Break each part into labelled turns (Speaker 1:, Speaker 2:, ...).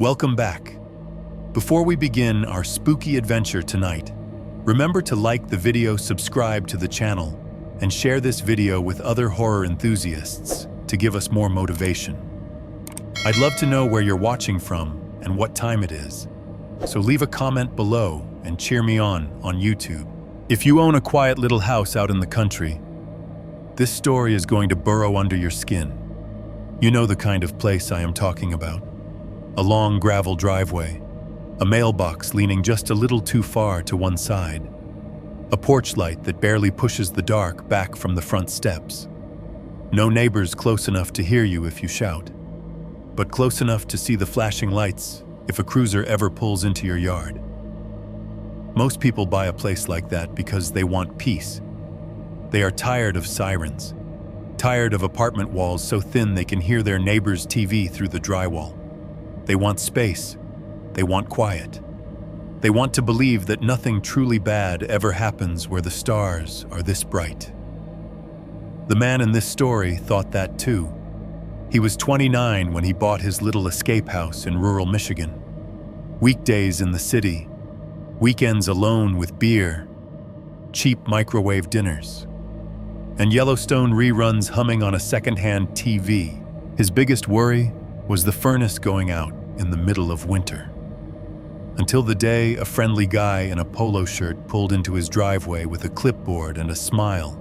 Speaker 1: Welcome back. Before we begin our spooky adventure tonight, remember to like the video, subscribe to the channel, and share this video with other horror enthusiasts to give us more motivation. I'd love to know where you're watching from and what time it is, so leave a comment below and cheer me on YouTube. If you own a quiet little house out in the country, this story is going to burrow under your skin. You know the kind of place I am talking about. A long gravel driveway, a mailbox leaning just a little too far to one side, a porch light that barely pushes the dark back from the front steps. No neighbors close enough to hear you if you shout, but close enough to see the flashing lights if a cruiser ever pulls into your yard. Most people buy a place like that because they want peace. They are tired of sirens, tired of apartment walls so thin they can hear their neighbor's TV through the drywall. They want space. They want quiet. They want to believe that nothing truly bad ever happens where the stars are this bright. The man in this story thought that too. He was 29 when he bought his little escape house in rural Michigan. Weekdays in the city, weekends alone with beer, cheap microwave dinners, and Yellowstone reruns humming on a secondhand TV. His biggest worry was the furnace going out in the middle of winter. Until the day a friendly guy in a polo shirt pulled into his driveway with a clipboard and a smile.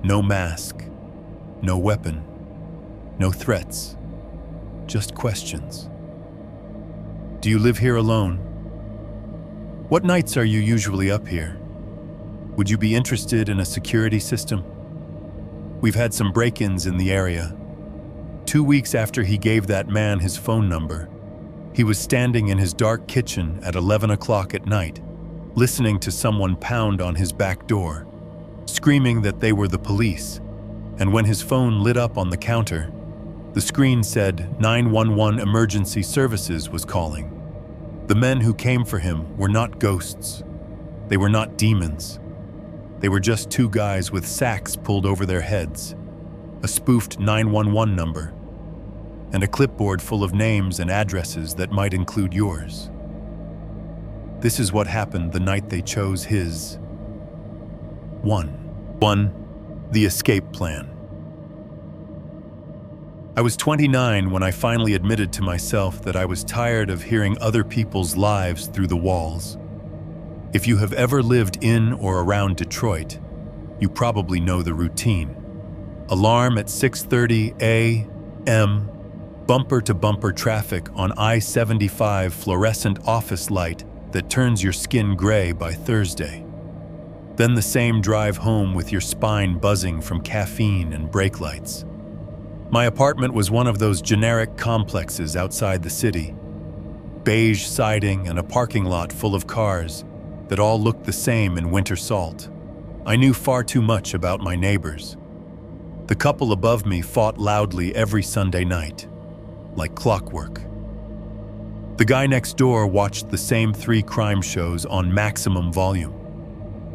Speaker 1: No mask, no weapon, no threats, just questions. Do you live here alone? What nights are you usually up here? Would you be interested in a security system? We've had some break-ins in the area. 2 weeks after he gave that man his phone number, he was standing in his dark kitchen at 11 o'clock at night, listening to someone pound on his back door, screaming that they were the police. And when his phone lit up on the counter, the screen said 911 Emergency Services was calling. The men who came for him were not ghosts. They were not demons. They were just two guys with sacks pulled over their heads, a spoofed 911 number, and a clipboard full of names and addresses that might include yours. This is what happened the night they chose his 1. The escape plan. I was 29 when I finally admitted to myself that I was tired of hearing other people's lives through the walls. If you have ever lived in or around Detroit, you probably know the routine. Alarm at 6:30 a.m., bumper-to-bumper traffic on I-75 fluorescent office light that turns your skin gray by Thursday. Then the same drive home with your spine buzzing from caffeine and brake lights. My apartment was one of those generic complexes outside the city. Beige siding and a parking lot full of cars that all looked the same in winter salt. I knew far too much about my neighbors. The couple above me fought loudly every Sunday night, like clockwork. The guy next door watched the same 3 crime shows on maximum volume.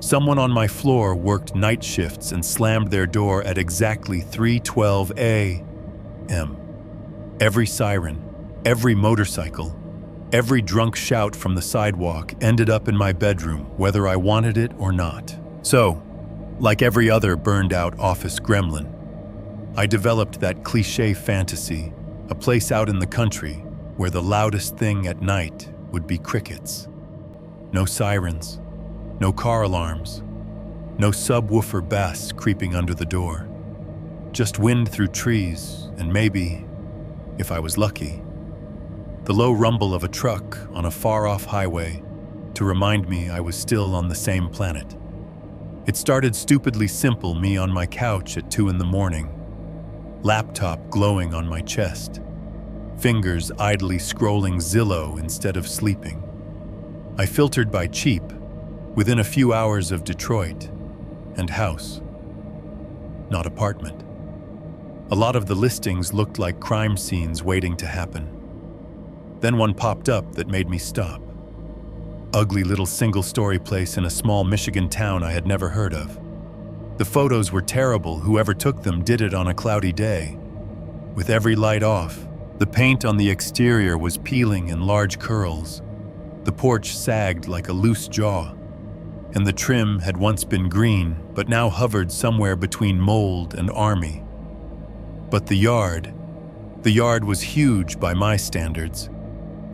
Speaker 1: Someone on my floor worked night shifts and slammed their door at exactly 3:12 a.m. Every siren, every motorcycle, every drunk shout from the sidewalk ended up in my bedroom, whether I wanted it or not. So, like every other burned-out office gremlin, I developed that cliché fantasy, a place out in the country where the loudest thing at night would be crickets. No sirens, no car alarms, no subwoofer bass creeping under the door. Just wind through trees and maybe, if I was lucky, the low rumble of a truck on a far-off highway to remind me I was still on the same planet. It started stupidly simple, me on my couch at 2 a.m, laptop glowing on my chest, fingers idly scrolling Zillow instead of sleeping. I filtered by cheap, within a few hours of Detroit, and house, not apartment. A lot of the listings looked like crime scenes waiting to happen. Then one popped up that made me stop. Ugly little single-story place in a small Michigan town I had never heard of. The photos were terrible. Whoever took them did it on a cloudy day, with every light off The paint on the exterior was peeling in large curls. The porch sagged like a loose jaw, and the trim had once been green, but now hovered somewhere between mold and army. But the yard was huge by my standards.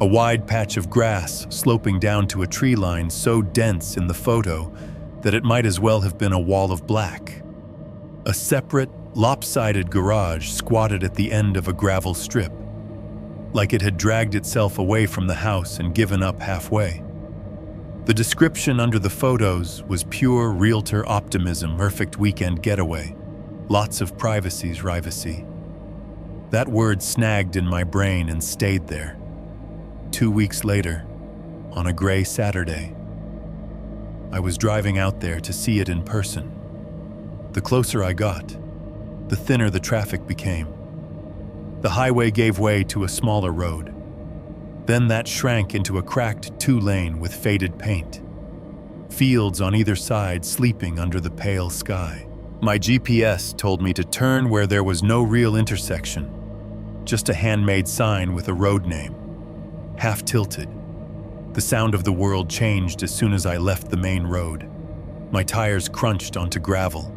Speaker 1: A wide patch of grass sloping down to a tree line so dense in the photo that it might as well have been a wall of black. A separate, lopsided garage squatted at the end of a gravel strip, like it had dragged itself away from the house and given up halfway. The description under the photos was pure realtor optimism, perfect weekend getaway. Lots of privacy. That word snagged in my brain and stayed there. 2 weeks later, on a gray Saturday, I was driving out there to see it in person. The closer I got, the thinner the traffic became. The highway gave way to a smaller road. Then that shrank into a cracked 2-lane with faded paint. Fields on either side sleeping under the pale sky. My GPS told me to turn where there was no real intersection, just a handmade sign with a road name. Half tilted. The sound of the world changed as soon as I left the main road. My tires crunched onto gravel,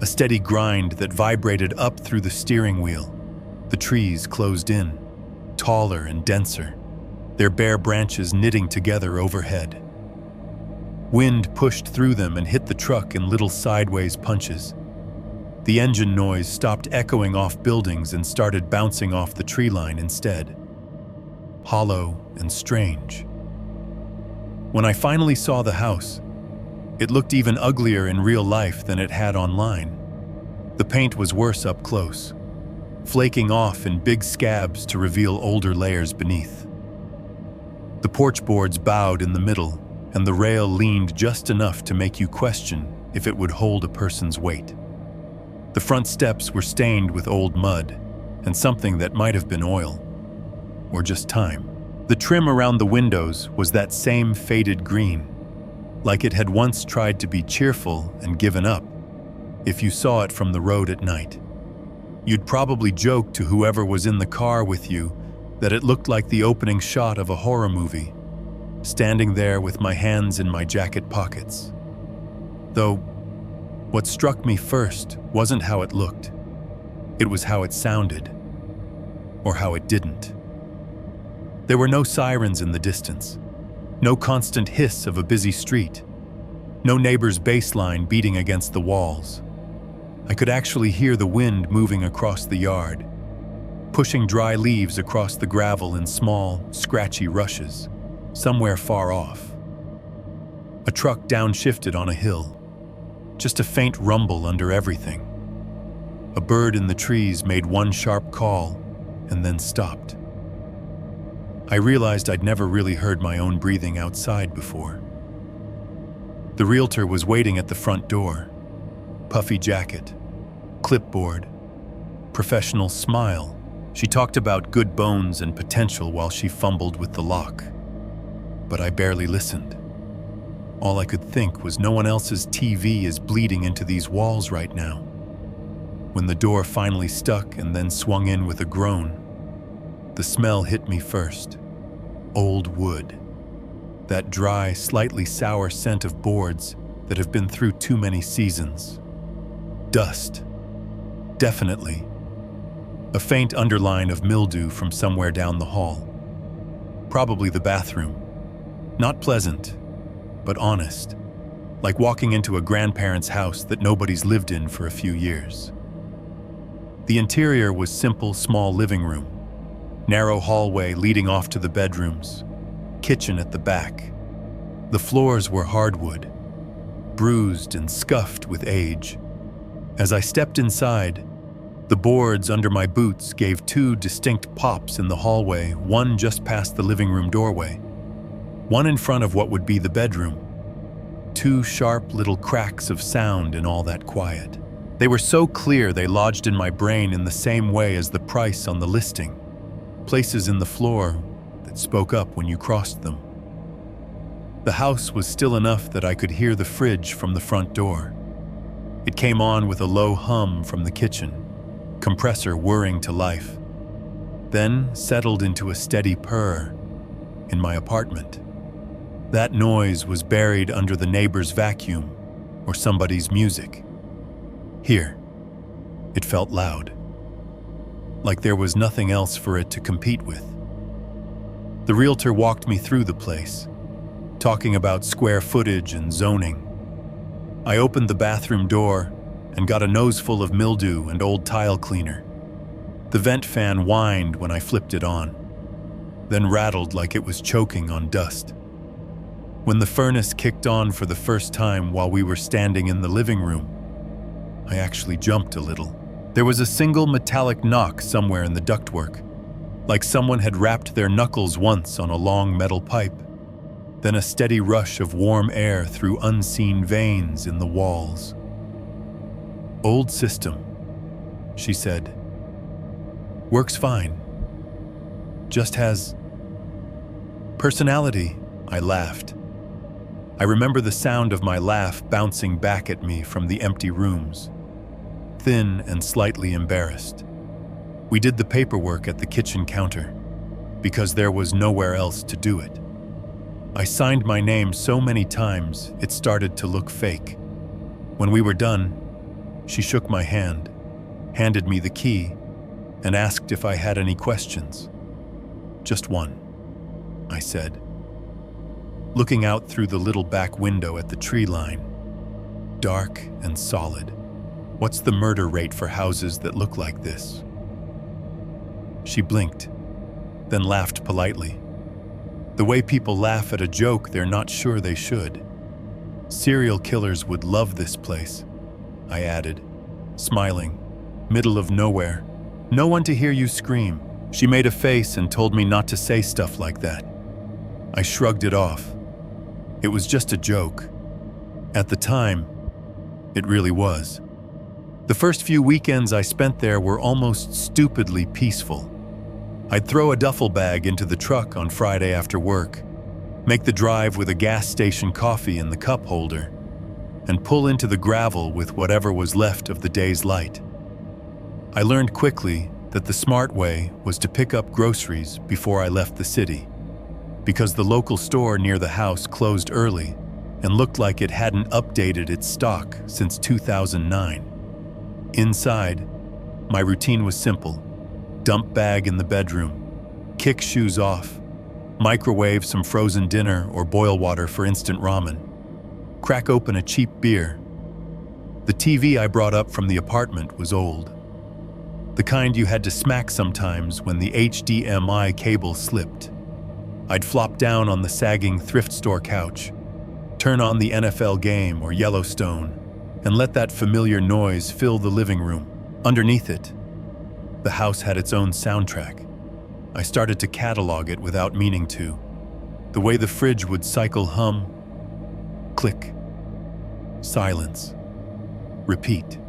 Speaker 1: a steady grind that vibrated up through the steering wheel. The trees closed in, taller and denser, their bare branches knitting together overhead. Wind pushed through them and hit the truck in little sideways punches. The engine noise stopped echoing off buildings and started bouncing off the tree line instead. Hollow and strange. When I finally saw the house, it looked even uglier in real life than it had online. The paint was worse up close, flaking off in big scabs to reveal older layers beneath. The porch boards bowed in the middle, and the rail leaned just enough to make you question if it would hold a person's weight. The front steps were stained with old mud and something that might have been oil, or just time. The trim around the windows was that same faded green, like it had once tried to be cheerful and given up. If you saw it from the road at night, you'd probably joke to whoever was in the car with you that it looked like the opening shot of a horror movie, standing there with my hands in my jacket pockets. Though, what struck me first wasn't how it looked. It was how it sounded, or how it didn't. There were no sirens in the distance, no constant hiss of a busy street, no neighbor's bass line beating against the walls. I could actually hear the wind moving across the yard, pushing dry leaves across the gravel in small, scratchy rushes, somewhere far off. A truck downshifted on a hill, just a faint rumble under everything. A bird in the trees made one sharp call and then stopped. I realized I'd never really heard my own breathing outside before. The realtor was waiting at the front door. Puffy jacket, clipboard, professional smile. She talked about good bones and potential while she fumbled with the lock. But I barely listened. All I could think was no one else's TV is bleeding into these walls right now. When the door finally stuck and then swung in with a groan, the smell hit me first. Old wood. That dry, slightly sour scent of boards that have been through too many seasons. Dust. Definitely. A faint underline of mildew from somewhere down the hall. Probably the bathroom. Not pleasant, but honest. Like walking into a grandparent's house that nobody's lived in for a few years. The interior was simple, small living room. Narrow hallway leading off to the bedrooms. Kitchen at the back. The floors were hardwood, bruised and scuffed with age. As I stepped inside, the boards under my boots gave two distinct pops in the hallway, one just past the living room doorway, one in front of what would be the bedroom. Two sharp little cracks of sound in all that quiet. They were so clear they lodged in my brain in the same way as the price on the listing. Places in the floor that spoke up when you crossed them. The house was still enough that I could hear the fridge from the front door. It came on with a low hum from the kitchen, compressor whirring to life. then settled into a steady purr in my apartment. That noise was buried under the neighbor's vacuum or somebody's music. Here, it felt loud, like there was nothing else for it to compete with. The realtor walked me through the place, talking about square footage and zoning. I opened the bathroom door and got a noseful of mildew and old tile cleaner. The vent fan whined when I flipped it on, then rattled like it was choking on dust. When the furnace kicked on for the first time while we were standing in the living room, I actually jumped a little. There was a single metallic knock somewhere in the ductwork, like someone had rapped their knuckles once on a long metal pipe, then a steady rush of warm air through unseen veins in the walls. "Old system," she said. "Works fine. Just has personality," I laughed. I remember the sound of my laugh bouncing back at me from the empty rooms, thin and slightly embarrassed. We did the paperwork at the kitchen counter, because there was nowhere else to do it. I signed my name so many times it started to look fake. When we were done, she shook my hand, handed me the key, and asked if I had any questions. "Just one," I said, looking out through the little back window at the tree line. Dark and solid. What's the murder rate for houses that look like this? She blinked, then laughed politely. The way people laugh at a joke they're not sure they should. "Serial killers would love this place," I added, smiling. "Middle of nowhere. No one to hear you scream." She made a face and told me not to say stuff like that. I shrugged it off. It was just a joke. At the time, it really was. The first few weekends I spent there were almost stupidly peaceful. I'd throw a duffel bag into the truck on Friday after work, make the drive with a gas station coffee in the cup holder, and pull into the gravel with whatever was left of the day's light. I learned quickly that the smart way was to pick up groceries before I left the city, because the local store near the house closed early and looked like it hadn't updated its stock since 2009. Inside, my routine was simple. Dump bag in the bedroom, kick shoes off, microwave some frozen dinner or boil water for instant ramen, crack open a cheap beer. The TV I brought up from the apartment was old. The kind you had to smack sometimes when the HDMI cable slipped. I'd flop down on the sagging thrift store couch, turn on the NFL game or Yellowstone, and let that familiar noise fill the living room. Underneath it, the house had its own soundtrack. I started to catalog it without meaning to. The way the fridge would cycle hum, click, silence, repeat.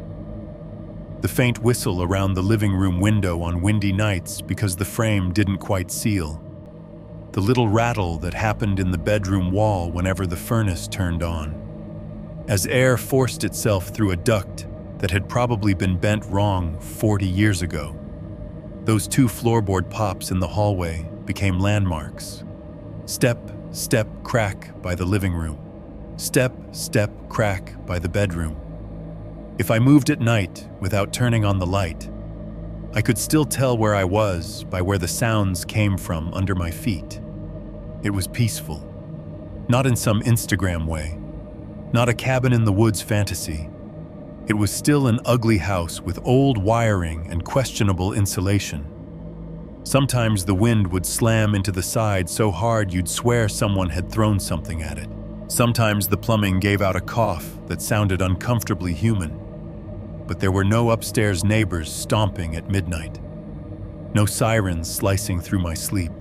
Speaker 1: The faint whistle around the living room window on windy nights because the frame didn't quite seal. The little rattle that happened in the bedroom wall whenever the furnace turned on, as air forced itself through a duct that had probably been bent wrong 40 years ago. Those two floorboard pops in the hallway became landmarks. Step, step, crack by the living room. Step, step, crack by the bedroom. If I moved at night without turning on the light, I could still tell where I was by where the sounds came from under my feet. It was peaceful. Not in some Instagram way. Not a cabin in the woods fantasy. It was still an ugly house with old wiring and questionable insulation. Sometimes the wind would slam into the side so hard you'd swear someone had thrown something at it. Sometimes the plumbing gave out a cough that sounded uncomfortably human. But there were no upstairs neighbors stomping at midnight. No sirens slicing through my sleep.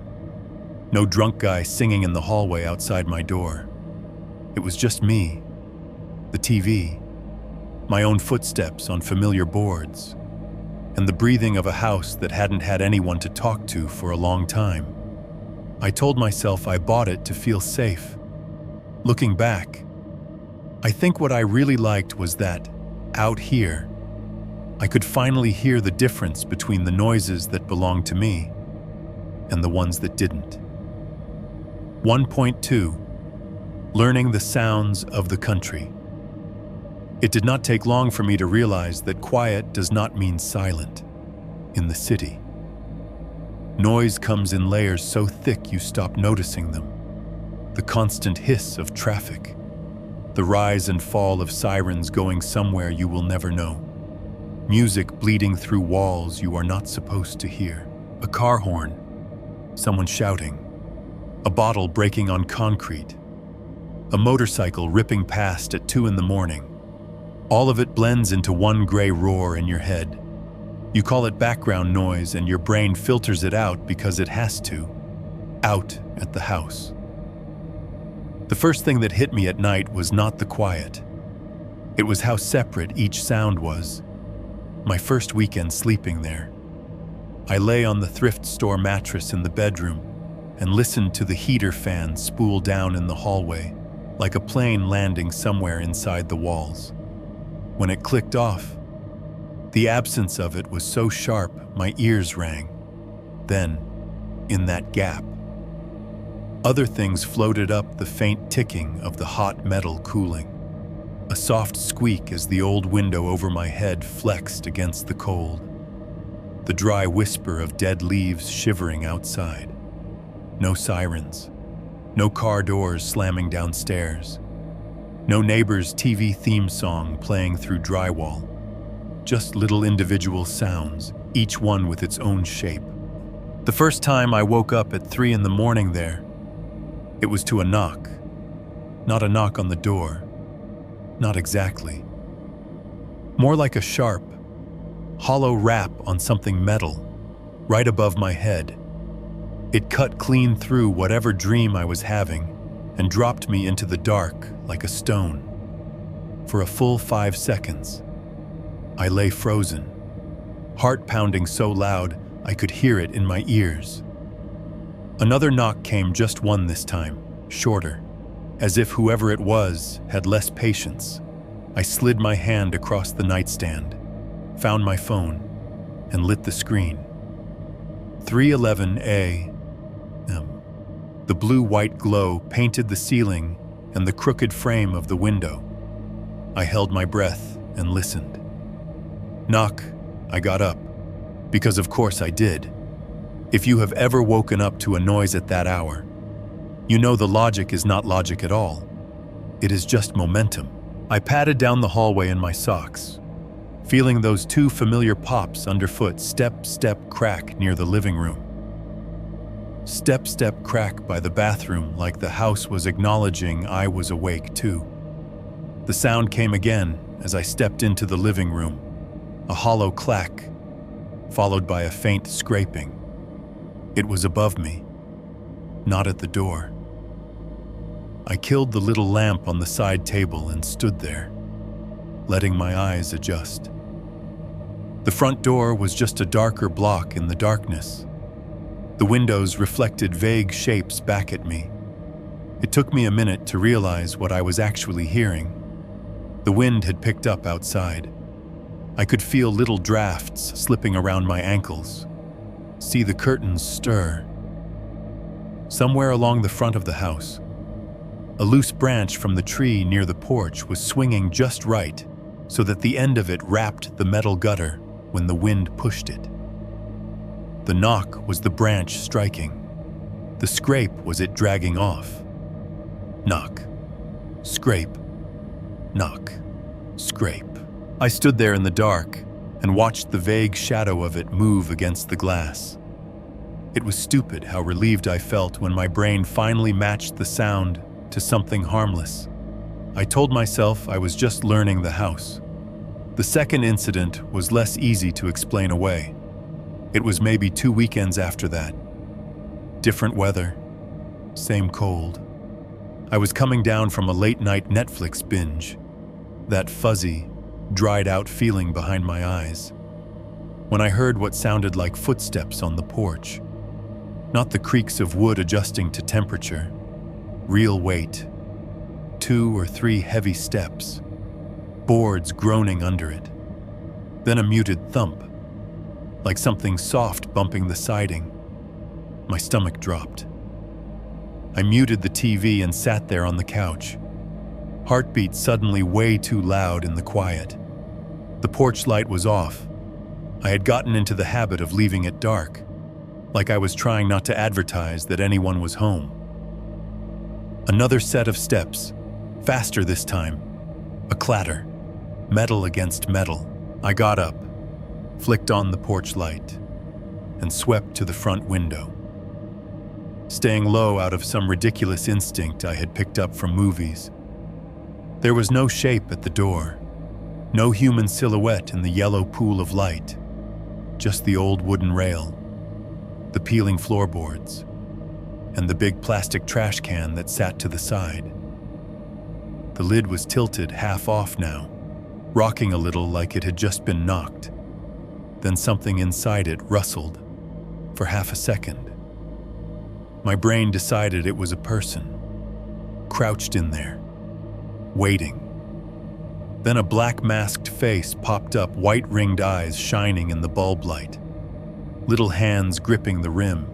Speaker 1: No drunk guy singing in the hallway outside my door. It was just me, the TV, my own footsteps on familiar boards, and the breathing of a house that hadn't had anyone to talk to for a long time. I told myself I bought it to feel safe. Looking back, I think what I really liked was that, out here, I could finally hear the difference between the noises that belonged to me and the ones that didn't. 1.2. Learning the sounds of the country. It did not take long for me to realize that quiet does not mean silent in the city. Noise comes in layers so thick you stop noticing them. The constant hiss of traffic, the rise and fall of sirens going somewhere you will never know, music bleeding through walls you are not supposed to hear, a car horn, someone shouting, a bottle breaking on concrete, a motorcycle ripping past at 2 a.m. All of it blends into one gray roar in your head. You call it background noise and your brain filters it out because it has to. Out at the house. The first thing that hit me at night was not the quiet. It was how separate each sound was. My first weekend sleeping there. I lay on the thrift store mattress in the bedroom and listened to the heater fan spool down in the hallway, like a plane landing somewhere inside the walls. When it clicked off, the absence of it was so sharp my ears rang. Then, in that gap, other things floated up, the faint ticking of the hot metal cooling, a soft squeak as the old window over my head flexed against the cold, the dry whisper of dead leaves shivering outside. No sirens, no car doors slamming downstairs, no neighbor's TV theme song playing through drywall, just little individual sounds, each one with its own shape. The first time I woke up at 3 a.m. there, it was to a knock. Not a knock on the door. Not exactly. More like a sharp, hollow rap on something metal, right above my head. It cut clean through whatever dream I was having and dropped me into the dark like a stone. For a full 5 seconds, I lay frozen, heart pounding so loud I could hear it in my ears. Another knock came, just one this time, shorter, as if whoever it was had less patience. I slid my hand across the nightstand, found my phone, and lit the screen. 3:11 a.m. The blue-white glow painted the ceiling and the crooked frame of the window. I held my breath and listened. Knock. I got up, because of course I did. If you have ever woken up to a noise at that hour, you know the logic is not logic at all. It is just momentum. I padded down the hallway in my socks, feeling those 2 familiar pops underfoot, step, step, crack near the living room. Step, step, crack by the bathroom, like the house was acknowledging I was awake too. The sound came again as I stepped into the living room, a hollow clack, followed by a faint scraping. It was above me, not at the door. I killed the little lamp on the side table and stood there, letting my eyes adjust. The front door was just a darker block in the darkness. The windows reflected vague shapes back at me. It took me a minute to realize what I was actually hearing. The wind had picked up outside. I could feel little drafts slipping around my ankles, see the curtains stir. Somewhere along the front of the house, a loose branch from the tree near the porch was swinging just right so that the end of it wrapped the metal gutter when the wind pushed it. The knock was the branch striking. The scrape was it dragging off. Knock, scrape, knock, scrape. I stood there in the dark and watched the vague shadow of it move against the glass. It was stupid how relieved I felt when my brain finally matched the sound to something harmless. I told myself I was just learning the house. The second incident was less easy to explain away. It was maybe 2 weekends after that. Different weather, same cold. I was coming down from a late-night Netflix binge, that fuzzy, dried-out feeling behind my eyes, when I heard what sounded like footsteps on the porch. Not the creaks of wood adjusting to temperature, real weight, 2 or 3 heavy steps, boards groaning under it. Then a muted thump, like something soft bumping the siding. My stomach dropped. I muted the TV and sat there on the couch. Heartbeat suddenly way too loud in the quiet. The porch light was off. I had gotten into the habit of leaving it dark, like I was trying not to advertise that anyone was home. Another set of steps, faster this time. A clatter, metal against metal. I got up, flicked on the porch light, and swept to the front window. Staying low out of some ridiculous instinct I had picked up from movies. There was no shape at the door, no human silhouette in the yellow pool of light, just the old wooden rail, the peeling floorboards, and the big plastic trash can that sat to the side. The lid was tilted half off now, rocking a little like it had just been knocked. Then something inside it rustled for half a second. My brain decided it was a person, crouched in there, waiting. Then a black masked face popped up, white ringed eyes shining in the bulb light, little hands gripping the rim.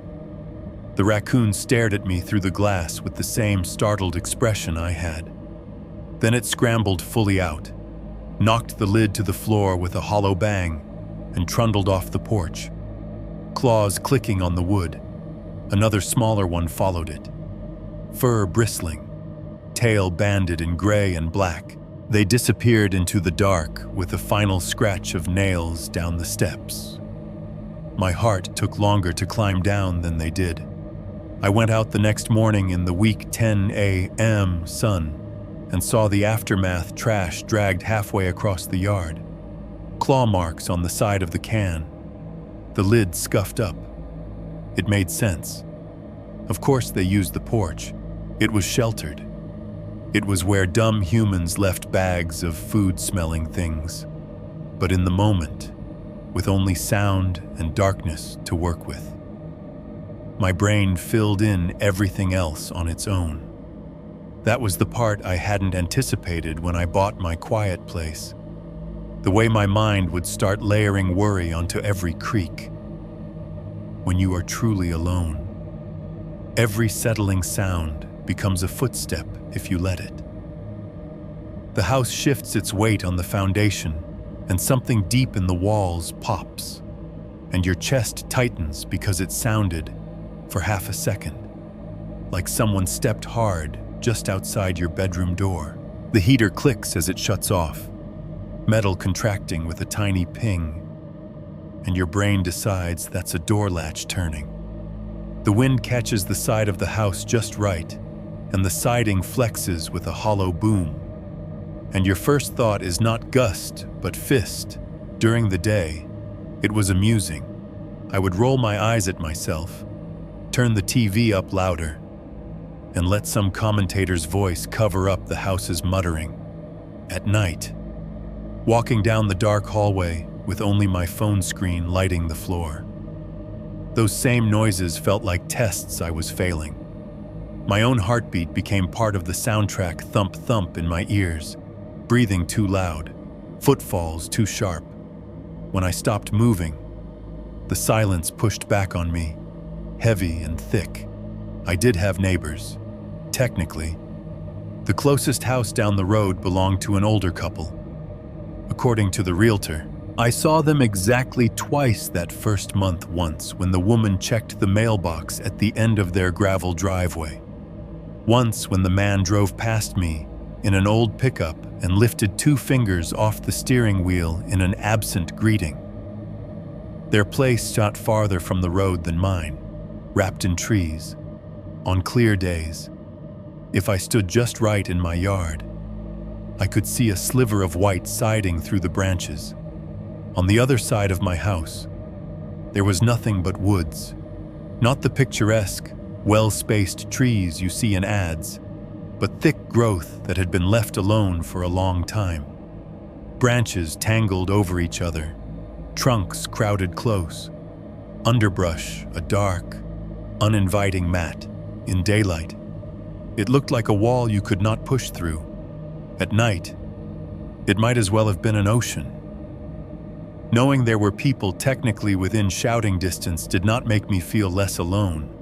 Speaker 1: The raccoon stared at me through the glass with the same startled expression I had. Then it scrambled fully out, knocked the lid to the floor with a hollow bang, and trundled off the porch. Claws clicking on the wood. Another smaller one followed it. Fur bristling, tail banded in gray and black. They disappeared into the dark with a final scratch of nails down the steps. My heart took longer to climb down than they did. I went out the next morning in the weak 10 a.m. sun and saw the aftermath trash dragged halfway across the yard. Claw marks on the side of the can. The lid scuffed up. It made sense. Of course they used the porch. It was sheltered. It was where dumb humans left bags of food-smelling things. But in the moment, with only sound and darkness to work with, my brain filled in everything else on its own. That was the part I hadn't anticipated when I bought my quiet place. The way my mind would start layering worry onto every creak. When you are truly alone, every settling sound becomes a footstep if you let it. The house shifts its weight on the foundation, and something deep in the walls pops, and your chest tightens because it sounded, for half a second, like someone stepped hard just outside your bedroom door. The heater clicks as it shuts off, metal contracting with a tiny ping, and your brain decides that's a door latch turning. The wind catches the side of the house just right, and the siding flexes with a hollow boom. And your first thought is not gust, but fist. During the day, it was amusing. I would roll my eyes at myself, turn the TV up louder, and let some commentator's voice cover up the house's muttering. At night, walking down the dark hallway with only my phone screen lighting the floor. Those same noises felt like tests I was failing. My own heartbeat became part of the soundtrack, thump-thump in my ears, breathing too loud, footfalls too sharp. When I stopped moving, the silence pushed back on me, heavy and thick. I did have neighbors, technically. The closest house down the road belonged to an older couple. According to the realtor, I saw them exactly twice that first month, once when the woman checked the mailbox at the end of their gravel driveway. Once when the man drove past me in an old pickup and lifted 2 fingers off the steering wheel in an absent greeting. Their place shot farther from the road than mine, wrapped in trees. On clear days, if I stood just right in my yard, I could see a sliver of white siding through the branches. On the other side of my house, there was nothing but woods. Not the picturesque, well-spaced trees you see in ads, but thick growth that had been left alone for a long time. Branches tangled over each other, trunks crowded close, underbrush a dark, uninviting mat. In daylight, it looked like a wall you could not push through. At night, it might as well have been an ocean. Knowing there were people technically within shouting distance did not make me feel less alone.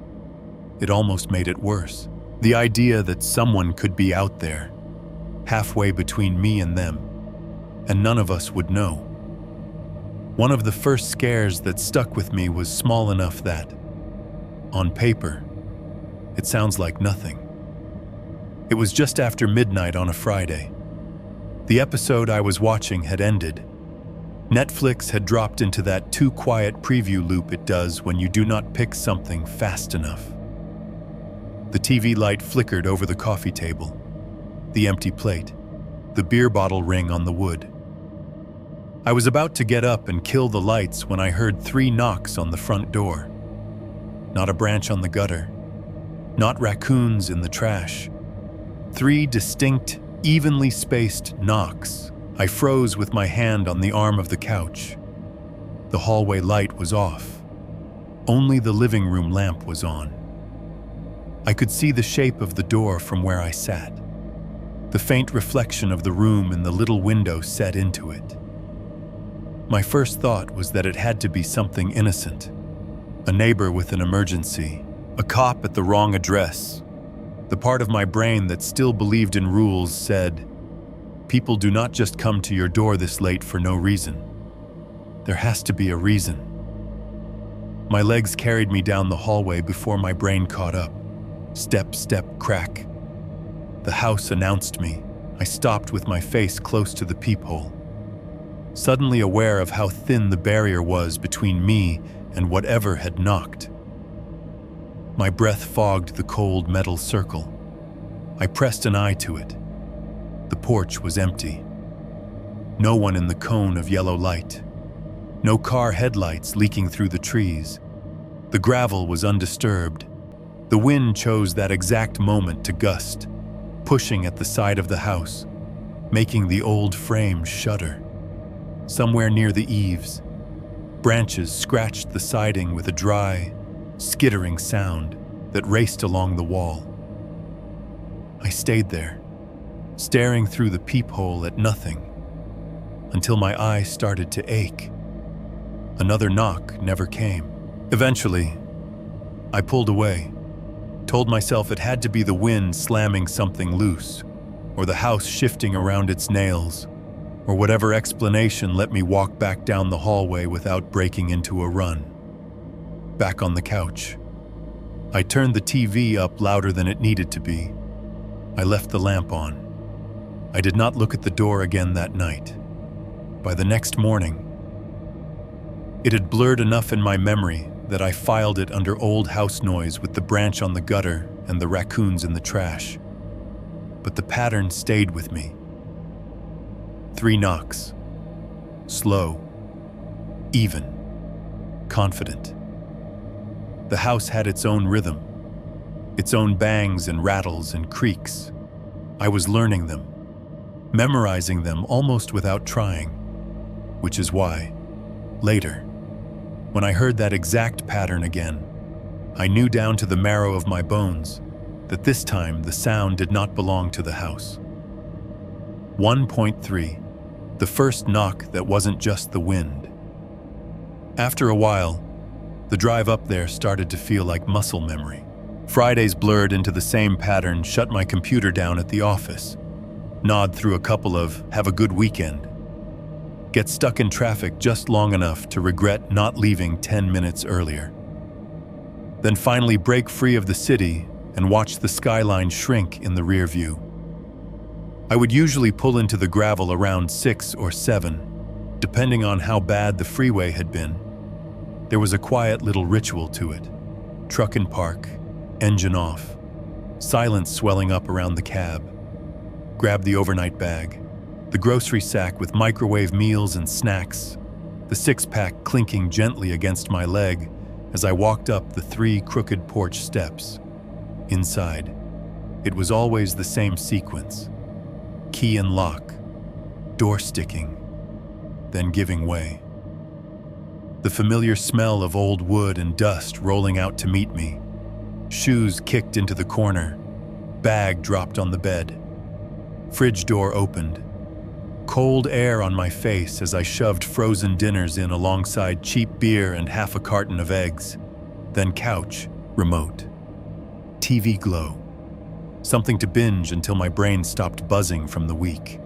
Speaker 1: It almost made it worse. The idea that someone could be out there, halfway between me and them, and none of us would know. One of the first scares that stuck with me was small enough that, on paper, it sounds like nothing. It was just after midnight on a Friday. The episode I was watching had ended. Netflix had dropped into that too quiet preview loop it does when you do not pick something fast enough. The TV light flickered over the coffee table, the empty plate, the beer bottle ring on the wood. I was about to get up and kill the lights when I heard 3 knocks on the front door. Not a branch on the gutter, not raccoons in the trash. 3 distinct, evenly spaced knocks. I froze with my hand on the arm of the couch. The hallway light was off. Only the living room lamp was on. I could see the shape of the door from where I sat. The faint reflection of the room in the little window set into it. My first thought was that it had to be something innocent. A neighbor with an emergency, a cop at the wrong address. The part of my brain that still believed in rules said, people do not just come to your door this late for no reason. There has to be a reason. My legs carried me down the hallway before my brain caught up. Step, step, crack. The house announced me. I stopped with my face close to the peephole, suddenly aware of how thin the barrier was between me and whatever had knocked. My breath fogged the cold metal circle. I pressed an eye to it. The porch was empty. No one in the cone of yellow light. No car headlights leaking through the trees. The gravel was undisturbed. The wind chose that exact moment to gust, pushing at the side of the house, making the old frame shudder. Somewhere near the eaves, branches scratched the siding with a dry, skittering sound that raced along the wall. I stayed there, staring through the peephole at nothing, until my eyes started to ache. Another knock never came. Eventually, I pulled away, told myself it had to be the wind slamming something loose, or the house shifting around its nails, or whatever explanation let me walk back down the hallway without breaking into a run. Back on the couch, I turned the TV up louder than it needed to be. I left the lamp on. I did not look at the door again that night. By the next morning, it had blurred enough in my memory that I filed it under old house noise with the branch on the gutter and the raccoons in the trash. But the pattern stayed with me. 3 knocks. Slow. Even. Confident. The house had its own rhythm, its own bangs and rattles and creaks. I was learning them, memorizing them almost without trying, which is why, later, when I heard that exact pattern again, I knew down to the marrow of my bones that this time the sound did not belong to the house. 1.3. The first knock that wasn't just the wind. After a while, the drive up there started to feel like muscle memory. Fridays blurred into the same pattern, shut my computer down at the office, nod through a couple of "have a good weekend," get stuck in traffic just long enough to regret not leaving 10 minutes earlier. Then finally break free of the city and watch the skyline shrink in the rear view. I would usually pull into the gravel around 6 or 7, depending on how bad the freeway had been. There was a quiet little ritual to it. Truck in park, engine off, silence swelling up around the cab. Grab the overnight bag, the grocery sack with microwave meals and snacks, the 6-pack clinking gently against my leg as I walked up the 3 crooked porch steps. Inside, it was always the same sequence. Key and lock, door sticking, then giving way. The familiar smell of old wood and dust rolling out to meet me. Shoes kicked into the corner, bag dropped on the bed. Fridge door opened. Cold air on my face as I shoved frozen dinners in alongside cheap beer and half a carton of eggs. Then couch, remote. TV glow. Something to binge until my brain stopped buzzing from the week.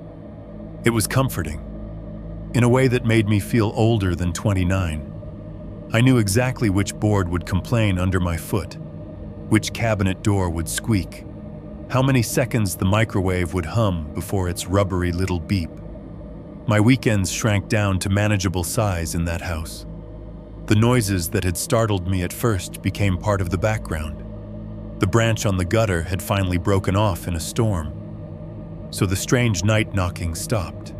Speaker 1: It was comforting, in a way that made me feel older than 29. I knew exactly which board would complain under my foot, which cabinet door would squeak, how many seconds the microwave would hum before its rubbery little beep. My weekends shrank down to manageable size in that house. The noises that had startled me at first became part of the background. The branch on the gutter had finally broken off in a storm, so the strange night knocking stopped.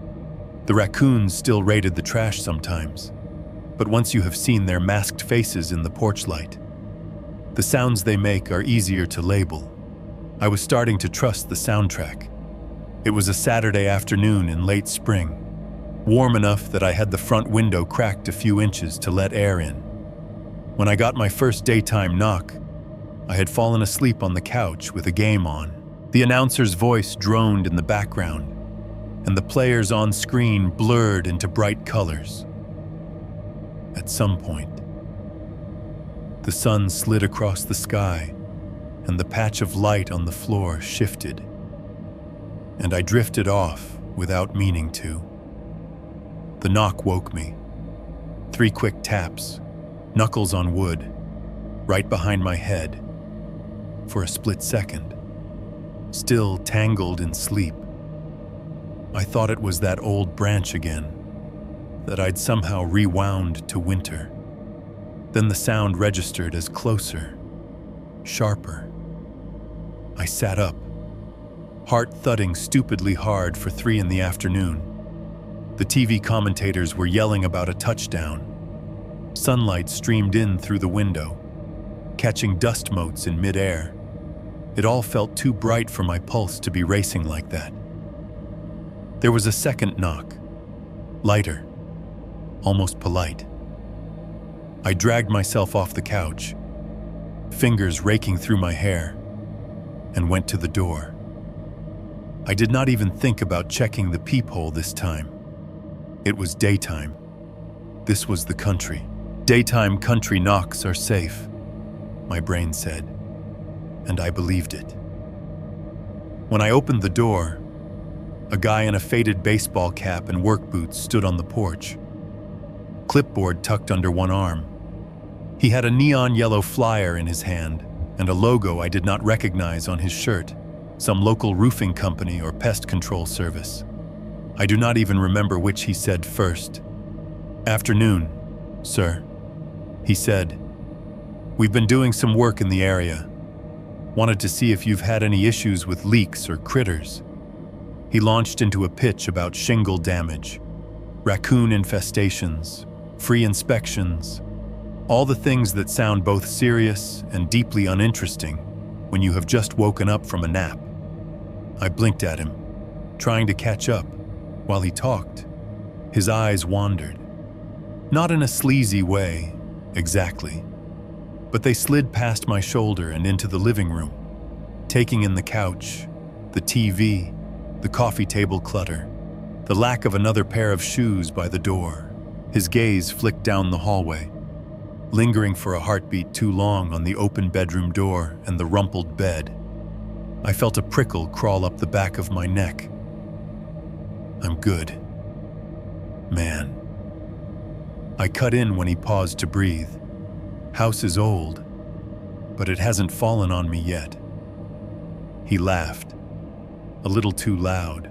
Speaker 1: The raccoons still raided the trash sometimes, but once you have seen their masked faces in the porch light, the sounds they make are easier to label. I was starting to trust the soundtrack. It was a Saturday afternoon in late spring, warm enough that I had the front window cracked a few inches to let air in. When I got my first daytime knock, I had fallen asleep on the couch with a game on. The announcer's voice droned in the background, and the players on screen blurred into bright colors. At some point, the sun slid across the sky, and the patch of light on the floor shifted, and I drifted off without meaning to. The knock woke me. 3 quick taps, knuckles on wood, right behind my head. For a split second, still tangled in sleep, I thought it was that old branch again, that I'd somehow rewound to winter. Then the sound registered as closer, sharper. I sat up, heart thudding stupidly hard for 3 in the afternoon. The TV commentators were yelling about a touchdown. Sunlight streamed in through the window, catching dust motes in midair. It all felt too bright for my pulse to be racing like that. There was a second knock, lighter, almost polite. I dragged myself off the couch, fingers raking through my hair, and went to the door. I did not even think about checking the peephole this time. It was daytime. This was the country. Daytime country knocks are safe, my brain said, and I believed it. When I opened the door, a guy in a faded baseball cap and work boots stood on the porch, clipboard tucked under one arm. He had a neon yellow flyer in his hand and a logo I did not recognize on his shirt, some local roofing company or pest control service. I do not even remember which he said first. "Afternoon, sir," he said. "We've been doing some work in the area. Wanted to see if you've had any issues with leaks or critters." He launched into a pitch about shingle damage, raccoon infestations, free inspections, all the things that sound both serious and deeply uninteresting when you have just woken up from a nap. I blinked at him, trying to catch up. While he talked, his eyes wandered. Not in a sleazy way, exactly, but they slid past my shoulder and into the living room, taking in the couch, the TV, the coffee table clutter, the lack of another pair of shoes by the door. His gaze flicked down the hallway, lingering for a heartbeat too long on the open bedroom door and the rumpled bed. I felt a prickle crawl up the back of my neck. I'm good. Man. I cut in when he paused to breathe. House is old, but it hasn't fallen on me yet. He laughed, a little too loud.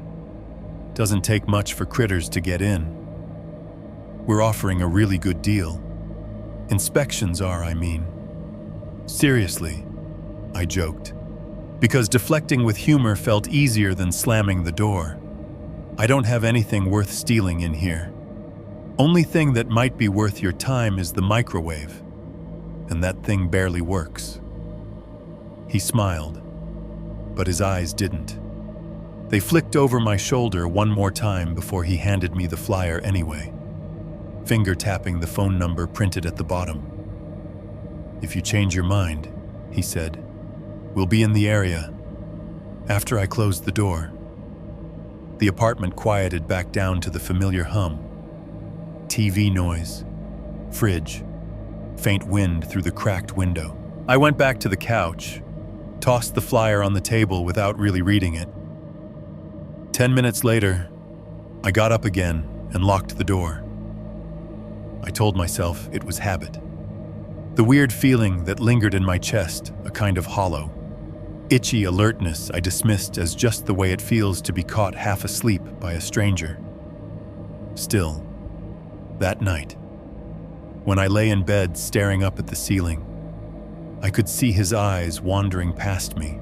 Speaker 1: Doesn't take much for critters to get in. We're offering a really good deal. Inspections are, I mean. Seriously, I joked, because deflecting with humor felt easier than slamming the door. I don't have anything worth stealing in here. Only thing that might be worth your time is the microwave, and that thing barely works. He smiled, but his eyes didn't. They flicked over my shoulder one more time before he handed me the flyer anyway, finger tapping the phone number printed at the bottom. "If you change your mind," he said, "we'll be in the area." After I closed the door, the apartment quieted back down to the familiar hum. TV noise, fridge, faint wind through the cracked window. I went back to the couch, tossed the flyer on the table without really reading it. 10 minutes later, I got up again and locked the door. I told myself it was habit. The weird feeling that lingered in my chest, a kind of hollow, itchy alertness I dismissed as just the way it feels to be caught half asleep by a stranger. Still, that night, when I lay in bed staring up at the ceiling, I could see his eyes wandering past me,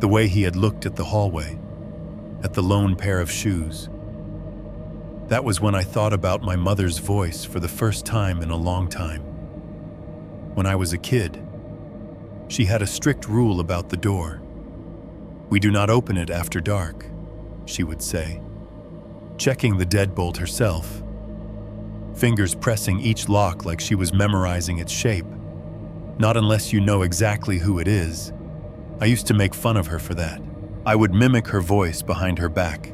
Speaker 1: the way he had looked at the hallway, at the lone pair of shoes. That was when I thought about my mother's voice for the first time in a long time. When I was a kid, she had a strict rule about the door. "We do not open it after dark," she would say, checking the deadbolt herself, fingers pressing each lock like she was memorizing its shape. Not unless you know exactly who it is. I used to make fun of her for that. I would mimic her voice behind her back,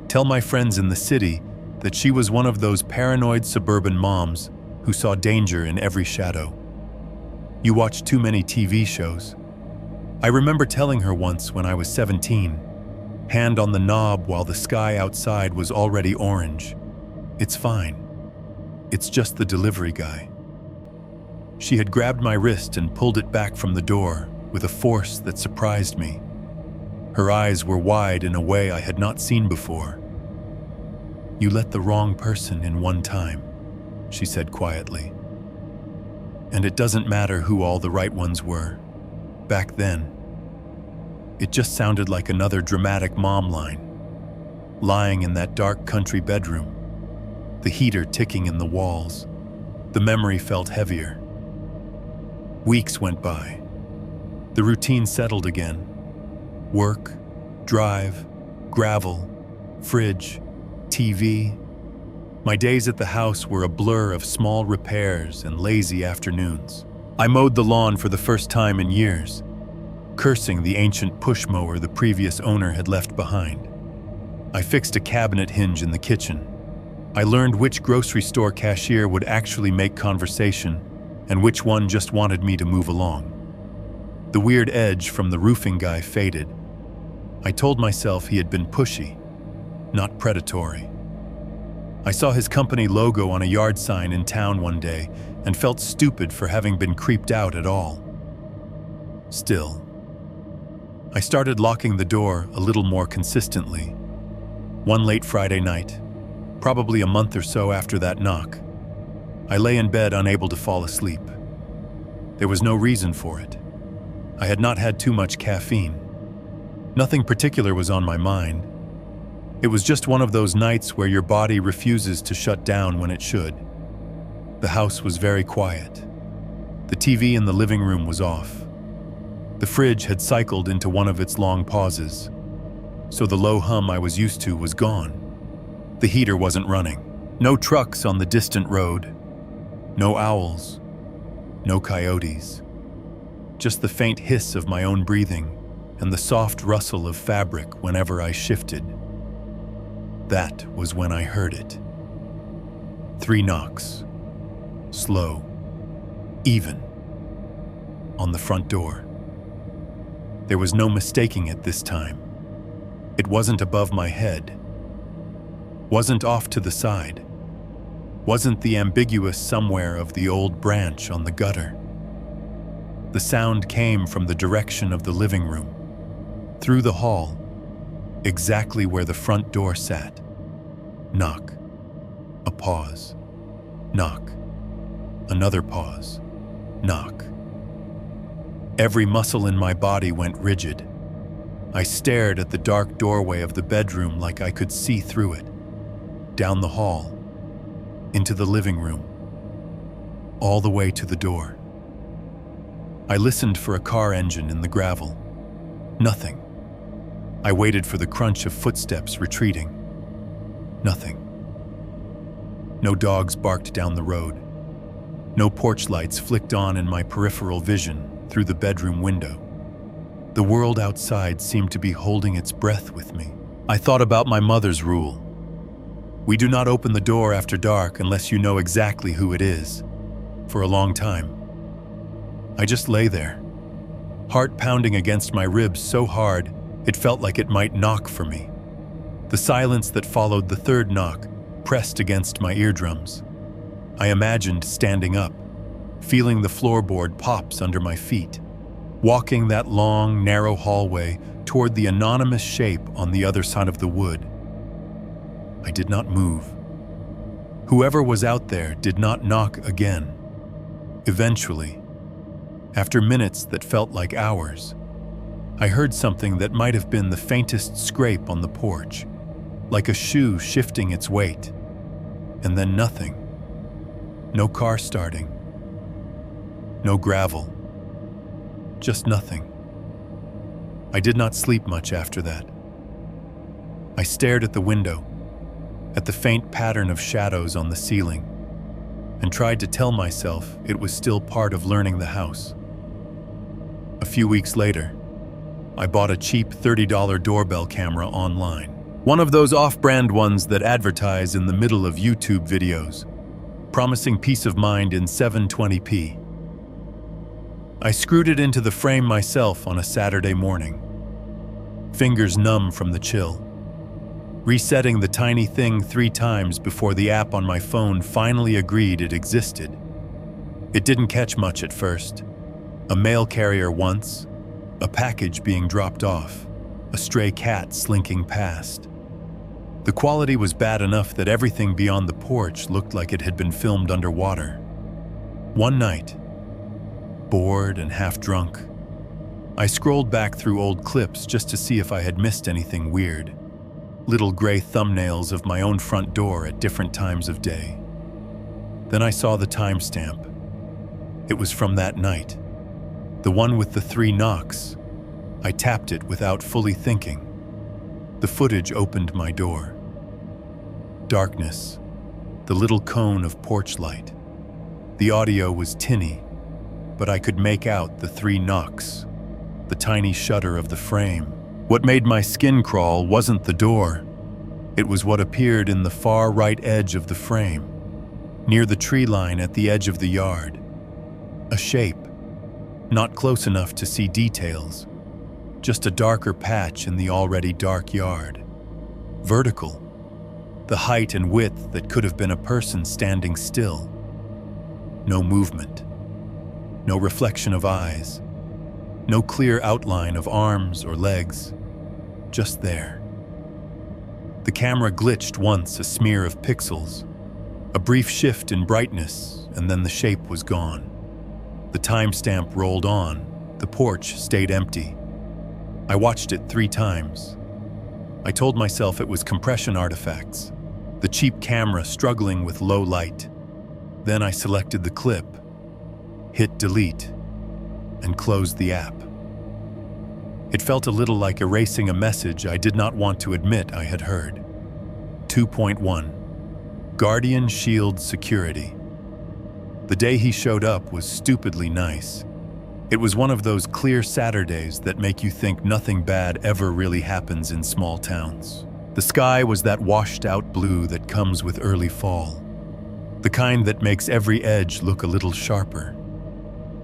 Speaker 1: tell my friends in the city that she was one of those paranoid suburban moms who saw danger in every shadow. "You watch too many TV shows." I remember telling her once when I was 17, hand on the knob while the sky outside was already orange, "It's fine. It's just the delivery guy." She had grabbed my wrist and pulled it back from the door with a force that surprised me. Her eyes were wide in a way I had not seen before. "You let the wrong person in one time," she said quietly. And it doesn't matter who all the right ones were. Back then, it just sounded like another dramatic mom line. Lying in that dark country bedroom, the heater ticking in the walls, the memory felt heavier. Weeks went by. The routine settled again. Work, drive, gravel, fridge, TV. My days at the house were a blur of small repairs and lazy afternoons. I mowed the lawn for the first time in years, cursing the ancient push mower the previous owner had left behind. I fixed a cabinet hinge in the kitchen. I learned which grocery store cashier would actually make conversation and which one just wanted me to move along. The weird edge from the roofing guy faded. I told myself he had been pushy, not predatory. I saw his company logo on a yard sign in town one day and felt stupid for having been creeped out at all. Still, I started locking the door a little more consistently. One late Friday night, probably a month or so after that knock, I lay in bed unable to fall asleep. There was no reason for it. I had not had too much caffeine. Nothing particular was on my mind. It was just one of those nights where your body refuses to shut down when it should. The house was very quiet. The TV in the living room was off. The fridge had cycled into one of its long pauses, so the low hum I was used to was gone. The heater wasn't running. No trucks on the distant road. No owls. No coyotes. Just the faint hiss of my own breathing and the soft rustle of fabric whenever I shifted. That was when I heard it. 3 knocks. Slow. Even. On the front door. There was no mistaking it this time. It wasn't above my head. Wasn't off to the side. Wasn't the ambiguous somewhere of the old branch on the gutter. The sound came from the direction of the living room, through the hall, exactly where the front door sat. Knock. A pause. Knock. Another pause. Knock. Every muscle in my body went rigid. I stared at the dark doorway of the bedroom like I could see through it, down the hall, into the living room, all the way to the door. I listened for a car engine in the gravel. Nothing. I waited for the crunch of footsteps retreating. Nothing. No dogs barked down the road. No porch lights flicked on in my peripheral vision through the bedroom window. The world outside seemed to be holding its breath with me. I thought about my mother's rule. We do not open the door after dark unless you know exactly who it is. For a long time, I just lay there, heart pounding against my ribs so hard it felt like it might knock for me. The silence that followed the third knock pressed against my eardrums. I imagined standing up, feeling the floorboard pops under my feet, walking that long, narrow hallway toward the anonymous shape on the other side of the wood. I did not move. Whoever was out there did not knock again. Eventually, after minutes that felt like hours, I heard something that might have been the faintest scrape on the porch, like a shoe shifting its weight, and then nothing. No car starting. No gravel. Just nothing. I did not sleep much after that. I stared at the window, at the faint pattern of shadows on the ceiling, and tried to tell myself it was still part of learning the house. A few weeks later, I bought a cheap $30 doorbell camera online. One of those off-brand ones that advertise in the middle of YouTube videos, promising peace of mind in 720p. I screwed it into the frame myself on a Saturday morning, fingers numb from the chill, resetting the tiny thing 3 times before the app on my phone finally agreed it existed. It didn't catch much at first. A mail carrier once, a package being dropped off, a stray cat slinking past. The quality was bad enough that everything beyond the porch looked like it had been filmed underwater. One night, bored and half-drunk, I scrolled back through old clips just to see if I had missed anything weird. Little gray thumbnails of my own front door at different times of day. Then I saw the timestamp. It was from that night. The one with the 3 knocks. I tapped it without fully thinking. The footage opened my door. Darkness. The little cone of porch light. The audio was tinny, but I could make out the 3 knocks. The tiny shudder of the frame. What made my skin crawl wasn't the door. It was what appeared in the far right edge of the frame, near the tree line at the edge of the yard. A shape. Not close enough to see details, just a darker patch in the already dark yard. Vertical, the height and width that could have been a person standing still. No movement, no reflection of eyes, no clear outline of arms or legs, just there. The camera glitched once, a smear of pixels, a brief shift in brightness, and then the shape was gone. The timestamp rolled on. The porch stayed empty. I watched it 3 times. I told myself it was compression artifacts, the cheap camera struggling with low light. Then I selected the clip, hit delete, and closed the app. It felt a little like erasing a message I did not want to admit I had heard. 2.1. Guardian Shield Security. The day he showed up was stupidly nice. It was one of those clear Saturdays that make you think nothing bad ever really happens in small towns. The sky was that washed-out blue that comes with early fall, the kind that makes every edge look a little sharper.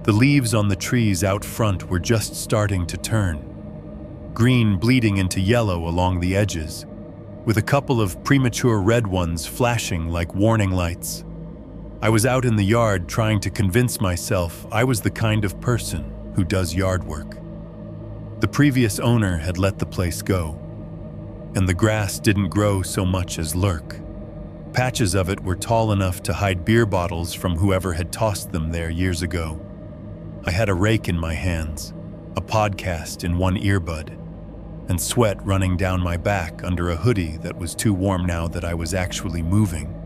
Speaker 1: The leaves on the trees out front were just starting to turn, green bleeding into yellow along the edges, with a couple of premature red ones flashing like warning lights. I was out in the yard trying to convince myself I was the kind of person who does yard work. The previous owner had let the place go, and the grass didn't grow so much as lurk. Patches of it were tall enough to hide beer bottles from whoever had tossed them there years ago. I had a rake in my hands, a podcast in one earbud, and sweat running down my back under a hoodie that was too warm now that I was actually moving.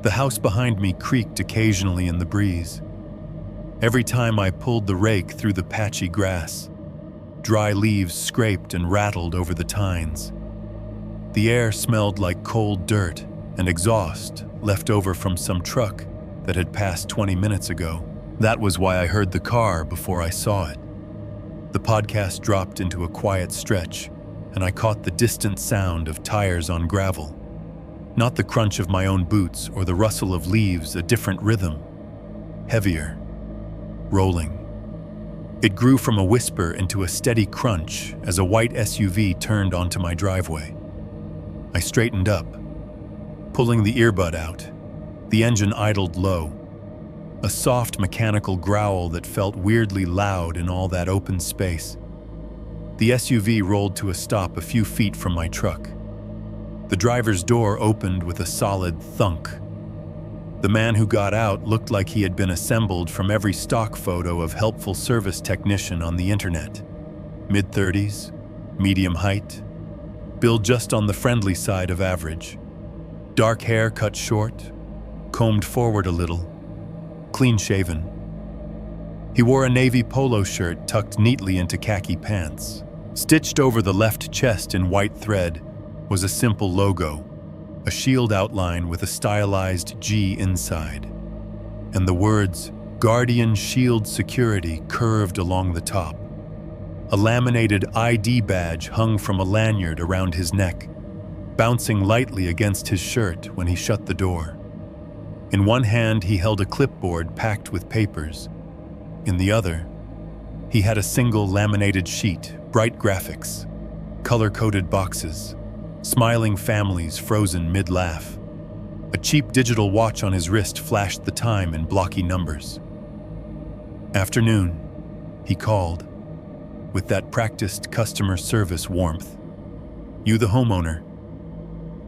Speaker 1: The house behind me creaked occasionally in the breeze. Every time I pulled the rake through the patchy grass, dry leaves scraped and rattled over the tines. The air smelled like cold dirt and exhaust left over from some truck that had passed 20 minutes ago. That was why I heard the car before I saw it. The podcast dropped into a quiet stretch, and I caught the distant sound of tires on gravel. Not the crunch of my own boots or the rustle of leaves, a different rhythm. Heavier. Rolling. It grew from a whisper into a steady crunch as a white SUV turned onto my driveway. I straightened up, pulling the earbud out. The engine idled low, a soft mechanical growl that felt weirdly loud in all that open space. The SUV rolled to a stop a few feet from my truck. The driver's door opened with a solid thunk. The man who got out looked like he had been assembled from every stock photo of helpful service technician on the internet. Mid-30s, medium height, build just on the friendly side of average. Dark hair cut short, combed forward a little, clean-shaven. He wore a navy polo shirt tucked neatly into khaki pants. Stitched over the left chest in white thread was a simple logo, a shield outline with a stylized G inside, and the words Guardian Shield Security curved along the top. A laminated ID badge hung from a lanyard around his neck, bouncing lightly against his shirt when he shut the door. In one hand, he held a clipboard packed with papers. In the other, he had a single laminated sheet, bright graphics, color-coded boxes, smiling families frozen mid-laugh. A cheap digital watch on his wrist flashed the time in blocky numbers. Afternoon, he called, with that practiced customer service warmth. You the homeowner?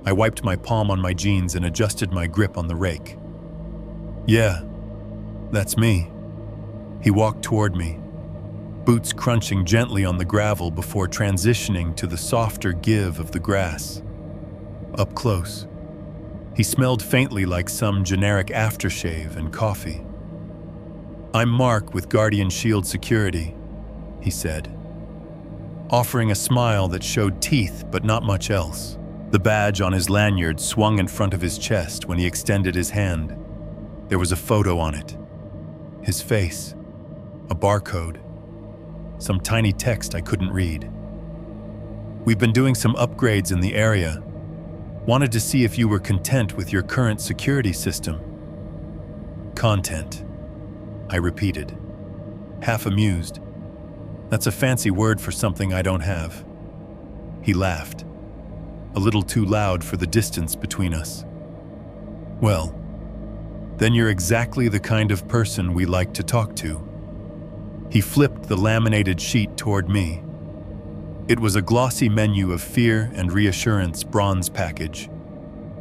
Speaker 1: I wiped my palm on my jeans and adjusted my grip on the rake. Yeah, that's me. He walked toward me, boots crunching gently on the gravel before transitioning to the softer give of the grass. Up close, he smelled faintly like some generic aftershave and coffee. I'm Mark with Guardian Shield Security, he said, offering a smile that showed teeth but not much else. The badge on his lanyard swung in front of his chest when he extended his hand. There was a photo on it. His face, a barcode, some tiny text I couldn't read. We've been doing some upgrades in the area. Wanted to see if you were content with your current security system. Content, I repeated, half amused. That's a fancy word for something I don't have. He laughed, a little too loud for the distance between us. Well, then you're exactly the kind of person we like to talk to. He flipped the laminated sheet toward me. It was a glossy menu of fear and reassurance bronze package,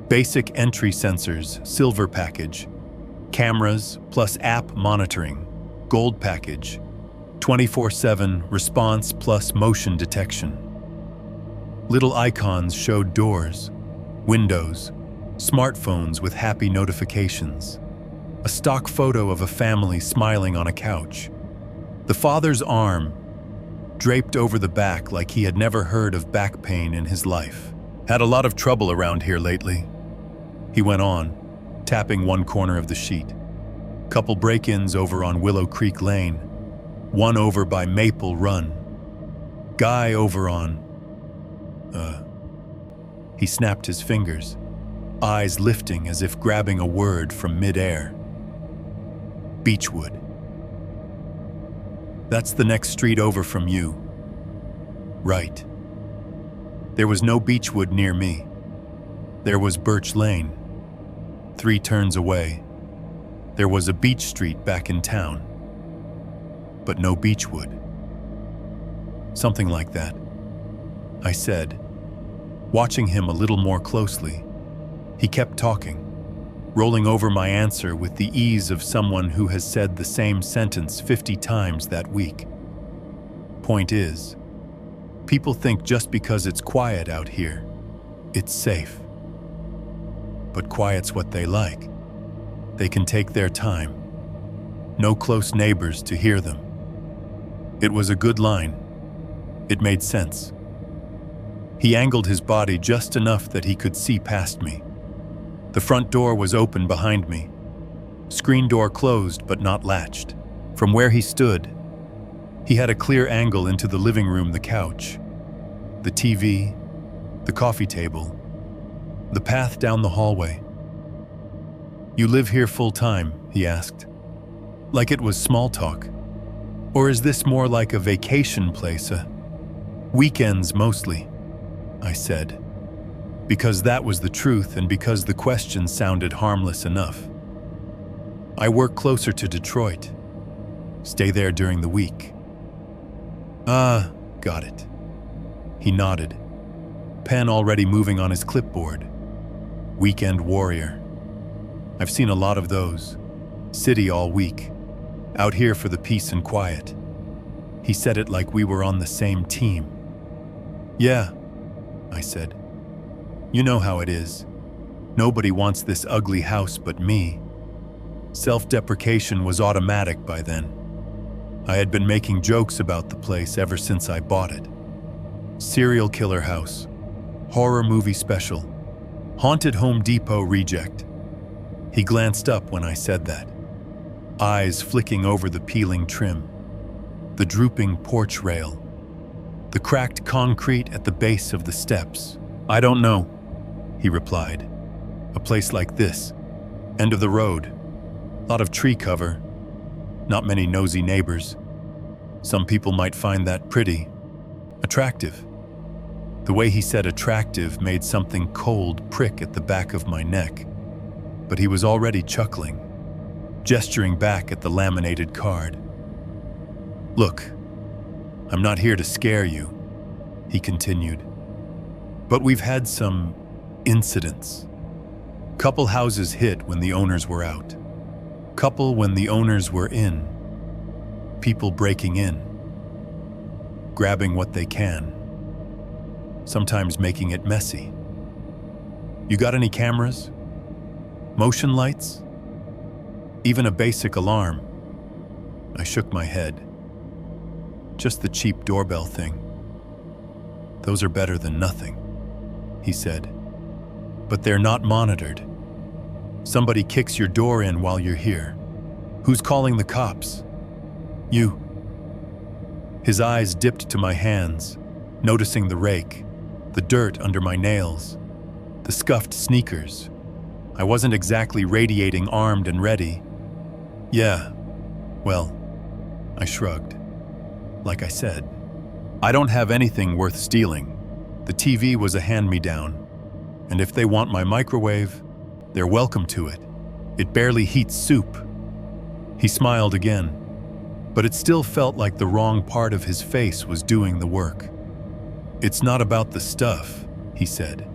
Speaker 1: basic entry sensors silver package, cameras plus app monitoring gold package, 24/7 response plus motion detection. Little icons showed doors, windows, smartphones with happy notifications. A stock photo of a family smiling on a couch. The father's arm draped over the back like he had never heard of back pain in his life. Had a lot of trouble around here lately, he went on, tapping one corner of the sheet. Couple break-ins over on Willow Creek Lane, one over by Maple Run. Guy over on... He snapped his fingers, eyes lifting as if grabbing a word from mid-air. Beechwood. That's the next street over from you. Right. There was no Beechwood near me. There was Birch Lane. 3 turns away. There was a Beach Street back in town. But no Beechwood. Something like that, I said, watching him a little more closely. He kept talking, rolling over my answer with the ease of someone who has said the same sentence 50 times that week. Point is, people think just because it's quiet out here, it's safe. But quiet's what they like. They can take their time. No close neighbors to hear them. It was a good line. It made sense. He angled his body just enough that he could see past me. The front door was open behind me. Screen door closed but not latched. From where he stood, he had a clear angle into the living room, the couch, the TV, the coffee table, the path down the hallway. You live here full time, he asked, like it was small talk. Or is this more like a vacation place, weekends mostly? I said, because that was the truth and because the question sounded harmless enough. I work closer to Detroit. Stay there during the week. Got it. He nodded, pen already moving on his clipboard. Weekend warrior. I've seen a lot of those. City all week. Out here for the peace and quiet. He said it like we were on the same team. Yeah, I said. You know how it is. Nobody wants this ugly house but me. Self-deprecation was automatic by then. I had been making jokes about the place ever since I bought it. Serial killer house. Horror movie special. Haunted Home Depot reject. He glanced up when I said that. Eyes flicking over the peeling trim. The drooping porch rail. The cracked concrete at the base of the steps. I don't know, he replied. A place like this. End of the road. Lot of tree cover. Not many nosy neighbors. Some people might find that pretty. Attractive. The way he said attractive made something cold prick at the back of my neck. But he was already chuckling, gesturing back at the laminated card. Look, I'm not here to scare you, he continued. But we've had some incidents. Couple houses hit when the owners were out. Couple when the owners were in. People breaking in. Grabbing what they can. Sometimes making it messy. You got any cameras? Motion lights? Even a basic alarm? I shook my head. Just the cheap doorbell thing. Those are better than nothing, he said. But they're not monitored. Somebody kicks your door in while you're here. Who's calling the cops? You. His eyes dipped to my hands, noticing the rake, the dirt under my nails, the scuffed sneakers. I wasn't exactly radiating armed and ready. Yeah, well, I shrugged. Like I said, I don't have anything worth stealing. The TV was a hand-me-down, and if they want my microwave, they're welcome to it. It barely heats soup. He smiled again, but it still felt like the wrong part of his face was doing the work. It's not about the stuff, he said,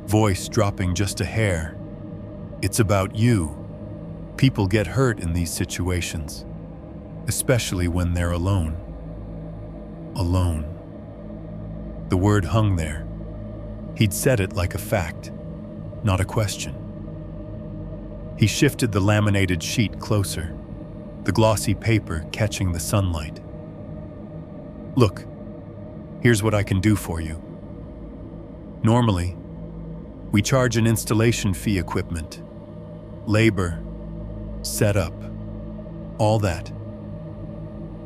Speaker 1: voice dropping just a hair. It's about you. People get hurt in these situations, especially when they're alone. Alone. The word hung there. He'd said it like a fact, not a question. He shifted the laminated sheet closer, the glossy paper catching the sunlight. Look, here's what I can do for you. Normally, we charge an installation fee, equipment, labor, setup, all that.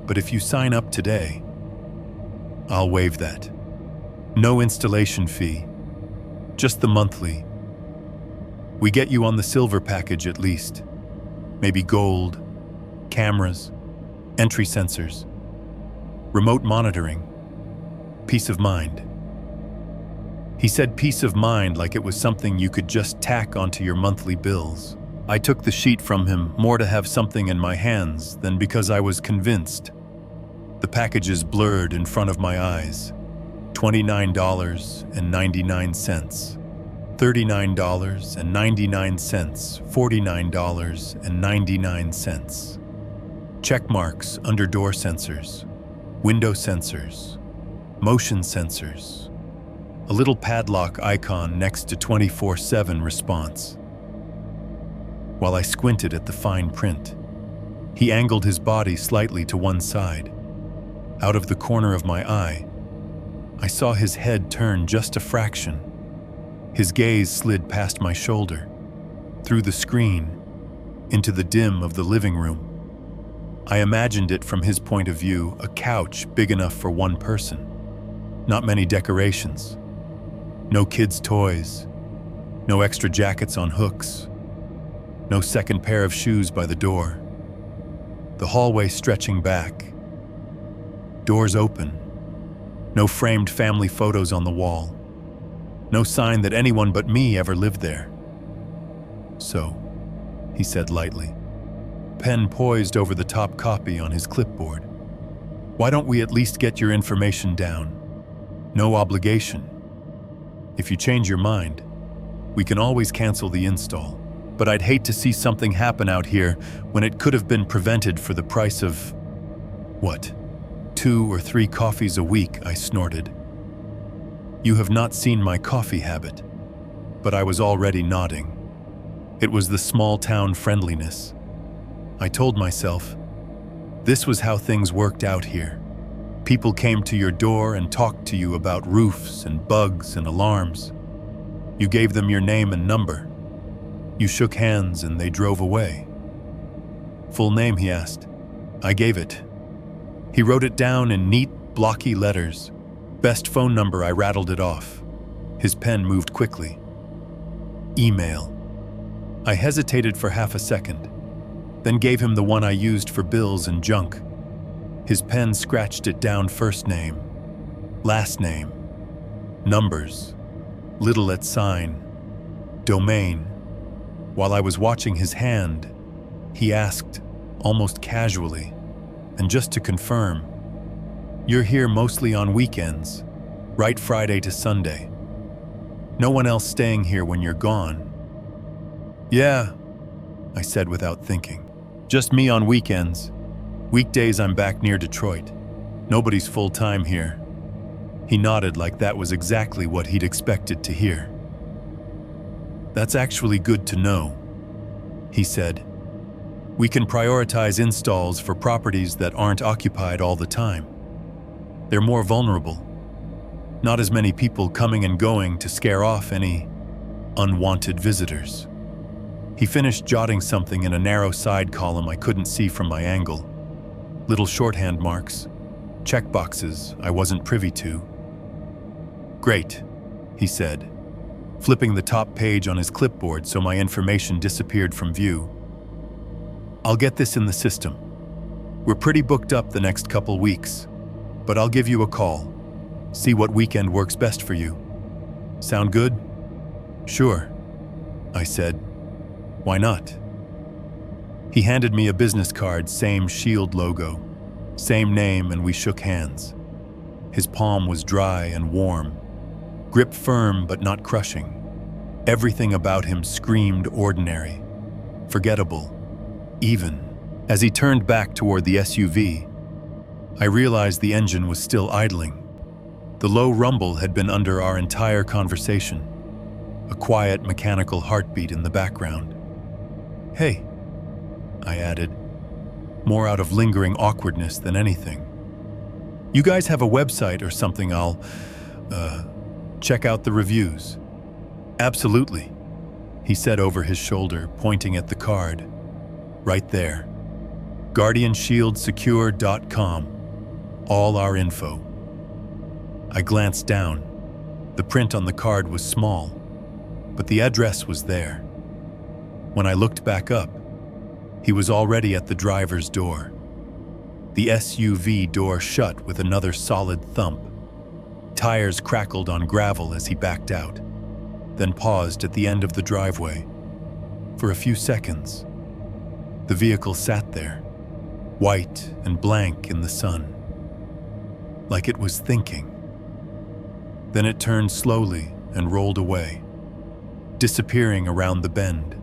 Speaker 1: But if you sign up today, I'll waive that. No installation fee, just the monthly. We get you on the silver package at least. Maybe gold, cameras, entry sensors, remote monitoring, peace of mind. He said peace of mind like it was something you could just tack onto your monthly bills. I took the sheet from him more to have something in my hands than because I was convinced. The packages blurred in front of my eyes. $29.99. $39.99, $49.99. Check marks under door sensors, window sensors, motion sensors, a little padlock icon next to 24/7 response. While I squinted at the fine print, he angled his body slightly to one side. Out of the corner of my eye, I saw his head turn just a fraction. His gaze slid past my shoulder, through the screen, into the dim of the living room. I imagined it from his point of view, a couch big enough for one person. Not many decorations. No kids' toys. No extra jackets on hooks. No second pair of shoes by the door. The hallway stretching back, Doors open. No framed family photos on the wall. No sign that anyone but me ever lived there. "So," he said lightly, pen poised over the top copy on his clipboard. "Why don't we at least get your information down? No obligation. If you change your mind, we can always cancel the install. But I'd hate to see something happen out here when it could have been prevented for the price of, what, 2 or 3 coffees a week," I snorted. "You have not seen my coffee habit." But I was already nodding. It was the small-town friendliness. I told myself, this was how things worked out here. People came to your door and talked to you about roofs and bugs and alarms. You gave them your name and number. You shook hands and they drove away. "Full name?" he asked. I gave it. He wrote it down in neat, blocky letters. "Best phone number." I rattled it off. His pen moved quickly. "Email." I hesitated for half a second, then gave him the one I used for bills and junk. His pen scratched it down: first name, last name, numbers, little at sign, domain. While I was watching his hand, he asked, almost casually, and just to confirm, "You're here mostly on weekends, right? Friday to Sunday. No one else staying here when you're gone?" "Yeah," I said without thinking. "Just me on weekends. Weekdays I'm back near Detroit. Nobody's full-time here." He nodded like that was exactly what he'd expected to hear. "That's actually good to know," he said. "We can prioritize installs for properties that aren't occupied all the time. They're more vulnerable. Not as many people coming and going to scare off any unwanted visitors." He finished jotting something in a narrow side column I couldn't see from my angle. Little shorthand marks, checkboxes I wasn't privy to. "Great," he said, flipping the top page on his clipboard so my information disappeared from view. "I'll get this in the system. We're pretty booked up the next couple weeks, but I'll give you a call. See what weekend works best for you. Sound good?" "Sure," I said. "Why not?" He handed me a business card, same shield logo, same name, and we shook hands. His palm was dry and warm, grip firm but not crushing. Everything about him screamed ordinary, forgettable, even. As he turned back toward the SUV, I realized the engine was still idling. The low rumble had been under our entire conversation, a quiet mechanical heartbeat in the background. "Hey," I added, more out of lingering awkwardness than anything. "You guys have a website or something? I'll, check out the reviews." "Absolutely," he said over his shoulder, pointing at the card. "Right there. GuardianShieldSecure.com. All our info." I glanced down. The print on the card was small, but the address was there. When I looked back up, he was already at the driver's door. The SUV door shut with another solid thump. Tires crackled on gravel as he backed out, then paused at the end of the driveway. For a few seconds, the vehicle sat there, white and blank in the sun, like it was thinking. Then it turned slowly and rolled away, disappearing around the bend.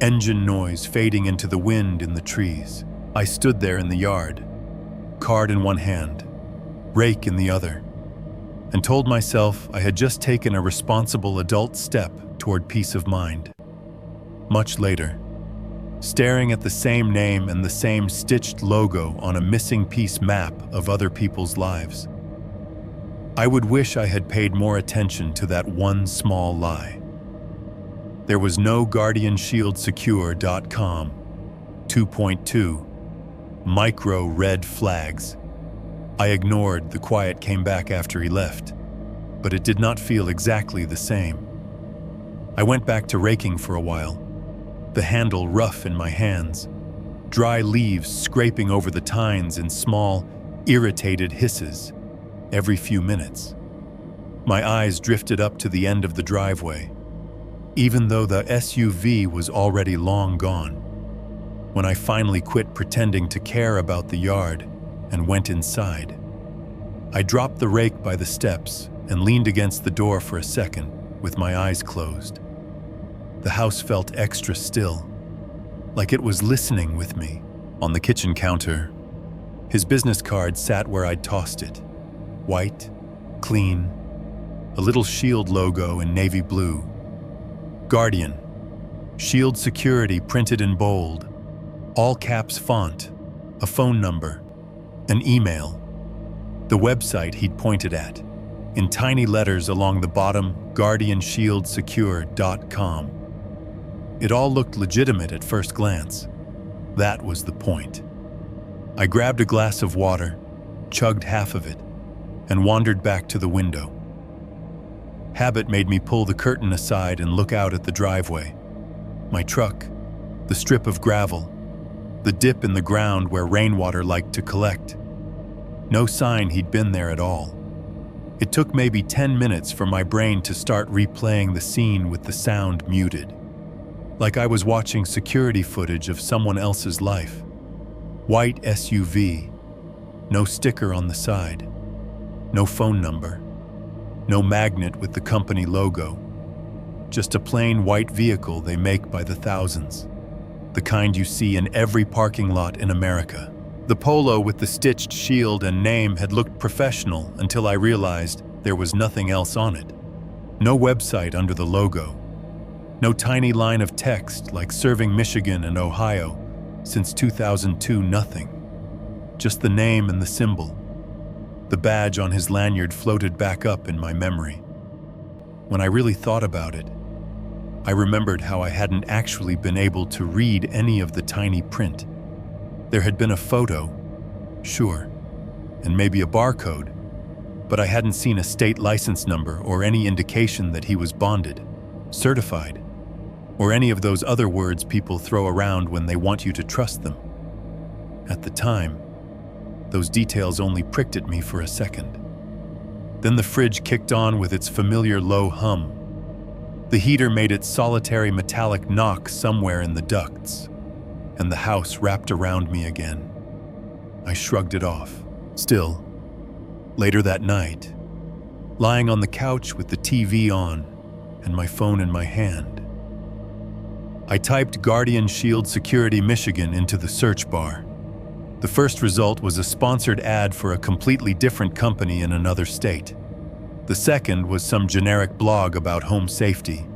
Speaker 1: Engine noise fading into the wind in the trees. I stood there in the yard, card in one hand, rake in the other, and told myself I had just taken a responsible adult step toward peace of mind. Much later, staring at the same name and the same stitched logo on a missing piece map of other people's lives, I would wish I had paid more attention to that one small lie. There was no GuardianShieldSecure.com. 2.2. Micro red flags. I ignored. The quiet came back after he left, but it did not feel exactly the same. I went back to raking for a while, the handle rough in my hands, dry leaves scraping over the tines in small, irritated hisses every few minutes. My eyes drifted up to the end of the driveway, even though the SUV was already long gone. When I finally quit pretending to care about the yard and went inside, I dropped the rake by the steps and leaned against the door for a second with my eyes closed. The house felt extra still, like it was listening with me. On the kitchen counter, his business card sat where I'd tossed it. White, clean, a little shield logo in navy blue. Guardian, Shield Security printed in bold, all caps font, a phone number, an email, the website he'd pointed at, in tiny letters along the bottom, guardianshieldSecure.com. It all looked legitimate at first glance. That was the point. I grabbed a glass of water, chugged half of it, and wandered back to the window. Habit made me pull the curtain aside and look out at the driveway. My truck, the strip of gravel, the dip in the ground where rainwater liked to collect. No sign he'd been there at all. It took maybe 10 minutes for my brain to start replaying the scene with the sound muted, like I was watching security footage of someone else's life. White SUV, no sticker on the side, no phone number, no magnet with the company logo, just a plain white vehicle they make by the thousands, the kind you see in every parking lot in America. The Polo with the stitched shield and name had looked professional until I realized there was nothing else on it. No website under the logo. No tiny line of text like serving Michigan and Ohio since 2002, nothing. Just the name and the symbol. The badge on his lanyard floated back up in my memory. When I really thought about it, I remembered how I hadn't actually been able to read any of the tiny print. There had been a photo, sure, and maybe a barcode, but I hadn't seen a state license number or any indication that he was bonded, certified, or any of those other words people throw around when they want you to trust them. At the time, those details only pricked at me for a second. Then the fridge kicked on with its familiar low hum. The heater made its solitary metallic knock somewhere in the ducts, and the house wrapped around me again. I shrugged it off. Still, later that night, lying on the couch with the TV on and my phone in my hand, I typed Guardian Shield Security Michigan into the search bar. The first result was a sponsored ad for a completely different company in another state. The second was some generic blog about home safety.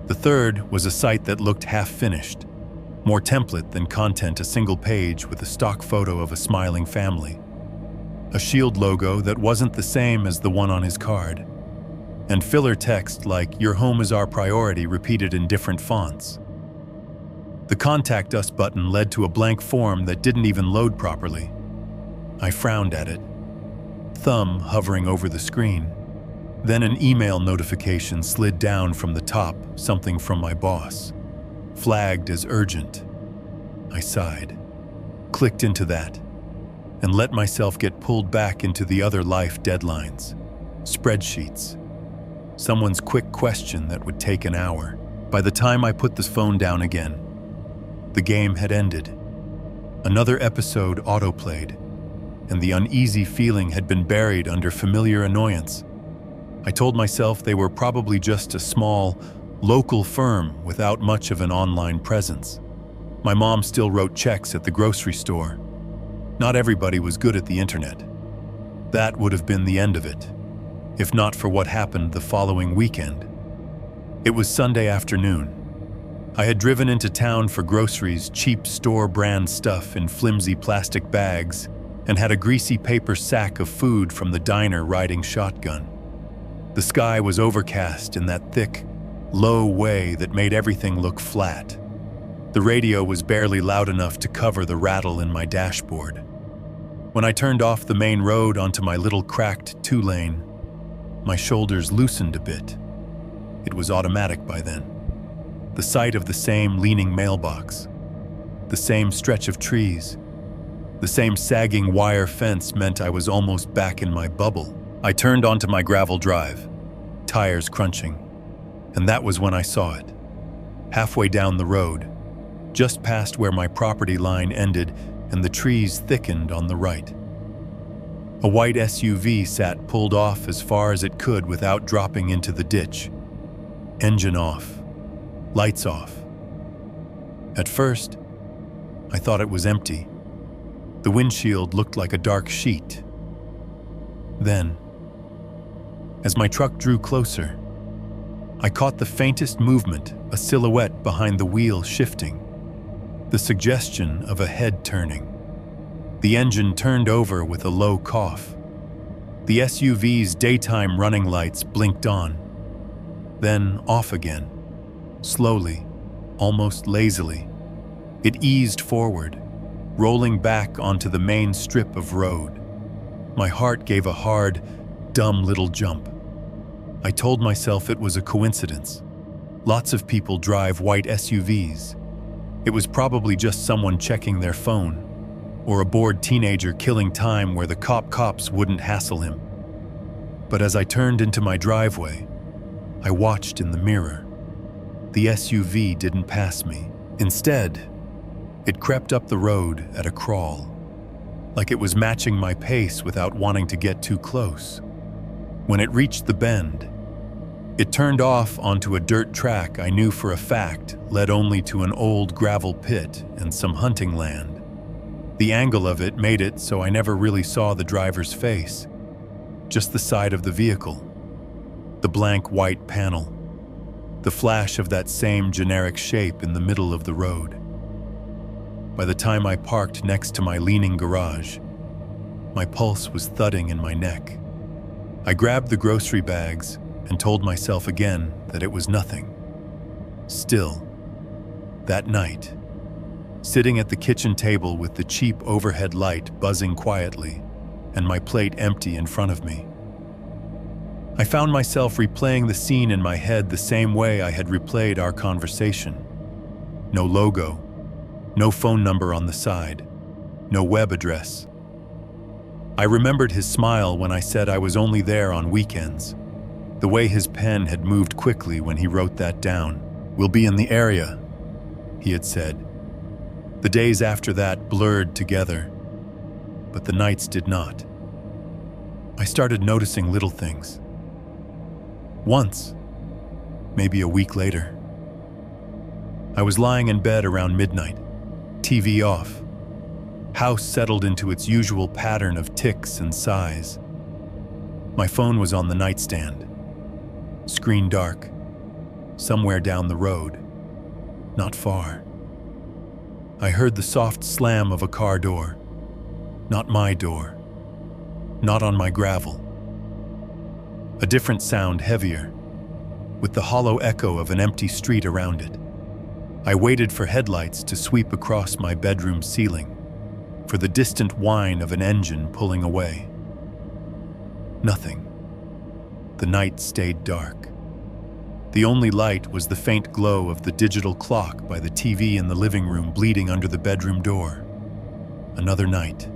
Speaker 1: The third was a site that looked half-finished, more template than content, a single page with a stock photo of a smiling family. A shield logo that wasn't the same as the one on his card, and filler text like "Your home is our priority" repeated in different fonts. The Contact Us button led to a blank form that didn't even load properly. I frowned at it, thumb hovering over the screen. Then an email notification slid down from the top, something from my boss, flagged as urgent. I sighed, clicked into that, and let myself get pulled back into the other life deadlines, spreadsheets, someone's quick question that would take an hour. By the time I put the phone down again, the game had ended. Another episode autoplayed, and the uneasy feeling had been buried under familiar annoyance. I told myself they were probably just a small, local firm without much of an online presence. My mom still wrote checks at the grocery store. Not everybody was good at the internet. That would have been the end of it, if not for what happened the following weekend. It was Sunday afternoon. I had driven into town for groceries, cheap store-brand stuff in flimsy plastic bags, and had a greasy paper sack of food from the diner riding shotgun. The sky was overcast in that thick, low way that made everything look flat. The radio was barely loud enough to cover the rattle in my dashboard. When I turned off the main road onto my little cracked two-lane, my shoulders loosened a bit. It was automatic by then. The sight of the same leaning mailbox, the same stretch of trees, The same sagging wire fence meant I was almost back in my bubble. I turned onto my gravel drive, tires crunching, and that was when I saw it. Halfway down the road, just past where my property line ended and the trees thickened on the right. A white SUV sat pulled off as far as it could without dropping into the ditch. Engine off, lights off. At first, I thought it was empty. The windshield looked like a dark sheet. Then, as my truck drew closer, I caught the faintest movement, a silhouette behind the wheel shifting, the suggestion of a head turning. The engine turned over with a low cough. The SUV's daytime running lights blinked on, then off again, slowly, almost lazily. It eased forward, rolling back onto the main strip of road. My heart gave a hard, dumb little jump. I told myself it was a coincidence. Lots of people drive white SUVs. It was probably just someone checking their phone, or a bored teenager killing time where the cops wouldn't hassle him. But as I turned into my driveway, I watched in the mirror. The SUV didn't pass me. Instead, it crept up the road at a crawl, like it was matching my pace without wanting to get too close. When it reached the bend, it turned off onto a dirt track I knew for a fact led only to an old gravel pit and some hunting land. The angle of it made it so I never really saw the driver's face, just the side of the vehicle, the blank white panel, the flash of that same generic shape in the middle of the road. By the time I parked next to my leaning garage, my pulse was thudding in my neck. I grabbed the grocery bags and told myself again that it was nothing. Still, that night, sitting at the kitchen table with the cheap overhead light buzzing quietly and my plate empty in front of me, I found myself replaying the scene in my head the same way I had replayed our conversation. No logo, no phone number on the side, no web address. I remembered his smile when I said I was only there on weekends, the way his pen had moved quickly when he wrote that down. "We'll be in the area," he had said. The days after that blurred together, but the nights did not. I started noticing little things. Once, maybe a week later, I was lying in bed around midnight, TV off. House settled into its usual pattern of ticks and sighs. My phone was on the nightstand. Screen dark, somewhere down the road, not far. I heard the soft slam of a car door. Not my door. Not on my gravel. A different sound, heavier, with the hollow echo of an empty street around it. I waited for headlights to sweep across my bedroom ceiling, for the distant whine of an engine pulling away. Nothing. The night stayed dark. The only light was the faint glow of the digital clock by the TV in the living room bleeding under the bedroom door. Another night,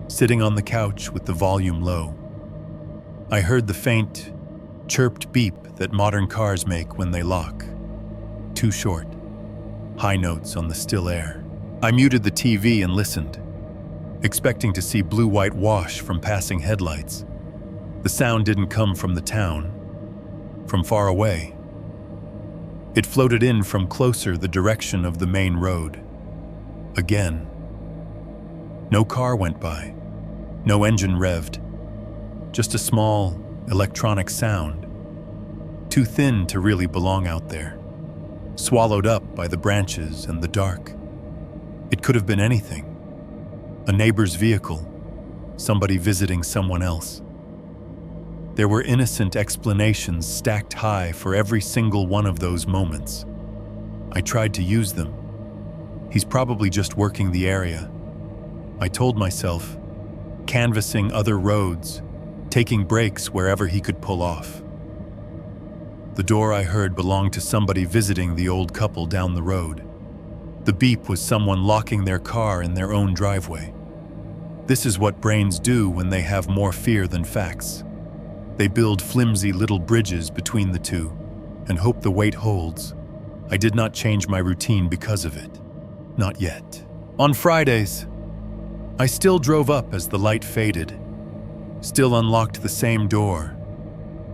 Speaker 1: sitting on the couch with the volume low. I heard the faint, chirped beep that modern cars make when they lock. Too short. High notes on the still air. I muted the TV and listened, expecting to see blue-white wash from passing headlights. The sound didn't come from the town, from far away. It floated in from closer the direction of the main road. Again. No car went by. No engine revved. Just a small, electronic sound. Too thin to really belong out there. Swallowed up by the branches and the dark. It could have been anything. A neighbor's vehicle. Somebody visiting someone else. There were innocent explanations stacked high for every single one of those moments. I tried to use them. He's probably just working the area. I told myself, canvassing other roads, taking breaks wherever he could pull off. The door I heard belonged to somebody visiting the old couple down the road. The beep was someone locking their car in their own driveway. This is what brains do when they have more fear than facts. They build flimsy little bridges between the two and hope the weight holds. I did not change my routine because of it. Not yet. On Fridays, I still drove up as the light faded, still unlocked the same door,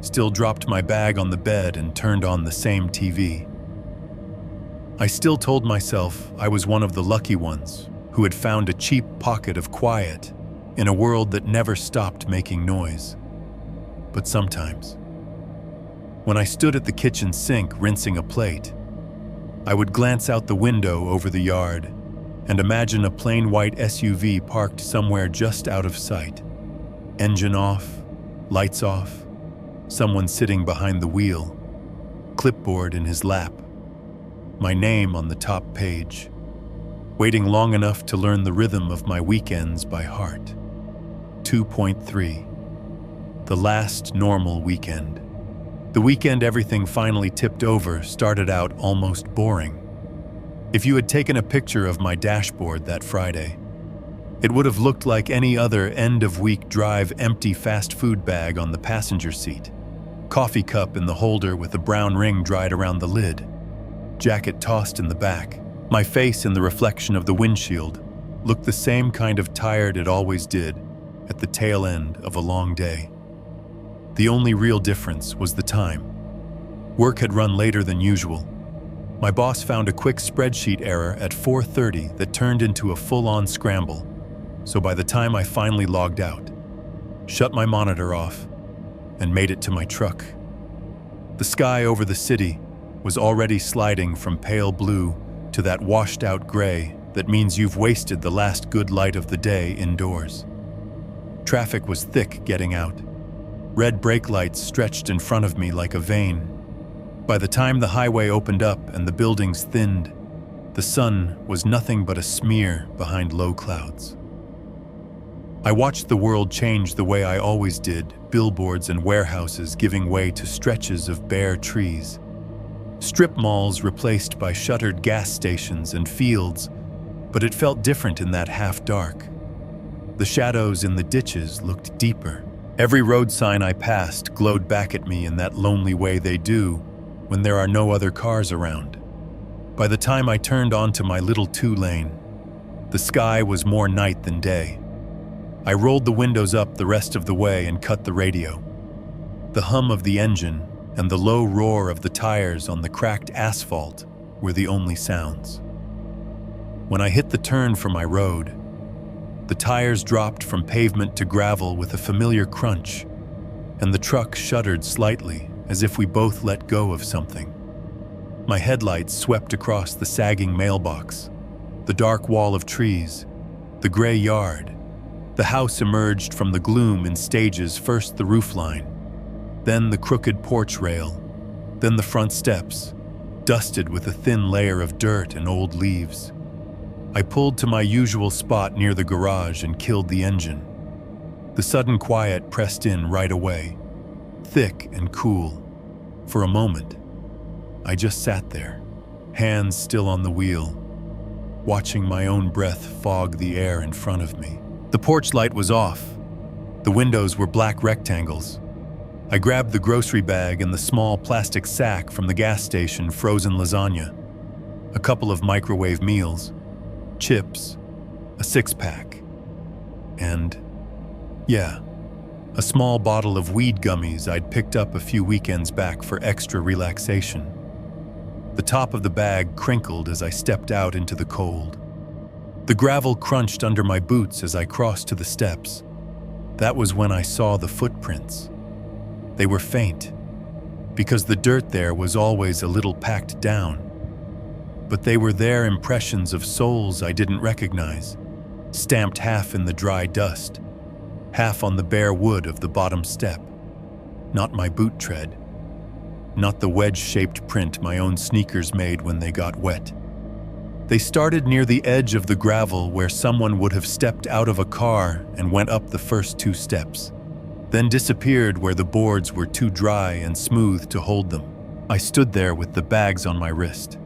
Speaker 1: still dropped my bag on the bed and turned on the same TV. I still told myself I was one of the lucky ones who had found a cheap pocket of quiet in a world that never stopped making noise. But sometimes, when I stood at the kitchen sink rinsing a plate, I would glance out the window over the yard and imagine a plain white SUV parked somewhere just out of sight. Engine off, lights off, someone sitting behind the wheel, clipboard in his lap, my name on the top page, waiting long enough to learn the rhythm of my weekends by heart. 2.3. The last normal weekend. The weekend everything finally tipped over started out almost boring. If you had taken a picture of my dashboard that Friday, it would have looked like any other end-of-week drive empty fast food bag on the passenger seat, coffee cup in the holder with a brown ring dried around the lid, jacket tossed in the back. My face in the reflection of the windshield looked the same kind of tired it always did at the tail end of a long day. The only real difference was the time. Work had run later than usual. My boss found a quick spreadsheet error at 4:30 that turned into a full-on scramble, so by the time I finally logged out, shut my monitor off, and made it to my truck, the sky over the city was already sliding from pale blue to that washed-out gray that means you've wasted the last good light of the day indoors. Traffic was thick getting out. Red brake lights stretched in front of me like a vein. By the time the highway opened up and the buildings thinned, the sun was nothing but a smear behind low clouds. I watched the world change the way I always did, billboards and warehouses giving way to stretches of bare trees. Strip malls replaced by shuttered gas stations and fields, but it felt different in that half-dark. The shadows in the ditches looked deeper. Every road sign I passed glowed back at me in that lonely way they do when there are no other cars around. By the time I turned onto my little two-lane, the sky was more night than day. I rolled the windows up the rest of the way and cut the radio. The hum of the engine and the low roar of the tires on the cracked asphalt were the only sounds. When I hit the turn for my road, the tires dropped from pavement to gravel with a familiar crunch, and the truck shuddered slightly as if we both let go of something. My headlights swept across the sagging mailbox, the dark wall of trees, the gray yard. The house emerged from the gloom in stages, first the roofline, then the crooked porch rail, then the front steps, dusted with a thin layer of dirt and old leaves. I pulled to my usual spot near the garage and killed the engine. The sudden quiet pressed in right away, thick and cool. For a moment, I just sat there, hands still on the wheel, watching my own breath fog the air in front of me. The porch light was off. The windows were black rectangles. I grabbed the grocery bag and the small plastic sack from the gas station, frozen lasagna, a couple of microwave meals, chips, a six-pack, and, a small bottle of weed gummies I'd picked up a few weekends back for extra relaxation. The top of the bag crinkled as I stepped out into the cold. The gravel crunched under my boots as I crossed to the steps. That was when I saw the footprints. They were faint, because the dirt there was always a little packed down. But they were there, impressions of soles I didn't recognize, stamped half in the dry dust, half on the bare wood of the bottom step. Not my boot tread, not the wedge-shaped print my own sneakers made when they got wet. They started near the edge of the gravel where someone would have stepped out of a car and went up the first 2 steps, then disappeared where the boards were too dry and smooth to hold them. I stood there with the bags on my wrist,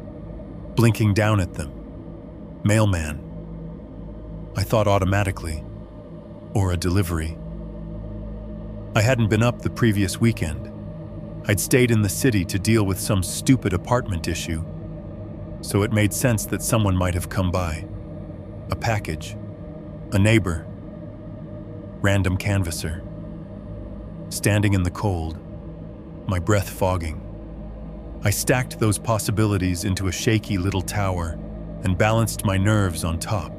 Speaker 1: blinking down at them. Mailman. I thought automatically, or a delivery. I hadn't been up the previous weekend. I'd stayed in the city to deal with some stupid apartment issue, so it made sense that someone might have come by. A package, a neighbor, random canvasser. Standing in the cold, my breath fogging, I stacked those possibilities into a shaky little tower and balanced my nerves on top.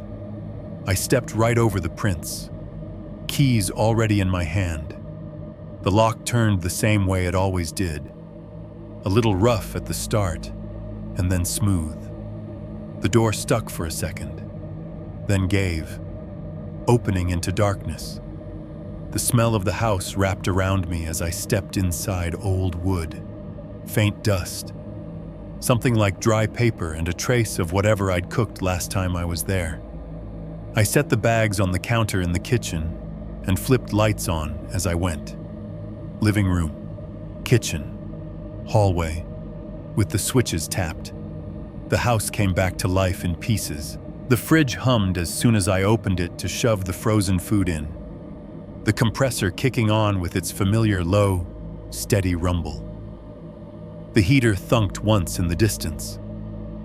Speaker 1: I stepped right over the prints, keys already in my hand. The lock turned the same way it always did, a little rough at the start, and then smooth. The door stuck for a second, then gave, opening into darkness. The smell of the house wrapped around me as I stepped inside old wood, faint dust, something like dry paper and a trace of whatever I'd cooked last time I was there. I set the bags on the counter in the kitchen and flipped lights on as I went. Living room, kitchen, hallway, with the switches tapped. The house came back to life in pieces. The fridge hummed as soon as I opened it to shove the frozen food in, the compressor kicking on with its familiar low, steady rumble. The heater thunked once in the distance,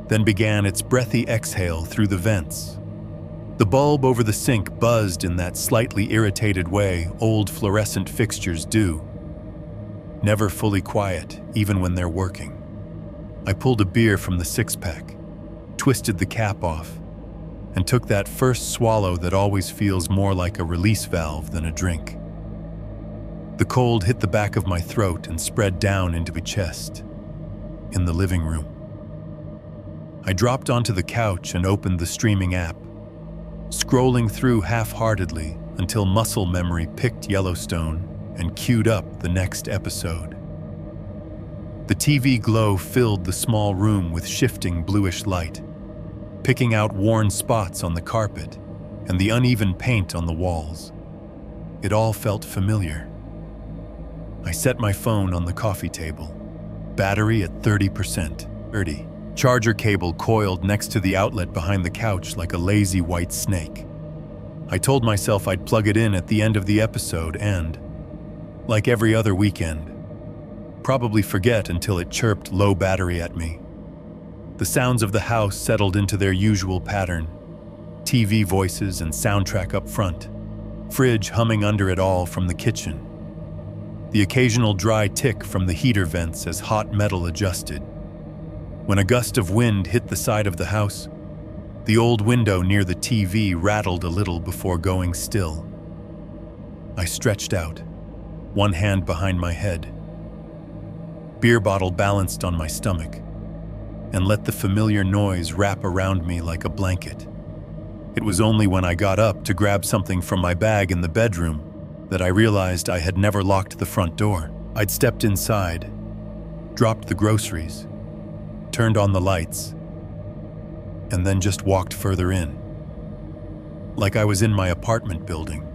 Speaker 1: then began its breathy exhale through the vents. The bulb over the sink buzzed in that slightly irritated way old fluorescent fixtures do. Never fully quiet, even when they're working. I pulled a beer from the six-pack, twisted the cap off, and took that first swallow that always feels more like a release valve than a drink. The cold hit the back of my throat and spread down into my chest. In the living room, I dropped onto the couch and opened the streaming app, scrolling through half-heartedly until muscle memory picked Yellowstone and queued up the next episode. The TV glow filled the small room with shifting bluish light, picking out worn spots on the carpet and the uneven paint on the walls. It all felt familiar. I set my phone on the coffee table, battery at 30%. Charger cable coiled next to the outlet behind the couch like a lazy white snake. I told myself I'd plug it in at the end of the episode and, like every other weekend, probably forget until it chirped low battery at me. The sounds of the house settled into their usual pattern, TV voices and soundtrack up front, fridge humming under it all from the kitchen. The occasional dry tick from the heater vents as hot metal adjusted. When a gust of wind hit the side of the house, the old window near the TV rattled a little before going still. I stretched out, one hand behind my head, beer bottle balanced on my stomach, and let the familiar noise wrap around me like a blanket. It was only when I got up to grab something from my bag in the bedroom that I realized I had never locked the front door. I'd stepped inside, dropped the groceries, turned on the lights, and then just walked further in. Like I was in my apartment building.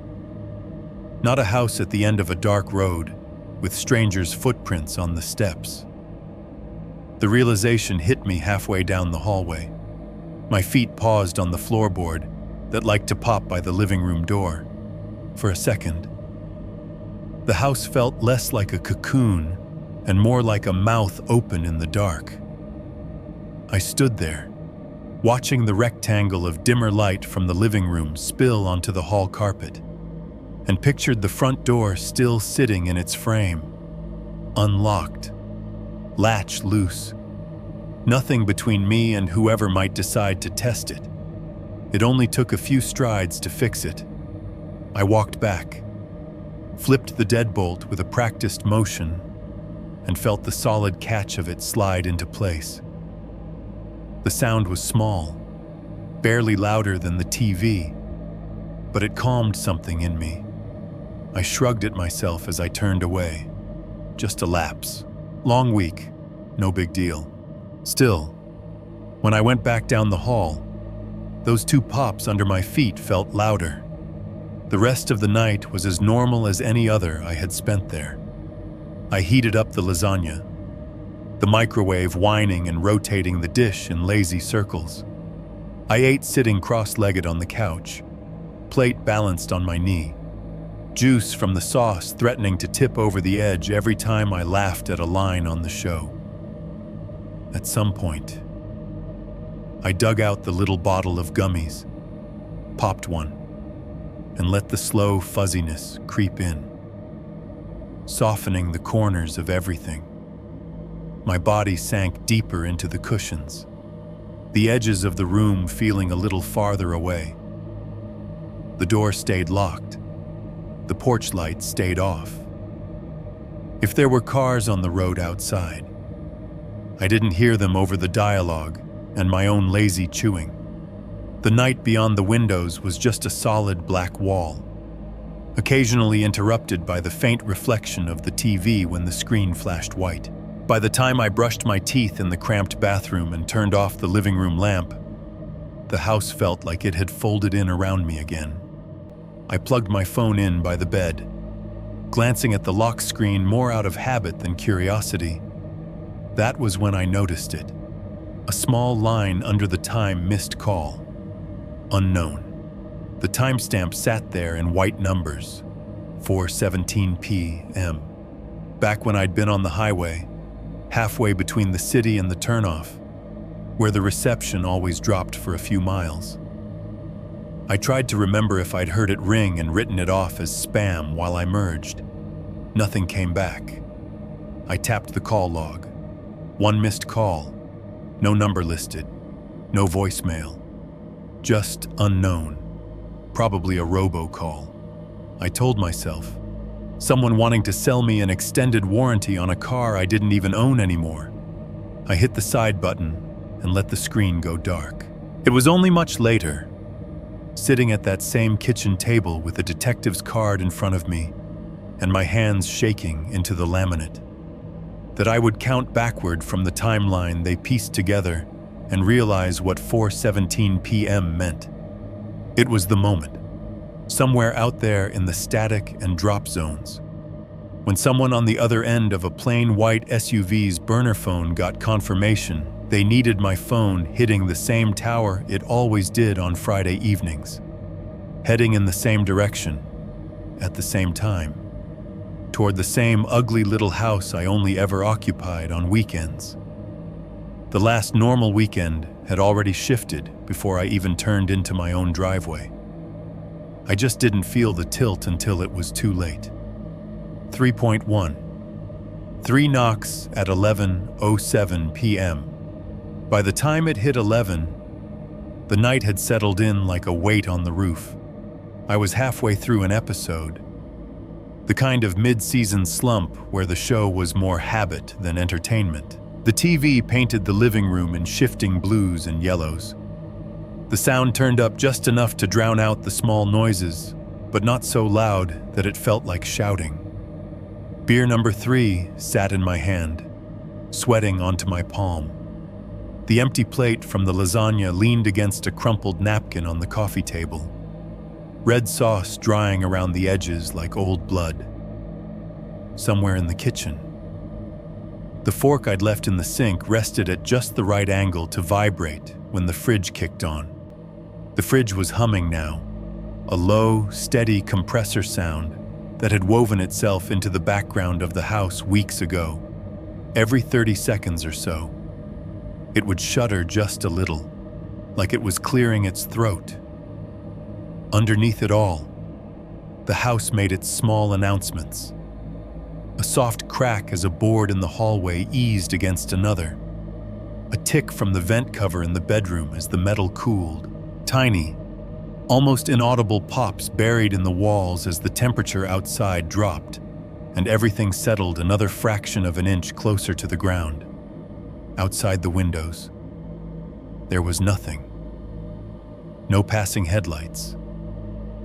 Speaker 1: Not a house at the end of a dark road with strangers' footprints on the steps. The realization hit me halfway down the hallway. My feet paused on the floorboard that liked to pop by the living room door. For a second, the house felt less like a cocoon and more like a mouth open in the dark. I stood there, watching the rectangle of dimmer light from the living room spill onto the hall carpet, and pictured the front door still sitting in its frame, unlocked, latch loose. Nothing between me and whoever might decide to test it. It only took a few strides to fix it. I walked back, flipped the deadbolt with a practiced motion, and felt the solid catch of it slide into place. The sound was small, barely louder than the TV, but it calmed something in me. I shrugged at myself as I turned away. Just a lapse. Long week, no big deal. Still, when I went back down the hall, those two pops under my feet felt louder. The rest of the night was as normal as any other I had spent there. I heated up the lasagna, the microwave whining and rotating the dish in lazy circles. I ate sitting cross-legged on the couch, plate balanced on my knee. juice from the sauce threatening to tip over the edge every time I laughed at a line on the show. At some point, I dug out the little bottle of gummies, popped one, and let the slow fuzziness creep in, softening the corners of everything. My body sank deeper into the cushions, the edges of the room feeling a little farther away. The door stayed locked. The porch light stayed off. If there were cars on the road outside, I didn't hear them over the dialogue and my own lazy chewing. The night beyond the windows was just a solid black wall, occasionally interrupted by the faint reflection of the TV when the screen flashed white. By the time I brushed my teeth in the cramped bathroom and turned off the living room lamp, the house felt like it had folded in around me again. I plugged my phone in by the bed, glancing at the lock screen more out of habit than curiosity. That was when I noticed it. A small line under the time missed call. Unknown. The timestamp sat there in white numbers. 4:17 p.m. Back when I'd been on the highway, halfway between the city and the turnoff, where the reception always dropped for a few miles. I tried to remember if I'd heard it ring and written it off as spam while I merged. Nothing came back. I tapped the call log. One missed call. No number listed. No voicemail. Just unknown. Probably a robocall. I told myself. Someone wanting to sell me an extended warranty on a car I didn't even own anymore. I hit the side button and let the screen go dark. It was only much later, sitting at that same kitchen table with a detective's card in front of me and my hands shaking into the laminate, that I would count backward from the timeline they pieced together and realize what 4:17 p.m. meant. It was the moment, somewhere out there in the static and drop zones, when someone on the other end of a plain white SUV's burner phone got confirmation they needed my phone hitting the same tower it always did on Friday evenings, heading in the same direction, at the same time, toward the same ugly little house I only ever occupied on weekends. The last normal weekend had already shifted before I even turned into my own driveway. I just didn't feel the tilt until it was too late. 3.1. 3 knocks at 11:07 p.m. By the time it hit 11, the night had settled in like a weight on the roof. I was halfway through an episode, the kind of mid-season slump where the show was more habit than entertainment. The TV painted the living room in shifting blues and yellows. The sound turned up just enough to drown out the small noises, but not so loud that it felt like shouting. Beer number 3 sat in my hand, sweating onto my palm. The empty plate from the lasagna leaned against a crumpled napkin on the coffee table, red sauce drying around the edges like old blood. Somewhere in the kitchen, the fork I'd left in the sink rested at just the right angle to vibrate when the fridge kicked on. The fridge was humming now, a low, steady compressor sound that had woven itself into the background of the house weeks ago. Every 30 seconds or so, it would shudder just a little, like it was clearing its throat. Underneath it all, the house made its small announcements. A soft crack as a board in the hallway eased against another. A tick from the vent cover in the bedroom as the metal cooled. Tiny, almost inaudible pops buried in the walls as the temperature outside dropped, and everything settled another fraction of an inch closer to the ground. Outside the windows, there was nothing. No passing headlights.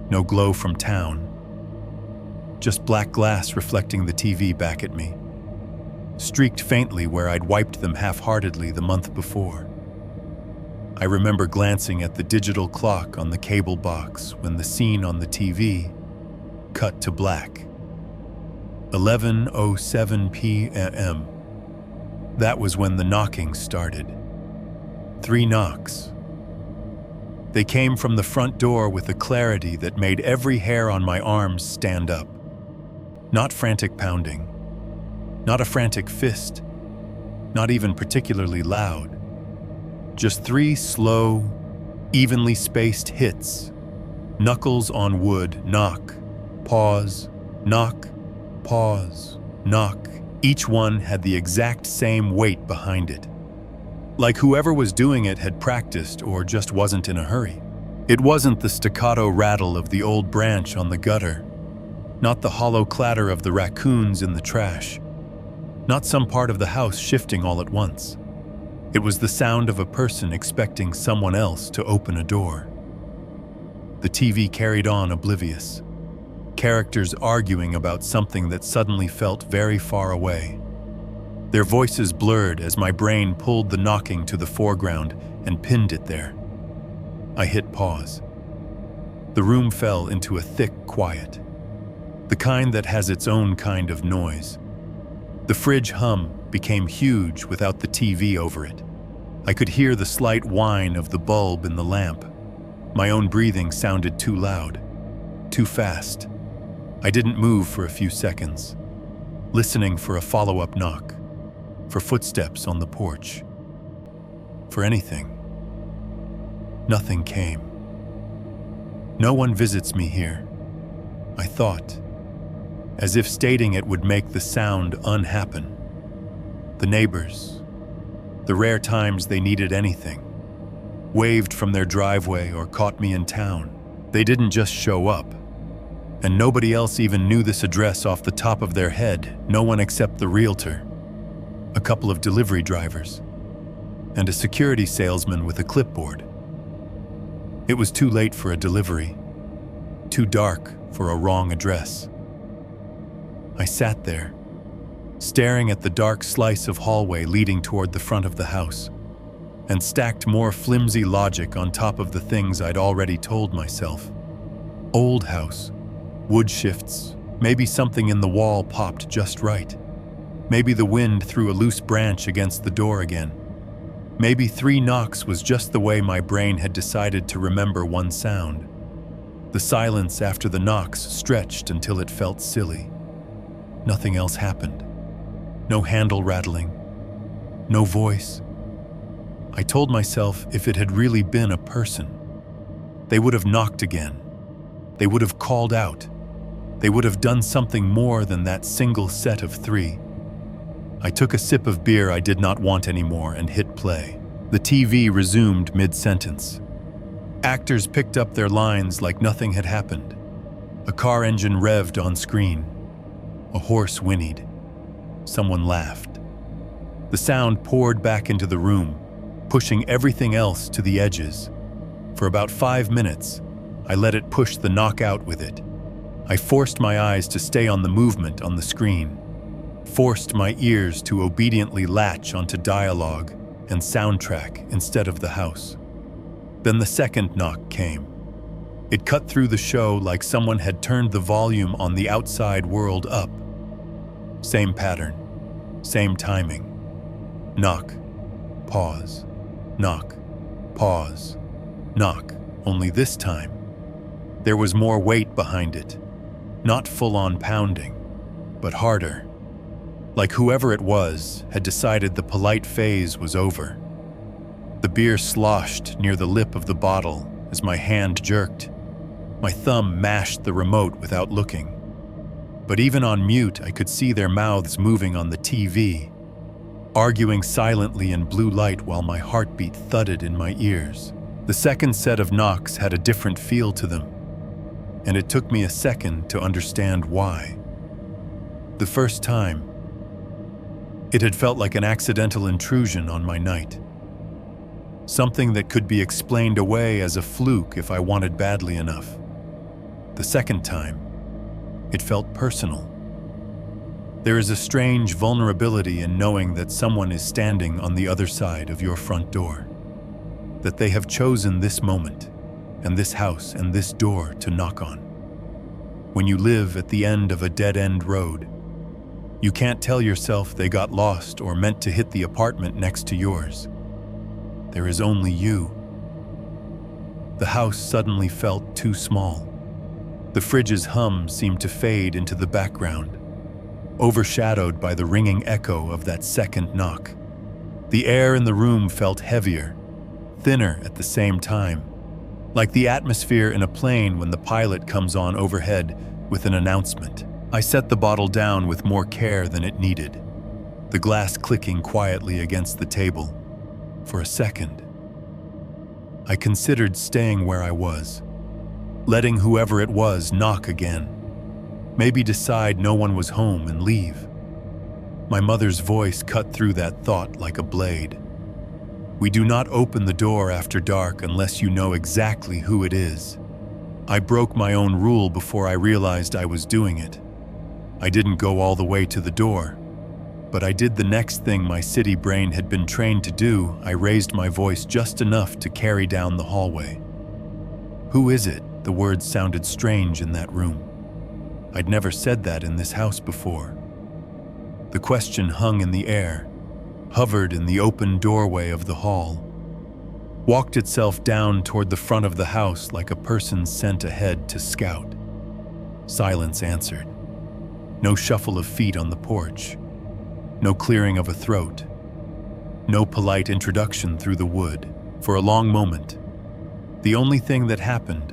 Speaker 1: No glow from town. Just black glass reflecting the TV back at me, streaked faintly where I'd wiped them half-heartedly the month before. I remember glancing at the digital clock on the cable box when the scene on the TV cut to black. 11:07 p.m. That was when the knocking started. 3 knocks. They came from the front door with a clarity that made every hair on my arms stand up. Not frantic pounding, not a frantic fist, not even particularly loud. Just 3 slow, evenly spaced hits. Knuckles on wood, knock, pause, knock, pause, knock. Each one had the exact same weight behind it. Like whoever was doing it had practiced or just wasn't in a hurry. It wasn't the staccato rattle of the old branch on the gutter, not the hollow clatter of the raccoons in the trash, not some part of the house shifting all at once. It was the sound of a person expecting someone else to open a door. The TV carried on oblivious, characters arguing about something that suddenly felt very far away. Their voices blurred as my brain pulled the knocking to the foreground and pinned it there. I hit pause. The room fell into a thick quiet, the kind that has its own kind of noise. The fridge hum became huge without the TV over it. I could hear the slight whine of the bulb in the lamp. My own breathing sounded too loud, too fast. I didn't move for a few seconds, listening for a follow-up knock, for footsteps on the porch, for anything. Nothing came. No one visits me here, I thought, as if stating it would make the sound unhappen. The neighbors, the rare times they needed anything, waved from their driveway or caught me in town. They didn't just show up. And nobody else even knew this address off the top of their head, no one except the realtor, a couple of delivery drivers, and a security salesman with a clipboard. It was too late for a delivery, too dark for a wrong address. I sat there, staring at the dark slice of hallway leading toward the front of the house, and stacked more flimsy logic on top of the things I'd already told myself. Old house, wood shifts, maybe something in the wall popped just right. Maybe the wind threw a loose branch against the door again. Maybe 3 knocks was just the way my brain had decided to remember one sound. The silence after the knocks stretched until it felt silly. Nothing else happened. No handle rattling. No voice. I told myself if it had really been a person, they would have knocked again. They would have called out. They would have done something more than that single set of 3. I took a sip of beer I did not want anymore and hit play. The TV resumed mid-sentence. Actors picked up their lines like nothing had happened. A car engine revved on screen. A horse whinnied. Someone laughed. The sound poured back into the room, pushing everything else to the edges. For about 5 minutes, I let it push the knockout with it. I forced my eyes to stay on the movement on the screen, forced my ears to obediently latch onto dialogue and soundtrack instead of the house. Then the second knock came. It cut through the show like someone had turned the volume on the outside world up. Same pattern, same timing. Knock, pause, knock, pause, knock. Only this time, there was more weight behind it. Not full-on pounding, but harder. Like whoever it was had decided the polite phase was over. The beer sloshed near the lip of the bottle as my hand jerked. My thumb mashed the remote without looking. But even on mute, I could see their mouths moving on the TV, arguing silently in blue light while my heartbeat thudded in my ears. The second set of knocks had a different feel to them, and it took me a second to understand why. The first time, it had felt like an accidental intrusion on my night. Something that could be explained away as a fluke if I wanted badly enough. The second time, it felt personal. There is a strange vulnerability in knowing that someone is standing on the other side of your front door, that they have chosen this moment and this house and this door to knock on. When you live at the end of a dead-end road, you can't tell yourself they got lost or meant to hit the apartment next to yours. There is only you. The house suddenly felt too small. The fridge's hum seemed to fade into the background, overshadowed by the ringing echo of that second knock. The air in the room felt heavier, thinner at the same time, like the atmosphere in a plane when the pilot comes on overhead with an announcement. I set the bottle down with more care than it needed, the glass clicking quietly against the table. For a second, I considered staying where I was, letting whoever it was knock again, maybe decide no one was home and leave. My mother's voice cut through that thought like a blade. We do not open the door after dark unless you know exactly who it is. I broke my own rule before I realized I was doing it. I didn't go all the way to the door, but I did the next thing my city brain had been trained to do. I raised my voice just enough to carry down the hallway. Who is it? The words sounded strange in that room. I'd never said that in this house before. The question hung in the air, hovered in the open doorway of the hall, walked itself down toward the front of the house like a person sent ahead to scout. Silence answered. No shuffle of feet on the porch. No clearing of a throat. No polite introduction through the wood. For a long moment, the only thing that happened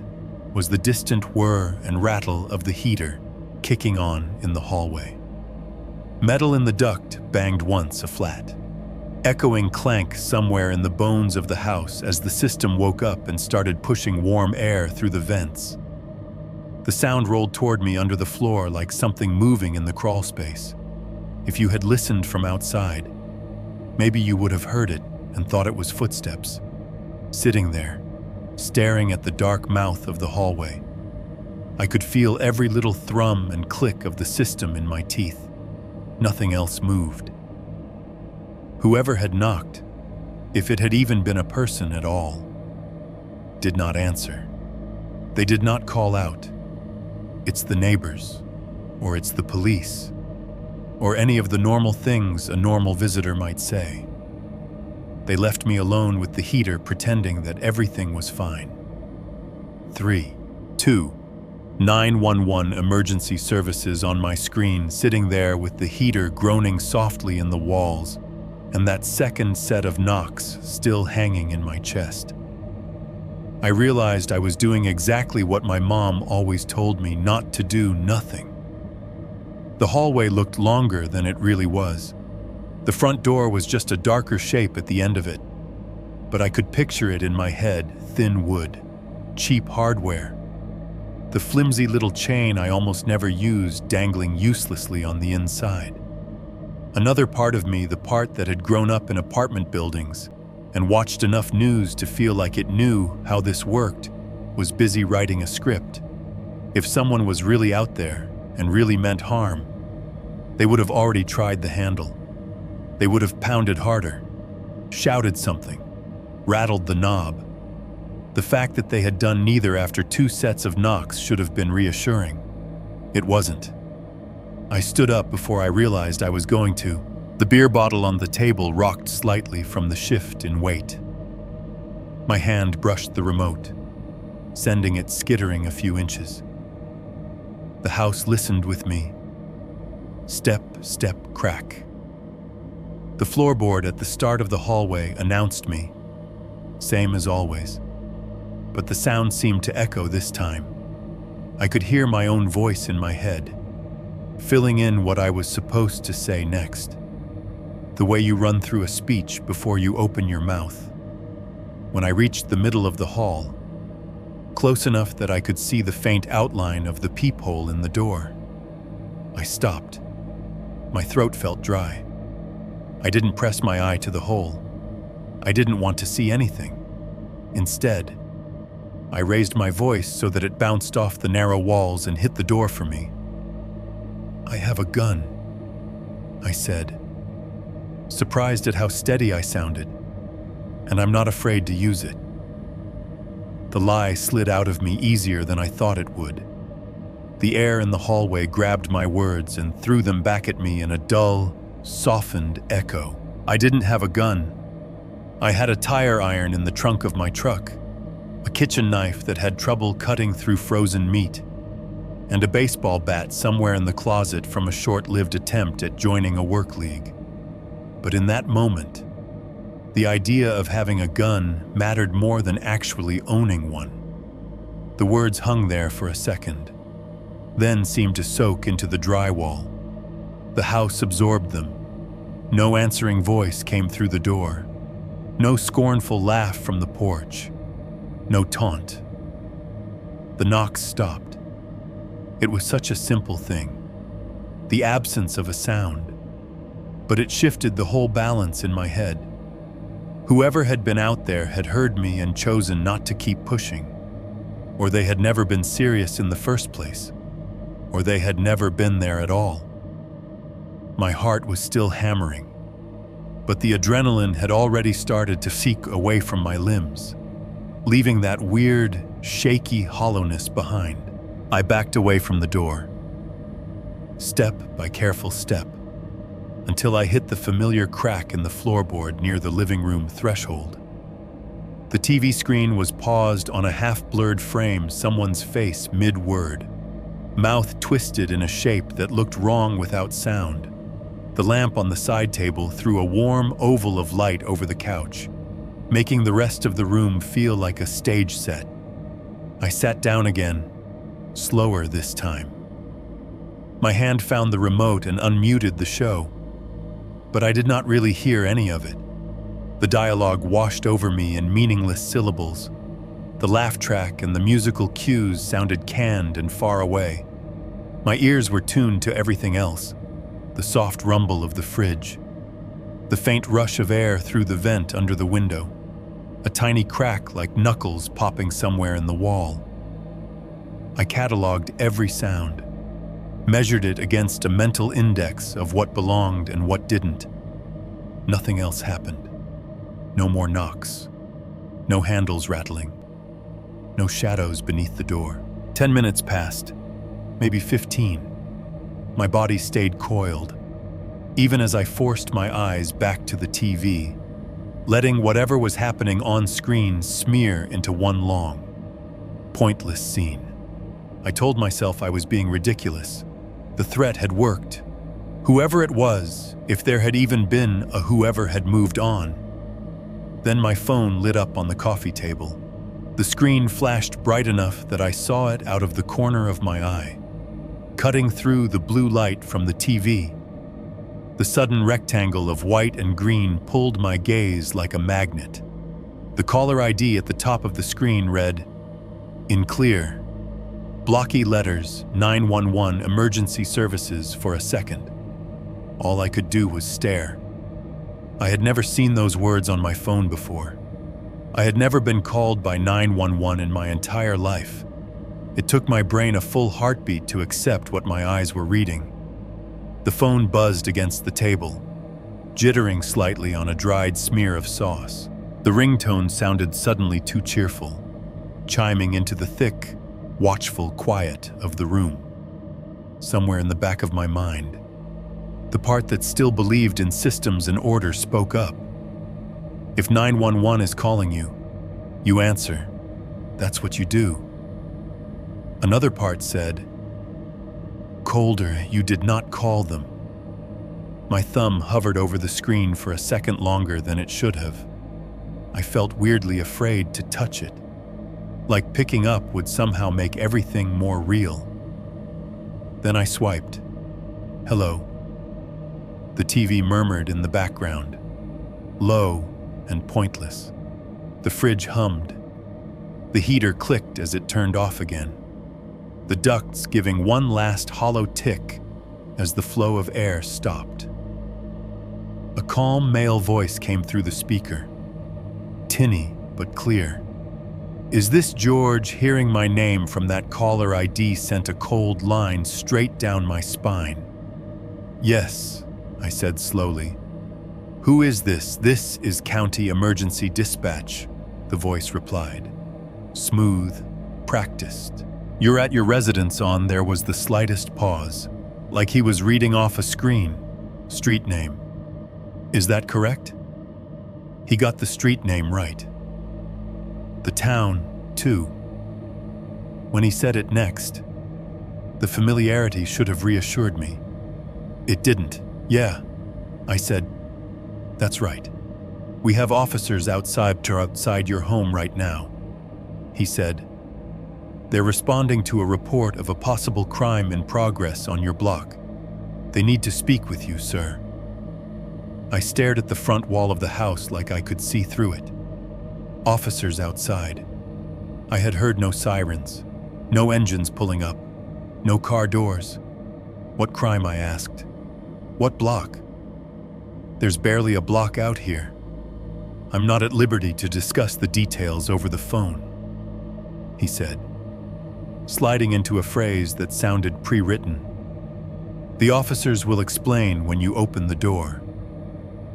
Speaker 1: was the distant whir and rattle of the heater kicking on in the hallway. Metal in the duct banged once a flat, echoing clank somewhere in the bones of the house as the system woke up and started pushing warm air through the vents. The sound rolled toward me under the floor like something moving in the crawl space. If you had listened from outside, maybe you would have heard it and thought it was footsteps, sitting there, staring at the dark mouth of the hallway. I could feel every little thrum and click of the system in my teeth. Nothing else moved. Whoever had knocked, if it had even been a person at all, did not answer. They did not call out, "It's the neighbors," or "It's the police," or any of the normal things a normal visitor might say. They left me alone with the heater, pretending that everything was fine. 3, 2, 911 emergency services on my screen, sitting there with the heater groaning softly in the walls, and that second set of knocks still hanging in my chest. I realized I was doing exactly what my mom always told me not to do: nothing. The hallway looked longer than it really was. The front door was just a darker shape at the end of it, but I could picture it in my head: thin wood, cheap hardware, the flimsy little chain I almost never used dangling uselessly on the inside. Another part of me, the part that had grown up in apartment buildings and watched enough news to feel like it knew how this worked, was busy writing a script. If someone was really out there and really meant harm, they would have already tried the handle. They would have pounded harder, shouted something, rattled the knob. The fact that they had done neither after 2 sets of knocks should have been reassuring. It wasn't. I stood up before I realized I was going to. The beer bottle on the table rocked slightly from the shift in weight. My hand brushed the remote, sending it skittering a few inches. The house listened with me. Step, step, crack. The floorboard at the start of the hallway announced me, same as always. But the sound seemed to echo this time. I could hear my own voice in my head, filling in what I was supposed to say next. The way you run through a speech before you open your mouth. When I reached the middle of the hall, close enough that I could see the faint outline of the peephole in the door, I stopped. My throat felt dry. I didn't press my eye to the hole. I didn't want to see anything. Instead, I raised my voice so that it bounced off the narrow walls and hit the door for me. "I have a gun," I said, surprised at how steady I sounded, "and I'm not afraid to use it." The lie slid out of me easier than I thought it would. The air in the hallway grabbed my words and threw them back at me in a dull, softened echo. I didn't have a gun. I had a tire iron in the trunk of my truck. a kitchen knife that had trouble cutting through frozen meat, and a baseball bat somewhere in the closet from a short-lived attempt at joining a work league. But in that moment, the idea of having a gun mattered more than actually owning one. The words hung there for a second, then seemed to soak into the drywall. The house absorbed them. No answering voice came through the door. No scornful laugh from the porch. No taunt. The knocks stopped. It was such a simple thing, the absence of a sound, but it shifted the whole balance in my head. Whoever had been out there had heard me and chosen not to keep pushing, or they had never been serious in the first place, or they had never been there at all. My heart was still hammering, but the adrenaline had already started to seep away from my limbs, leaving that weird, shaky hollowness behind. I backed away from the door, step by careful step, until I hit the familiar crack in the floorboard near the living room threshold. The TV screen was paused on a half-blurred frame, someone's face mid-word, mouth twisted in a shape that looked wrong without sound. The lamp on the side table threw a warm oval of light over the couch, making the rest of the room feel like a stage set. I sat down again, slower this time. My hand found the remote and unmuted the show, but I did not really hear any of it. The dialogue washed over me in meaningless syllables. The laugh track and the musical cues sounded canned and far away. My ears were tuned to everything else: the soft rumble of the fridge, the faint rush of air through the vent under the window, a tiny crack like knuckles popping somewhere in the wall. I cataloged every sound, measured it against a mental index of what belonged and what didn't. Nothing else happened. No more knocks. No handles rattling. No shadows beneath the door. 10 minutes passed, maybe 15. My body stayed coiled, even as I forced my eyes back to the TV, letting whatever was happening on screen smear into one long, pointless scene. I told myself I was being ridiculous. The threat had worked. Whoever it was, if there had even been a whoever, had moved on. Then my phone lit up on the coffee table. The screen flashed bright enough that I saw it out of the corner of my eye, cutting through the blue light from the TV. The sudden rectangle of white and green pulled my gaze like a magnet. The caller ID at the top of the screen read, in clear, blocky letters, 911 emergency services for a second. All I could do was stare. I had never seen those words on my phone before. I had never been called by 911 in my entire life. It took my brain a full heartbeat to accept what my eyes were reading. The phone buzzed against the table, jittering slightly on a dried smear of sauce. The ringtone sounded suddenly too cheerful, chiming into the thick, watchful quiet of the room. Somewhere in the back of my mind, the part that still believed in systems and order spoke up. If 911 is calling you, you answer. That's what you do. Another part said, colder, you did not call them. My thumb hovered over the screen for a second longer than it should have. I felt weirdly afraid to touch it, like picking up would somehow make everything more real. Then I swiped. Hello. The TV murmured in the background, low and pointless. The fridge hummed. The heater clicked as it turned off again, the ducts giving one last hollow tick as the flow of air stopped. A calm male voice came through the speaker, tinny but clear. Is this George? Hearing my name from that caller ID sent a cold line straight down my spine. Yes, I said slowly. Who is this? This is County Emergency Dispatch, the voice replied. Smooth, practiced. You're at your residence on. There was the slightest pause, like he was reading off a screen. Street name. Is that correct? He got the street name right. The town, too. When he said it next, the familiarity should have reassured me. It didn't. Yeah, I said. That's right. We have officers outside your home right now, he said. They're responding to a report of a possible crime in progress on your block. They need to speak with you, sir. I stared at the front wall of the house like I could see through it. Officers outside. I had heard no sirens, no engines pulling up, no car doors. What crime, I asked. What block? There's barely a block out here. I'm not at liberty to discuss the details over the phone, he said, sliding into a phrase that sounded pre-written. The officers will explain when you open the door.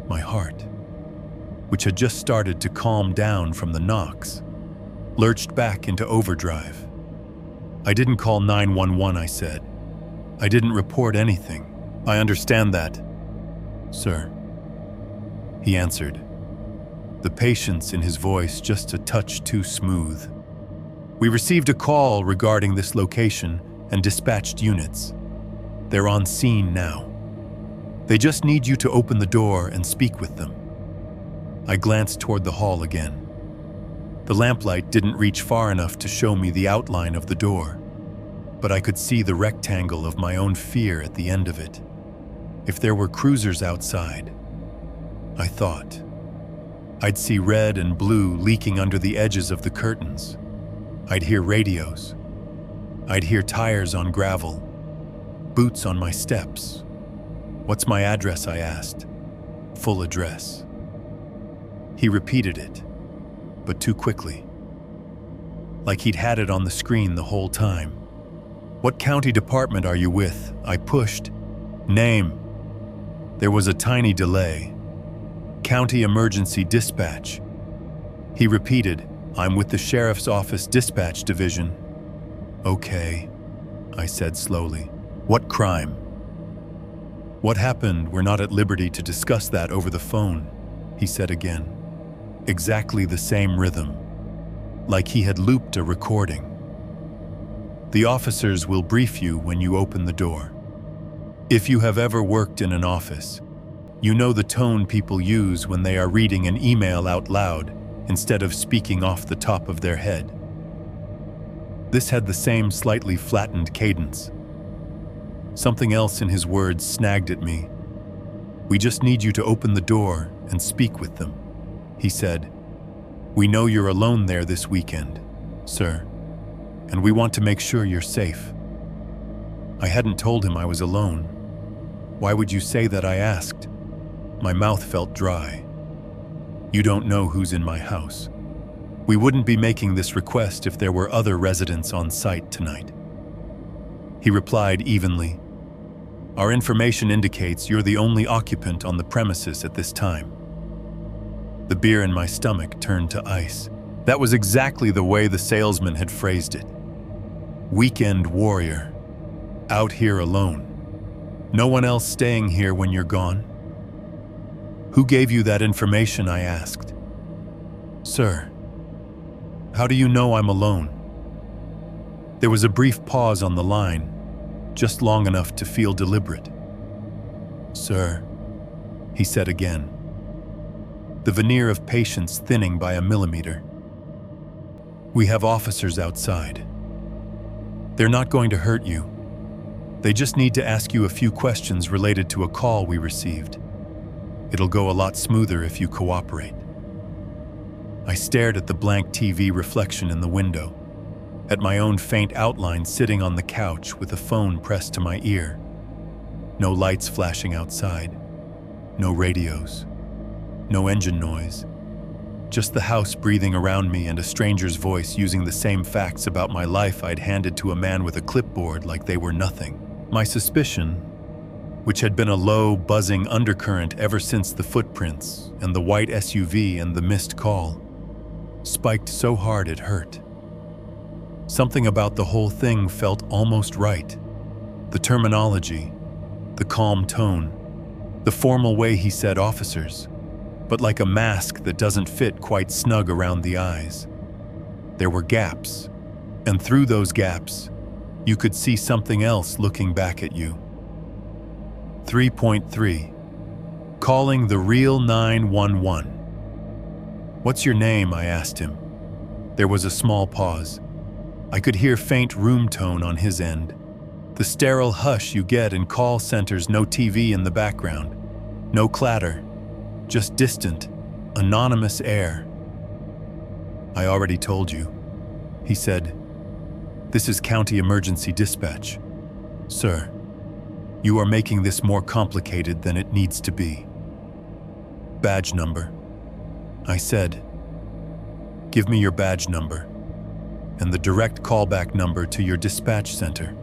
Speaker 1: My heart, which had just started to calm down from the knocks, lurched back into overdrive. I didn't call 911, I said. I didn't report anything. I understand that, sir, he answered, the patience in his voice just a touch too smooth. We received a call regarding this location and dispatched units. They're on scene now. They just need you to open the door and speak with them. I glanced toward the hall again. The lamplight didn't reach far enough to show me the outline of the door, but I could see the rectangle of my own fear at the end of it. If there were cruisers outside, I thought, I'd see red and blue leaking under the edges of the curtains. I'd hear radios. I'd hear tires on gravel, boots on my steps. What's my address, I asked. Full address. He repeated it, but too quickly. Like he'd had it on the screen the whole time. What county department are you with? I pushed. Name. There was a tiny delay. County Emergency Dispatch. He repeated, I'm with the Sheriff's Office Dispatch Division. Okay, I said slowly. What crime? What happened? We're not at liberty to discuss that over the phone, he said again. Exactly the same rhythm, like he had looped a recording. The officers will brief you when you open the door. If you have ever worked in an office, you know the tone people use when they are reading an email out loud instead of speaking off the top of their head. This had the same slightly flattened cadence. Something else in his words snagged at me. We just need you to open the door and speak with them, he said. We know you're alone there this weekend, sir, and we want to make sure you're safe. I hadn't told him I was alone. Why would you say that, I asked. My mouth felt dry. You don't know who's in my house. We wouldn't be making this request if there were other residents on site tonight. He replied evenly. Our information indicates you're the only occupant on the premises at this time. The beer in my stomach turned to ice. That was exactly the way the salesman had phrased it. Weekend warrior. Out here alone. No one else staying here when you're gone? Who gave you that information, I asked. Sir, how do you know I'm alone? There was a brief pause on the line, just long enough to feel deliberate. Sir, he said again, the veneer of patience thinning by a millimeter. We have officers outside. They're not going to hurt you. They just need to ask you a few questions related to a call we received. It'll go a lot smoother if you cooperate. I stared at the blank TV reflection in the window, at my own faint outline sitting on the couch with a phone pressed to my ear. No lights flashing outside, no radios, no engine noise, just the house breathing around me and a stranger's voice using the same facts about my life I'd handed to a man with a clipboard like they were nothing. My suspicion, which had been a low, buzzing undercurrent ever since the footprints and the white SUV and the missed call, spiked so hard it hurt. Something about the whole thing felt almost right. The terminology, the calm tone, the formal way he said officers, but like a mask that doesn't fit quite snug around the eyes. There were gaps, and through those gaps, you could see something else looking back at you. 3.3. Calling the real 911. "What's your name?" I asked him. There was a small pause. I could hear faint room tone on his end. The sterile hush you get in call centers, no TV in the background, no clatter, just distant, anonymous air. "I already told you," he said. "This is County Emergency Dispatch. Sir, you are making this more complicated than it needs to be." "Badge number," I said. "Give me your badge number and the direct callback number to your dispatch center."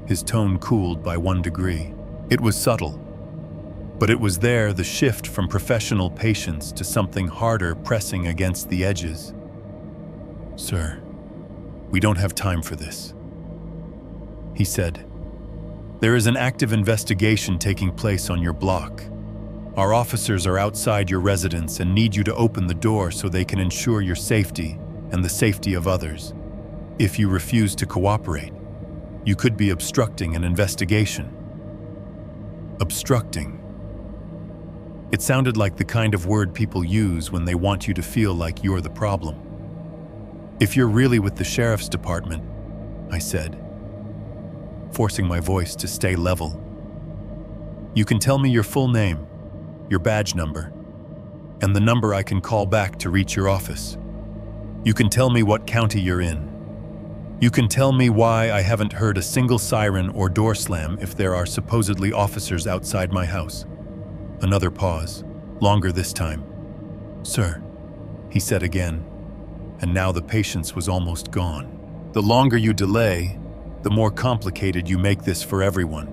Speaker 1: His tone cooled by 1 degree. It was subtle, but it was there, the shift from professional patience to something harder pressing against the edges. "Sir, we don't have time for this," he said. "There is an active investigation taking place on your block. Our officers are outside your residence and need you to open the door so they can ensure your safety and the safety of others. If you refuse to cooperate, you could be obstructing an investigation." Obstructing. It sounded like the kind of word people use when they want you to feel like you're the problem. "If you're really with the sheriff's department," I said, forcing my voice to stay level, "you can tell me your full name, your badge number, and the number I can call back to reach your office. You can tell me what county you're in. You can tell me why I haven't heard a single siren or door slam if there are supposedly officers outside my house." Another pause, longer this time. "Sir," he said again, and now the patience was almost gone. "The longer you delay, the more complicated you make this for everyone.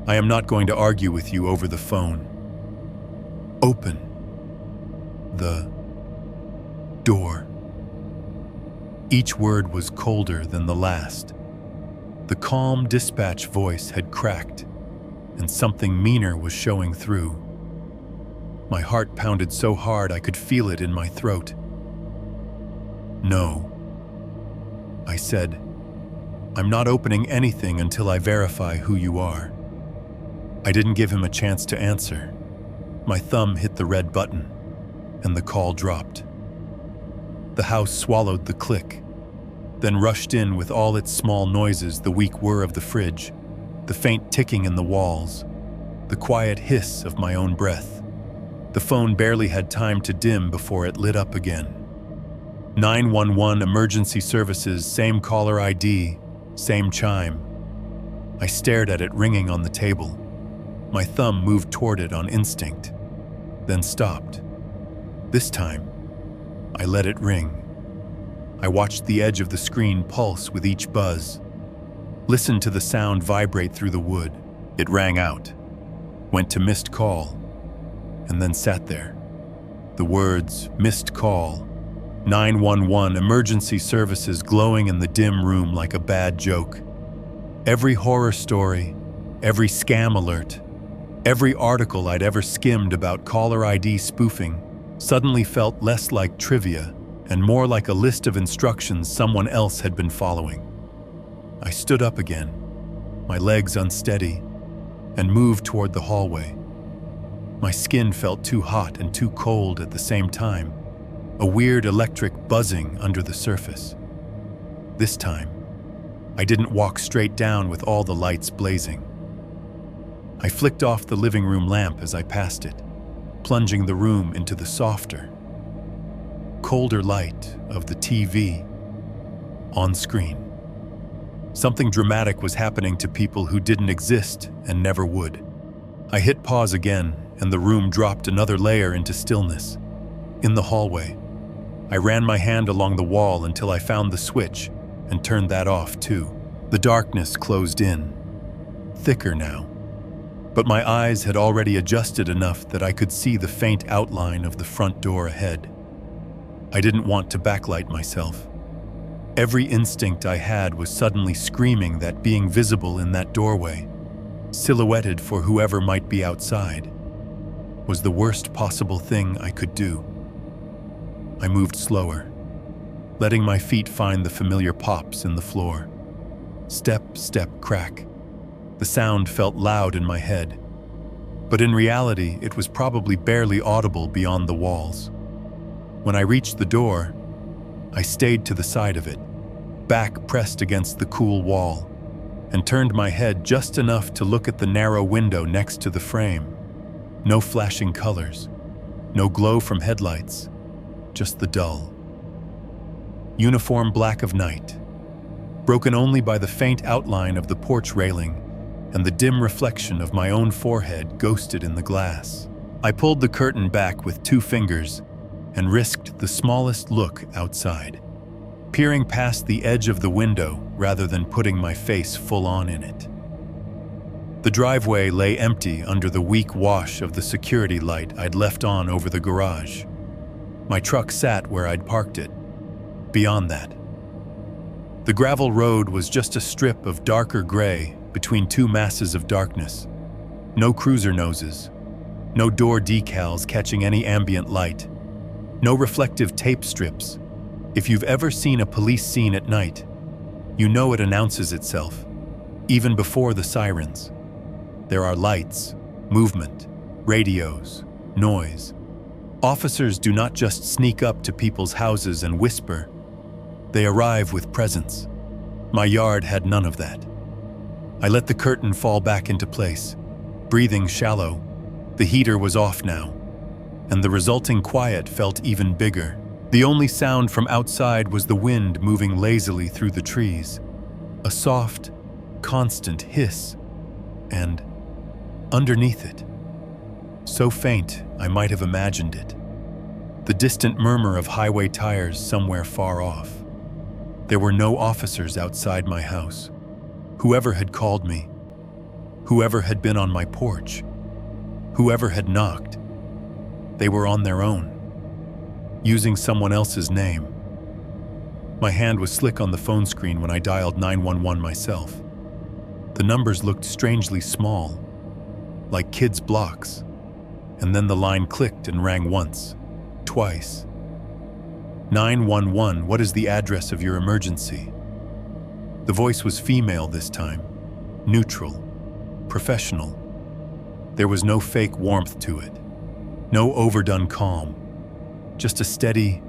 Speaker 1: I am not going to argue with you over the phone. Open the door." Each word was colder than the last. The calm dispatch voice had cracked, and something meaner was showing through. My heart pounded so hard I could feel it in my throat. "No," I said. "I'm not opening anything until I verify who you are." I didn't give him a chance to answer. My thumb hit the red button, and the call dropped. The house swallowed the click, then rushed in with all its small noises, the weak whir of the fridge, the faint ticking in the walls, the quiet hiss of my own breath. The phone barely had time to dim before it lit up again. 911 Emergency Services, same caller ID, same chime. I stared at it ringing on the table. My thumb moved toward it on instinct, then stopped. This time, I let it ring. I watched the edge of the screen pulse with each buzz, listened to the sound vibrate through the wood. It rang out, went to missed call, and then sat there. The words, "missed call," 911 Emergency Services glowing in the dim room like a bad joke. Every horror story, every scam alert, every article I'd ever skimmed about caller ID spoofing suddenly felt less like trivia and more like a list of instructions someone else had been following. I stood up again, my legs unsteady, and moved toward the hallway. My skin felt too hot and too cold at the same time, a weird electric buzzing under the surface. This time, I didn't walk straight down with all the lights blazing. I flicked off the living room lamp as I passed it, plunging the room into the softer, colder light of the TV on screen. Something dramatic was happening to people who didn't exist and never would. I hit pause again, and the room dropped another layer into stillness. In the hallway, I ran my hand along the wall until I found the switch and turned that off too. The darkness closed in, thicker now, but my eyes had already adjusted enough that I could see the faint outline of the front door ahead. I didn't want to backlight myself. Every instinct I had was suddenly screaming that being visible in that doorway, silhouetted for whoever might be outside, was the worst possible thing I could do. I moved slower, letting my feet find the familiar pops in the floor. Step, step, crack. The sound felt loud in my head, but in reality, it was probably barely audible beyond the walls. When I reached the door, I stayed to the side of it, back pressed against the cool wall, and turned my head just enough to look at the narrow window next to the frame. No flashing colors, no glow from headlights, just the dull, uniform black of night, broken only by the faint outline of the porch railing and the dim reflection of my own forehead ghosted in the glass. I pulled the curtain back with 2 fingers and risked the smallest look outside, peering past the edge of the window rather than putting my face full on in it. The driveway lay empty under the weak wash of the security light I'd left on over the garage. My truck sat where I'd parked it. Beyond that, the gravel road was just a strip of darker gray between 2 masses of darkness. No cruiser noses, no door decals catching any ambient light, no reflective tape strips. If you've ever seen a police scene at night, you know it announces itself, even before the sirens. There are lights, movement, radios, noise. Officers do not just sneak up to people's houses and whisper. They arrive with presence. My yard had none of that. I let the curtain fall back into place, breathing shallow. The heater was off now, and the resulting quiet felt even bigger. The only sound from outside was the wind moving lazily through the trees, a soft, constant hiss, and underneath it, so faint I might have imagined it, the distant murmur of highway tires somewhere far off. There were no officers outside my house. Whoever had called me, whoever had been on my porch, whoever had knocked, they were on their own, using someone else's name. My hand was slick on the phone screen when I dialed 911 myself. The numbers looked strangely small, like kids' blocks, and then the line clicked and rang once, twice. 911, what is the address of your emergency? The voice was female this time, neutral, professional. There was no fake warmth to it, no overdone calm, just a steady,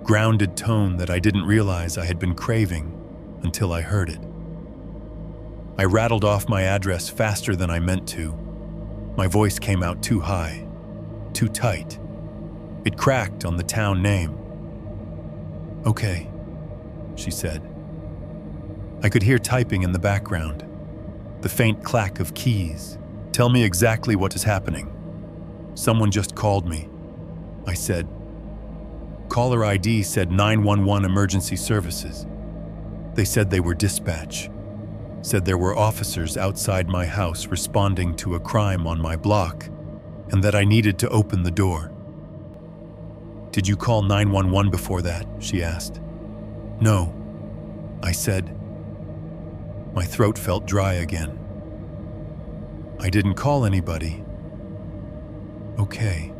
Speaker 1: grounded tone that I didn't realize I had been craving until I heard it. I rattled off my address faster than I meant to. My voice came out too high, too tight. It cracked on the town name. "Okay," she said. I could hear typing in the background, the faint clack of keys. "Tell me exactly what is happening." "Someone just called me," I said. Caller ID said 911 Emergency Services. They said they were dispatch, said there were officers outside my house responding to a crime on my block, and that I needed to open the door. "Did you call 911 before that?" she asked. "No," I said. My throat felt dry again. "I didn't call anybody." "Okay,"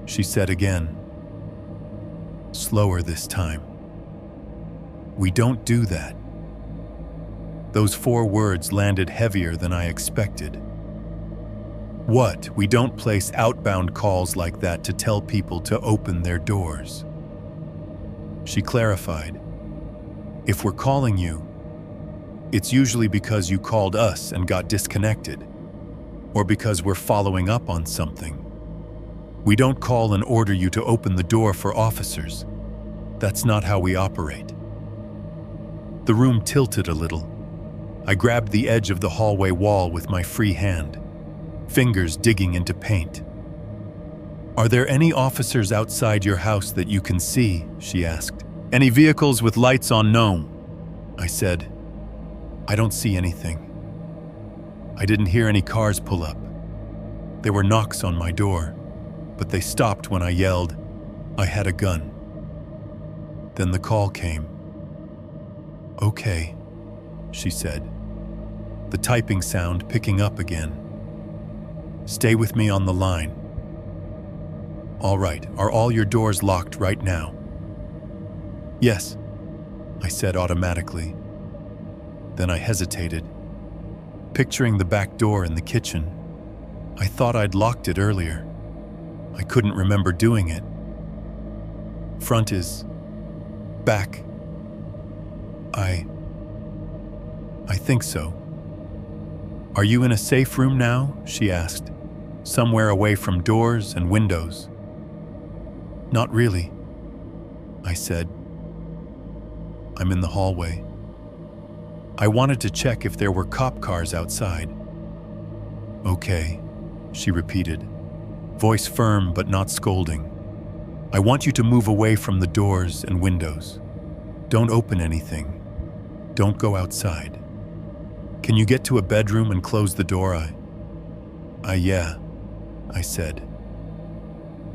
Speaker 1: she said again, slower this time. "We don't do that." Those 4 words landed heavier than I expected. "What? We don't place outbound calls like that to tell people to open their doors." She clarified, "If we're calling you, it's usually because you called us and got disconnected, or because we're following up on something. We don't call and order you to open the door for officers. That's not how we operate." The room tilted a little. I grabbed the edge of the hallway wall with my free hand, fingers digging into paint. "Are there any officers outside your house that you can see?" she asked. "Any vehicles with lights on?" "No," I said. "I don't see anything." I didn't hear any cars pull up. There were knocks on my door, but they stopped when I yelled, "I had a gun." Then the call came. "Okay," she said, the typing sound picking up again. "Stay with me on the line." "All right, are all your doors locked right now?" Yes, I said automatically. Then I hesitated, picturing the back door in the kitchen. I thought I'd locked it earlier. I couldn't remember doing it. Front is back. I think so. Are you in a safe room now? She asked, somewhere away from doors and windows. Not really, I said. I'm in the hallway. I wanted to check if there were cop cars outside. Okay, she repeated, voice firm but not scolding. I want you to move away from the doors and windows. Don't open anything. Don't go outside. Can you get to a bedroom and close the door? Yeah, I said,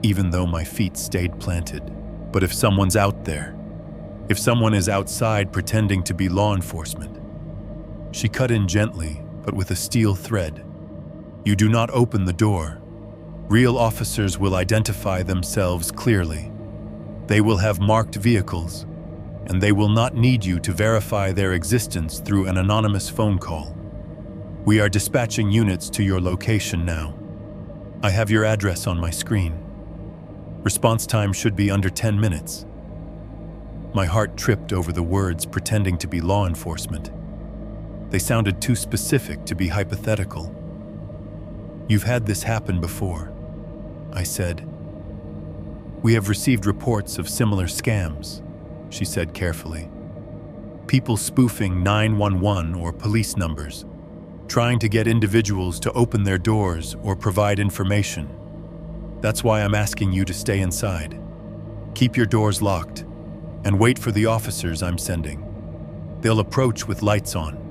Speaker 1: even though my feet stayed planted. But if someone's out there, if someone is outside pretending to be law enforcement. She cut in gently, but with a steel thread. You do not open the door. Real officers will identify themselves clearly. They will have marked vehicles, and they will not need you to verify their existence through an anonymous phone call. We are dispatching units to your location now. I have your address on my screen. Response time should be under 10 minutes. My heart tripped over the words pretending to be law enforcement. They sounded too specific to be hypothetical. You've had this happen before, I said. We have received reports of similar scams, she said carefully. People spoofing 911 or police numbers, trying to get individuals to open their doors or provide information. That's why I'm asking you to stay inside. Keep your doors locked and wait for the officers I'm sending. They'll approach with lights on.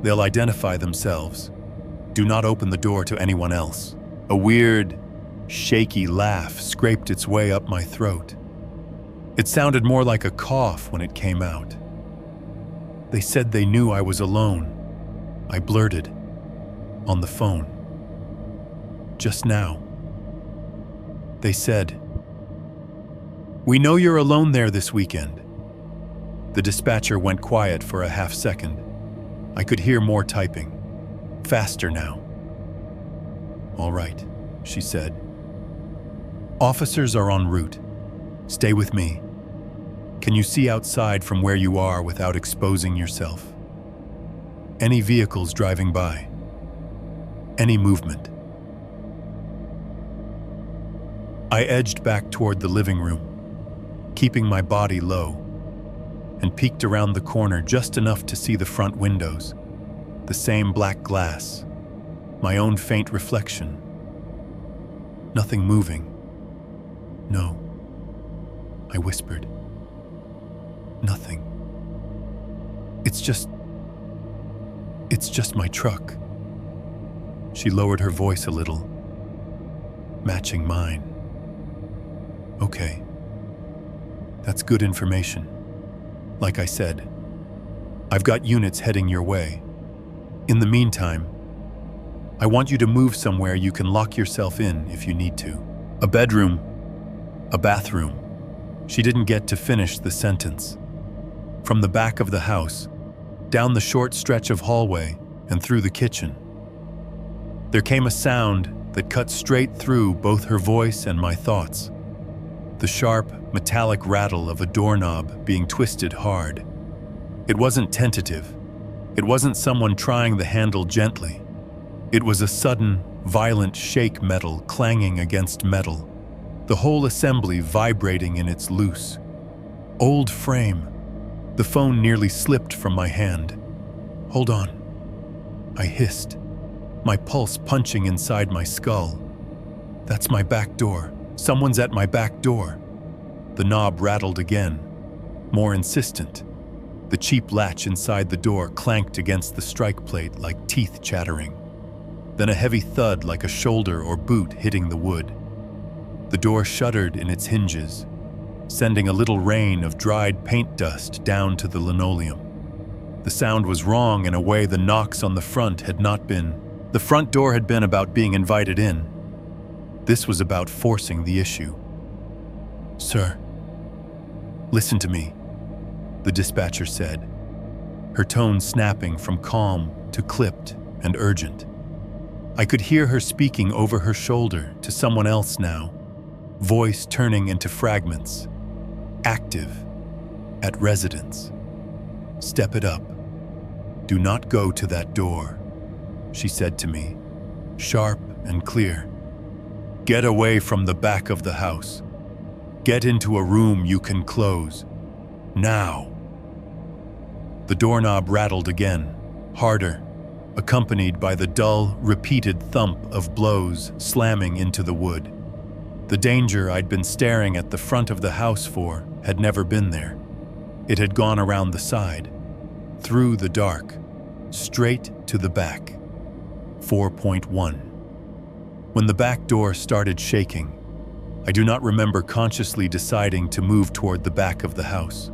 Speaker 1: They'll identify themselves. Do not open the door to anyone else. A weird, shaky laugh scraped its way up my throat. It sounded more like a cough when it came out. They said they knew I was alone. I blurted, on the phone. Just now. They said, "We know you're alone there this weekend." The dispatcher went quiet for a half second. I could hear more typing. Faster now. All right, she said. Officers are en route. Stay with me. Can you see outside from where you are without exposing yourself? Any vehicles driving by? Any movement? I edged back toward the living room, keeping my body low, and peeked around the corner just enough to see the front windows, the same black glass, my own faint reflection. Nothing moving. No, I whispered. Nothing. It's just my truck. She lowered her voice a little, matching mine. Okay. That's good information. Like I said, I've got units heading your way. In the meantime, I want you to move somewhere you can lock yourself in if you need to. A bedroom, a bathroom. She didn't get to finish the sentence. From the back of the house, down the short stretch of hallway, and through the kitchen. There came a sound that cut straight through both her voice and my thoughts. The sharp, metallic rattle of a doorknob being twisted hard. It wasn't tentative. It wasn't someone trying the handle gently. It was a sudden, violent shake metal clanging against metal, the whole assembly vibrating in its loose, old frame. The phone nearly slipped from my hand. Hold on, I hissed, my pulse punching inside my skull. That's my back door. Someone's at my back door. The knob rattled again, more insistent. The cheap latch inside the door clanked against the strike plate like teeth chattering. Then a heavy thud like a shoulder or boot hitting the wood. The door shuddered in its hinges, sending a little rain of dried paint dust down to the linoleum. The sound was wrong in a way the knocks on the front had not been. The front door had been about being invited in. This was about forcing the issue. Sir, listen to me, the dispatcher said, her tone snapping from calm to clipped and urgent. I could hear her speaking over her shoulder to someone else now, voice turning into fragments. Active, at residence. Step it up. Do not go to that door, she said to me, sharp and clear. Get away from the back of the house. Get into a room you can close. Now. The doorknob rattled again, harder, accompanied by the dull, repeated thump of blows slamming into the wood. The danger I'd been staring at the front of the house for had never been there. It had gone around the side, through the dark, straight to the back. 4.1. When the back door started shaking, I do not remember consciously deciding to move toward the back of the house.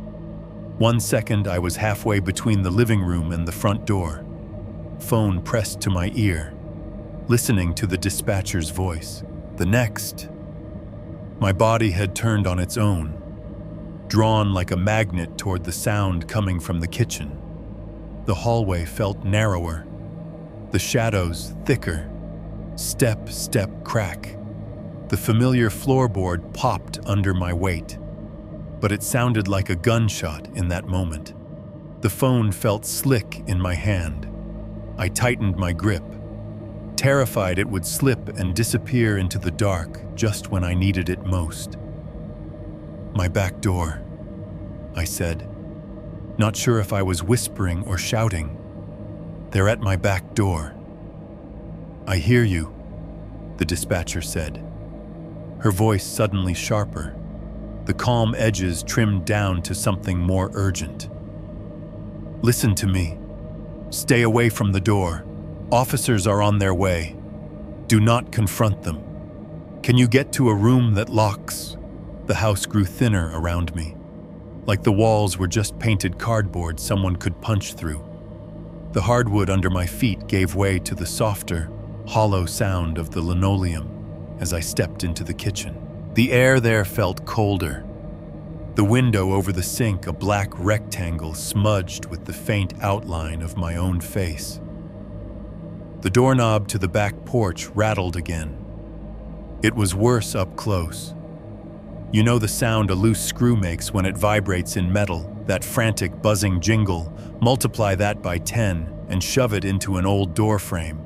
Speaker 1: 1 second I was halfway between the living room and the front door, phone pressed to my ear, listening to the dispatcher's voice. The next, my body had turned on its own, drawn like a magnet toward the sound coming from the kitchen. The hallway felt narrower, the shadows thicker. Step, crack. The familiar floorboard popped under my weight, but it sounded like a gunshot in that moment. The phone felt slick in my hand. I tightened my grip, terrified it would slip and disappear into the dark just when I needed it most. My back door, I said, not sure if I was whispering or shouting. They're at my back door. I hear you, the dispatcher said, her voice suddenly sharper, the calm edges trimmed down to something more urgent. Listen to me. Stay away from the door. Officers are on their way. Do not confront them. Can you get to a room that locks? The house grew thinner around me, like the walls were just painted cardboard someone could punch through. The hardwood under my feet gave way to the softer, hollow sound of the linoleum as I stepped into the kitchen. The air there felt colder. The window over the sink a black rectangle smudged with the faint outline of my own face. The doorknob to the back porch rattled again. It was worse up close. You know the sound a loose screw makes when it vibrates in metal, that frantic buzzing jingle. Multiply that by 10 and shove it into an old door frame.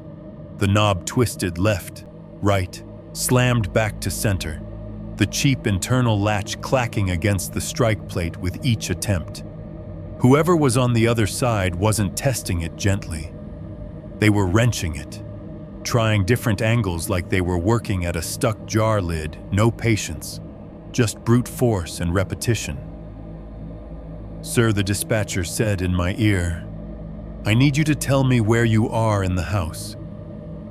Speaker 1: The knob twisted left, right, slammed back to center, the cheap internal latch clacking against the strike plate with each attempt. Whoever was on the other side wasn't testing it gently. They were wrenching it, trying different angles like they were working at a stuck jar lid. No patience, just brute force and repetition. Sir, the dispatcher said in my ear, I need you to tell me where you are in the house.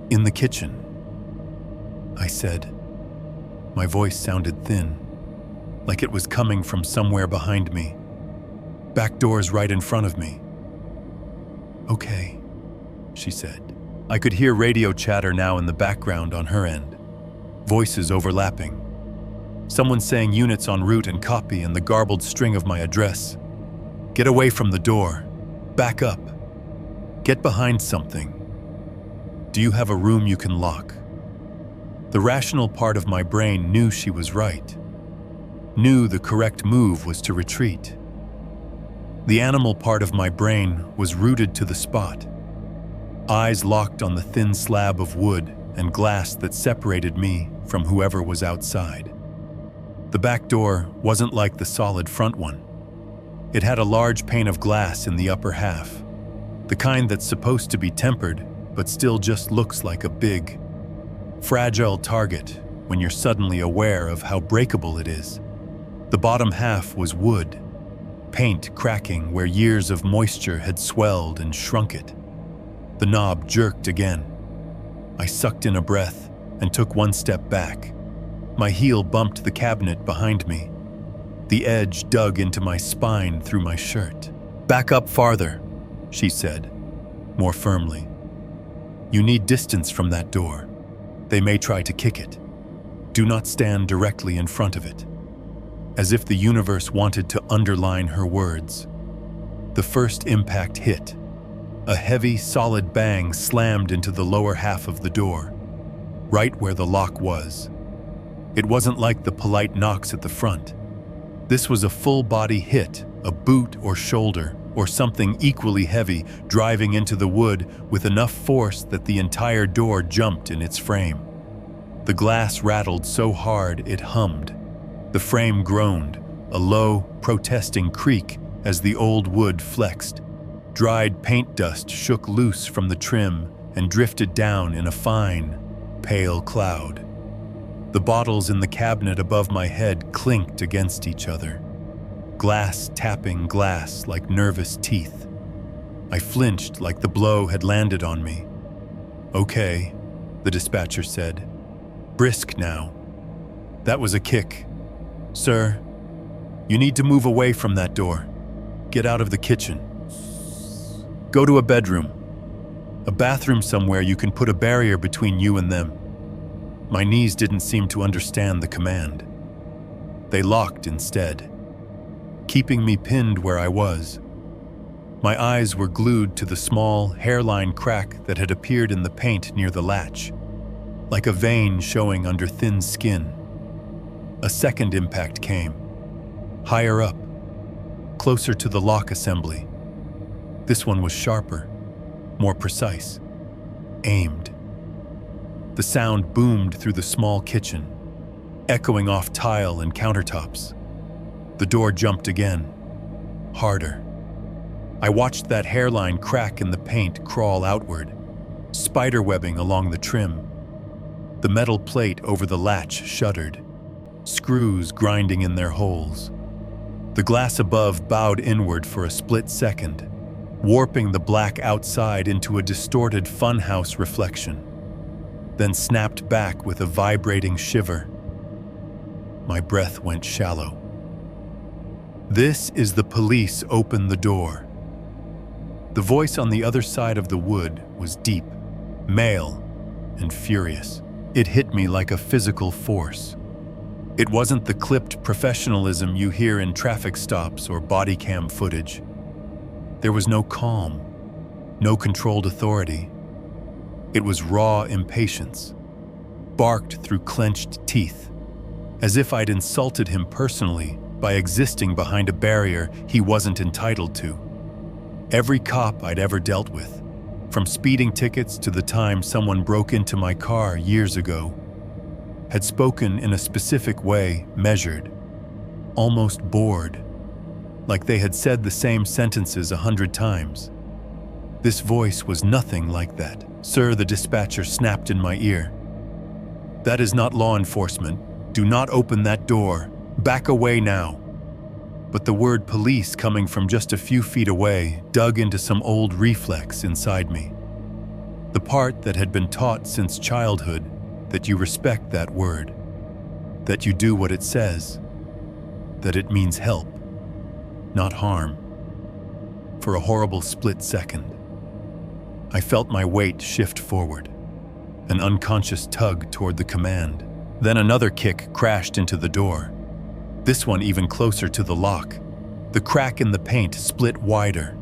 Speaker 1: In the kitchen, I said. My voice sounded thin, like it was coming from somewhere behind me. Back door's right in front of me. Okay, she said. I could hear radio chatter now in the background on her end, voices overlapping. Someone saying units en route and copy and the garbled string of my address. Get away from the door. Back up. Get behind something. Do you have a room you can lock? The rational part of my brain knew she was right. Knew the correct move was to retreat. The animal part of my brain was rooted to the spot. Eyes locked on the thin slab of wood and glass that separated me from whoever was outside. The back door wasn't like the solid front one. It had a large pane of glass in the upper half, the kind that's supposed to be tempered, but still just looks like a big, fragile target when you're suddenly aware of how breakable it is. The bottom half was wood, paint cracking where years of moisture had swelled and shrunk it. The knob jerked again. I sucked in a breath and took one step back. My heel bumped the cabinet behind me. The edge dug into my spine through my shirt. Back up farther, she said, more firmly. You need distance from that door. They may try to kick it. Do not stand directly in front of it. As if the universe wanted to underline her words, The first impact hit. A heavy, solid bang slammed into the lower half of the door, right where the lock was. It wasn't like the polite knocks at the front. This was a full-body hit, a boot or shoulder, or something equally heavy, driving into the wood with enough force that the entire door jumped in its frame. The glass rattled so hard it hummed. The frame groaned, a low, protesting creak as the old wood flexed. Dried paint dust shook loose from the trim and drifted down in a fine, pale cloud. The bottles in the cabinet above my head clinked against each other, glass tapping glass like nervous teeth. I flinched like the blow had landed on me. "Okay," the dispatcher said. "Brisk now." That was a kick. "Sir, you need to move away from that door. Get out of the kitchen. Go to a bedroom. A bathroom somewhere you can put a barrier between you and them." My knees didn't seem to understand the command. They locked instead, keeping me pinned where I was. My eyes were glued to the small, hairline crack that had appeared in the paint near the latch, like a vein showing under thin skin. A second impact came, higher up, closer to the lock assembly. This one was sharper, more precise, aimed. The sound boomed through the small kitchen, echoing off tile and countertops. The door jumped again, harder. I watched that hairline crack in the paint crawl outward, spiderwebbing along the trim. The metal plate over the latch shuddered, screws grinding in their holes. The glass above bowed inward for a split second, warping the black outside into a distorted funhouse reflection, then snapped back with a vibrating shiver. My breath went shallow. "This is the police, open the door." The voice on the other side of the wood was deep, male, and furious. It hit me like a physical force. It wasn't the clipped professionalism you hear in traffic stops or body cam footage. There was no calm, no controlled authority. It was raw impatience, barked through clenched teeth, as if I'd insulted him personally by existing behind a barrier he wasn't entitled to. Every cop I'd ever dealt with, from speeding tickets to the time someone broke into my car years ago, had spoken in a specific way, measured, almost bored, like they had said the same sentences 100 times. This voice was nothing like that. "Sir," the dispatcher snapped in my ear. "That is not law enforcement. Do not open that door. Back away now." But the word police coming from just a few feet away dug into some old reflex inside me. The part that had been taught since childhood, that you respect that word, that you do what it says, that it means help, not harm. For a horrible split second, I felt my weight shift forward, an unconscious tug toward the command. Then another kick crashed into the door, this one even closer to the lock. The crack in the paint split wider,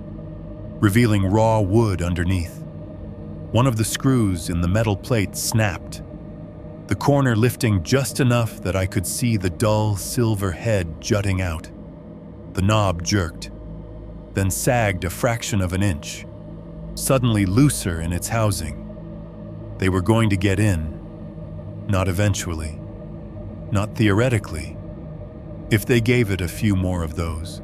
Speaker 1: revealing raw wood underneath. One of the screws in the metal plate snapped, the corner lifting just enough that I could see the dull silver head jutting out. The knob jerked, then sagged a fraction of an inch, suddenly looser in its housing. They were going to get in, not eventually, not theoretically, if they gave it a few more of those.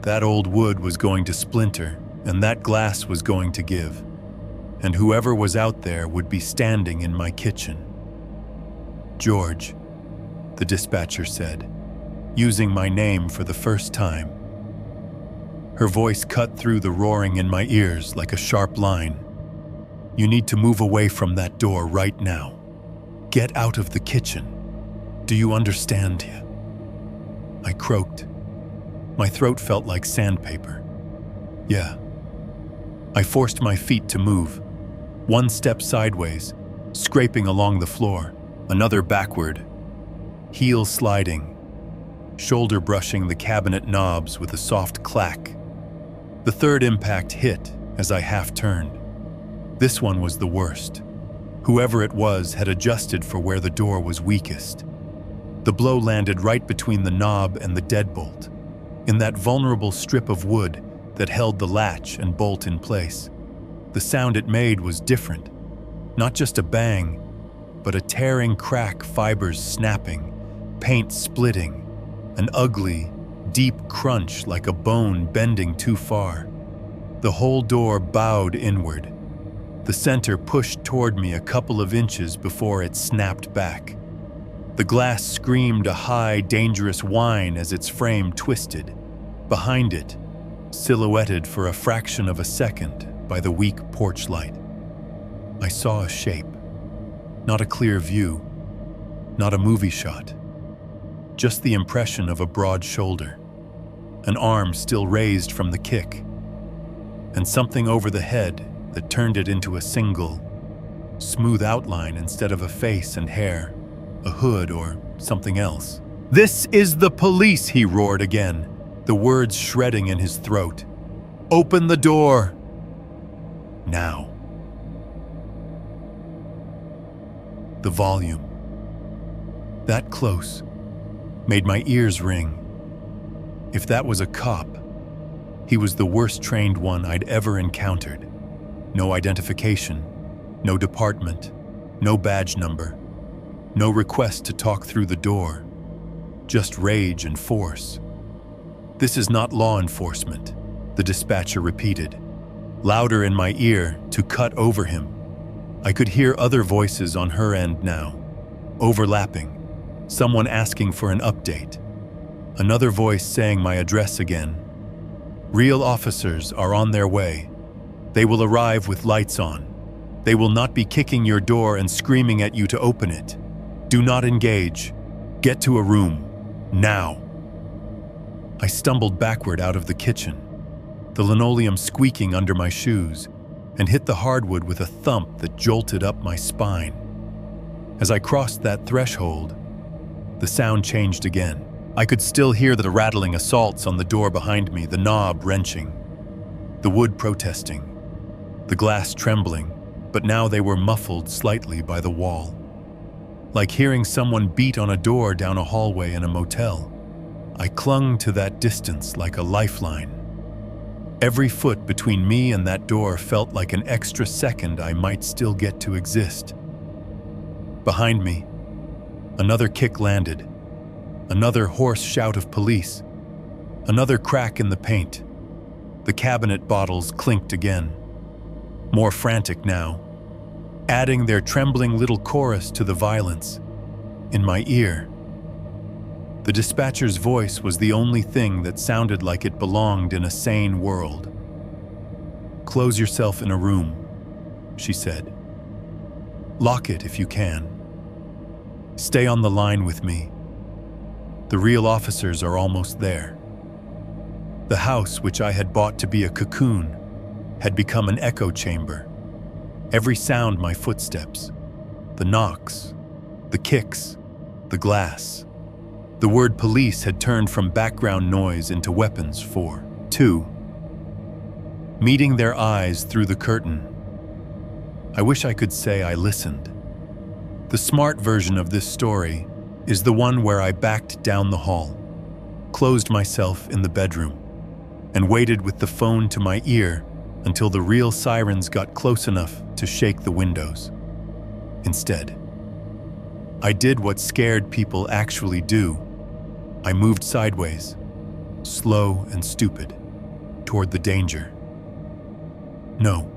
Speaker 1: That old wood was going to splinter, and that glass was going to give, and whoever was out there would be standing in my kitchen. "George," the dispatcher said, using my name for the first time. Her voice cut through the roaring in my ears like a sharp line. "You need to move away from that door right now. Get out of the kitchen. Do you understand?" I croaked. My throat felt like sandpaper. "Yeah." I forced my feet to move, one step sideways, scraping along the floor, another backward, heel sliding, shoulder brushing the cabinet knobs with a soft clack. The third impact hit as I half-turned. This one was the worst. Whoever it was had adjusted for where the door was weakest. The blow landed right between the knob and the deadbolt, in that vulnerable strip of wood that held the latch and bolt in place. The sound it made was different. Not just a bang, but a tearing crack, fibers snapping, paint splitting, an ugly, deep crunch like a bone bending too far. The whole door bowed inward. The center pushed toward me a couple of inches before it snapped back. The glass screamed a high, dangerous whine as its frame twisted. Behind it, silhouetted for a fraction of a second by the weak porch light, I saw a shape. Not a clear view, not a movie shot. Just the impression of a broad shoulder, an arm still raised from the kick, and something over the head that turned it into a single, smooth outline instead of a face and hair, a hood or something else. "This is the police," he roared again, the words shredding in his throat. "Open the door! Now." The volume, that close, made my ears ring. If that was a cop, he was the worst trained one I'd ever encountered. No identification, no department, no badge number, no request to talk through the door, just rage and force. "This is not law enforcement," the dispatcher repeated, louder in my ear to cut over him. I could hear other voices on her end now, overlapping, someone asking for an update, another voice saying my address again. "Real officers are on their way. They will arrive with lights on. They will not be kicking your door and screaming at you to open it. Do not engage. Get to a room. Now." I stumbled backward out of the kitchen, the linoleum squeaking under my shoes, and hit the hardwood with a thump that jolted up my spine. As I crossed that threshold, the sound changed again. I could still hear the rattling assaults on the door behind me, the knob wrenching, the wood protesting, the glass trembling, but now they were muffled slightly by the wall. Like hearing someone beat on a door down a hallway in a motel. I clung to that distance like a lifeline. Every foot between me and that door felt like an extra second I might still get to exist. Behind me, another kick landed, another hoarse shout of police, another crack in the paint. The cabinet bottles clinked again, more frantic now, adding their trembling little chorus to the violence. In my ear, the dispatcher's voice was the only thing that sounded like it belonged in a sane world. "Close yourself in a room," she said. "Lock it if you can. Stay on the line with me. The real officers are almost there." The house, which I had bought to be a cocoon, had become an echo chamber. Every sound, my footsteps, the knocks, the kicks, the glass. The word police had turned from background noise into weapons for 2. Meeting their eyes through the curtain, I wish I could say I listened. The smart version of this story is the one where I backed down the hall, closed myself in the bedroom, and waited with the phone to my ear until the real sirens got close enough to shake the windows. Instead, I did what scared people actually do. I moved sideways, slow and stupid, toward the danger. "No.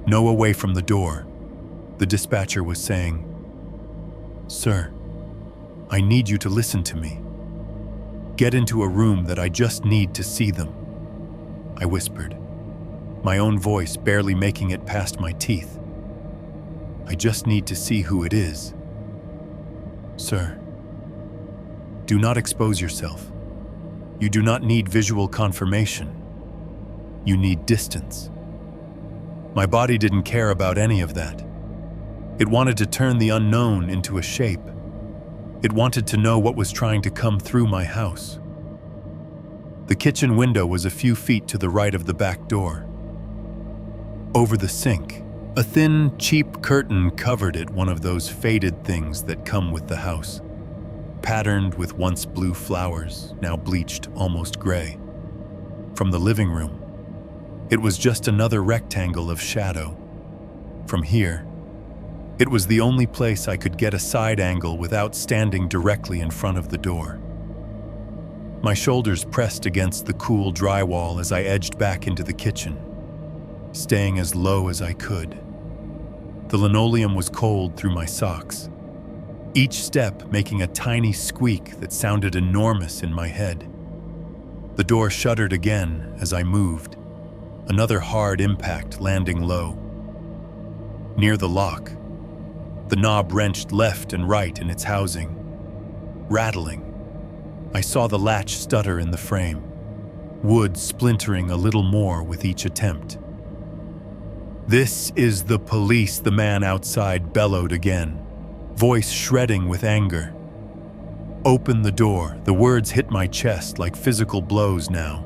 Speaker 1: No, away from the door," the dispatcher was saying. "Sir, I need you to listen to me. Get into a room that I just need to see them," I whispered, my own voice barely making it past my teeth. "I just need to see who it is. Sir, do not expose yourself. You do not need visual confirmation. You need distance." My body didn't care about any of that. It wanted to turn the unknown into a shape. It wanted to know what was trying to come through my house. The kitchen window was a few feet to the right of the back door. Over the sink, a thin, cheap curtain covered it, one of those faded things that come with the house, patterned with once blue flowers, now bleached almost gray. From the living room, it was just another rectangle of shadow. From here, it was the only place I could get a side angle without standing directly in front of the door. My shoulders pressed against the cool drywall as I edged back into the kitchen, staying as low as I could. The linoleum was cold through my socks, each step making a tiny squeak that sounded enormous in my head. The door shuddered again as I moved, another hard impact landing low. Near the lock, the knob wrenched left and right in its housing. Rattling, I saw the latch stutter in the frame, wood splintering a little more with each attempt. "This is the police," the man outside bellowed again, voice shredding with anger. "Open the door." The words hit my chest like physical blows now.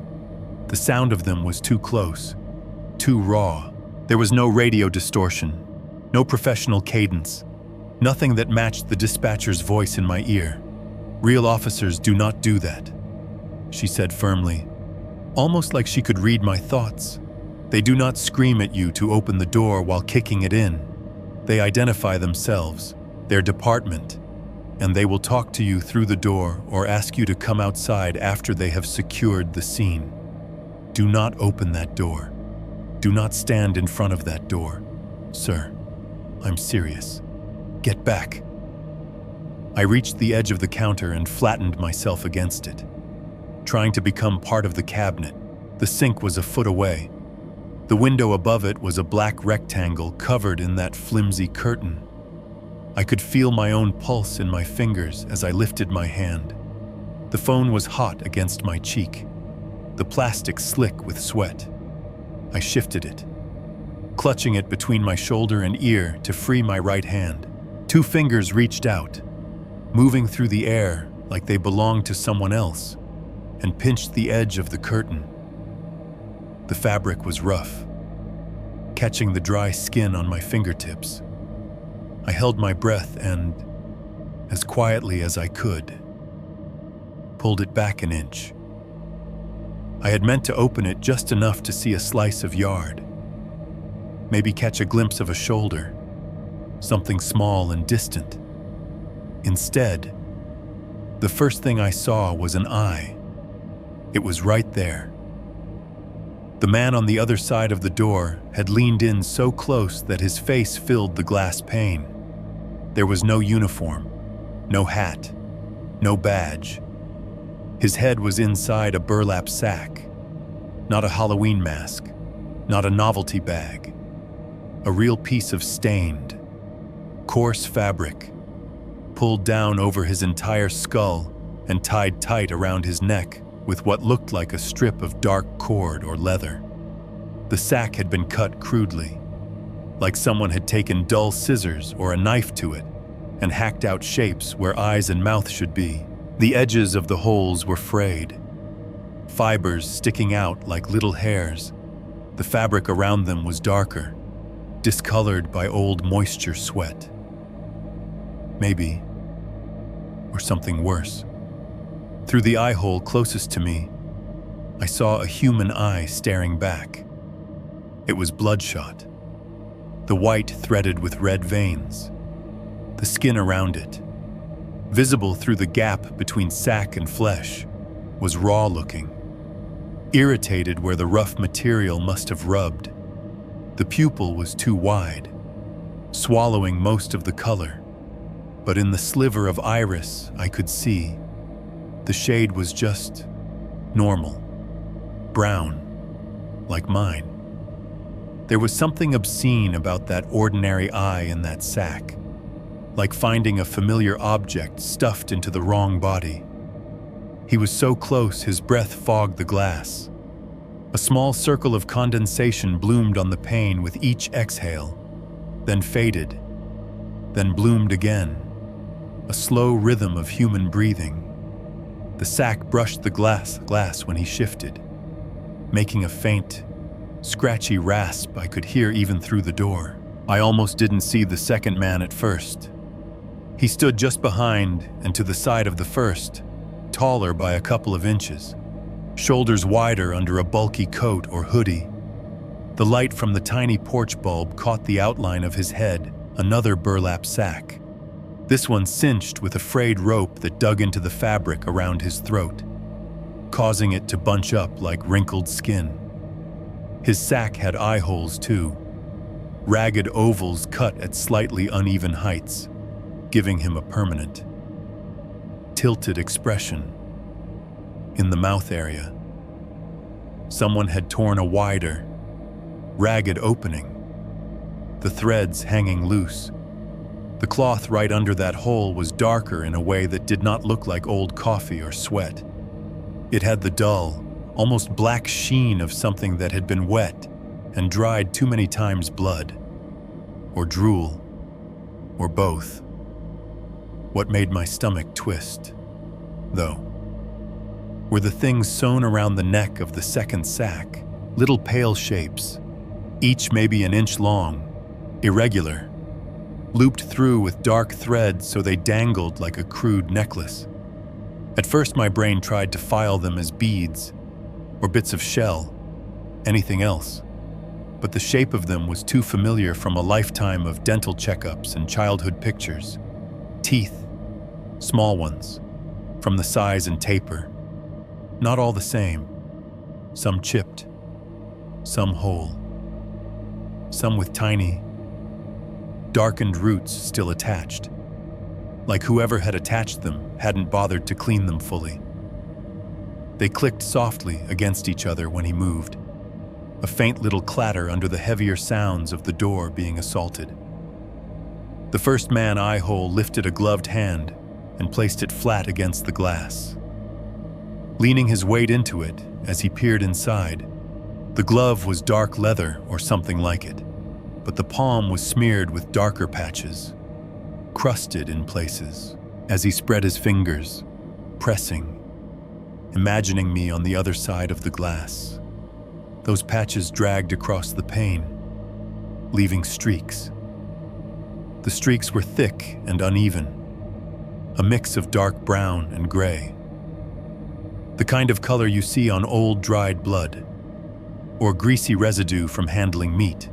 Speaker 1: The sound of them was too close, too raw. There was no radio distortion, no professional cadence, nothing that matched the dispatcher's voice in my ear. "Real officers do not do that," she said firmly, almost like she could read my thoughts. "They do not scream at you to open the door while kicking it in. They identify themselves, their department, and they will talk to you through the door or ask you to come outside after they have secured the scene. Do not open that door. Do not stand in front of that door. Sir, I'm serious. Get back." I reached the edge of the counter and flattened myself against it, trying to become part of the cabinet. The sink was a foot away. The window above it was a black rectangle covered in that flimsy curtain. I could feel my own pulse in my fingers as I lifted my hand. The phone was hot against my cheek, the plastic slick with sweat. I shifted it, clutching it between my shoulder and ear to free my right hand. 2 fingers reached out, moving through the air like they belonged to someone else, and pinched the edge of the curtain. The fabric was rough, catching the dry skin on my fingertips. I held my breath and, as quietly as I could, pulled it back an inch. I had meant to open it just enough to see a slice of yard, maybe catch a glimpse of a shoulder, something small and distant. Instead, the first thing I saw was an eye. It was right there. The man on the other side of the door had leaned in so close that his face filled the glass pane. There was no uniform, no hat, no badge. His head was inside a burlap sack, not a Halloween mask, not a novelty bag. A real piece of stained, coarse fabric, pulled down over his entire skull and tied tight around his neck with what looked like a strip of dark cord or leather. The sack had been cut crudely, like someone had taken dull scissors or a knife to it and hacked out shapes where eyes and mouth should be. The edges of the holes were frayed, fibers sticking out like little hairs. The fabric around them was darker, discolored by old moisture sweat. Maybe, or something worse. Through the eye hole closest to me, I saw a human eye staring back. It was bloodshot, the white threaded with red veins, the skin around it, visible through the gap between sack and flesh, was raw-looking, irritated where the rough material must have rubbed. The pupil was too wide, swallowing most of the color, but in the sliver of iris I could see, the shade was just normal, brown, like mine. There was something obscene about that ordinary eye in that sack, like finding a familiar object stuffed into the wrong body. He was so close his breath fogged the glass. A small circle of condensation bloomed on the pane with each exhale, then faded, then bloomed again, a slow rhythm of human breathing. The The sack brushed the glass when he shifted, making a faint, scratchy rasp I could hear even through the door. I almost didn't see the second man at first. He stood just behind and to the side of the first, taller by a couple of inches, shoulders wider under a bulky coat or hoodie. The light from the tiny porch bulb caught the outline of his head, another burlap sack. This one cinched with a frayed rope that dug into the fabric around his throat, causing it to bunch up like wrinkled skin. His sack had eye holes too, ragged ovals cut at slightly uneven heights, giving him a permanent, tilted expression in the mouth area. Someone had torn a wider, ragged opening, the threads hanging loose. The cloth right under that hole was darker in a way that did not look like old coffee or sweat. It had the dull, almost black sheen of something that had been wet and dried too many times blood, or drool, or both. What made my stomach twist, though, were the things sewn around the neck of the second sack, little pale shapes, each maybe an inch long, irregular, looped through with dark threads so they dangled like a crude necklace. At first my brain tried to file them as beads, or bits of shell, anything else, but the shape of them was too familiar from a lifetime of dental checkups and childhood pictures. Teeth, small ones, from the size and taper, not all the same, some chipped, some whole, some with tiny, darkened roots still attached, like whoever had attached them hadn't bothered to clean them fully. They clicked softly against each other when he moved, a faint little clatter under the heavier sounds of the door being assaulted. The first man eye-hole lifted a gloved hand and placed it flat against the glass. Leaning his weight into it as he peered inside, the glove was dark leather or something like it, but the palm was smeared with darker patches, crusted in places, as he spread his fingers, pressing, imagining me on the other side of the glass. Those patches dragged across the pane, leaving streaks. The streaks were thick and uneven, a mix of dark brown and gray. The kind of color you see on old dried blood, or greasy residue from handling meat.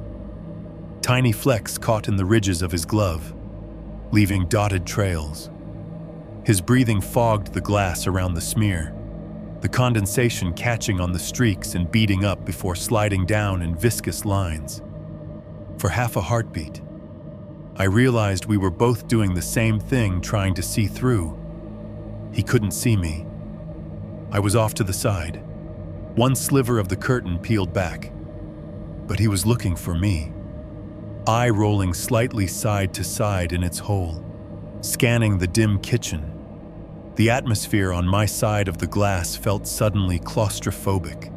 Speaker 1: Tiny flecks caught in the ridges of his glove, leaving dotted trails. His breathing fogged the glass around the smear, the condensation catching on the streaks and beating up before sliding down in viscous lines. For half a heartbeat, I realized we were both doing the same thing, trying to see through. He couldn't see me. I was off to the side, one sliver of the curtain peeled back, but he was looking for me, eye rolling slightly side to side in its hole, scanning the dim kitchen. The atmosphere on my side of the glass felt suddenly claustrophobic.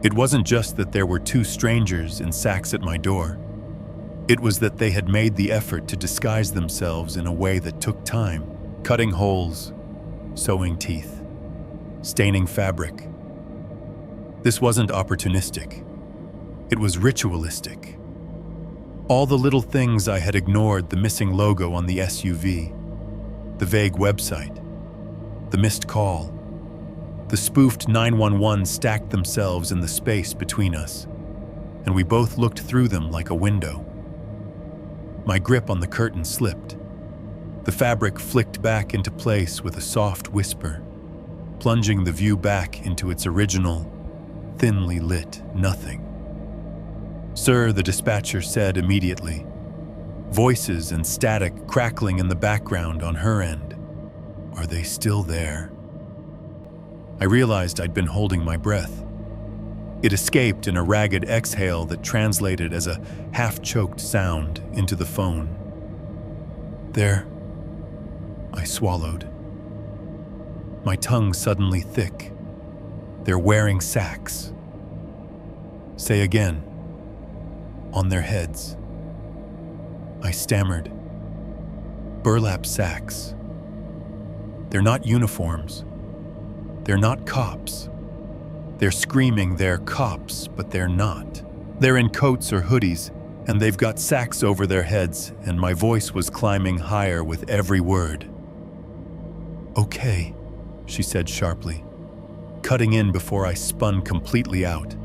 Speaker 1: It wasn't just that there were two strangers in sacks at my door. It was that they had made the effort to disguise themselves in a way that took time, cutting holes, sewing teeth, staining fabric. This wasn't opportunistic. It was ritualistic. All the little things I had ignored, the missing logo on the SUV, the vague website, the missed call, the spoofed 911 stacked themselves in the space between us, and we both looked through them like a window. My grip on the curtain slipped. The fabric flicked back into place with a soft whisper, plunging the view back into its original, thinly lit nothing. "Sir," the dispatcher said immediately, voices and static crackling in the background on her end. "Are they still there?" I realized I'd been holding my breath. It escaped in a ragged exhale that translated as a half-choked sound into the phone. "There," I swallowed, my tongue suddenly thick. "They're wearing sacks." "Say again." "On their heads." I stammered. "Burlap sacks. They're not uniforms. They're not cops. They're screaming they're cops, but they're not. They're in coats or hoodies, and they've got sacks over their heads, and my voice was climbing higher with every word. "Okay," she said sharply, cutting in before I spun completely out.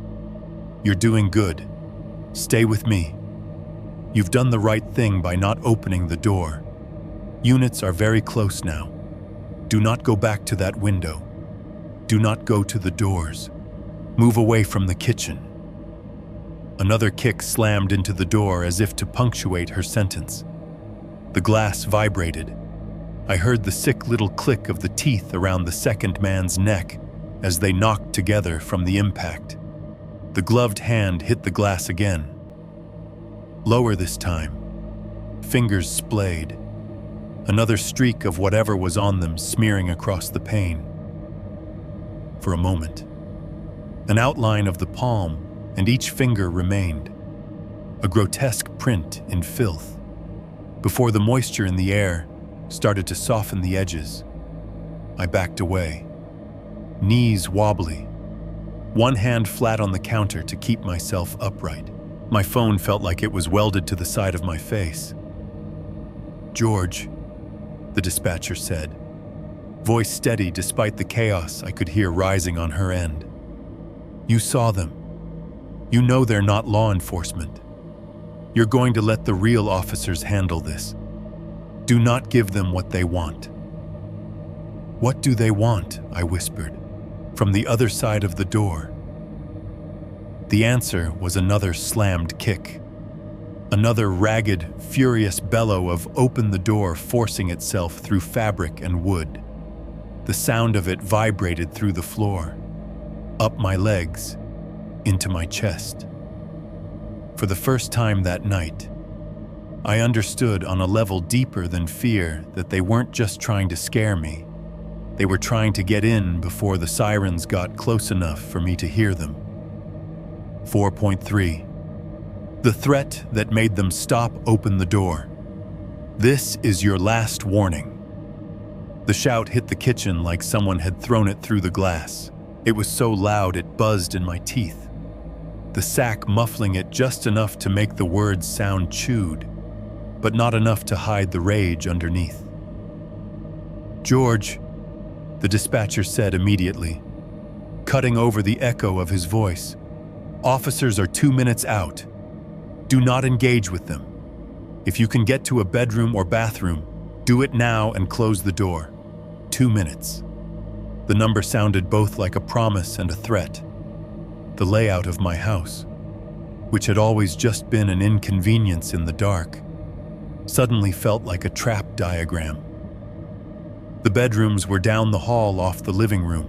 Speaker 1: "You're doing good. Stay with me. You've done the right thing by not opening the door. Units are very close now. Do not go back to that window. Do not go to the doors. Move away from the kitchen." Another kick slammed into the door as if to punctuate her sentence. The glass vibrated. I heard the sick little click of the teeth around the second man's neck as they knocked together from the impact. The gloved hand hit the glass again. Lower this time. Fingers splayed. Another streak of whatever was on them smearing across the pane. For a moment, an outline of the palm and each finger remained, a grotesque print in filth, before the moisture in the air started to soften the edges. I backed away, knees wobbly, one hand flat on the counter to keep myself upright. My phone felt like it was welded to the side of my face. "George," the dispatcher said, voice steady despite the chaos I could hear rising on her end. "You saw them. You know they're not law enforcement. You're going to let the real officers handle this. Do not give them what they want." "What do they want?" I whispered, from the other side of the door. The answer was another slammed kick. Another ragged, furious bellow of "open the door" forcing itself through fabric and wood. The sound of it vibrated through the floor, up my legs, into my chest. For the first time that night, I understood on a level deeper than fear that they weren't just trying to scare me. They were trying to get in before the sirens got close enough for me to hear them. 4.3. The threat that made them stop open the door. "This is your last warning." The shout hit the kitchen like someone had thrown it through the glass. It was so loud it buzzed in my teeth, the sack muffling it just enough to make the words sound chewed, but not enough to hide the rage underneath. "George," the dispatcher said immediately, cutting over the echo of his voice, "officers are 2 minutes out. Do not engage with them. If you can get to a bedroom or bathroom, do it now and close the door. 2 minutes." The number sounded both like a promise and a threat. The layout of my house, which had always just been an inconvenience in the dark, suddenly felt like a trap diagram. The bedrooms were down the hall off the living room.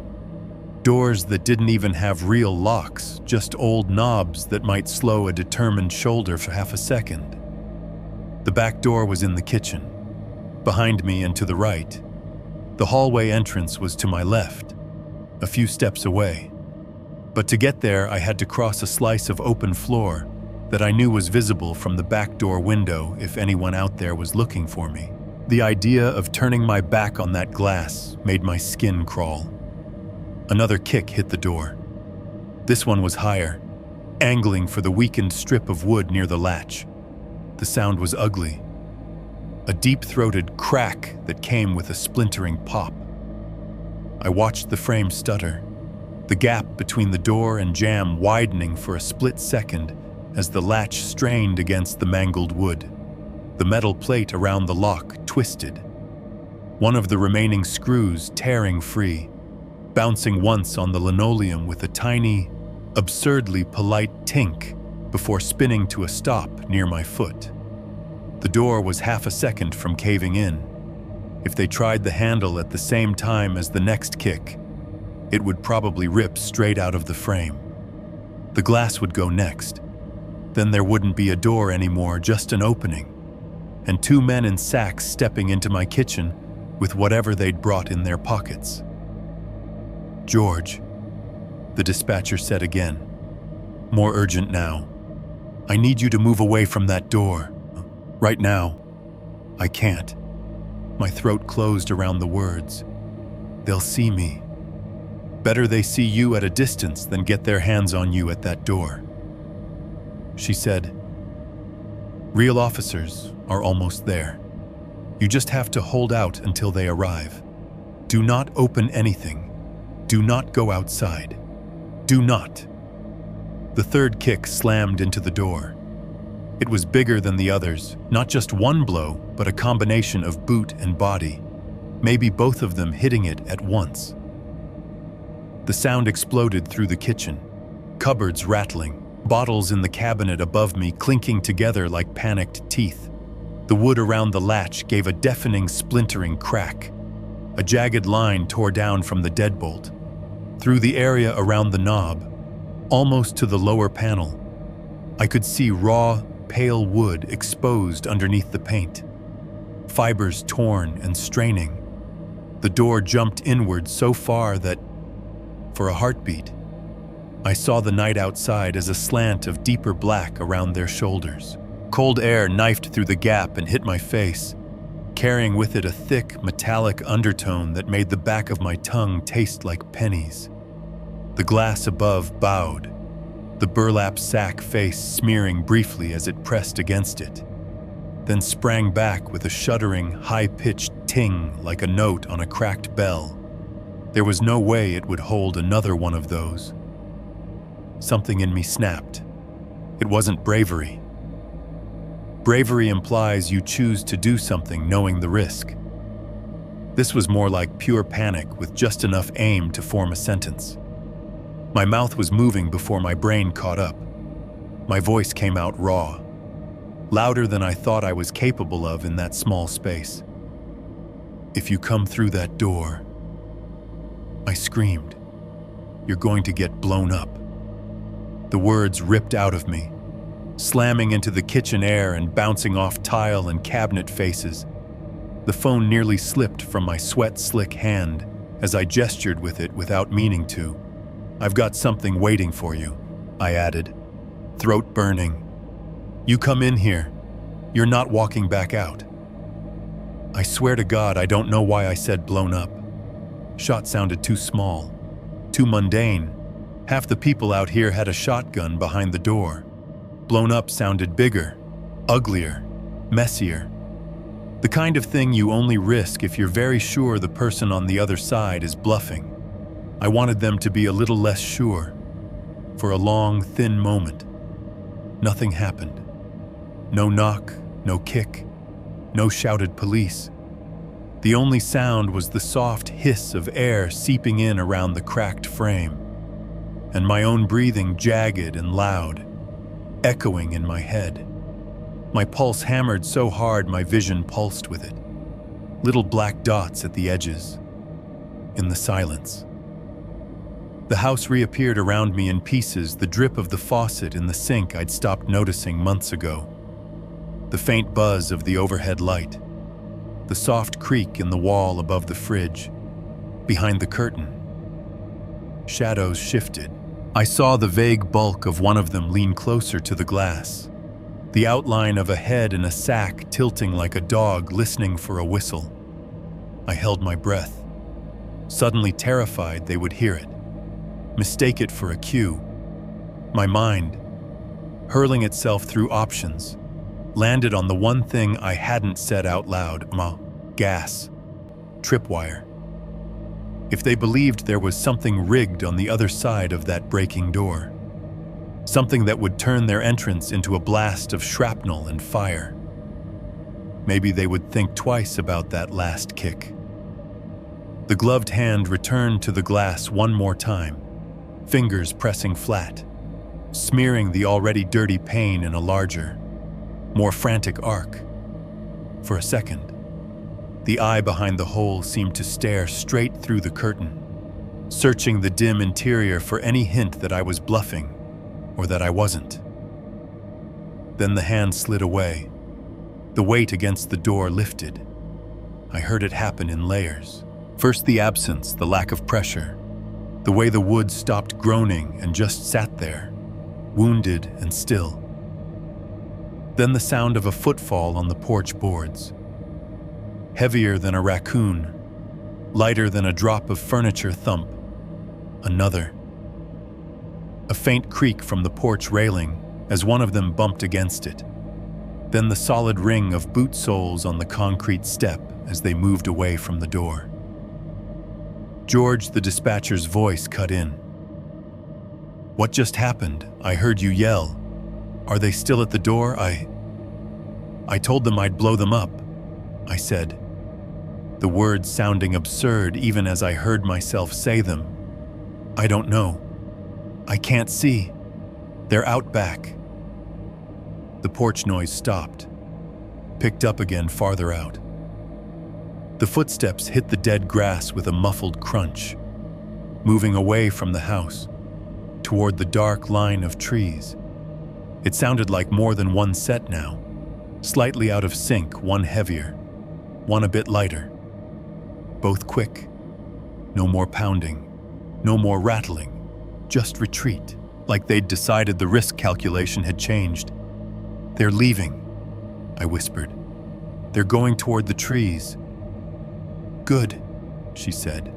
Speaker 1: Doors that didn't even have real locks, just old knobs that might slow a determined shoulder for half a second. The back door was in the kitchen, behind me and to the right. The hallway entrance was to my left, a few steps away. But to get there, I had to cross a slice of open floor that I knew was visible from the back door window if anyone out there was looking for me. The idea of turning my back on that glass made my skin crawl. Another kick hit the door. This one was higher, angling for the weakened strip of wood near the latch. The sound was ugly, a deep-throated crack that came with a splintering pop. I watched the frame stutter, the gap between the door and jamb widening for a split second as the latch strained against the mangled wood. The metal plate around the lock twisted, one of the remaining screws tearing free, bouncing once on the linoleum with a tiny, absurdly polite tink before spinning to a stop near my foot. The door was half a second from caving in. If they tried the handle at the same time as the next kick, it would probably rip straight out of the frame. The glass would go next. Then there wouldn't be a door anymore, just an opening, and 2 men in sacks stepping into my kitchen with whatever they'd brought in their pockets. "George," the dispatcher said again, more urgent now, "I need you to move away from that door. Right now." "I can't." My throat closed around the words. "They'll see me." Better they see you at a distance than get their hands on you at that door." She said, "Real officers are almost there. You just have to hold out until they arrive. Do not open anything. Do not go outside. Do not." The third kick slammed into the door. It was bigger than the others, not just one blow, but a combination of boot and body, maybe both of them hitting it at once. The sound exploded through the kitchen, cupboards rattling, bottles in the cabinet above me clinking together like panicked teeth. The wood around the latch gave a deafening, splintering crack. A jagged line tore down from the deadbolt. Through the area around the knob, almost to the lower panel, I could see raw, pale wood exposed underneath the paint. Fibers torn and straining. The door jumped inward so far that, for a heartbeat, I saw the night outside as a slant of deeper black around their shoulders. Cold air knifed through the gap and hit my face, carrying with it a thick, metallic undertone that made the back of my tongue taste like pennies. The glass above bowed, the burlap sack face smearing briefly as it pressed against it, then sprang back with a shuddering, high-pitched ting like a note on a cracked bell. There was no way it would hold another one of those. Something in me snapped. It wasn't bravery. Bravery implies you choose to do something knowing the risk. This was more like pure panic with just enough aim to form a sentence. My mouth was moving before my brain caught up. My voice came out raw, louder than I thought I was capable of in that small space. "If you come through that door," I screamed, "you're going to get blown up." The words ripped out of me, slamming into the kitchen air and bouncing off tile and cabinet faces. The phone nearly slipped from my sweat-slick hand as I gestured with it without meaning to. "I've got something waiting for you," I added, throat burning. "You come in here. You're not walking back out." I swear to God, I don't know why I said blown up. Shot sounded too small, too mundane. Half the people out here had a shotgun behind the door. Blown up sounded bigger, uglier, messier. The kind of thing you only risk if you're very sure the person on the other side is bluffing. I wanted them to be a little less sure. For a long, thin moment, nothing happened. No knock, no kick, no shouted police. The only sound was the soft hiss of air seeping in around the cracked frame, and my own breathing jagged and loud, echoing in my head. My pulse hammered so hard my vision pulsed with it. Little black dots at the edges. In the silence. The house reappeared around me in pieces, the drip of the faucet in the sink I'd stopped noticing months ago. The faint buzz of the overhead light. The soft creak in the wall above the fridge. Behind the curtain. Shadows shifted. I saw the vague bulk of one of them lean closer to the glass. The outline of a head in a sack tilting like a dog listening for a whistle. I held my breath, suddenly terrified they would hear it, mistake it for a cue. My mind, hurling itself through options, landed on the one thing I hadn't said out loud: gas, tripwire. If they believed there was something rigged on the other side of that breaking door, something that would turn their entrance into a blast of shrapnel and fire, maybe they would think twice about that last kick. The gloved hand returned to the glass one more time, fingers pressing flat, smearing the already dirty pane in a larger, more frantic arc. For a second, the eye behind the hole seemed to stare straight through the curtain, searching the dim interior for any hint that I was bluffing, or that I wasn't. Then the hand slid away. The weight against the door lifted. I heard it happen in layers. First the absence, the lack of pressure, the way the wood stopped groaning and just sat there, wounded and still. Then the sound of a footfall on the porch boards. Heavier than a raccoon, lighter than a drop of furniture thump. Another. A faint creak from the porch railing as one of them bumped against it. Then the solid ring of boot soles on the concrete step as they moved away from the door. George, the dispatcher's voice, cut in. "What just happened? I heard you yell. Are they still at the door? I told them I'd blow them up," I said, the words sounding absurd even as I heard myself say them. "I don't know. I can't see. They're out back." The porch noise stopped, picked up again farther out. The footsteps hit the dead grass with a muffled crunch, moving away from the house, toward the dark line of trees. It sounded like more than one set now, slightly out of sync, one heavier, one a bit lighter. Both quick. No more pounding, no more rattling, just retreat, like they'd decided the risk calculation had changed. "They're leaving," I whispered. "They're going toward the trees." "Good," she said,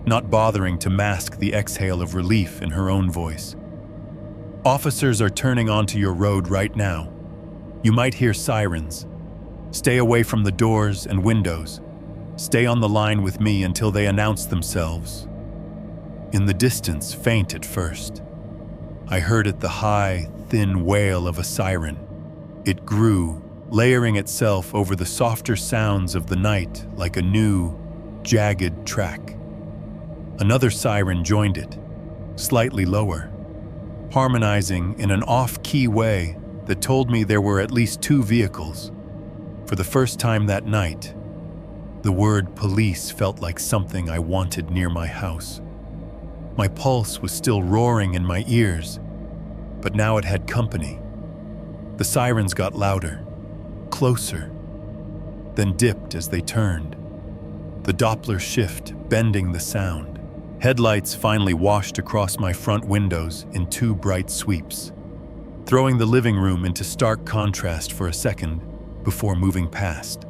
Speaker 1: not bothering to mask the exhale of relief in her own voice. "Officers are turning onto your road right now. You might hear sirens. Stay away from the doors and windows. Stay on the line with me until they announce themselves." In the distance, faint at first, I heard it, the high, thin wail of a siren. It grew, layering itself over the softer sounds of the night like a new, jagged track. Another siren joined it, slightly lower, harmonizing in an off-key way that told me there were at least two vehicles. For the first time that night, the word police felt like something I wanted near my house. My pulse was still roaring in my ears, but now it had company. The sirens got louder, closer, then dipped as they turned. The Doppler shift, bending the sound. Headlights finally washed across my front windows in two bright sweeps, throwing the living room into stark contrast for a second before moving past.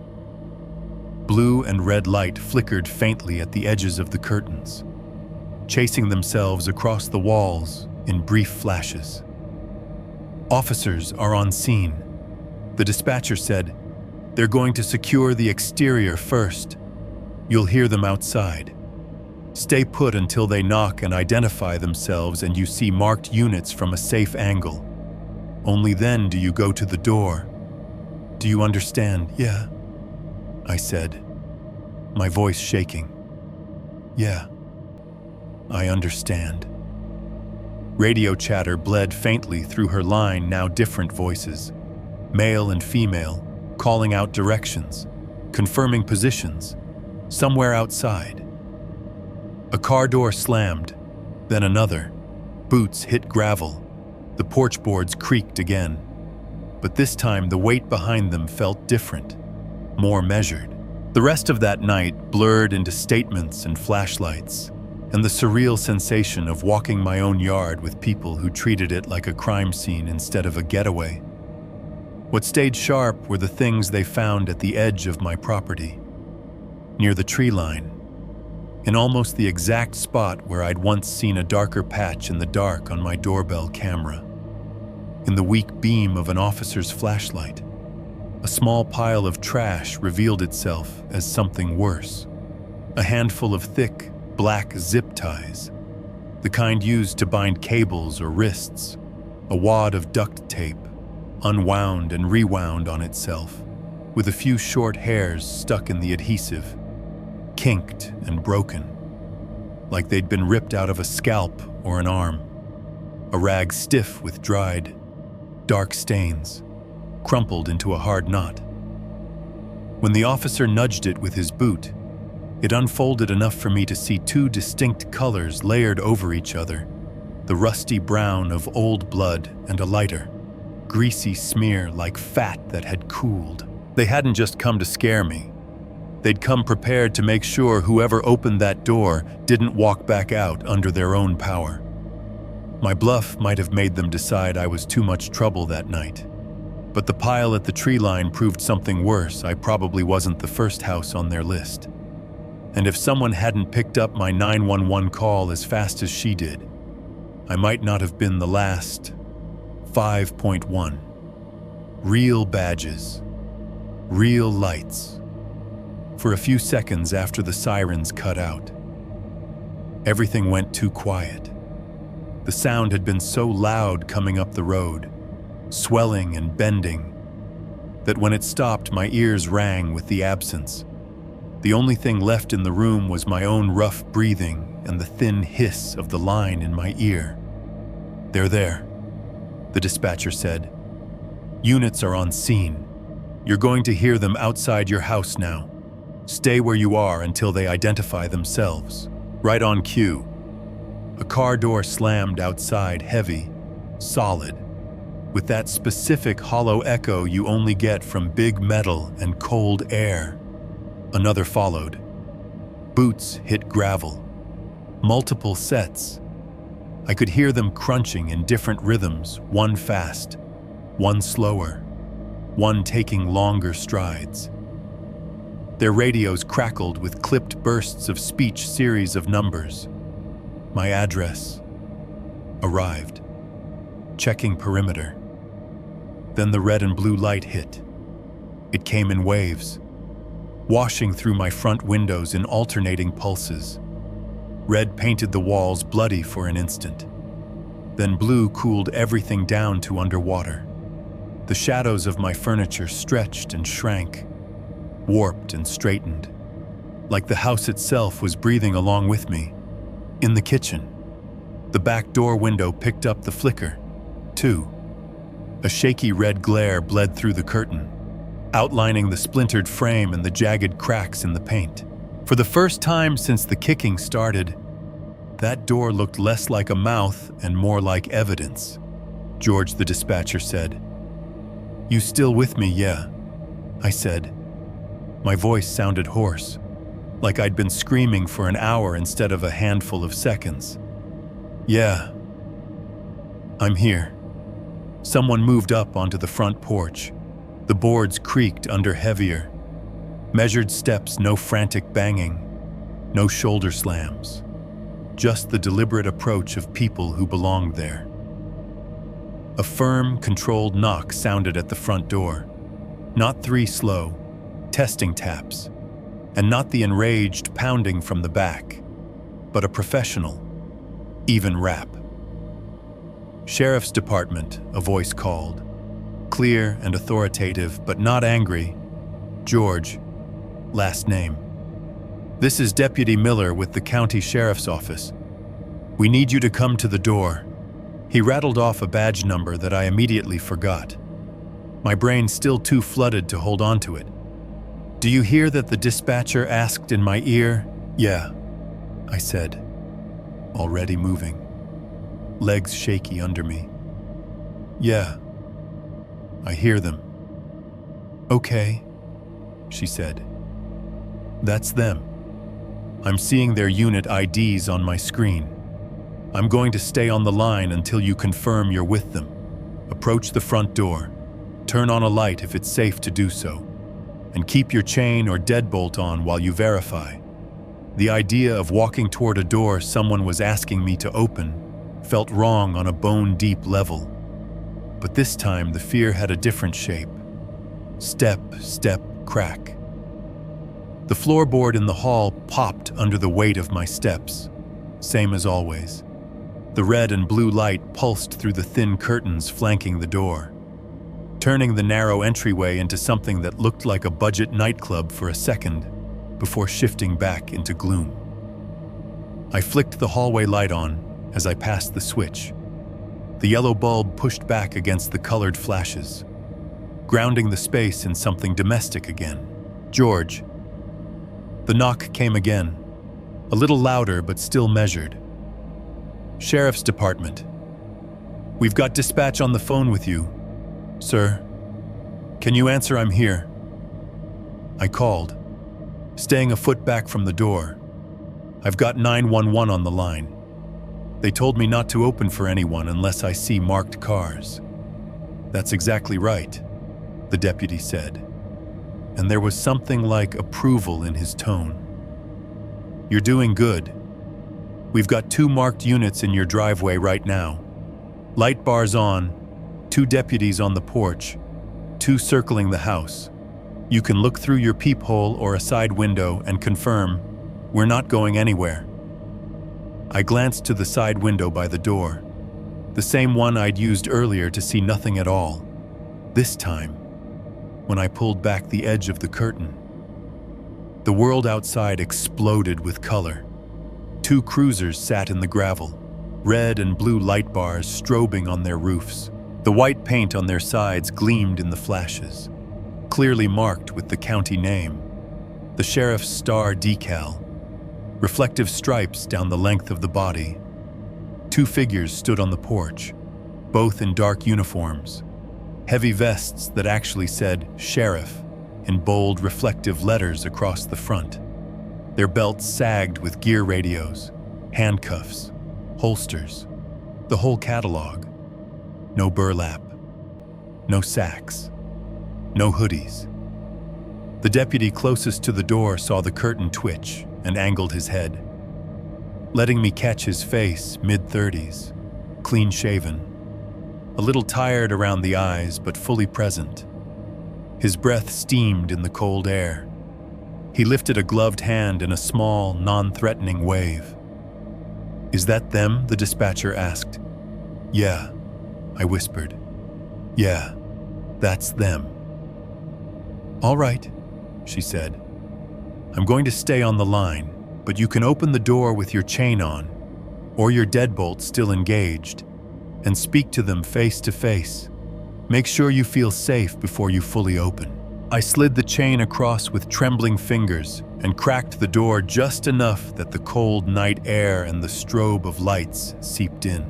Speaker 1: Blue and red light flickered faintly at the edges of the curtains, chasing themselves across the walls in brief flashes. "Officers are on scene," the dispatcher said. "They're going to secure the exterior first. You'll hear them outside. Stay put until they knock and identify themselves and you see marked units from a safe angle. Only then do you go to the door. Do you understand?" "Yeah," I said, my voice shaking. "Yeah, I understand." Radio chatter bled faintly through her line, now different voices, male and female, calling out directions, confirming positions, somewhere outside. A car door slammed, then another. Boots hit gravel. The porch boards creaked again. But this time the weight behind them felt different, more measured. The rest of that night blurred into statements and flashlights, and the surreal sensation of walking my own yard with people who treated it like a crime scene instead of a getaway. What stayed sharp were the things they found at the edge of my property, near the tree line, in almost the exact spot where I'd once seen a darker patch in the dark on my doorbell camera. In the weak beam of an officer's flashlight, a small pile of trash revealed itself as something worse. A handful of thick, black zip ties, the kind used to bind cables or wrists, a wad of duct tape, unwound and rewound on itself, with a few short hairs stuck in the adhesive, kinked and broken, like they'd been ripped out of a scalp or an arm. A rag stiff with dried, dark stains, crumpled into a hard knot. When the officer nudged it with his boot, it unfolded enough for me to see two distinct colors layered over each other, the rusty brown of old blood and a lighter, greasy smear like fat that had cooled. They hadn't just come to scare me. They'd come prepared to make sure whoever opened that door didn't walk back out under their own power. My bluff might have made them decide I was too much trouble that night, but the pile at the tree line proved something worse. I probably wasn't the first house on their list. And if someone hadn't picked up my 911 call as fast as she did, I might not have been the last. 5.1. Real badges. Real lights. For a few seconds after the sirens cut out, everything went too quiet. The sound had been so loud coming up the road, swelling and bending, that when it stopped, my ears rang with the absence. The only thing left in the room was my own rough breathing and the thin hiss of the line in my ear. "They're there," the dispatcher said. "Units are on scene. You're going to hear them outside your house now. Stay where you are until they identify themselves." Right on cue. A car door slammed outside, heavy, solid, with that specific hollow echo you only get from big metal and cold air. Another followed. Boots hit gravel. Multiple sets. I could hear them crunching in different rhythms, one fast, one slower, one taking longer strides. Their radios crackled with clipped bursts of speech, series of numbers. My address. Arrived. Checking perimeter. Then the red and blue light hit. It came in waves, washing through my front windows in alternating pulses. Red painted the walls bloody for an instant. Then blue cooled everything down to underwater. The shadows of my furniture stretched and shrank, warped and straightened, like the house itself was breathing along with me. In the kitchen, the back door window picked up the flicker, too. A shaky red glare bled through the curtain, outlining the splintered frame and the jagged cracks in the paint. For the first time since the kicking started, that door looked less like a mouth and more like evidence. George, the dispatcher, said. "You still with me, yeah?" I said. My voice sounded hoarse, like I'd been screaming for an hour instead of a handful of seconds. "Yeah, I'm here." Someone moved up onto the front porch. The boards creaked under heavier. Measured steps, no frantic banging, no shoulder slams. Just the deliberate approach of people who belonged there. A firm, controlled knock sounded at the front door. Not 3 slow, testing taps, and not the enraged pounding from the back, but a professional, even rap. "Sheriff's Department," a voice called. Clear and authoritative, but not angry. "George, last name. This is Deputy Miller with the County Sheriff's Office. We need you to come to the door." He rattled off a badge number that I immediately forgot. My brain still too flooded to hold on to it. "Do you hear that?" the dispatcher asked in my ear. "Yeah," I said, already moving, legs shaky under me. "Yeah, I hear them." "Okay," she said. "That's them. I'm seeing their unit IDs on my screen. I'm going to stay on the line until you confirm you're with them. Approach the front door. Turn on a light if it's safe to do so. And keep your chain or deadbolt on while you verify." The idea of walking toward a door someone was asking me to open felt wrong on a bone-deep level. But this time the fear had a different shape. Step, step, crack. The floorboard in the hall popped under the weight of my steps, same as always. The red and blue light pulsed through the thin curtains flanking the door, turning the narrow entryway into something that looked like a budget nightclub for a second, before shifting back into gloom. I flicked the hallway light on as I passed the switch. The yellow bulb pushed back against the colored flashes, grounding the space in something domestic again. "George." The knock came again, a little louder but still measured. "Sheriff's Department. We've got dispatch on the phone with you, sir. Can you answer? I'm here." I called, staying a foot back from the door. "I've got 911 on the line. They told me not to open for anyone unless I see marked cars." "That's exactly right," the deputy said, and there was something like approval in his tone. You're doing good. We've got 2 marked units in your driveway right now. Light bars on, 2 deputies on the porch, 2 circling the house. You can look through your peephole or a side window and confirm we're not going anywhere. I glanced to the side window by the door, the same one I'd used earlier to see nothing at all. This time, when I pulled back the edge of the curtain, the world outside exploded with color. 2 cruisers sat in the gravel, red and blue light bars strobing on their roofs. The white paint on their sides gleamed in the flashes, clearly marked with the county name. The sheriff's star decal, reflective stripes down the length of the body. 2 figures stood on the porch, both in dark uniforms, heavy vests that actually said sheriff in bold reflective letters across the front. Their belts sagged with gear radios, handcuffs, holsters, the whole catalog. No burlap, no sacks, no hoodies. The deputy closest to the door saw the curtain twitch and angled his head, letting me catch his face, mid-30s, clean-shaven, a little tired around the eyes but fully present. His breath steamed in the cold air. He lifted a gloved hand in a small, non-threatening wave. "Is that them?" the dispatcher asked. "Yeah," I whispered. "Yeah, that's them." "All right," she said. "I'm going to stay on the line, but you can open the door with your chain on, or your deadbolt still engaged, and speak to them face to face. Make sure you feel safe before you fully open." I slid the chain across with trembling fingers and cracked the door just enough that the cold night air and the strobe of lights seeped in.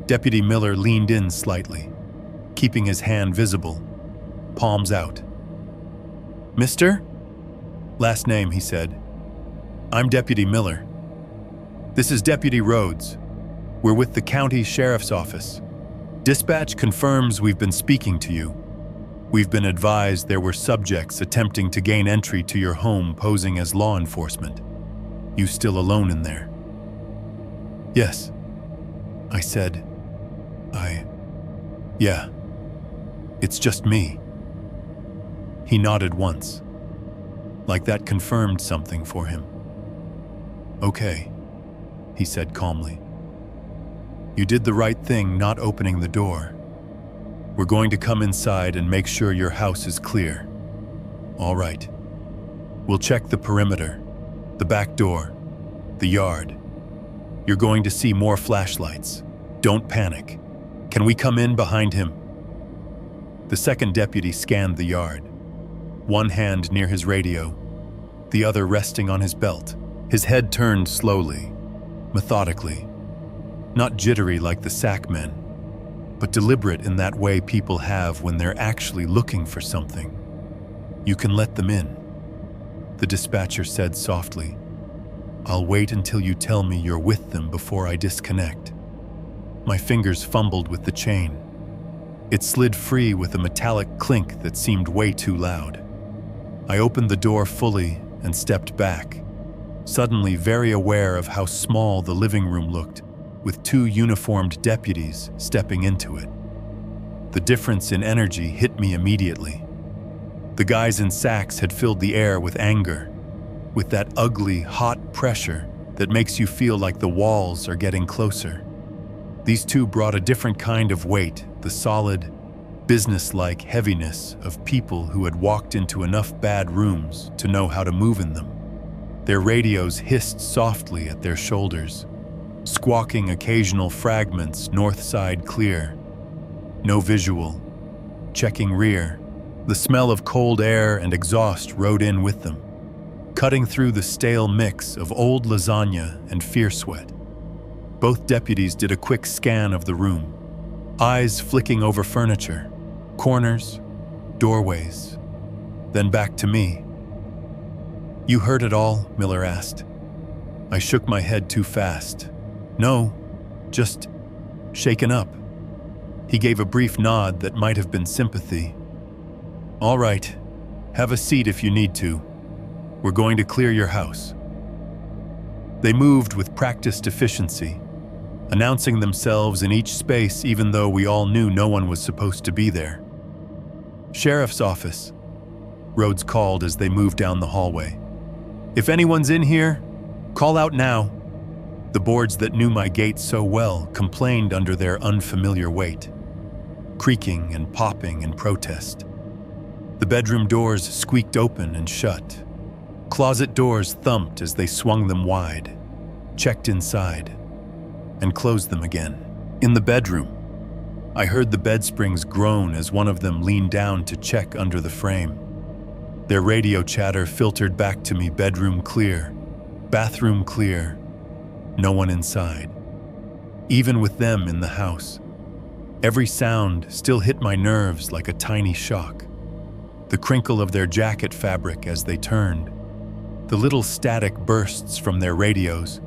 Speaker 1: Deputy Miller leaned in slightly, keeping his hand visible, palms out. "Mister?" "Last name," he said. "I'm Deputy Miller. This is Deputy Rhodes. We're with the county sheriff's office. Dispatch confirms we've been speaking to you. We've been advised there were subjects attempting to gain entry to your home posing as law enforcement. You still alone in there?" "Yes," I said. Yeah, it's just me." He nodded once, like that confirmed something for him. "Okay," he said calmly. "You did the right thing not opening the door. We're going to come inside and make sure your house is clear." "All right. We'll check the perimeter, the back door, the yard. You're going to see more flashlights. Don't panic. Can we come in behind him?" The second deputy scanned the yard, one hand near his radio, the other resting on his belt. His head turned slowly, methodically, not jittery like the sack men, but deliberate in that way people have when they're actually looking for something. "You can let them in," the dispatcher said softly. "I'll wait until you tell me you're with them before I disconnect." My fingers fumbled with the chain. It slid free with a metallic clink that seemed way too loud. I opened the door fully and stepped back, suddenly very aware of how small the living room looked, with 2 uniformed deputies stepping into it. The difference in energy hit me immediately. The guys in sacks had filled the air with anger, with that ugly, hot pressure that makes you feel like the walls are getting closer. These 2 brought a different kind of weight, the solid, business-like heaviness of people who had walked into enough bad rooms to know how to move in them. Their radios hissed softly at their shoulders, squawking occasional fragments, north side clear. No visual. Checking rear. The smell of cold air and exhaust rode in with them, cutting through the stale mix of old lasagna and fear sweat. Both deputies did a quick scan of the room, eyes flicking over furniture, corners, doorways, then back to me. "You heard it all?" Miller asked. I shook my head too fast. "No, just shaken up." He gave a brief nod that might have been sympathy. "All right, have a seat if you need to. We're going to clear your house." They moved with practiced efficiency, announcing themselves in each space even though we all knew no one was supposed to be there. "Sheriff's office," Rhodes called as they moved down the hallway. "If anyone's in here, call out now." The boards that knew my gate so well complained under their unfamiliar weight, creaking and popping in protest. The bedroom doors squeaked open and shut. Closet doors thumped as they swung them wide, checked inside, and closed them again. In the bedroom, I heard the bed springs groan as one of them leaned down to check under the frame. Their radio chatter filtered back to me, bedroom clear, bathroom clear, no one inside. Even with them in the house, every sound still hit my nerves like a tiny shock. The crinkle of their jacket fabric as they turned, the little static bursts from their radios,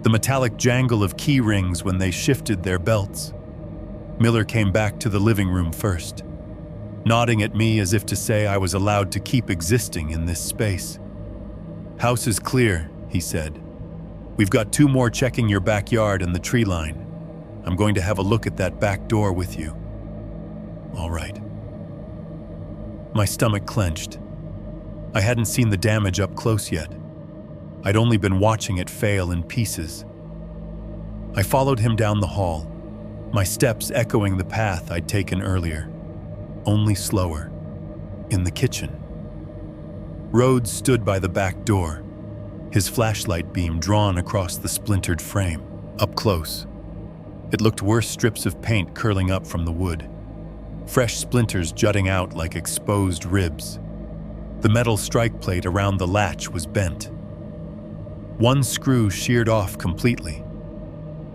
Speaker 1: the metallic jangle of key rings when they shifted their belts. Miller came back to the living room first, nodding at me as if to say I was allowed to keep existing in this space. "House is clear," he said. "We've got 2 more checking your backyard and the tree line. I'm going to have a look at that back door with you." "All right." My stomach clenched. I hadn't seen the damage up close yet. I'd only been watching it fail in pieces. I followed him down the hall, my steps echoing the path I'd taken earlier, only slower, in the kitchen. Rhodes stood by the back door, his flashlight beam drawn across the splintered frame. Up close, it looked worse, strips of paint curling up from the wood, fresh splinters jutting out like exposed ribs. The metal strike plate around the latch was bent. One screw sheared off completely.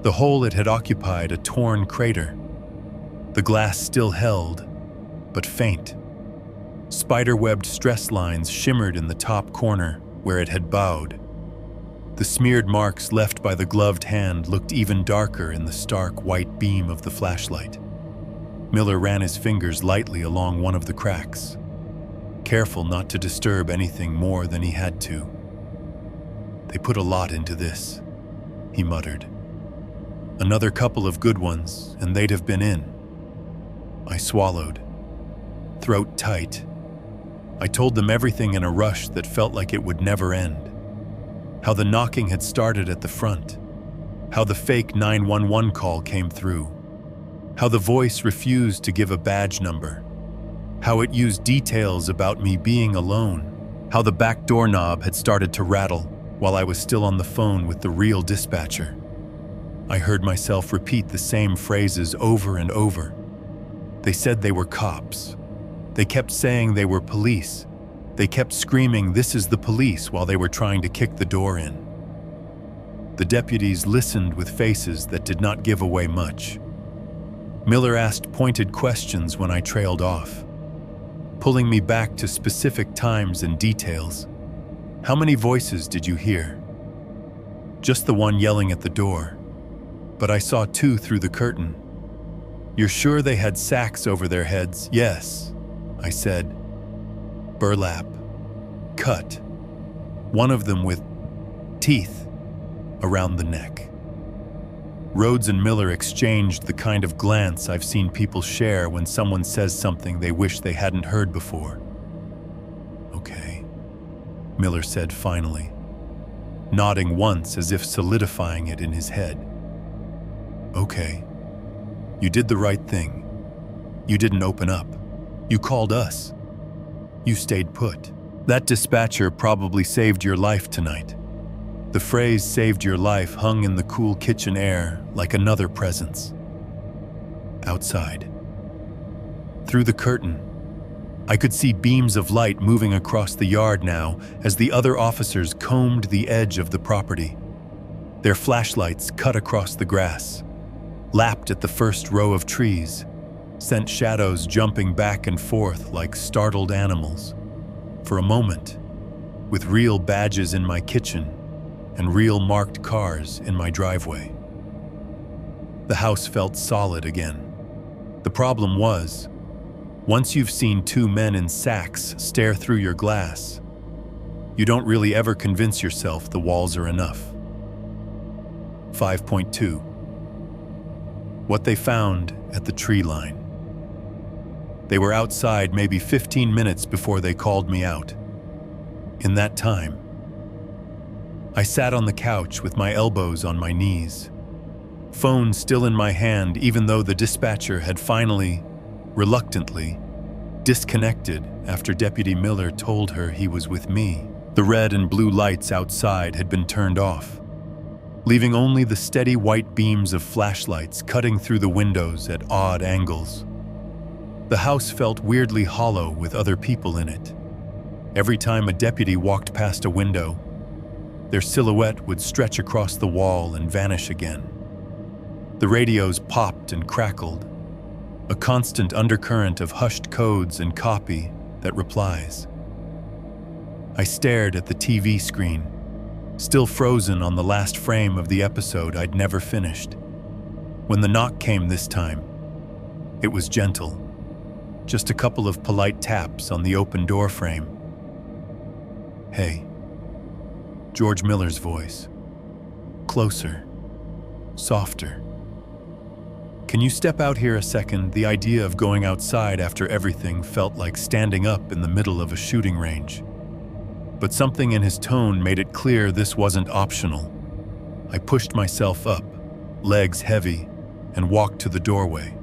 Speaker 1: The hole it had occupied a torn crater. The glass still held, but faint. Spider-webbed stress lines shimmered in the top corner where it had bowed. The smeared marks left by the gloved hand looked even darker in the stark white beam of the flashlight. Miller ran his fingers lightly along one of the cracks, careful not to disturb anything more than he had to. "They put a lot into this," he muttered. "Another couple of good ones, and they'd have been in." I swallowed, throat tight. I told them everything in a rush that felt like it would never end. How the knocking had started at the front, how the fake 911 call came through, how the voice refused to give a badge number, how it used details about me being alone, how the back doorknob had started to rattle while I was still on the phone with the real dispatcher. I heard myself repeat the same phrases over and over. They said they were cops. They kept saying they were police. They kept screaming, "This is the police," while they were trying to kick the door in. The deputies listened with faces that did not give away much. Miller asked pointed questions when I trailed off, pulling me back to specific times and details. "How many voices did you hear?" "Just the one yelling at the door. But I saw 2 through the curtain." "You're sure they had sacks over their heads?" "Yes," I said. "Burlap. Cut. One of them with teeth around the neck." Rhodes and Miller exchanged the kind of glance I've seen people share when someone says something they wish they hadn't heard before. "Okay," Miller said finally, nodding once as if solidifying it in his head. "Okay. You did the right thing. You didn't open up. You called us. You stayed put. That dispatcher probably saved your life tonight." The phrase "saved your life" hung in the cool kitchen air like another presence. Outside, through the curtain, I could see beams of light moving across the yard now as the other officers combed the edge of the property. Their flashlights cut across the grass, lapped at the first row of trees, sent shadows jumping back and forth like startled animals. For a moment, with real badges in my kitchen and real marked cars in my driveway. The house felt solid again. The problem was, once you've seen 2 men in sacks stare through your glass, you don't really ever convince yourself the walls are enough. 5.2. What they found at the tree line. They were outside maybe 15 minutes before they called me out. In that time, I sat on the couch with my elbows on my knees, phone still in my hand even though the dispatcher had finally, reluctantly, disconnected after Deputy Miller told her he was with me. The red and blue lights outside had been turned off, leaving only the steady white beams of flashlights cutting through the windows at odd angles. The house felt weirdly hollow with other people in it. Every time a deputy walked past a window, their silhouette would stretch across the wall and vanish again. The radios popped and crackled, a constant undercurrent of hushed codes and copy that replies. I stared at the TV screen, still frozen on the last frame of the episode I'd never finished. When the knock came this time, it was gentle, just a couple of polite taps on the open door frame. "Hey." George Miller's voice. Closer. Softer. "Can you step out here a second?" The idea of going outside after everything felt like standing up in the middle of a shooting range. But something in his tone made it clear this wasn't optional. I pushed myself up, legs heavy, and walked to the doorway.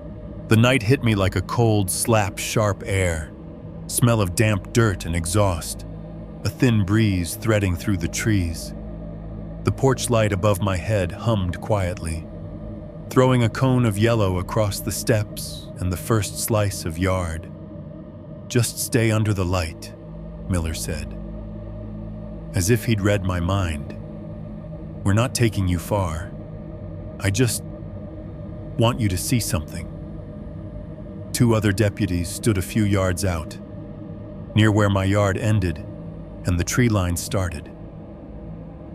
Speaker 1: The night hit me like a cold slap, sharp air, smell of damp dirt and exhaust, a thin breeze threading through the trees. The porch light above my head hummed quietly, throwing a cone of yellow across the steps and the first slice of yard. "Just stay under the light," Miller said, as if he'd read my mind. "We're not taking you far. I just want you to see something." Two other deputies stood a few yards out, near where my yard ended and the tree line started.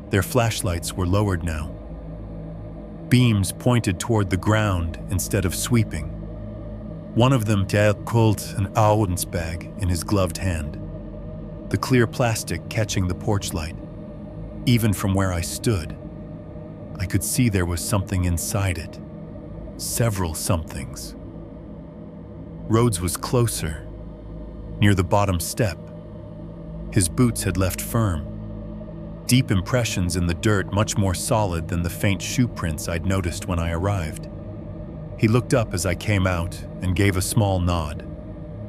Speaker 1: Their flashlights were lowered now. Beams pointed toward the ground instead of sweeping. One of them held an Auensbag in his gloved hand, the clear plastic catching the porch light. Even from where I stood, I could see there was something inside it. Several somethings. Rhodes was closer, near the bottom step. His boots had left firm, deep impressions in the dirt much more solid than the faint shoe prints I'd noticed when I arrived. He looked up as I came out and gave a small nod.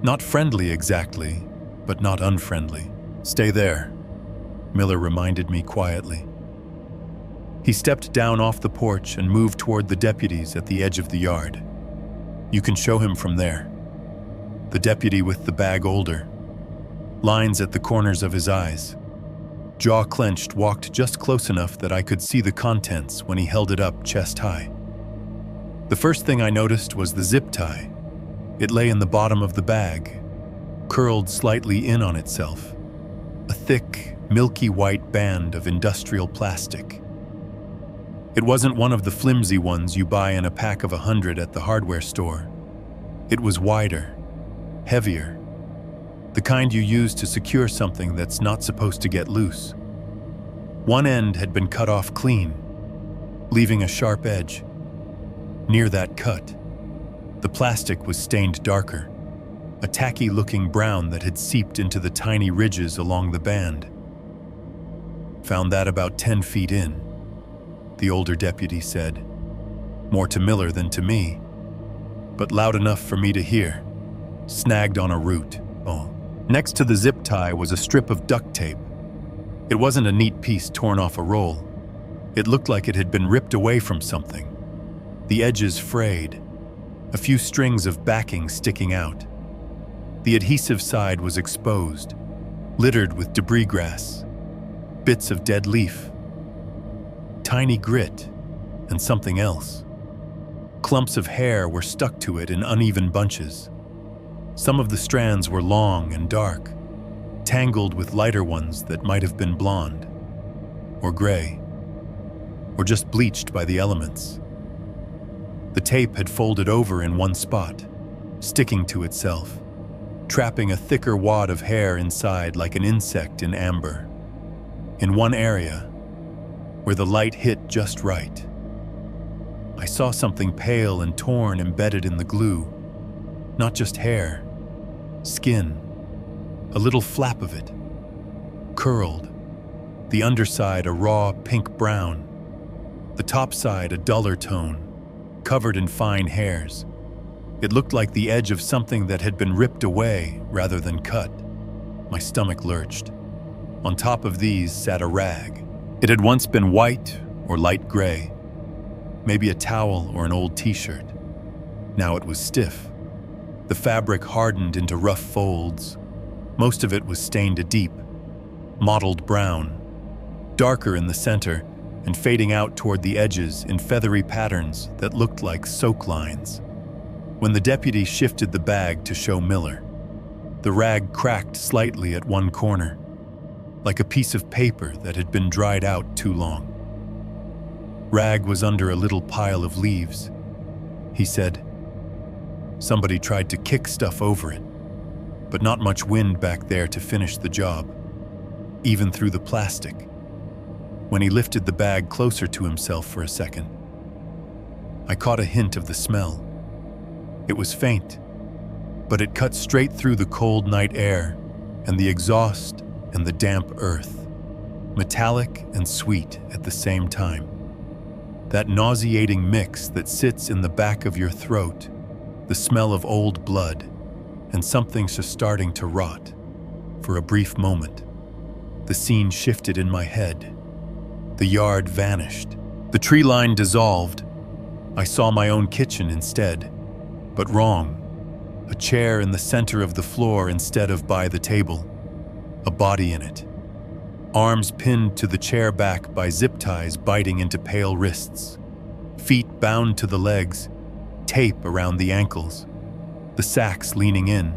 Speaker 1: Not friendly exactly, but not unfriendly. "Stay there," Miller reminded me quietly. He stepped down off the porch and moved toward the deputies at the edge of the yard. "You can show him from there." The deputy with the bag older, lines at the corners of his eyes, jaw clenched, walked just close enough that I could see the contents when he held it up chest high. The first thing I noticed was the zip tie. It lay in the bottom of the bag, curled slightly in on itself, a thick, milky white band of industrial plastic. It wasn't one of the flimsy ones you buy in a pack of 100 at the hardware store. It was wider, heavier, the kind you use to secure something that's not supposed to get loose. One end had been cut off clean, leaving a sharp edge. Near that cut, the plastic was stained darker, a tacky-looking brown that had seeped into the tiny ridges along the band. "Found that about 10 feet in," the older deputy said, more to Miller than to me, but loud enough for me to hear. "Snagged on a root." Oh. Next to the zip tie was a strip of duct tape. It wasn't a neat piece torn off a roll. It looked like it had been ripped away from something. The edges frayed, a few strings of backing sticking out. The adhesive side was exposed, littered with debris grass, bits of dead leaf, tiny grit, and something else. Clumps of hair were stuck to it in uneven bunches. Some of the strands were long and dark, tangled with lighter ones that might have been blonde, or gray, or just bleached by the elements. The tape had folded over in one spot, sticking to itself, trapping a thicker wad of hair inside like an insect in amber. In one area, where the light hit just right, I saw something pale and torn embedded in the glue. Not just hair, skin, a little flap of it, curled, the underside a raw pink brown, the top side a duller tone, covered in fine hairs. It looked like the edge of something that had been ripped away rather than cut. My stomach lurched. On top of these sat a rag. It had once been white or light gray, maybe a towel or an old t-shirt. Now it was stiff. The fabric hardened into rough folds. Most of it was stained a deep, mottled brown, darker in the center and fading out toward the edges in feathery patterns that looked like soak lines. When the deputy shifted the bag to show Miller, the rag cracked slightly at one corner, like a piece of paper that had been dried out too long. Rag was under a little pile of leaves. He said, "Somebody tried to kick stuff over it, but not much wind back there to finish the job, even through the plastic." When he lifted the bag closer to himself for a second, I caught a hint of the smell. It was faint, but it cut straight through the cold night air and the exhaust and the damp earth, metallic and sweet at the same time. That nauseating mix that sits in the back of your throat, the smell of old blood, and something just starting to rot. For a brief moment, the scene shifted in my head. The yard vanished. The tree line dissolved. I saw my own kitchen instead, but wrong. A chair in the center of the floor instead of by the table. A body in it. Arms pinned to the chair back by zip ties biting into pale wrists. Feet bound to the legs, tape around the ankles. The sacks leaning in.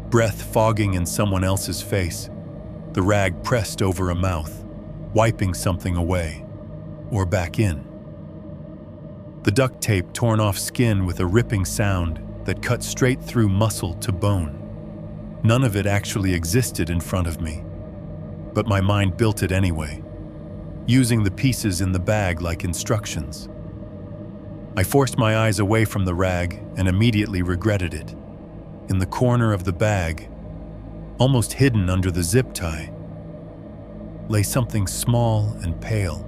Speaker 1: Breath fogging in someone else's face. The rag pressed over a mouth, wiping something away, or back in. The duct tape torn off skin with a ripping sound that cut straight through muscle to bone. None of it actually existed in front of me, but my mind built it anyway, using the pieces in the bag like instructions. I forced my eyes away from the rag and immediately regretted it. In the corner of the bag, almost hidden under the zip tie, lay something small and pale.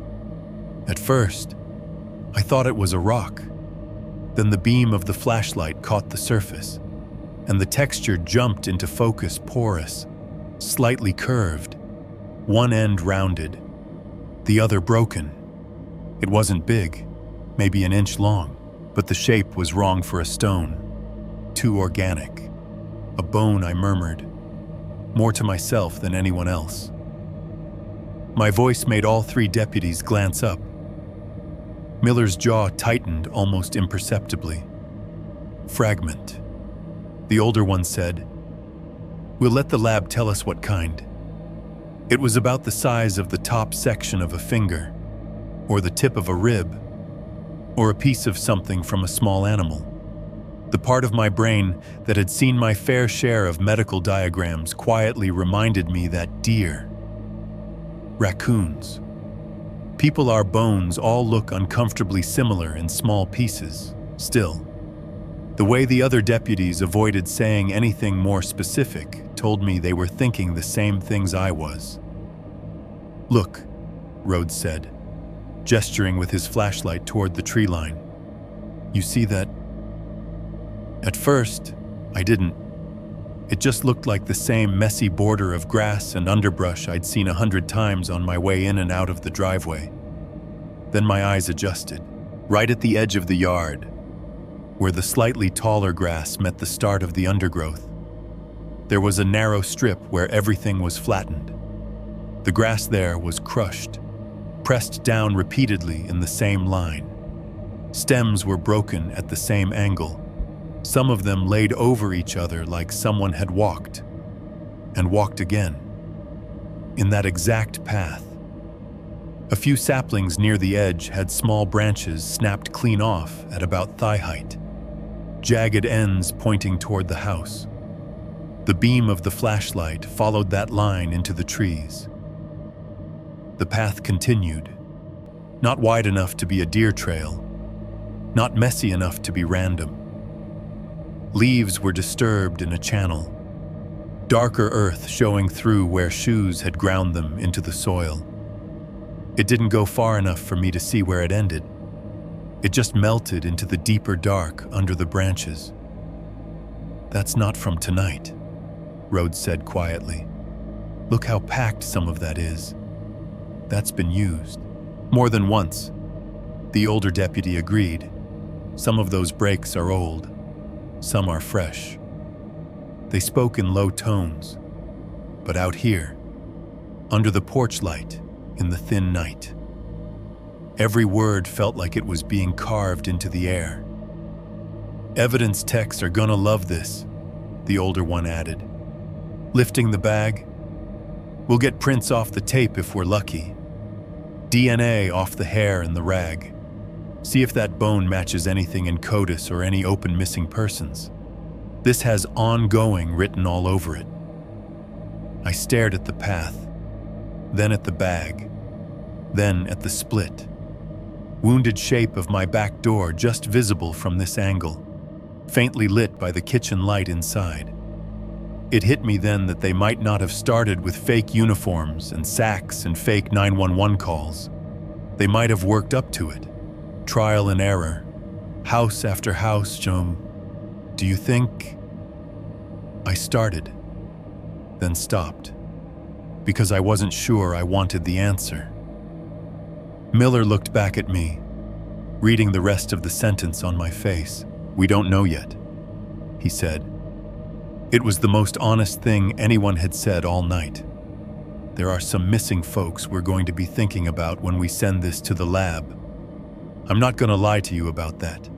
Speaker 1: At first, I thought it was a rock. Then the beam of the flashlight caught the surface, and the texture jumped into focus, porous, slightly curved, one end rounded, the other broken. It wasn't big, maybe an inch long, but the shape was wrong for a stone, too organic. A bone, I murmured, more to myself than anyone else. My voice made all three deputies glance up. Miller's jaw tightened almost imperceptibly. Fragment. The older one said, "We'll let the lab tell us what kind." It was about the size of the top section of a finger, or the tip of a rib, or a piece of something from a small animal. The part of my brain that had seen my fair share of medical diagrams quietly reminded me that deer, raccoons, people our bones all look uncomfortably similar in small pieces, still. The way the other deputies avoided saying anything more specific told me they were thinking the same things I was. "Look," Rhodes said, gesturing with his flashlight toward the tree line. "You see that?" At first, I didn't. It just looked like the same messy border of grass and underbrush I'd seen 100 times on my way in and out of the driveway. Then my eyes adjusted. Right at the edge of the yard, where the slightly taller grass met the start of the undergrowth, there was a narrow strip where everything was flattened. The grass there was crushed, pressed down repeatedly in the same line. Stems were broken at the same angle, some of them laid over each other like someone had walked, and walked again, in that exact path. A few saplings near the edge had small branches snapped clean off at about thigh height, jagged ends pointing toward the house. The beam of the flashlight followed that line into the trees. The path continued, not wide enough to be a deer trail, not messy enough to be random. Leaves were disturbed in a channel, darker earth showing through where shoes had ground them into the soil. It didn't go far enough for me to see where it ended. It just melted into the deeper dark under the branches. "That's not from tonight," Rhodes said quietly. "Look how packed some of that is. That's been used." "More than once," the older deputy agreed. "Some of those breaks are old, some are fresh." They spoke in low tones, but out here, under the porch light, in the thin night, every word felt like it was being carved into the air. "Evidence techs are gonna love this," the older one added. "Lifting the bag? We'll get prints off the tape if we're lucky. DNA off the hair and the rag. See if that bone matches anything in CODIS or any open missing persons. This has ongoing written all over it." I stared at the path, then at the bag, then at the split, wounded shape of my back door just visible from this angle, faintly lit by the kitchen light inside. It hit me then that they might not have started with fake uniforms and sacks and fake 911 calls. They might have worked up to it, trial and error, house after house. "Do you think?" I started, then stopped, because I wasn't sure I wanted the answer. Miller looked back at me, reading the rest of the sentence on my face. "We don't know yet," he said. It was the most honest thing anyone had said all night. "There are some missing folks we're going to be thinking about when we send this to the lab. I'm not going to lie to you about that.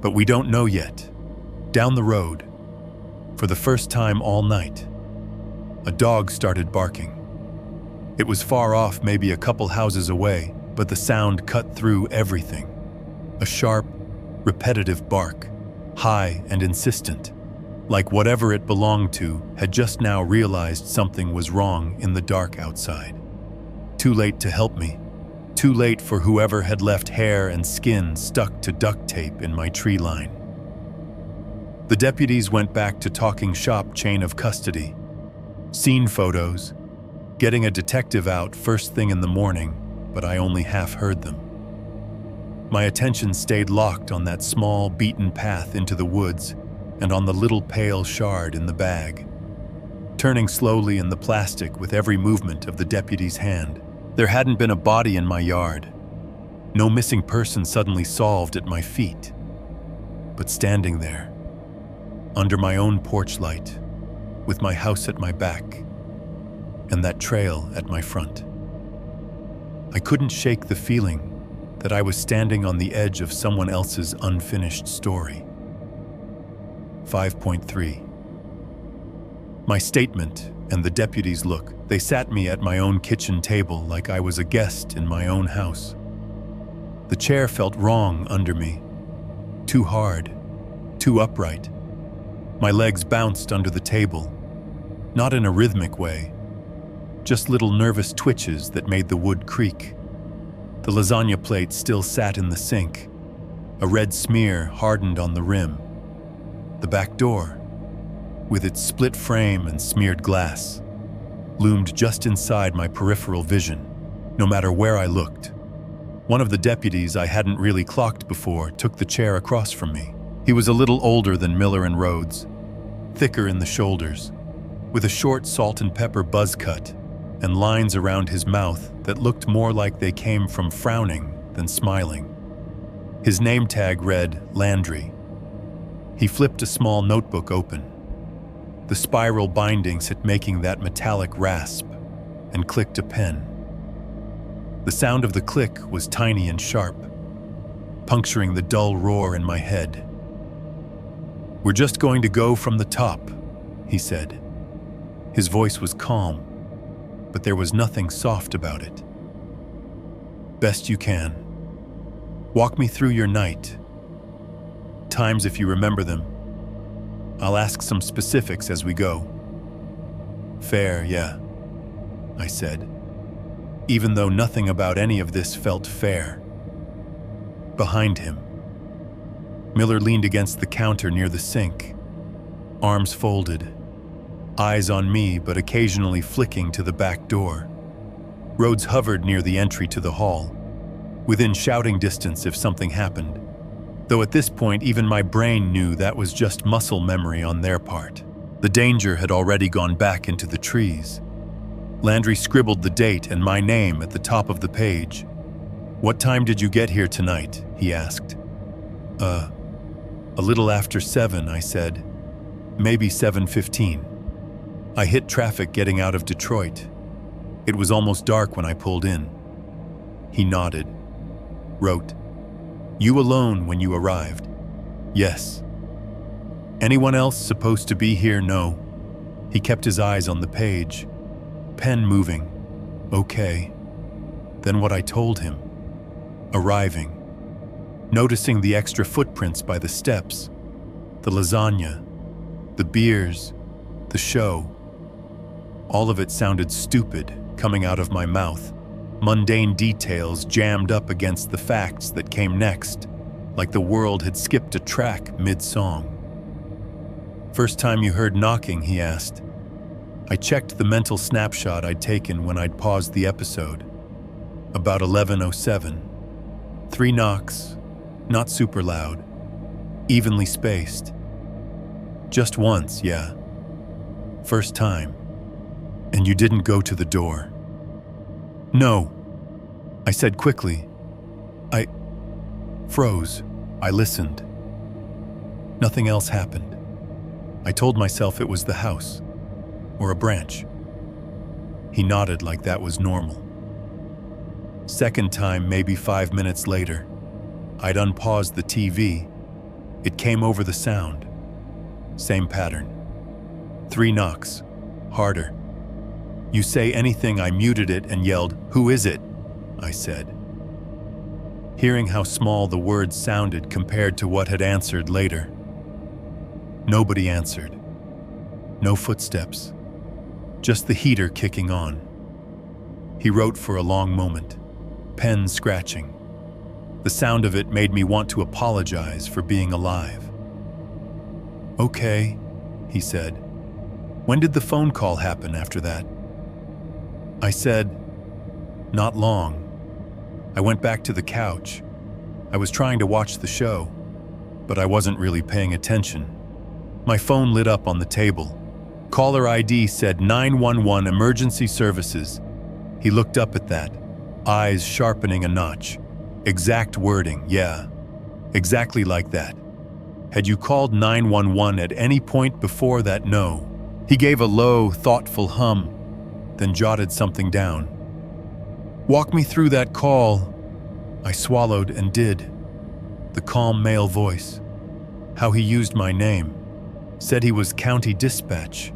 Speaker 1: But we don't know yet." Down the road, for the first time all night, a dog started barking. It was far off, maybe a couple houses away, but the sound cut through everything. A sharp, repetitive bark, high and insistent, like whatever it belonged to had just now realized something was wrong in the dark outside. Too late to help me. Too late for whoever had left hair and skin stuck to duct tape in my tree line. The deputies went back to talking shop chain of custody, scene photos, getting a detective out first thing in the morning, but I only half heard them. My attention stayed locked on that small, beaten path into the woods and on the little pale shard in the bag, turning slowly in the plastic with every movement of the deputy's hand. There hadn't been a body in my yard. No missing person suddenly solved at my feet. But standing there, under my own porch light, with my house at my back, and that trail at my front, I couldn't shake the feeling that I was standing on the edge of someone else's unfinished story. 5.3. My statement and the deputy's look, they sat me at my own kitchen table like I was a guest in my own house. The chair felt wrong under me, too hard, too upright. My legs bounced under the table, not in a rhythmic way, just little nervous twitches that made the wood creak. The lasagna plate still sat in the sink, a red smear hardened on the rim. The back door, with its split frame and smeared glass, loomed just inside my peripheral vision, no matter where I looked. One of the deputies I hadn't really clocked before took the chair across from me. He was a little older than Miller and Rhodes, thicker in the shoulders, with a short salt and pepper buzz cut and lines around his mouth that looked more like they came from frowning than smiling. His name tag read Landry. He flipped a small notebook open, the spiral bindings at making that metallic rasp, and clicked a pen. The sound of the click was tiny and sharp, puncturing the dull roar in my head. "We're just going to go from the top," he said. His voice was calm, but there was nothing soft about it. "Best you can. Walk me through your night. Times if you remember them. I'll ask some specifics as we go." "Fair, yeah," I said, even though nothing about any of this felt fair. Behind him, Miller leaned against the counter near the sink, arms folded, eyes on me but occasionally flicking to the back door. Rhodes hovered near the entry to the hall, within shouting distance if something happened, though at this point even my brain knew that was just muscle memory on their part. The danger had already gone back into the trees. Landry scribbled the date and my name at the top of the page. "What time did you get here tonight?" he asked. A little after 7, I said. Maybe 7:15. I hit traffic getting out of Detroit. It was almost dark when I pulled in. He nodded. Wrote, "You alone when you arrived?" "Yes." "Anyone else supposed to be here?" "No." He kept his eyes on the page, pen moving. "Okay." Then what I told him. Arriving. Noticing the extra footprints by the steps, the lasagna, the beers, the show. All of it sounded stupid coming out of my mouth, mundane details jammed up against the facts that came next, like the world had skipped a track mid-song. "First time you heard knocking?" he asked. I checked the mental snapshot I'd taken when I'd paused the episode. About 11:07. 3 knocks, not super loud, evenly spaced. Just once, yeah. First time. And you didn't go to the door? "No," I said quickly. I froze. I listened. Nothing else happened. I told myself it was the house, or a branch. He nodded like that was normal. Second time, maybe 5 minutes later. I'd unpaused the TV. It came over the sound. Same pattern. 3 knocks. Harder. "You say anything?" I muted it and yelled, "Who is it?" I said. Hearing how small the words sounded compared to what had answered later. Nobody answered. No footsteps. Just the heater kicking on. He wrote for a long moment, pen scratching. The sound of it made me want to apologize for being alive. "Okay," he said. "When did the phone call happen after that?" I said, "Not long. I went back to the couch. I was trying to watch the show, but I wasn't really paying attention." My phone lit up on the table. Caller ID said 911 Emergency Services. He looked up at that, eyes sharpening a notch. Exact wording, yeah. Exactly like that. "Had you called 911 at any point before that?" "No." He gave a low, thoughtful hum, then jotted something down. "Walk me through that call." I swallowed and did. The calm male voice. How he used my name. Said he was county dispatch.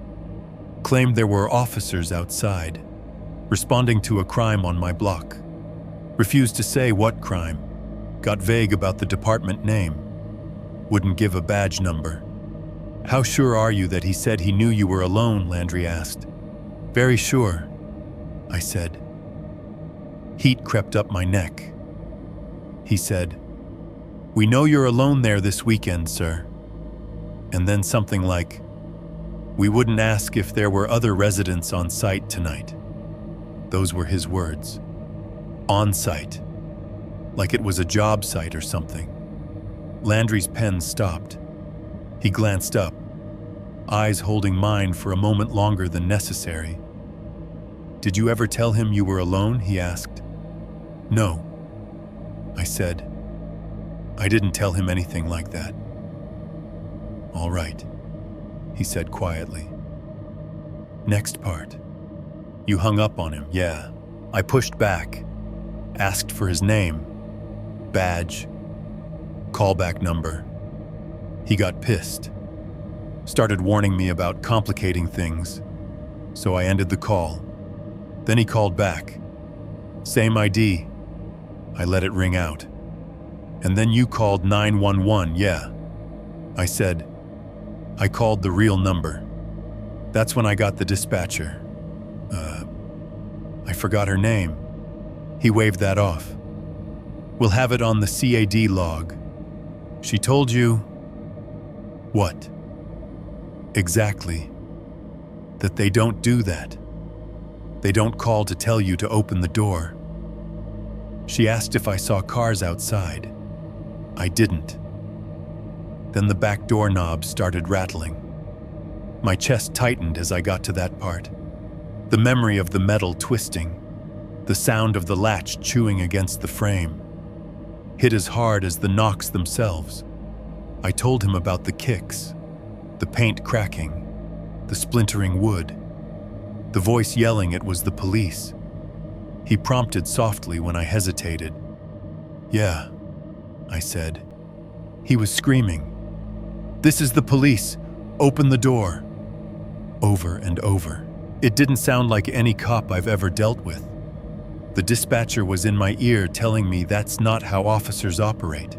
Speaker 1: Claimed there were officers outside, responding to a crime on my block. Refused to say what crime. Got vague about the department name. Wouldn't give a badge number. "How sure are you that he said he knew you were alone?" Landry asked. "Very sure," I said. Heat crept up my neck. He said, "We know you're alone there this weekend, sir." And then something like, "We wouldn't ask if there were other residents on site tonight." Those were his words. On site. Like it was a job site or something. Landry's pen stopped. He glanced up, eyes holding mine for a moment longer than necessary. "Did you ever tell him you were alone?" he asked. "No," I said. "I didn't tell him anything like that." "All right," he said quietly. "Next part. You hung up on him, yeah." I pushed back, asked for his name, badge, callback number. He got pissed. Started warning me about complicating things, so I ended the call. Then he called back. Same ID. I let it ring out. "And then you called 911, yeah." I said, "I called the real number." That's when I got the dispatcher. I forgot her name. He waved that off. "We'll have it on the CAD log." She told you what? Exactly. That they don't do that. They don't call to tell you to open the door. She asked if I saw cars outside. I didn't. Then the back door knob started rattling. My chest tightened as I got to that part. The memory of the metal twisting, the sound of the latch chewing against the frame, hit as hard as the knocks themselves. I told him about the kicks, the paint cracking, the splintering wood, the voice yelling it was the police. He prompted softly when I hesitated. "Yeah," I said. He was screaming, "This is the police! Open the door!" Over and over. It didn't sound like any cop I've ever dealt with. The dispatcher was in my ear telling me that's not how officers operate.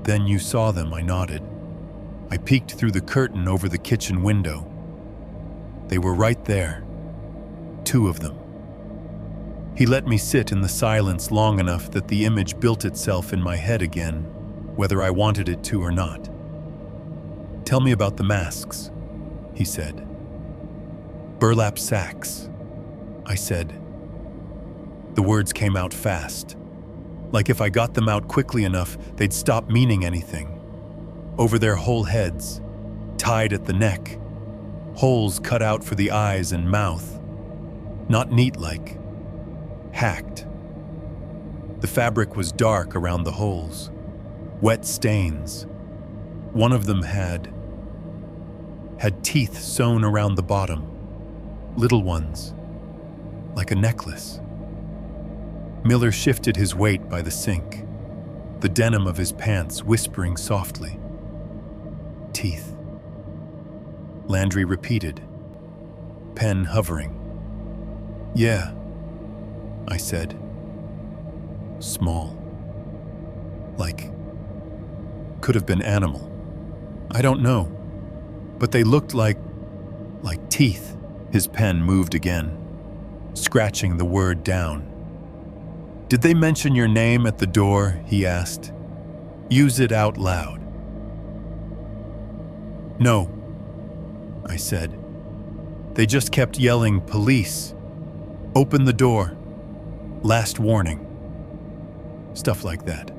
Speaker 1: "Then you saw them," I nodded. I peeked through the curtain over the kitchen window. They were right there. 2 of them. He let me sit in the silence long enough that the image built itself in my head again, whether I wanted it to or not. "Tell me about the masks," he said. "Burlap sacks," I said. The words came out fast, like if I got them out quickly enough, they'd stop meaning anything. Over their whole heads, tied at the neck, holes cut out for the eyes and mouth. Not neat-like, hacked. The fabric was dark around the holes, wet stains. One of them had teeth sewn around the bottom, little ones, like a necklace. Miller shifted his weight by the sink, the denim of his pants whispering softly. "Teeth," Landry repeated, pen hovering. "Yeah," I said. "Small. Like, could have been animal. I don't know. But they looked like teeth." His pen moved again, scratching the word down. "Did they mention your name at the door?" he asked. "Use it out loud." "No," I said. "They just kept yelling, 'Police! Open the door! Last warning!' Stuff like that."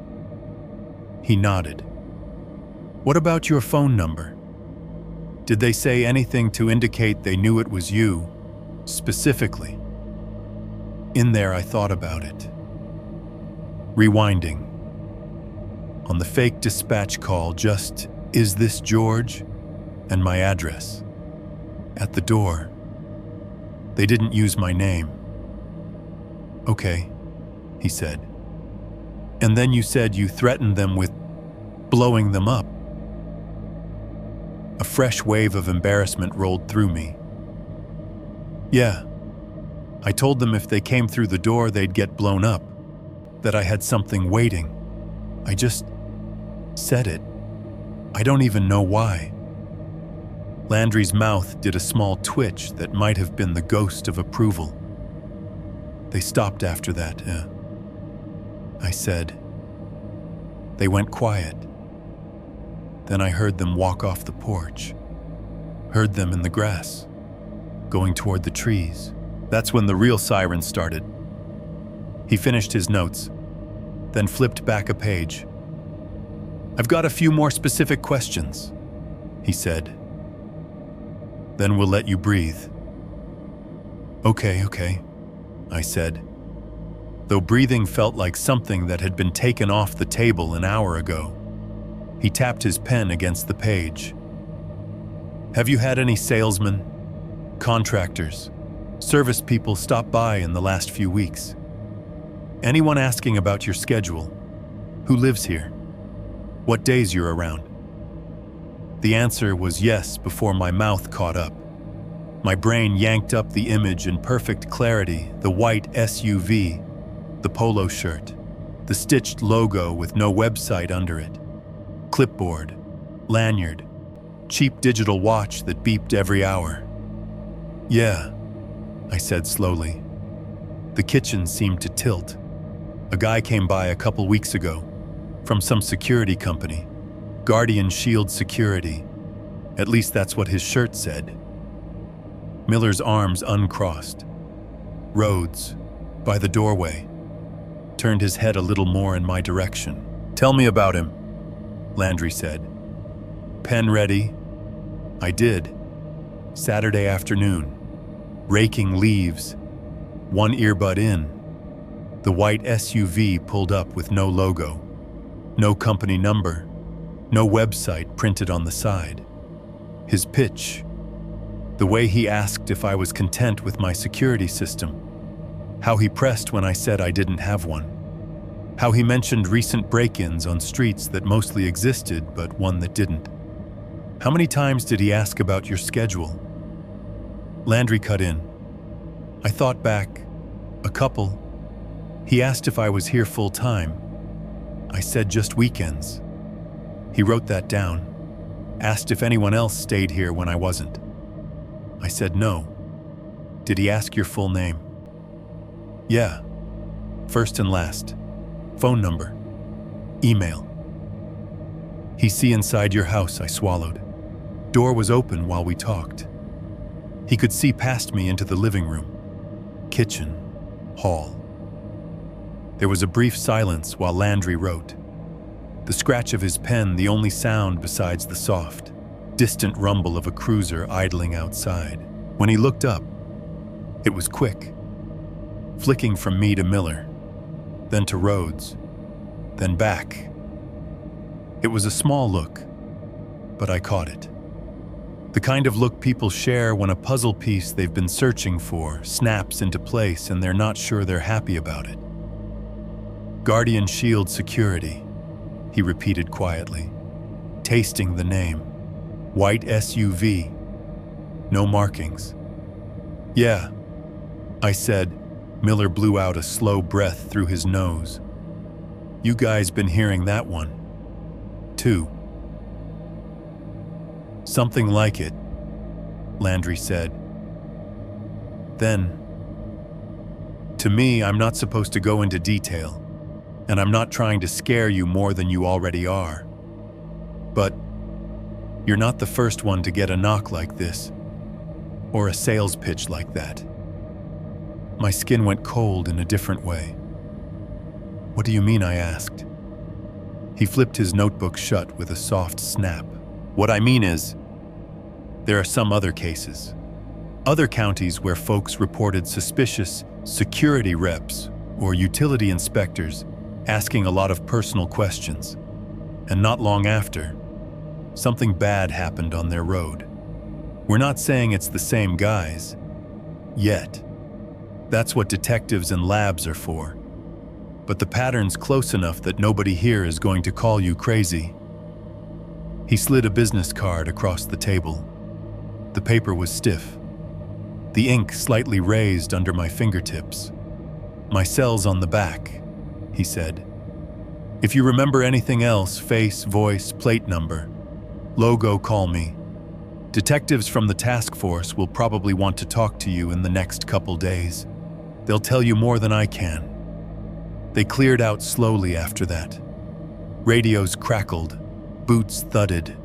Speaker 1: He nodded. "What about your phone number? Did they say anything to indicate they knew it was you, specifically?" In there, I thought about it. Rewinding. On the fake dispatch call, just, "Is this George?" and my address. At the door. They didn't use my name. "Okay," he said. "And then you said you threatened them with blowing them up." A fresh wave of embarrassment rolled through me. "Yeah. I told them if they came through the door, they'd get blown up. That I had something waiting. I just said it. I don't even know why." Landry's mouth did a small twitch that might have been the ghost of approval. "They stopped after that, I said. "They went quiet. Then I heard them walk off the porch. Heard them in the grass, going toward the trees. That's when the real sirens started." He finished his notes, then flipped back a page. "I've got a few more specific questions," he said. "Then we'll let you breathe." Okay, I said, though breathing felt like something that had been taken off the table an hour ago. He tapped his pen against the page. "Have you had any salesmen, contractors, service people stop by in the last few weeks? Anyone asking about your schedule? Who lives here? What days you're around?" The answer was yes before my mouth caught up. My brain yanked up the image in perfect clarity, the white SUV, the polo shirt, the stitched logo with no website under it, clipboard, lanyard, cheap digital watch that beeped every hour. "Yeah," I said slowly. The kitchen seemed to tilt. "A guy came by a couple weeks ago, from some security company. Guardian Shield Security. At least that's what his shirt said. Miller's arms uncrossed. Rhodes, by the doorway, turned his head a little more in my direction. "Tell me about him," Landry said. "Pen ready?" I did. Saturday afternoon. Raking leaves. One earbud in. The white SUV pulled up with no logo. No company number. No website printed on the side. His pitch. The way he asked if I was content with my security system. How he pressed when I said I didn't have one. How he mentioned recent break-ins on streets that mostly existed, but one that didn't. How many times did he ask about your schedule? Landry cut in. I thought back. A couple. He asked if I was here full-time. I said just weekends. He wrote that down. Asked if anyone else stayed here when I wasn't. I said no. Did he ask your full name? Yeah. First and last. Phone number. Email. He see inside your house, I swallowed. Door was open while we talked. He could see past me into the living room, kitchen, hall. There was a brief silence while Landry wrote. The scratch of his pen the only sound besides the soft, distant rumble of a cruiser idling outside. When he looked up, it was quick, flicking from me to Miller, then to Rhodes, then back. It was a small look, but I caught it. The kind of look people share when a puzzle piece they've been searching for snaps into place and they're not sure they're happy about it. Guardian Shield Security, he repeated quietly, tasting the name. White SUV. No markings. Yeah, I said. Miller blew out a slow breath through his nose. You guys been hearing that one, too. Something like it, Landry said. Then, to me, I'm not supposed to go into detail, and I'm not trying to scare you more than you already are. But you're not the first one to get a knock like this, or a sales pitch like that. My skin went cold in a different way. What do you mean? I asked. He flipped his notebook shut with a soft snap. What I mean is, there are some other cases. Other counties where folks reported suspicious security reps or utility inspectors asking a lot of personal questions. And not long after, something bad happened on their road. We're not saying it's the same guys. Yet. That's what detectives and labs are for. But the pattern's close enough that nobody here is going to call you crazy. He slid a business card across the table. The paper was stiff. The ink slightly raised under my fingertips. My cell's on the back, he said. If you remember anything else, face, voice, plate number, logo, call me. Detectives from the task force will probably want to talk to you in the next couple days. They'll tell you more than I can. They cleared out slowly after that. Radios crackled, boots thudded,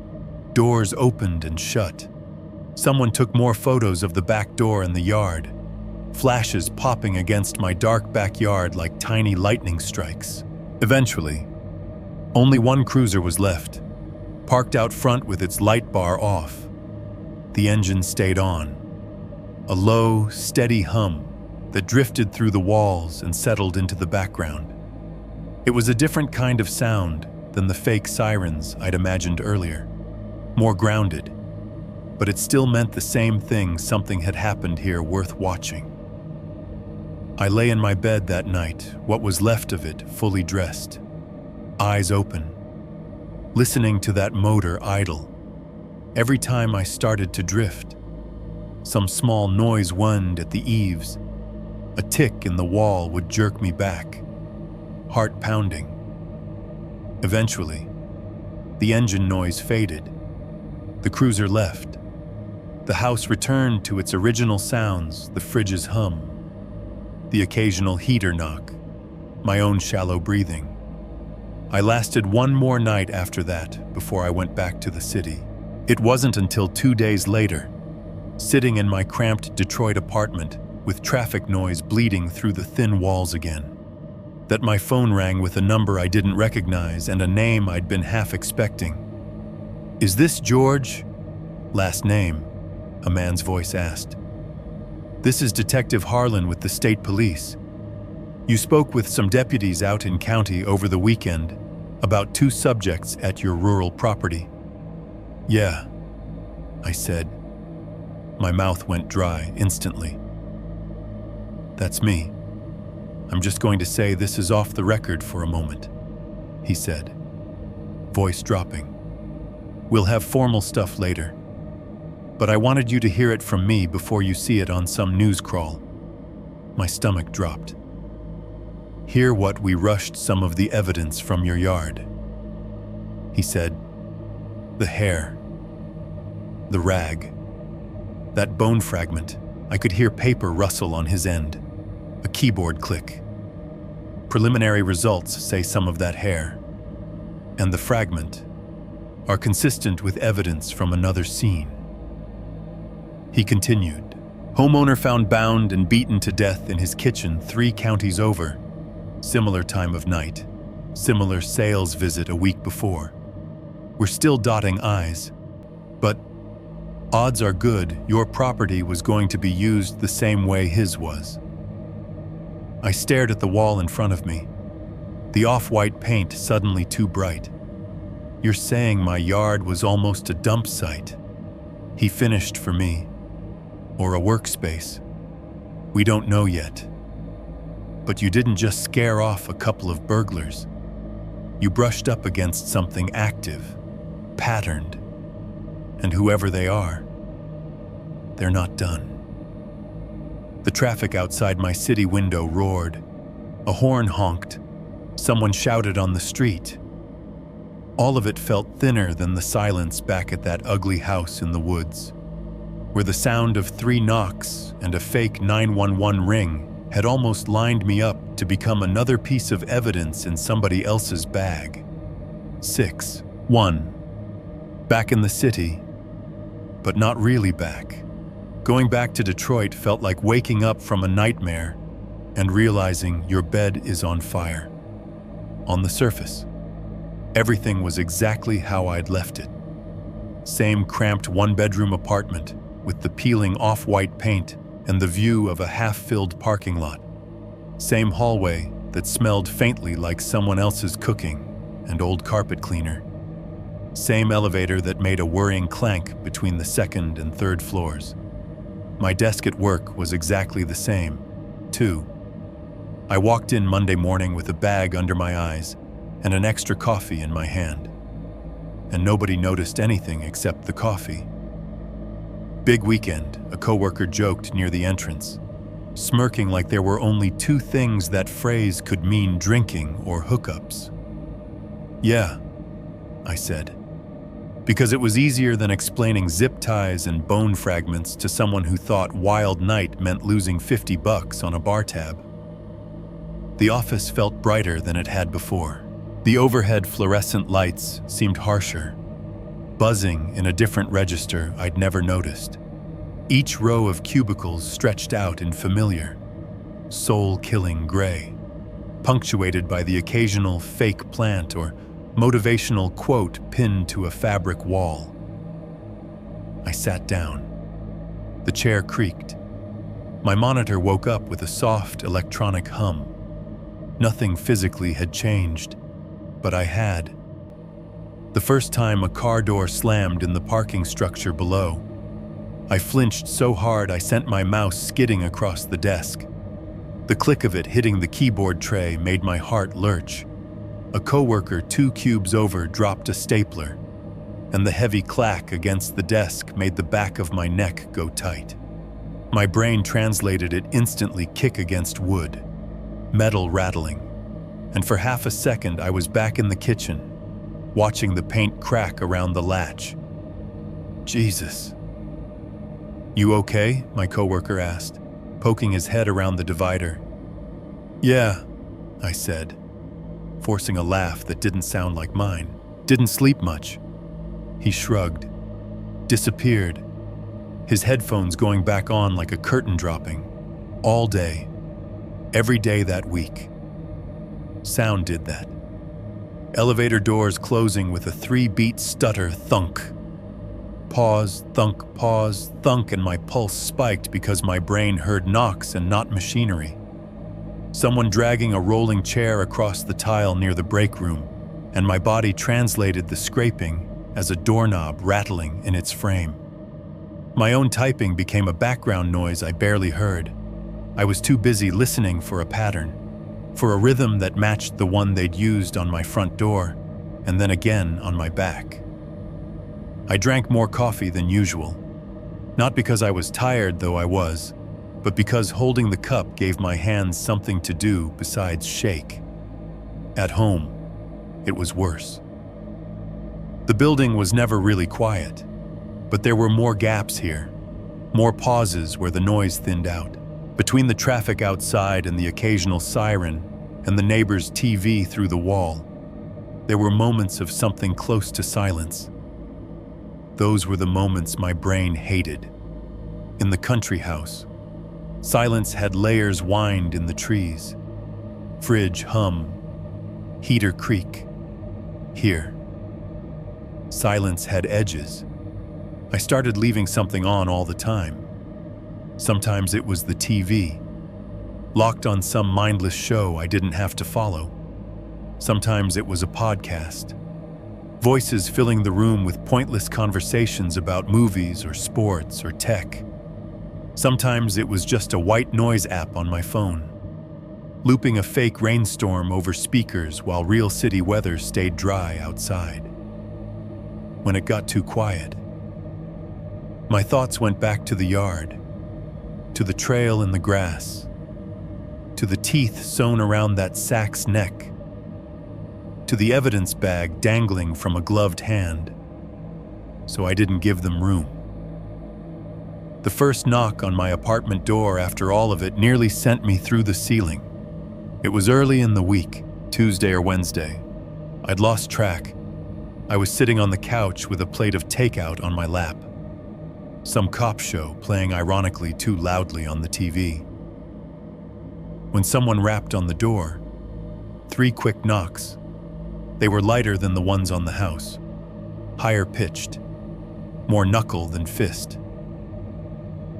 Speaker 1: doors opened and shut. Someone took more photos of the back door in the yard, flashes popping against my dark backyard like tiny lightning strikes. Eventually, only one cruiser was left, parked out front with its light bar off. The engine stayed on. A low, steady hum that drifted through the walls and settled into the background. It was a different kind of sound than the fake sirens I'd imagined earlier. More grounded, but it still meant the same thing. Something had happened here worth watching. I lay in my bed that night, what was left of it fully dressed, eyes open, listening to that motor idle. Every time I started to drift, some small noise whined at the eaves. A tick in the wall would jerk me back, heart pounding. Eventually, the engine noise faded. The cruiser left. The house returned to its original sounds, the fridge's hum, the occasional heater knock, my own shallow breathing. I lasted one more night after that before I went back to the city. It wasn't until 2 days later, sitting in my cramped Detroit apartment with traffic noise bleeding through the thin walls again, that my phone rang with a number I didn't recognize and a name I'd been half expecting. "Is this George?" "Last name?" a man's voice asked. "This is Detective Harlan with the state police. You spoke with some deputies out in county over the weekend about 2 subjects at your rural property." "Yeah," I said. My mouth went dry instantly. "That's me. I'm just going to say this is off the record for a moment," he said, voice dropping. "We'll have formal stuff later, but I wanted you to hear it from me before you see it on some news crawl." My stomach dropped. "Hear what we rushed some of the evidence from your yard," he said. "The hair, the rag, that bone fragment." I could hear paper rustle on his end, a keyboard click. "Preliminary results say some of that hair and the fragment are consistent with evidence from another scene." He continued, "Homeowner found bound and beaten to death in his kitchen 3 counties over. Similar time of night. Similar sales visit a week before. We're still dotting I's, but odds are good your property was going to be used the same way his was." I stared at the wall in front of me, the off-white paint suddenly too bright. "You're saying my yard was almost a dump site," he finished for me. "Or a workspace. We don't know yet. But you didn't just scare off a couple of burglars. You brushed up against something active, patterned, and whoever they are, they're not done." The traffic outside my city window roared. A horn honked. Someone shouted on the street. All of it felt thinner than the silence back at that ugly house in the woods, where the sound of 3 knocks and a fake 911 ring had almost lined me up to become another piece of evidence in somebody else's bag. 6-1. Back in the city, but not really back. Going back to Detroit felt like waking up from a nightmare and realizing your bed is on fire. On the surface, everything was exactly how I'd left it. Same cramped 1-bedroom apartment with the peeling off-white paint and the view of a half-filled parking lot. Same hallway that smelled faintly like someone else's cooking and old carpet cleaner. Same elevator that made a worrying clank between the 2nd and 3rd floors. My desk at work was exactly the same, too. I walked in Monday morning with a bag under my eyes and an extra coffee in my hand. And nobody noticed anything except the coffee. "Big weekend," a coworker joked near the entrance, smirking like there were only 2 things that phrase could mean: drinking or hookups. "Yeah," I said, because it was easier than explaining zip ties and bone fragments to someone who thought wild night meant losing $50 on a bar tab. The office felt brighter than it had before. The overhead fluorescent lights seemed harsher, buzzing in a different register I'd never noticed. Each row of cubicles stretched out in familiar, soul-killing gray, punctuated by the occasional fake plant or motivational quote pinned to a fabric wall. I sat down. The chair creaked. My monitor woke up with a soft electronic hum. Nothing physically had changed, but I had. The first time a car door slammed in the parking structure below, I flinched so hard I sent my mouse skidding across the desk. The click of it hitting the keyboard tray made my heart lurch. A coworker 2 cubes over dropped a stapler, and the heavy clack against the desk made the back of my neck go tight. My brain translated it instantly: kick against wood, metal rattling, and for half a second I was back in the kitchen, watching the paint crack around the latch. Jesus. "You okay?" my coworker asked, poking his head around the divider. "Yeah," I said. forcing a laugh that didn't sound like mine. "Didn't sleep much." He shrugged, disappeared, his headphones going back on like a curtain dropping. All day, every day that week. Sound did that. Elevator doors closing with a 3-beat stutter thunk. Pause, thunk, and my pulse spiked because my brain heard knocks and not machinery. Someone dragging a rolling chair across the tile near the break room, and my body translated the scraping as a doorknob rattling in its frame. My own typing became a background noise I barely heard. I was too busy listening for a pattern, for a rhythm that matched the one they'd used on my front door, and then again on my back. I drank more coffee than usual, not because I was tired, though I was, but because holding the cup gave my hands something to do besides shake. At home, it was worse. The building was never really quiet, but there were more gaps here, more pauses where the noise thinned out. Between the traffic outside and the occasional siren and the neighbor's TV through the wall, there were moments of something close to silence. Those were the moments my brain hated. In the country house, silence had layers wind in the trees. Fridge hum, heater creak. Here, silence had edges. I started leaving something on all the time. Sometimes it was the TV, locked on some mindless show I didn't have to follow. Sometimes it was a podcast, voices filling the room with pointless conversations about movies or sports or tech. Sometimes it was just a white noise app on my phone, looping a fake rainstorm over speakers while real city weather stayed dry outside. When it got too quiet, my thoughts went back to the yard, to the trail in the grass, to the teeth sewn around that sack's neck, to the evidence bag dangling from a gloved hand, so I didn't give them room. The first knock on my apartment door after all of it nearly sent me through the ceiling. It was early in the week, Tuesday or Wednesday. I'd lost track. I was sitting on the couch with a plate of takeout on my lap. Some cop show playing ironically too loudly on the TV. When someone rapped on the door, 3 quick knocks. They were lighter than the ones on the house, higher pitched, more knuckle than fist.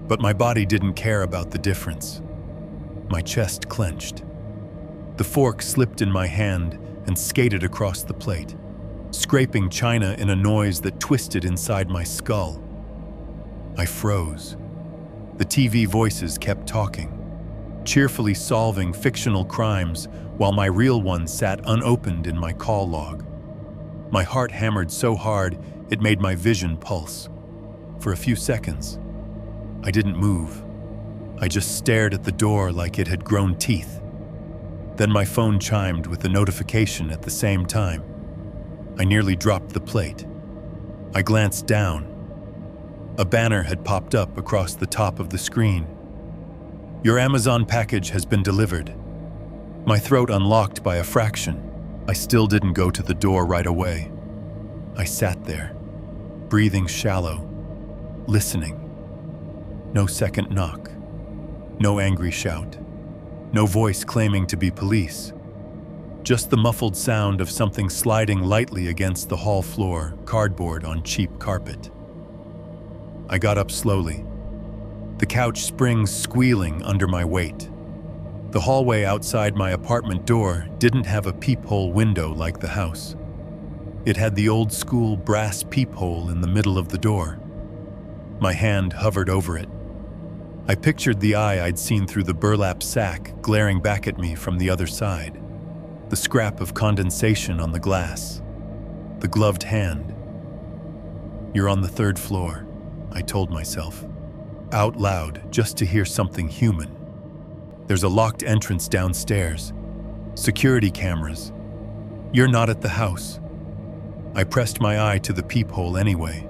Speaker 1: But my body didn't care about the difference. My chest clenched. The fork slipped in my hand and skated across the plate, scraping china in a noise that twisted inside my skull. I froze. The TV voices kept talking, cheerfully solving fictional crimes while my real one sat unopened in my call log. My heart hammered so hard it made my vision pulse. For a few seconds, I didn't move. I just stared at the door like it had grown teeth. Then my phone chimed with a notification at the same time. I nearly dropped the plate. I glanced down. A banner had popped up across the top of the screen. "Your Amazon package has been delivered." My throat unlocked by a fraction. I still didn't go to the door right away. I sat there, breathing shallow, listening. No second knock. No angry shout. No voice claiming to be police. Just the muffled sound of something sliding lightly against the hall floor, cardboard on cheap carpet. I got up slowly, the couch springs squealing under my weight. The hallway outside my apartment door didn't have a peephole window like the house. It had the old-school brass peephole in the middle of the door. My hand hovered over it. I pictured the eye I'd seen through the burlap sack glaring back at me from the other side, the scrap of condensation on the glass, the gloved hand. "You're on the 3rd floor," I told myself, out loud just to hear something human. "There's a locked entrance downstairs. Security cameras. You're not at the house." I pressed my eye to the peephole anyway.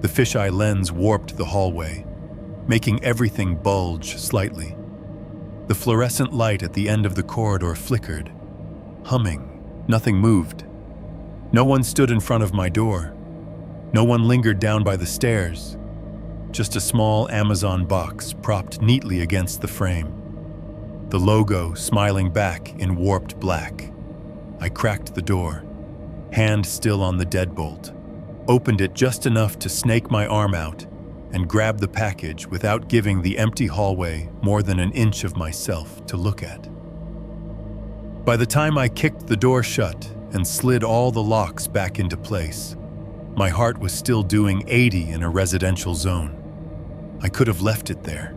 Speaker 1: The fisheye lens warped the hallway, making everything bulge slightly. The fluorescent light at the end of the corridor flickered, humming, Nothing moved. No one stood in front of my door. No one lingered down by the stairs. Just a small Amazon box propped neatly against the frame. The logo smiling back in warped black. I cracked the door, hand still on the deadbolt, opened it just enough to snake my arm out and grab the package without giving the empty hallway more than an inch of myself to look at. By the time I kicked the door shut and slid all the locks back into place, my heart was still doing 80 in a residential zone. I could have left it there.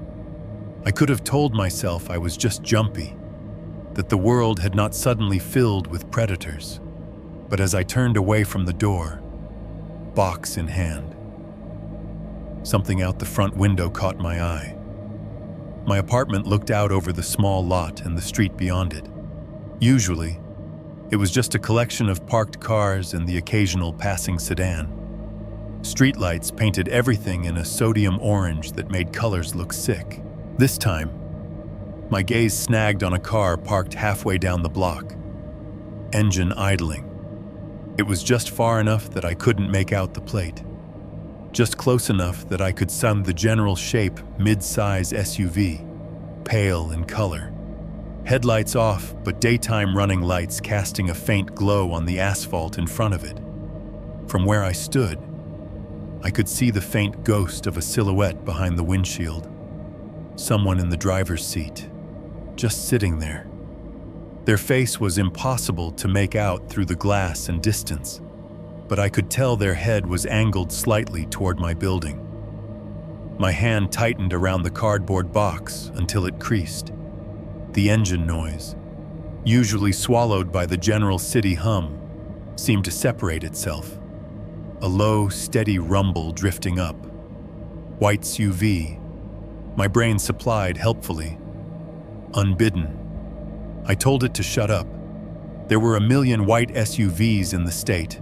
Speaker 1: I could have told myself I was just jumpy, that the world had not suddenly filled with predators. But as I turned away from the door, box in hand, something out the front window caught my eye. My apartment looked out over the small lot and the street beyond it. Usually, it was just a collection of parked cars and the occasional passing sedan. Streetlights painted everything in a sodium orange that made colors look sick. This time, my gaze snagged on a car parked halfway down the block, engine idling. It was just far enough that I couldn't make out the plate, just close enough that I could sum the general shape mid-size SUV, pale in color. Headlights off, but daytime running lights casting a faint glow on the asphalt in front of it. From where I stood, I could see the faint ghost of a silhouette behind the windshield. Someone in the driver's seat, just sitting there. Their face was impossible to make out through the glass and distance, but I could tell their head was angled slightly toward my building. My hand tightened around the cardboard box until it creased. The engine noise, usually swallowed by the general city hum, seemed to separate itself. A low, steady rumble drifting up. White SUV. My brain supplied helpfully. Unbidden. I told it to shut up. There were a million white SUVs in the state.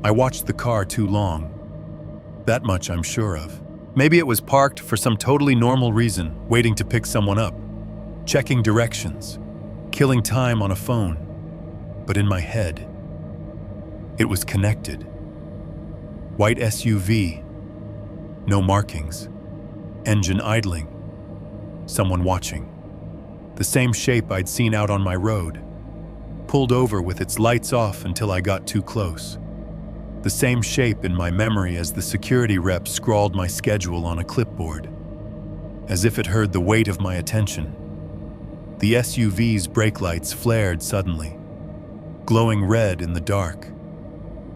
Speaker 1: I watched the car too long. That much I'm sure of. Maybe it was parked for some totally normal reason, waiting to pick someone up, checking directions, killing time on a phone. But in my head, it was connected. White SUV, no markings, engine idling, someone watching. The same shape I'd seen out on my road, pulled over with its lights off until I got too close. The same shape in my memory as the security rep scrawled my schedule on a clipboard, as if it heard the weight of my attention. The SUV's brake lights flared suddenly, glowing red in the dark.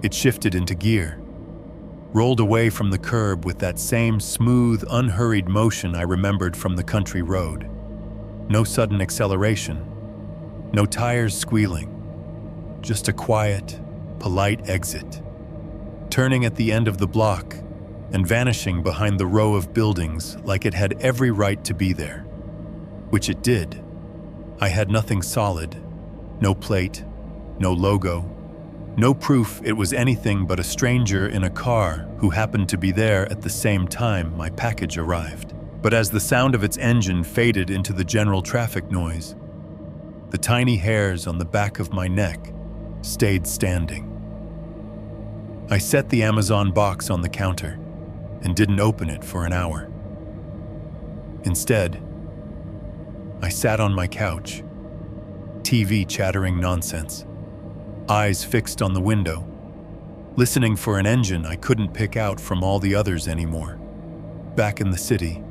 Speaker 1: It shifted into gear, rolled away from the curb with that same smooth, unhurried motion I remembered from the country road. No sudden acceleration, no tires squealing, just a quiet, polite exit. Turning at the end of the block and vanishing behind the row of buildings like it had every right to be there, which it did. I had nothing solid, no plate, no logo, no proof it was anything but a stranger in a car who happened to be there at the same time my package arrived. But as the sound of its engine faded into the general traffic noise, the tiny hairs on the back of my neck stayed standing. I set the Amazon box on the counter and didn't open it for an hour. Instead, I sat on my couch, TV chattering nonsense, eyes fixed on the window, listening for an engine I couldn't pick out from all the others anymore. Back in the city,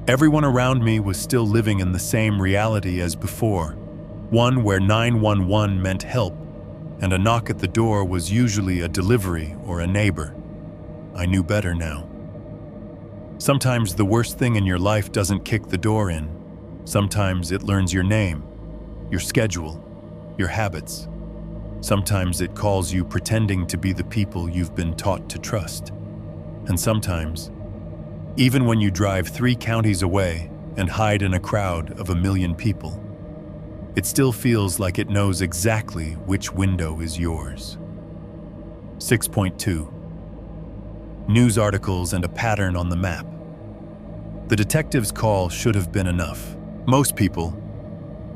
Speaker 1: everyone around me was still living in the same reality as before, one where 911 meant help, and a knock at the door was usually a delivery or a neighbor. I knew better now. Sometimes the worst thing in your life doesn't kick the door in. Sometimes it learns your name, your schedule, your habits. Sometimes it calls you pretending to be the people you've been taught to trust. And sometimes, even when you drive 3 counties away and hide in a crowd of 1 million people, it still feels like it knows exactly which window is yours. 6.2. News articles and a pattern on the map. The detective's call should have been enough. Most people,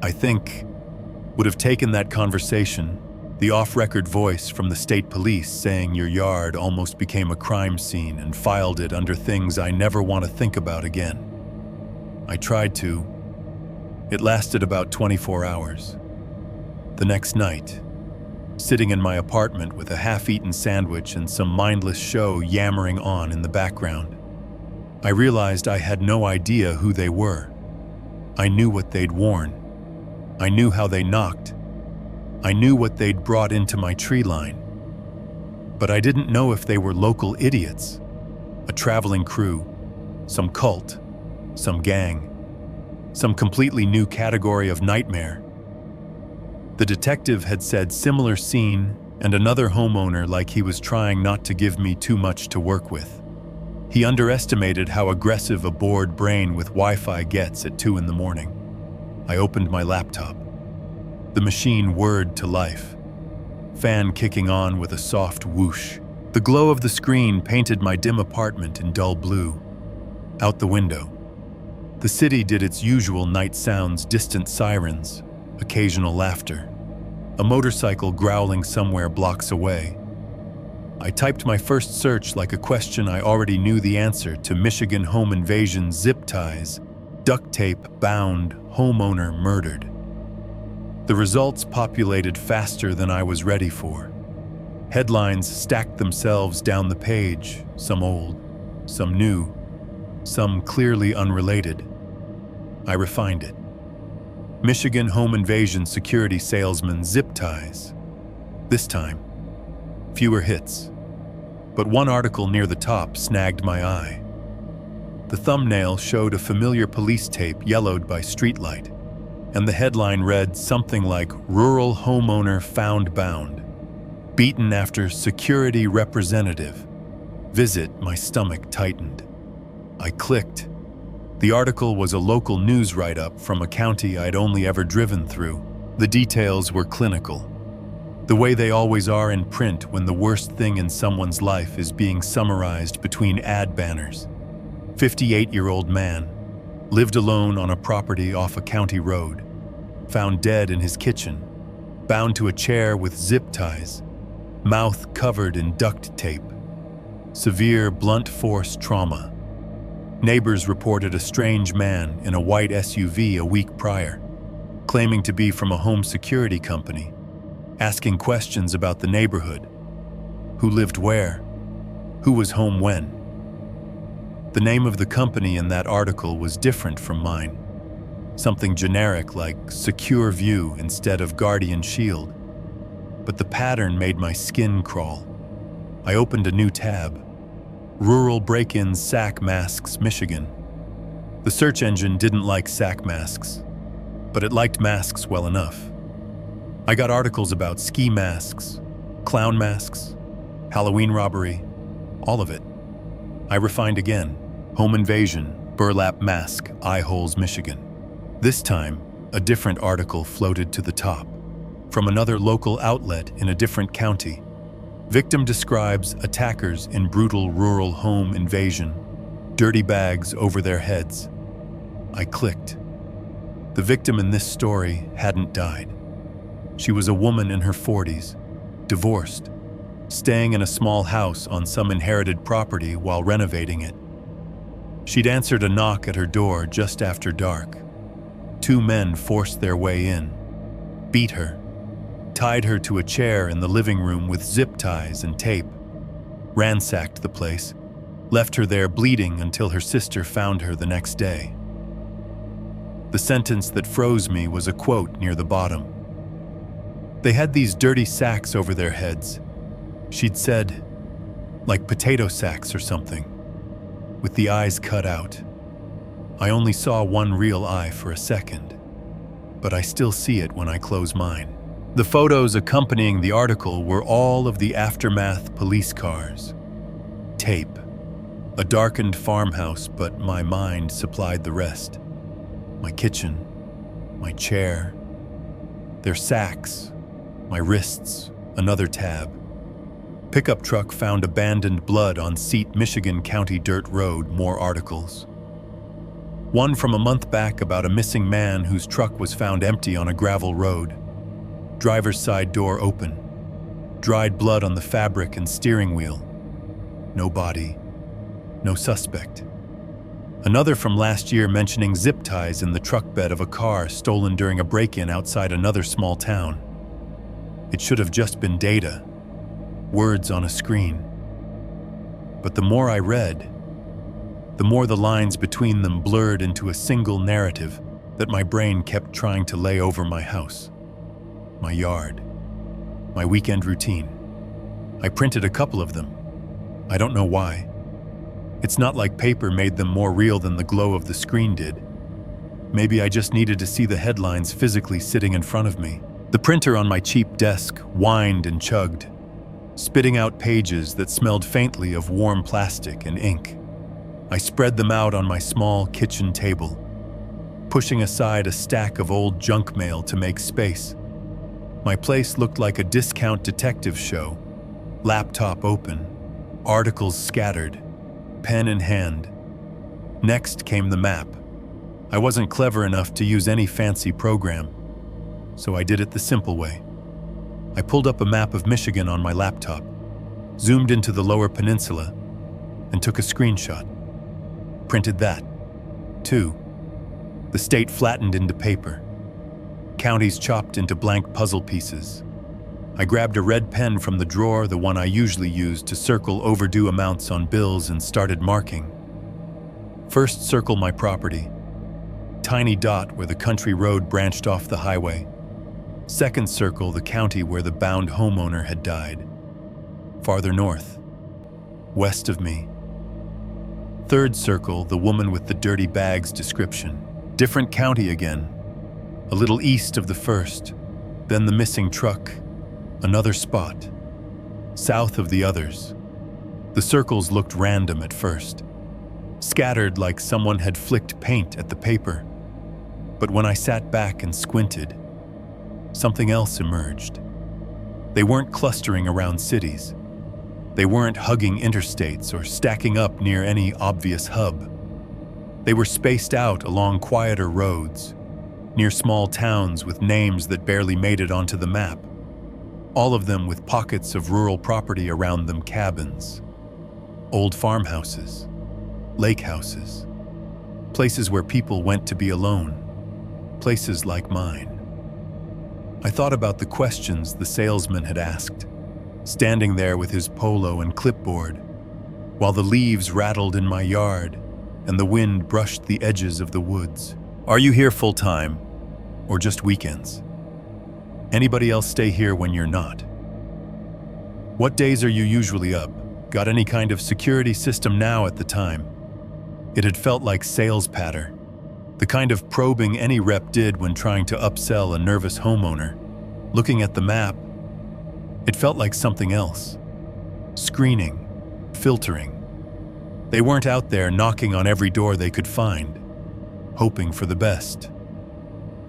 Speaker 1: I think, would have taken that conversation, the off-record voice from the state police saying your yard almost became a crime scene, and filed it under things I never want to think about again. I tried to. It lasted about 24 hours. The next night, sitting in my apartment with a half-eaten sandwich and some mindless show yammering on in the background, I realized I had no idea who they were. I knew what they'd worn. I knew how they knocked. I knew what they'd brought into my tree line. But I didn't know if they were local idiots, a traveling crew, some cult, some gang, some completely new category of nightmare. The detective had said similar scene and another homeowner, like he was trying not to give me too much to work with. He underestimated how aggressive a bored brain with Wi-Fi gets at 2 a.m. I opened my laptop. The machine whirred to life, fan kicking on with a soft whoosh. The glow of the screen painted my dim apartment in dull blue. Out the window, the city did its usual night sounds: distant sirens, occasional laughter, a motorcycle growling somewhere blocks away. I typed my first search like a question I already knew the answer to: Michigan home invasion, zip ties, duct tape bound, homeowner murdered. The results populated faster than I was ready for. Headlines stacked themselves down the page, some old, some new, some clearly unrelated. I refined it. Michigan home invasion, security salesman, zip ties. This time, fewer hits. But one article near the top snagged my eye. The thumbnail showed a familiar police tape yellowed by streetlight, and the headline read something like "Rural homeowner found bound, beaten after security representative visit." My stomach tightened. I clicked. The article was a local news write-up from a county I'd only ever driven through. The details were clinical, the way they always are in print when the worst thing in someone's life is being summarized between ad banners. 58-year-old man, lived alone on a property off a county road, found dead in his kitchen, bound to a chair with zip ties, mouth covered in duct tape. Severe blunt force trauma. Neighbors reported a strange man in a white SUV a week prior, claiming to be from a home security company, asking questions about the neighborhood. Who lived where? Who was home when? The name of the company in that article was different from mine. Something generic like Secure View instead of Guardian Shield. But the pattern made my skin crawl. I opened a new tab. Rural break-ins, SAC masks, Michigan. The search engine didn't like SAC masks, but it liked masks well enough. I got articles about ski masks, clown masks, Halloween robbery, all of it. I refined again. Home invasion, burlap mask, eye holes, Michigan. This time, a different article floated to the top. From another local outlet in a different county. Victim describes attackers in brutal rural home invasion. Dirty bags over their heads. I clicked. The victim in this story hadn't died. She was a woman in her 40s, divorced, staying in a small house on some inherited property while renovating it. She'd answered a knock at her door just after dark. 2 men forced their way in, beat her, tied her to a chair in the living room with zip ties and tape, ransacked the place, left her there bleeding until her sister found her the next day. The sentence that froze me was a quote near the bottom. They had these dirty sacks over their heads. She'd said, like potato sacks or something, with the eyes cut out. I only saw one real eye for a second, but I still see it when I close mine. The photos accompanying the article were all of the aftermath police cars. Tape. A darkened farmhouse, but my mind supplied the rest. My kitchen, my chair, their sacks, my wrists, another tab. Pickup truck found abandoned blood on seat, Michigan County dirt road, more articles. One from a month back about a missing man whose truck was found empty on a gravel road. Driver's side door open. Dried blood on the fabric and steering wheel. No body. No suspect. Another from last year mentioning zip ties in the truck bed of a car stolen during a break-in outside another small town. It should have just been data. Words on a screen. But the more I read, the more the lines between them blurred into a single narrative that my brain kept trying to lay over my house, my yard, my weekend routine. I printed a couple of them. I don't know why. It's not like paper made them more real than the glow of the screen did. Maybe I just needed to see the headlines physically sitting in front of me. The printer on my cheap desk whined and chugged, spitting out pages that smelled faintly of warm plastic and ink. I spread them out on my small kitchen table, pushing aside a stack of old junk mail to make space. My place looked like a discount detective show, laptop open, articles scattered, pen in hand. Next came the map. I wasn't clever enough to use any fancy program, so I did it the simple way. I pulled up a map of Michigan on my laptop, zoomed into the Lower Peninsula, and took a screenshot. Printed that, too. The state flattened into paper. Counties chopped into blank puzzle pieces. I grabbed a red pen from the drawer, the one I usually use to circle overdue amounts on bills, and started marking. First, circle my property. Tiny dot where the country road branched off the highway. Second, circle the county where the bound homeowner had died. Farther north, west of me. Third, circle the woman with the dirty bags description. Different county again. A little east of the first, then the missing truck, another spot, south of the others. The circles looked random at first, scattered like someone had flicked paint at the paper. But when I sat back and squinted, something else emerged. They weren't clustering around cities. They weren't hugging interstates or stacking up near any obvious hub. They were spaced out along quieter roads, near small towns with names that barely made it onto the map. All of them with pockets of rural property around them, cabins, old farmhouses, lake houses, places where people went to be alone, places like mine. I thought about the questions the salesman had asked, standing there with his polo and clipboard, while the leaves rattled in my yard and the wind brushed the edges of the woods. Are you here full-time, or just weekends? Anybody else stay here when you're not? What days are you usually up? Got any kind of security system now at the time? It had felt like sales patter, the kind of probing any rep did when trying to upsell a nervous homeowner. Looking at the map, it felt like something else. Screening, filtering. They weren't out there knocking on every door they could find, hoping for the best.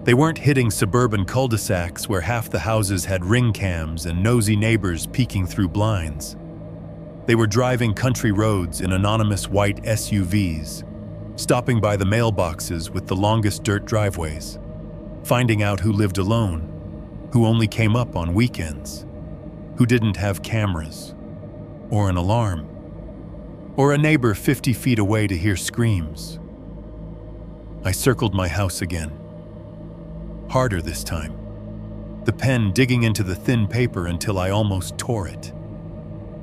Speaker 1: They weren't hitting suburban cul-de-sacs where half the houses had ring cams and nosy neighbors peeking through blinds. They were driving country roads in anonymous white SUVs, stopping by the mailboxes with the longest dirt driveways, finding out who lived alone, who only came up on weekends, who didn't have cameras, or an alarm, or a neighbor 50 feet away to hear screams. I circled my house again. Harder this time, the pen digging into the thin paper until I almost tore it.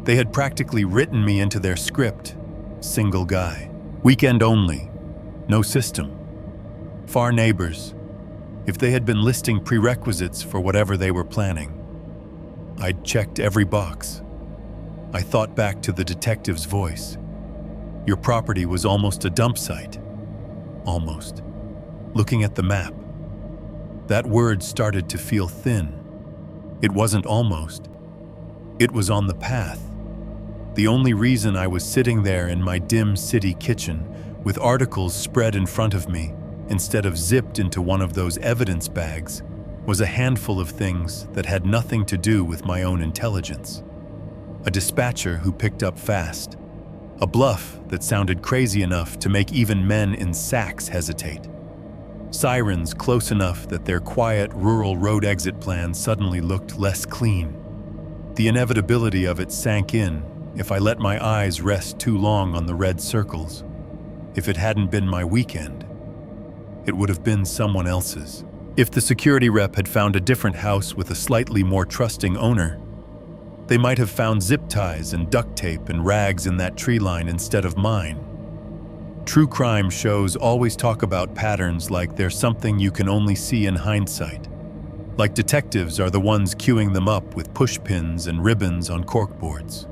Speaker 1: They had practically written me into their script. Single guy. Weekend only. No system. Far neighbors. If they had been listing prerequisites for whatever they were planning, I'd checked every box. I thought back to the detective's voice. Your property was almost a dump site. Almost. Looking at the map, that word started to feel thin. It wasn't almost. It was on the path. The only reason I was sitting there in my dim city kitchen with articles spread in front of me instead of zipped into one of those evidence bags was a handful of things that had nothing to do with my own intelligence. A dispatcher who picked up fast. A bluff that sounded crazy enough to make even men in sacks hesitate. Sirens close enough that their quiet rural road exit plan suddenly looked less clean. The inevitability of it sank in if I let my eyes rest too long on the red circles. If it hadn't been my weekend, it would have been someone else's. If the security rep had found a different house with a slightly more trusting owner, they might have found zip ties and duct tape and rags in that tree line instead of mine. True crime shows always talk about patterns like they're something you can only see in hindsight. Like detectives are the ones queuing them up with pushpins and ribbons on corkboards.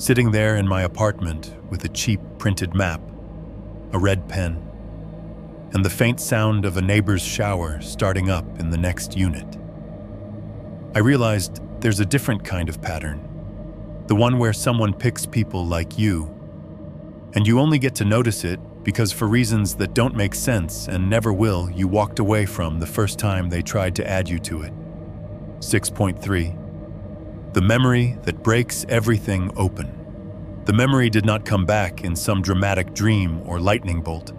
Speaker 1: Sitting there in my apartment with a cheap printed map, a red pen, and the faint sound of a neighbor's shower starting up in the next unit, I realized there's a different kind of pattern. The one where someone picks people like you, and you only get to notice it because for reasons that don't make sense and never will, you walked away from the first time they tried to add you to it. 6.3. The memory that breaks everything open. The memory did not come back in some dramatic dream or lightning bolt.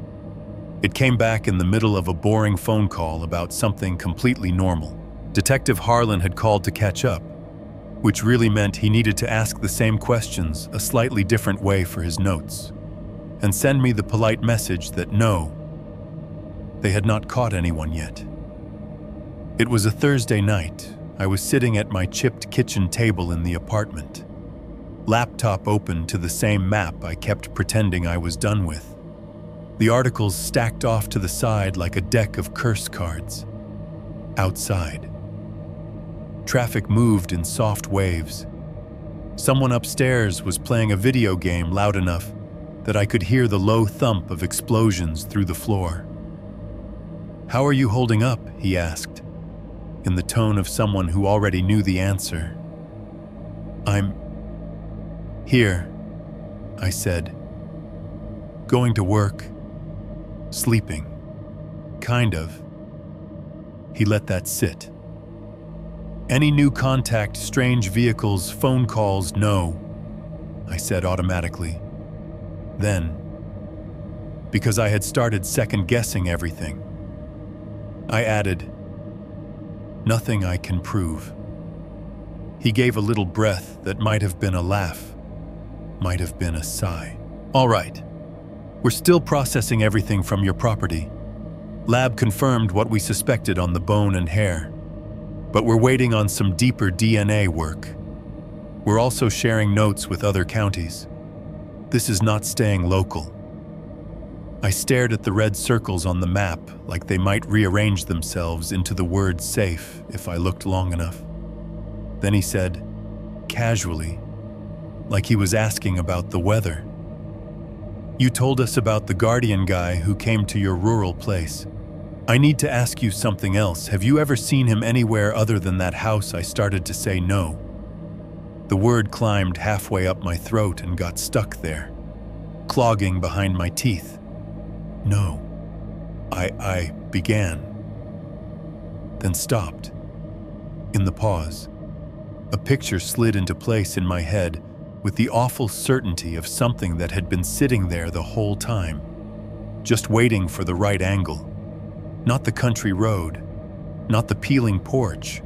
Speaker 1: It came back in the middle of a boring phone call about something completely normal. Detective Harlan had called to catch up, which really meant he needed to ask the same questions a slightly different way for his notes, and send me the polite message that no, they had not caught anyone yet. It was a Thursday night. I was sitting at my chipped kitchen table in the apartment, laptop open to the same map I kept pretending I was done with. The articles stacked off to the side like a deck of curse cards. Outside, traffic moved in soft waves. Someone upstairs was playing a video game loud enough that I could hear the low thump of explosions through the floor. "How are you holding up?" he asked, in the tone of someone who already knew the answer. "I'm here," I said. "Going to work. Sleeping. Kind of." He let that sit. "Any new contact, strange vehicles, phone calls, no," I said automatically. Then, because I had started second-guessing everything, I added, "Nothing I can prove." He gave a little breath that might have been a laugh, might have been a sigh. "All right, we're still processing everything from your property. Lab confirmed what we suspected on the bone and hair, but we're waiting on some deeper DNA work. We're also sharing notes with other counties. This is not staying local." I stared at the red circles on the map like they might rearrange themselves into the word safe if I looked long enough. Then he said, casually, like he was asking about the weather, "You told us about the guardian guy who came to your rural place. I need to ask you something else. Have you ever seen him anywhere other than that house?" I started to say no. The word climbed halfway up my throat and got stuck there, clogging behind my teeth. "No," I began, then stopped. In the pause, a picture slid into place in my head with the awful certainty of something that had been sitting there the whole time, just waiting for the right angle. Not the country road, not the peeling porch.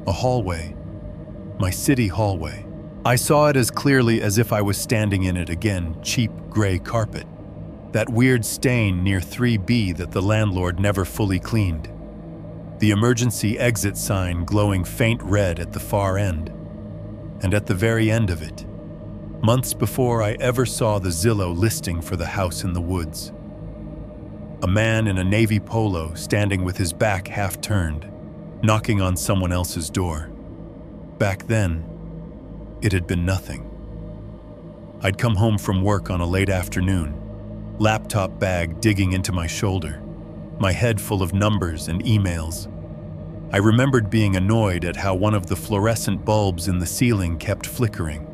Speaker 1: A hallway, my city hallway. I saw it as clearly as if I was standing in it again, cheap gray carpet. That weird stain near 3B that the landlord never fully cleaned. The emergency exit sign glowing faint red at the far end. And at the very end of it, months before I ever saw the Zillow listing for the house in the woods, a man in a navy polo standing with his back half turned, knocking on someone else's door. Back then, it had been nothing. I'd come home from work on a late afternoon, laptop bag digging into my shoulder, my head full of numbers and emails. I remembered being annoyed at how one of the fluorescent bulbs in the ceiling kept flickering.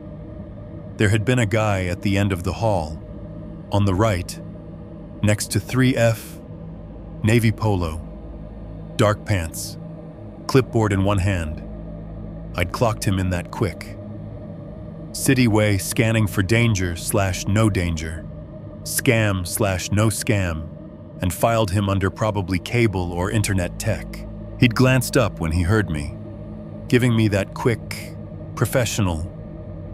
Speaker 1: There had been a guy at the end of the hall, on the right, next to 3F, navy polo, dark pants, clipboard in one hand. I'd clocked him in that quick. Cityway scanning for danger/no danger, scam/no scam, and filed him under probably cable or internet tech. He'd glanced up when he heard me, giving me that quick, professional,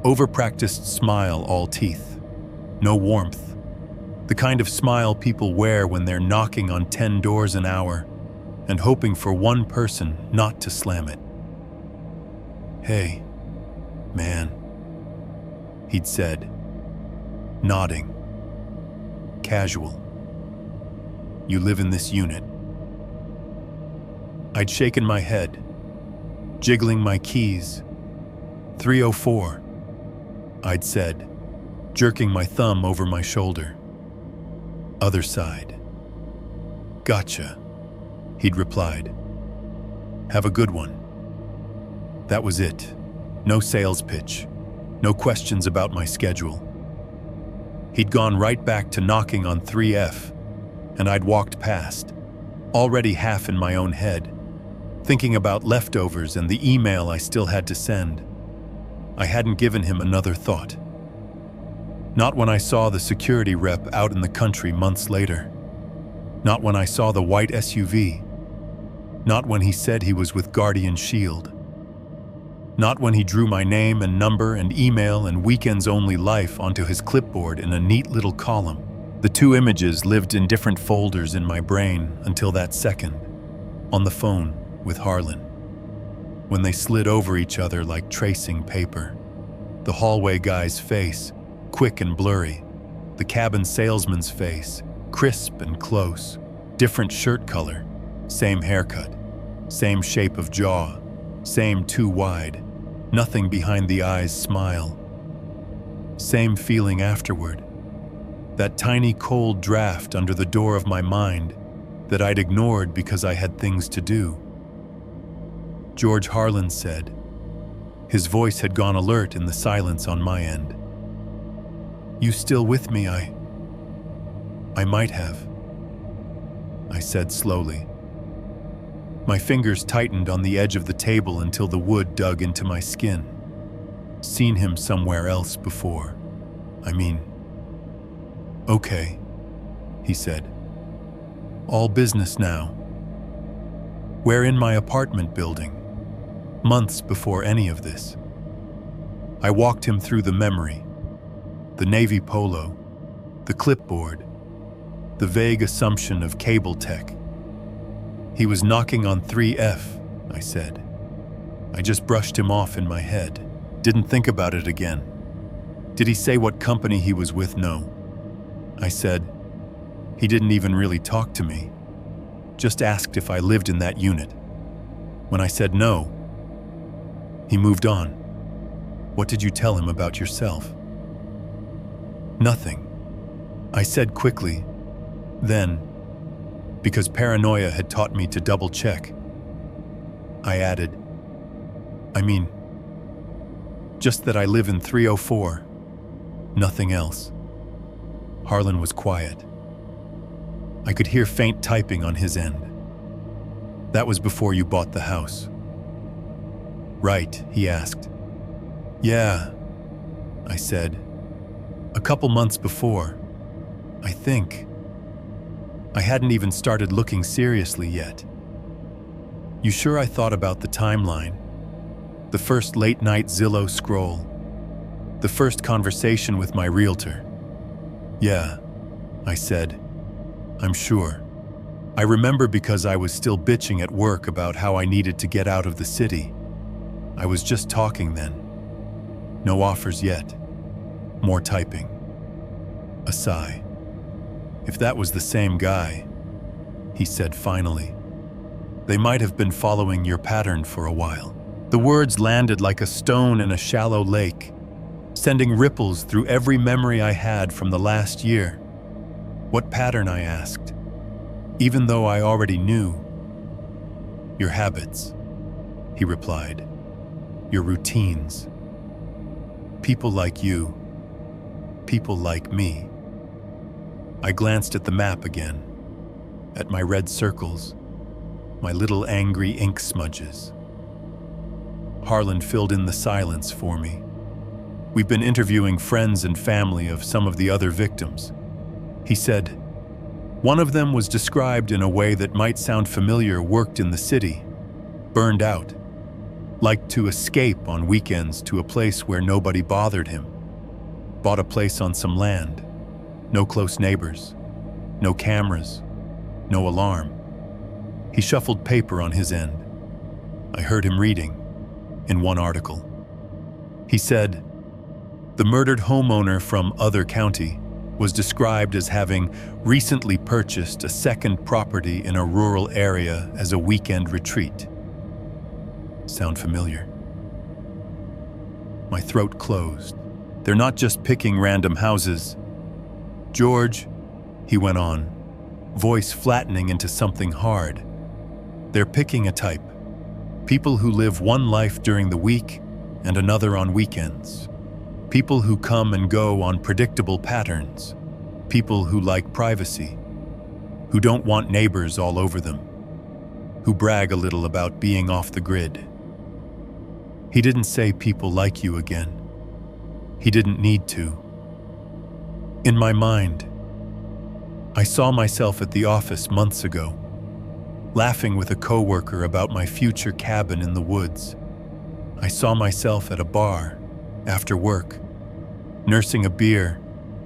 Speaker 1: over-practiced smile, all teeth. No warmth. The kind of smile people wear when they're knocking on 10 doors an hour and hoping for one person not to slam it. "Hey, man," he'd said, nodding. Casual. "You live in this unit?" I'd shaken my head, jiggling my keys. 304, I'd said, jerking my thumb over my shoulder. "Other side." "Gotcha," he'd replied. "Have a good one." That was it. No sales pitch. No questions about my schedule. He'd gone right back to knocking on 3F, and I'd walked past, already half in my own head, thinking about leftovers and the email I still had to send. I hadn't given him another thought. Not when I saw the security rep out in the country months later. Not when I saw the white SUV. Not when he said he was with Guardian Shield. Not when he drew my name and number and email and weekends-only life onto his clipboard in a neat little column. The two images lived in different folders in my brain until that second, on the phone with Harlan, when they slid over each other like tracing paper. The hallway guy's face, quick and blurry. The cabin salesman's face, crisp and close. Different shirt color, same haircut, same shape of jaw, same too wide, nothing behind the eyes smile. Same feeling afterward. That tiny cold draft under the door of my mind that I'd ignored because I had things to do. George Harlan said. His voice had gone alert in the silence on my end. "You still with me? I might have," I said slowly. My fingers tightened on the edge of the table until the wood dug into my skin. Seen him somewhere else before. "Okay," he said. "All business now. We're in my apartment building, months before any of this." I walked him through the memory, the navy polo, the clipboard, the vague assumption of cable tech. "He was knocking on 3F, I said. I just brushed him off in my head, didn't think about it again. "Did he say what company he was with?" "No," I said. "He didn't even really talk to me. Just asked if I lived in that unit. When I said no, he moved on." "What did you tell him about yourself?" "Nothing," I said quickly. Then, because paranoia had taught me to double-check, I added, just that I live in 304. Nothing else." Harlan was quiet. I could hear faint typing on his end. "That was before you bought the house." "Right," he asked. "Yeah," I said. "A couple months before, I think. I hadn't even started looking seriously yet." "You sure?" I thought about the timeline. The first late-night Zillow scroll. The first conversation with my realtor. "Yeah," I said. "I'm sure. I remember because I was still bitching at work about how I needed to get out of the city. I was just talking then. No offers yet. More typing. A sigh. "If that was the same guy," he said finally, "they might have been following your pattern for a while." The words landed like a stone in a shallow lake, sending ripples through every memory I had from the last year. "What pattern?" I asked, even though I already knew. "Your habits," he replied. "Your routines. People like you. People like me." I glanced at the map again, at my red circles, my little angry ink smudges. Harlan filled in the silence for me. "We've been interviewing friends and family of some of the other victims." He said, One of them was described in a way that might sound familiar. Worked in the city, burned out, liked to escape on weekends to a place where nobody bothered him. Bought a place on some land, no close neighbors, no cameras, no alarm. He shuffled paper on his end. I heard him reading in one article. He said, the murdered homeowner from other county was described as having recently purchased a second property in a rural area as a weekend retreat. Sound familiar? My throat closed. They're not just picking random houses. George, he went on, voice flattening into something hard. They're picking a type. People who live one life during the week and another on weekends. People who come and go on predictable patterns. People who like privacy. Who don't want neighbors all over them. Who brag a little about being off the grid. He didn't say people like you again. He didn't need to. In my mind, I saw myself at the office months ago, laughing with a coworker about my future cabin in the woods. I saw myself at a bar, after work, nursing a beer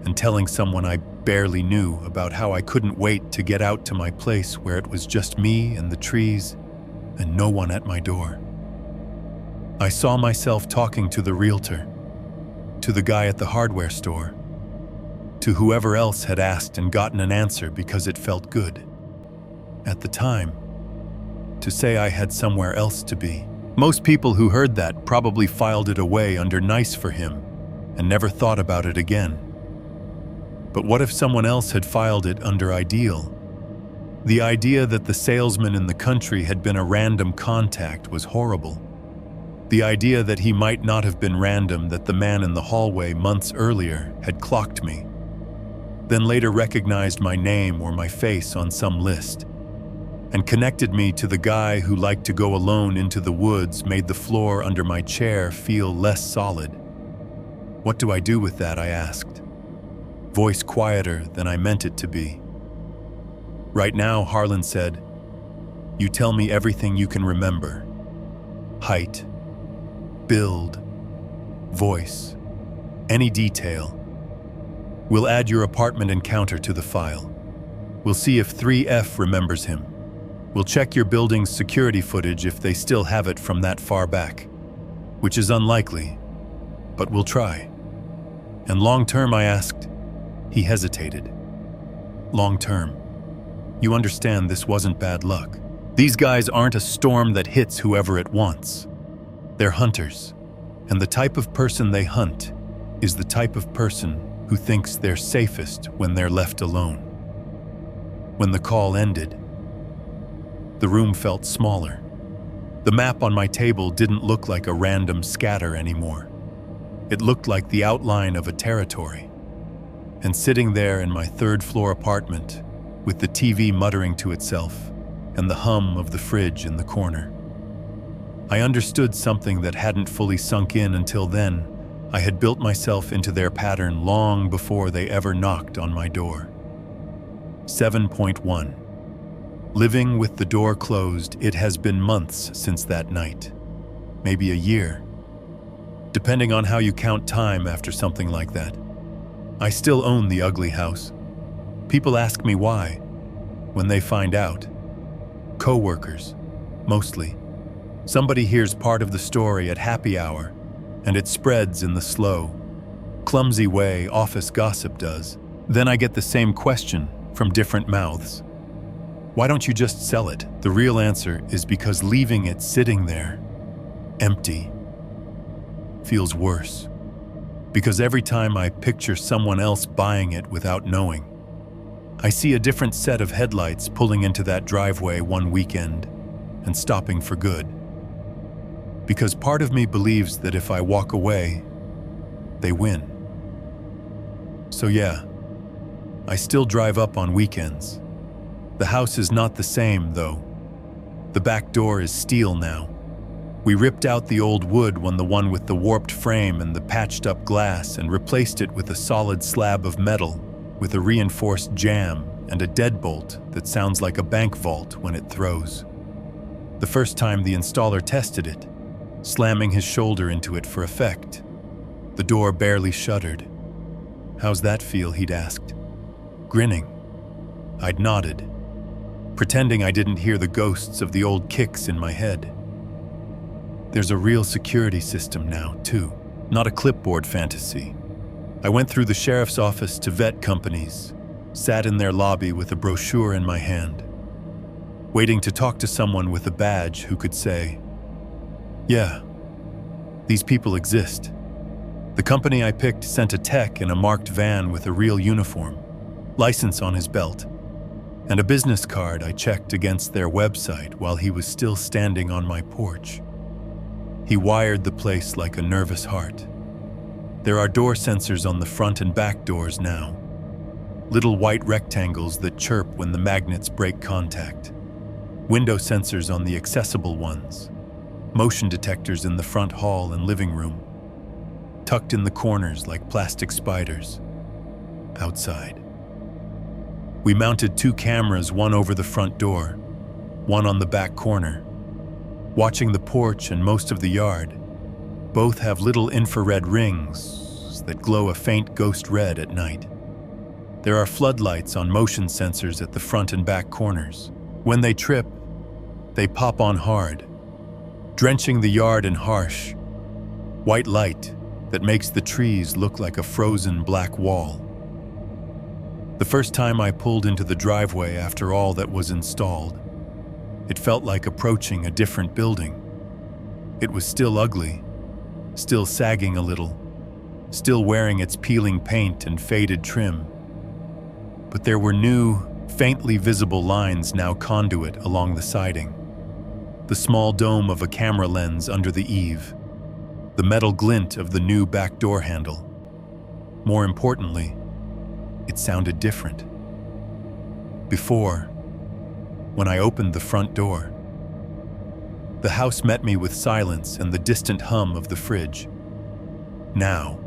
Speaker 1: and telling someone I barely knew about how I couldn't wait to get out to my place where it was just me and the trees and no one at my door. I saw myself talking to the realtor, to the guy at the hardware store, to whoever else had asked and gotten an answer because it felt good. At the time, to say I had somewhere else to be. Most people who heard that probably filed it away under nice for him and never thought about it again. But what if someone else had filed it under ideal? The idea that the salesman in the country had been a random contact was horrible. The idea that he might not have been random, that the man in the hallway months earlier had clocked me, then later recognized my name or my face on some list, and connected me to the guy who liked to go alone into the woods, made the floor under my chair feel less solid. What do I do with that, I asked, voice quieter than I meant it to be. Right now, Harlan said, you tell me everything you can remember. Height, build, voice, any detail. We'll add your apartment encounter to the file. We'll see if 3F remembers him. We'll check your building's security footage if they still have it from that far back, which is unlikely, but we'll try. And long term, I asked. He hesitated. Long term. You understand this wasn't bad luck. These guys aren't a storm that hits whoever it wants. They're hunters, and the type of person they hunt is the type of person who thinks they're safest when they're left alone. When the call ended, the room felt smaller. The map on my table didn't look like a random scatter anymore. It looked like the outline of a territory. And sitting there in my third-floor apartment, with the TV muttering to itself and the hum of the fridge in the corner, I understood something that hadn't fully sunk in until then. I had built myself into their pattern long before they ever knocked on my door. 7.1. Living with the door closed, it has been months since that night. Maybe a year. Depending on how you count time after something like that. I still own the ugly house. People ask me why. When they find out. Co-workers, mostly. Somebody hears part of the story at happy hour, and it spreads in the slow, clumsy way office gossip does. Then I get the same question from different mouths. Why don't you just sell it? The real answer is because leaving it sitting there, empty, feels worse. Because every time I picture someone else buying it without knowing, I see a different set of headlights pulling into that driveway one weekend and stopping for good. Because part of me believes that if I walk away, they win. So yeah, I still drive up on weekends. The house is not the same, though. The back door is steel now. We ripped out the old wood the one with the warped frame and the patched up glass, and replaced it with a solid slab of metal with a reinforced jamb and a deadbolt that sounds like a bank vault when it throws. The first time the installer tested it, slamming his shoulder into it for effect, the door barely shuddered. "How's that feel?" he'd asked. Grinning, I'd nodded, pretending I didn't hear the ghosts of the old kicks in my head. There's a real security system now, too, not a clipboard fantasy. I went through the sheriff's office to vet companies, sat in their lobby with a brochure in my hand, waiting to talk to someone with a badge who could say, "Yeah, these people exist." The company I picked sent a tech in a marked van with a real uniform, license on his belt, and a business card I checked against their website while he was still standing on my porch. He wired the place like a nervous heart. There are door sensors on the front and back doors now, little white rectangles that chirp when the magnets break contact, window sensors on the accessible ones, motion detectors in the front hall and living room, tucked in the corners like plastic spiders. Outside, we mounted 2 cameras, one over the front door, one on the back corner, watching the porch and most of the yard. Both have little infrared rings that glow a faint ghost red at night. There are floodlights on motion sensors at the front and back corners. When they trip, they pop on hard, drenching the yard in harsh, white light that makes the trees look like a frozen black wall. The first time I pulled into the driveway after all that was installed, it felt like approaching a different building. It was still ugly, still sagging a little, still wearing its peeling paint and faded trim. But there were new, faintly visible lines now conduit along the siding, the small dome of a camera lens under the eave, the metal glint of the new back door handle. More importantly, it sounded different. Before, when I opened the front door, the house met me with silence and the distant hum of the fridge. Now,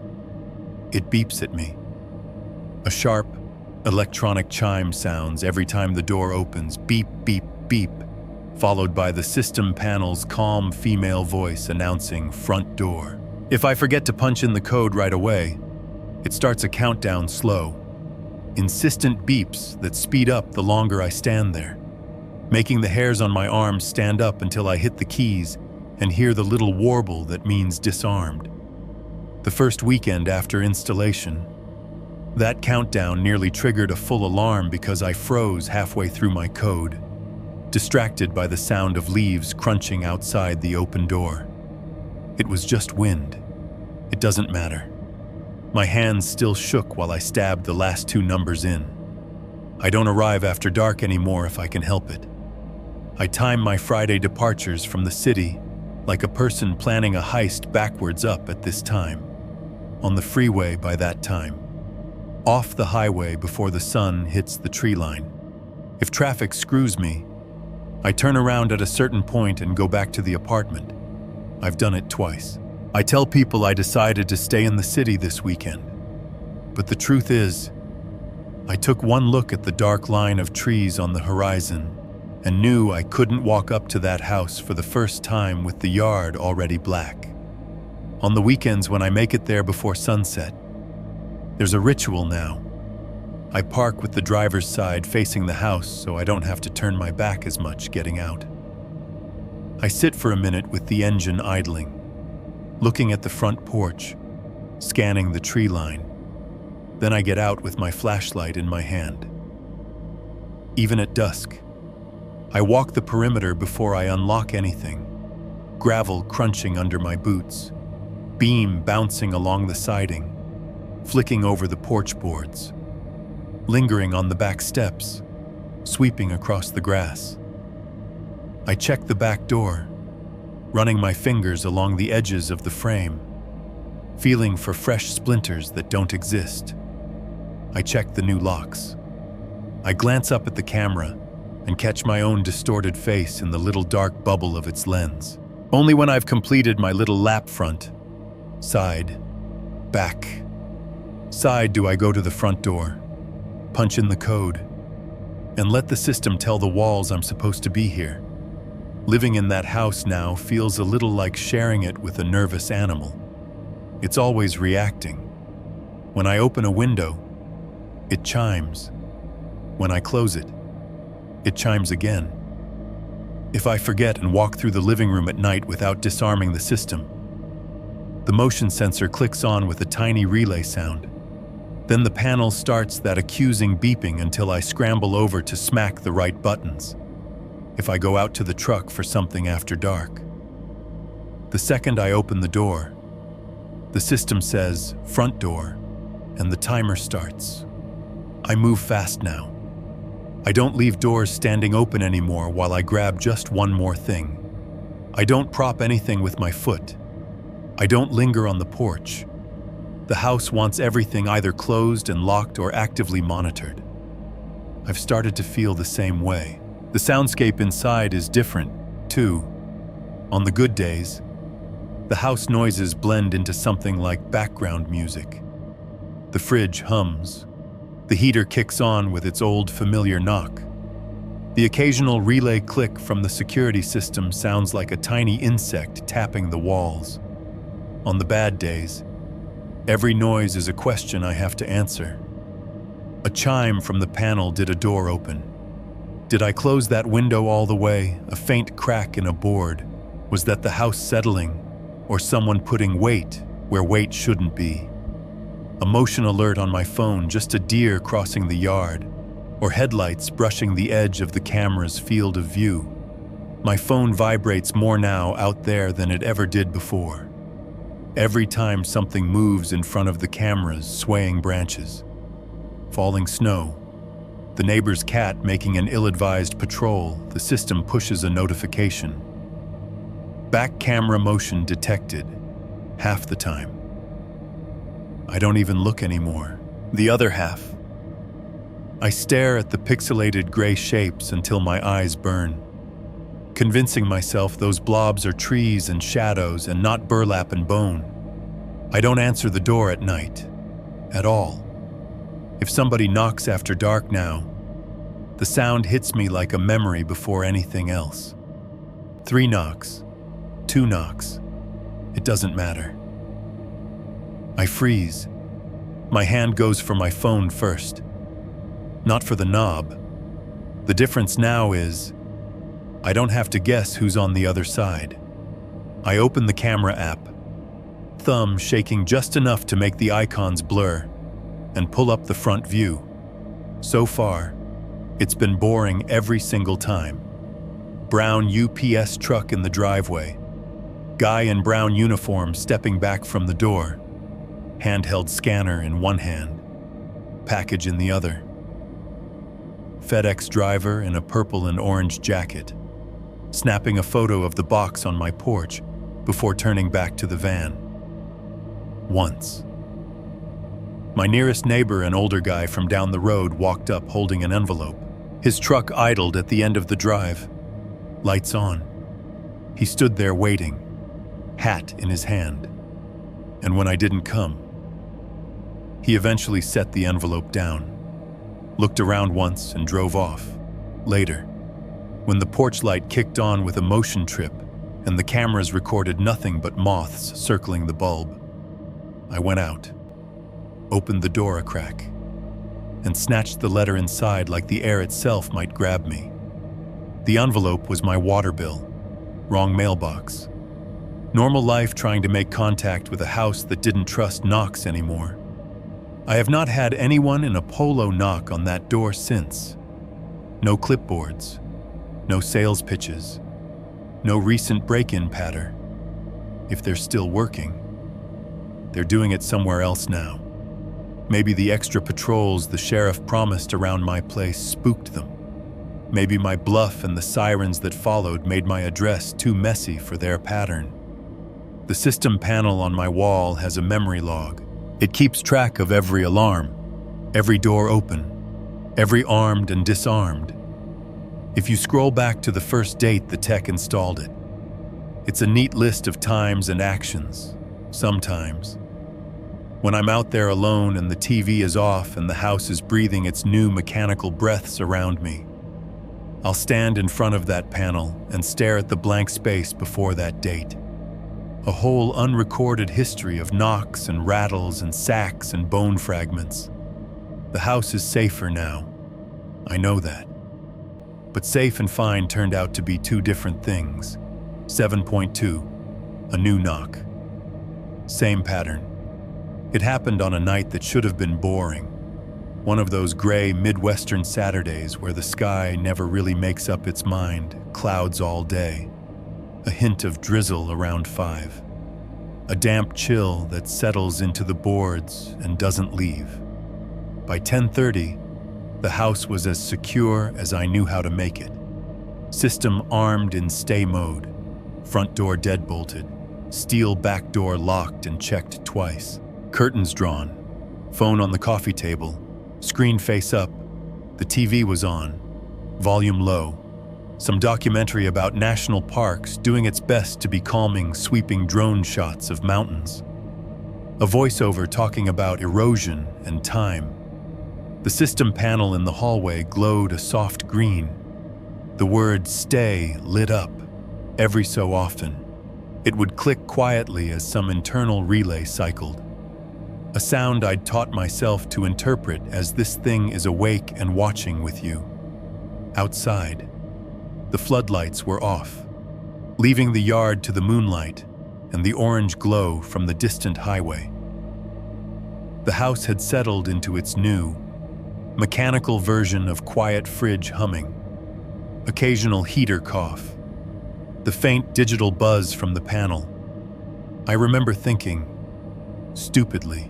Speaker 1: it beeps at me. A sharp, electronic chime sounds every time the door opens, beep, beep, beep, followed by the system panel's calm female voice announcing front door. If I forget to punch in the code right away, it starts a countdown slow, insistent beeps that speed up the longer I stand there, making the hairs on my arms stand up until I hit the keys and hear the little warble that means disarmed. The first weekend after installation, that countdown nearly triggered a full alarm because I froze halfway through my code, distracted by the sound of leaves crunching outside the open door. It was just wind. It doesn't matter. My hands still shook while I stabbed the last 2 numbers in. I don't arrive after dark anymore if I can help it. I time my Friday departures from the city like a person planning a heist backwards up at this time, on the freeway by that time, off the highway before the sun hits the tree line. If traffic screws me, I turn around at a certain point and go back to the apartment. I've done it twice. I tell people I decided to stay in the city this weekend, but the truth is, I took one look at the dark line of trees on the horizon and knew I couldn't walk up to that house for the first time with the yard already black. On the weekends when I make it there before sunset, there's a ritual now. I park with the driver's side facing the house so I don't have to turn my back as much getting out. I sit for a minute with the engine idling, looking at the front porch, scanning the tree line. Then I get out with my flashlight in my hand. Even at dusk, I walk the perimeter before I unlock anything, gravel crunching under my boots, beam bouncing along the siding, flicking over the porch boards, lingering on the back steps, sweeping across the grass. I check the back door, running my fingers along the edges of the frame, feeling for fresh splinters that don't exist. I check the new locks. I glance up at the camera and catch my own distorted face in the little dark bubble of its lens. Only when I've completed my little lap front, side, back, side do I go to the front door, punch in the code, and let the system tell the walls I'm supposed to be here. Living in that house now feels a little like sharing it with a nervous animal. It's always reacting. When I open a window, it chimes. When I close it, it chimes again. If I forget and walk through the living room at night without disarming the system, the motion sensor clicks on with a tiny relay sound. Then the panel starts that accusing beeping until I scramble over to smack the right buttons. If I go out to the truck for something after dark. The second I open the door, the system says, "Front door," and the timer starts. I move fast now. I don't leave doors standing open anymore while I grab just one more thing. I don't prop anything with my foot. I don't linger on the porch. The house wants everything either closed and locked or actively monitored. I've started to feel the same way. The soundscape inside is different, too. On the good days, the house noises blend into something like background music. The fridge hums. The heater kicks on with its old familiar knock. The occasional relay click from the security system sounds like a tiny insect tapping the walls. On the bad days, every noise is a question I have to answer. A chime from the panel did a door open. Did I close that window all the way? A faint crack in a board. Was that the house settling, or someone putting weight where weight shouldn't be? A motion alert on my phone, just a deer crossing the yard, or headlights brushing the edge of the camera's field of view. My phone vibrates more now out there than it ever did before. Every time something moves in front of the camera's swaying branches. Falling snow. The neighbor's cat making an ill-advised patrol, the system pushes a notification. Back camera motion detected, half the time. I don't even look anymore. The other half. I stare at the pixelated gray shapes until my eyes burn, convincing myself those blobs are trees and shadows and not burlap and bone. I don't answer the door at night, at all. If somebody knocks after dark now, the sound hits me like a memory before anything else. 3 knocks, 2 knocks, it doesn't matter. I freeze. My hand goes for my phone first, not for the knob. The difference now is, I don't have to guess who's on the other side. I open the camera app, thumb shaking just enough to make the icons blur, and pull up the front view. So far, it's been boring every single time. Brown UPS truck in the driveway. Guy in brown uniform stepping back from the door. Handheld scanner in one hand, package in the other. FedEx driver in a purple and orange jacket, snapping a photo of the box on my porch before turning back to the van. Once. My nearest neighbor, an older guy from down the road, walked up holding an envelope. His truck idled at the end of the drive. Lights on. He stood there waiting, hat in his hand. And when I didn't come, he eventually set the envelope down, looked around once and drove off. Later, when the porch light kicked on with a motion trip and the cameras recorded nothing but moths circling the bulb, I went out, opened the door a crack, and snatched the letter inside like the air itself might grab me. The envelope was my water bill, wrong mailbox. Normal life trying to make contact with a house that didn't trust knocks anymore. I have not had anyone in a polo knock on that door since. No clipboards, no sales pitches, no recent break-in patter. If they're still working, they're doing it somewhere else now. Maybe the extra patrols the sheriff promised around my place spooked them. Maybe my bluff and the sirens that followed made my address too messy for their pattern. The system panel on my wall has a memory log. It keeps track of every alarm, every door open, every armed and disarmed. If you scroll back to the first date the tech installed it, it's a neat list of times and actions, sometimes. When I'm out there alone and the TV is off and the house is breathing its new mechanical breaths around me, I'll stand in front of that panel and stare at the blank space before that date. A whole unrecorded history of knocks and rattles and sacks and bone fragments. The house is safer now. I know that. But safe and fine turned out to be two different things. 7.2, a new knock. Same pattern. It happened on a night that should have been boring. One of those gray Midwestern Saturdays where the sky never really makes up its mind, clouds all day. A hint of drizzle around 5. A damp chill that settles into the boards and doesn't leave. By 10:30, the house was as secure as I knew how to make it. System armed in stay mode. Front door deadbolted. Steel back door locked and checked twice. Curtains drawn. Phone on the coffee table. Screen face up. The TV was on. Volume low. Some documentary about national parks doing its best to be calming, sweeping drone shots of mountains. A voiceover talking about erosion and time. The system panel in the hallway glowed a soft green. The word "stay" lit up. Every so often, it would click quietly as some internal relay cycled. A sound I'd taught myself to interpret as this thing is awake and watching with you. Outside, the floodlights were off, leaving the yard to the moonlight and the orange glow from the distant highway. The house had settled into its new, mechanical version of quiet fridge humming, occasional heater cough, the faint digital buzz from the panel. I remember thinking, stupidly,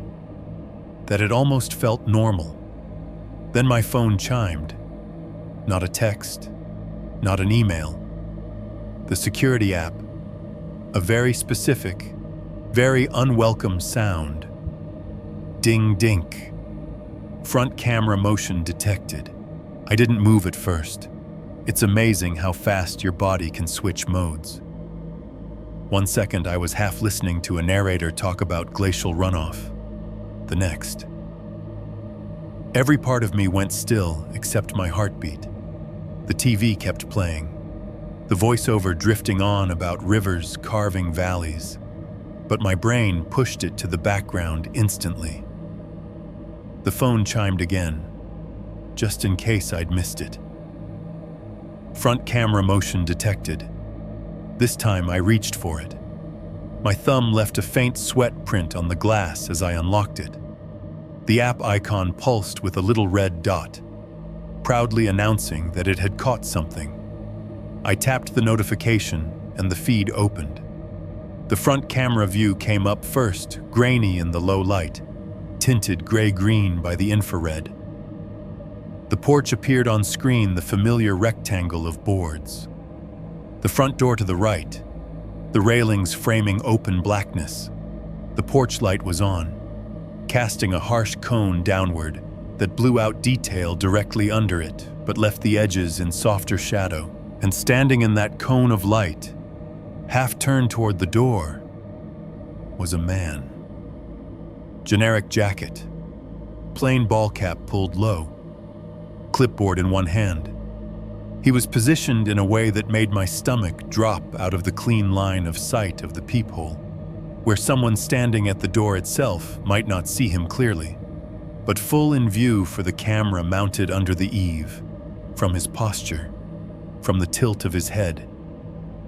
Speaker 1: that it almost felt normal. Then my phone chimed. Not a text, not an email. The security app, a very specific, very unwelcome sound. Ding dink. Front camera motion detected. I didn't move at first. It's amazing how fast your body can switch modes. 1 second I was half listening to a narrator talk about glacial runoff. The next. Every part of me went still except my heartbeat. The TV kept playing. The voiceover drifting on about rivers carving valleys. But my brain pushed it to the background instantly. The phone chimed again, just in case I'd missed it. Front camera motion detected. This time I reached for it. My thumb left a faint sweat print on the glass as I unlocked it. The app icon pulsed with a little red dot, proudly announcing that it had caught something. I tapped the notification and the feed opened. The front camera view came up first, grainy in the low light, tinted gray-green by the infrared. The porch appeared on screen, the familiar rectangle of boards. The front door to the right, the railings framing open blackness. The porch light was on, casting a harsh cone downward that blew out detail directly under it, but left the edges in softer shadow. And standing in that cone of light, half turned toward the door, was a man. Generic jacket, plain ball cap pulled low, clipboard in one hand. He was positioned in a way that made my stomach drop out of the clean line of sight of the peephole, where someone standing at the door itself might not see him clearly, but full in view for the camera mounted under the eave, from his posture, from the tilt of his head.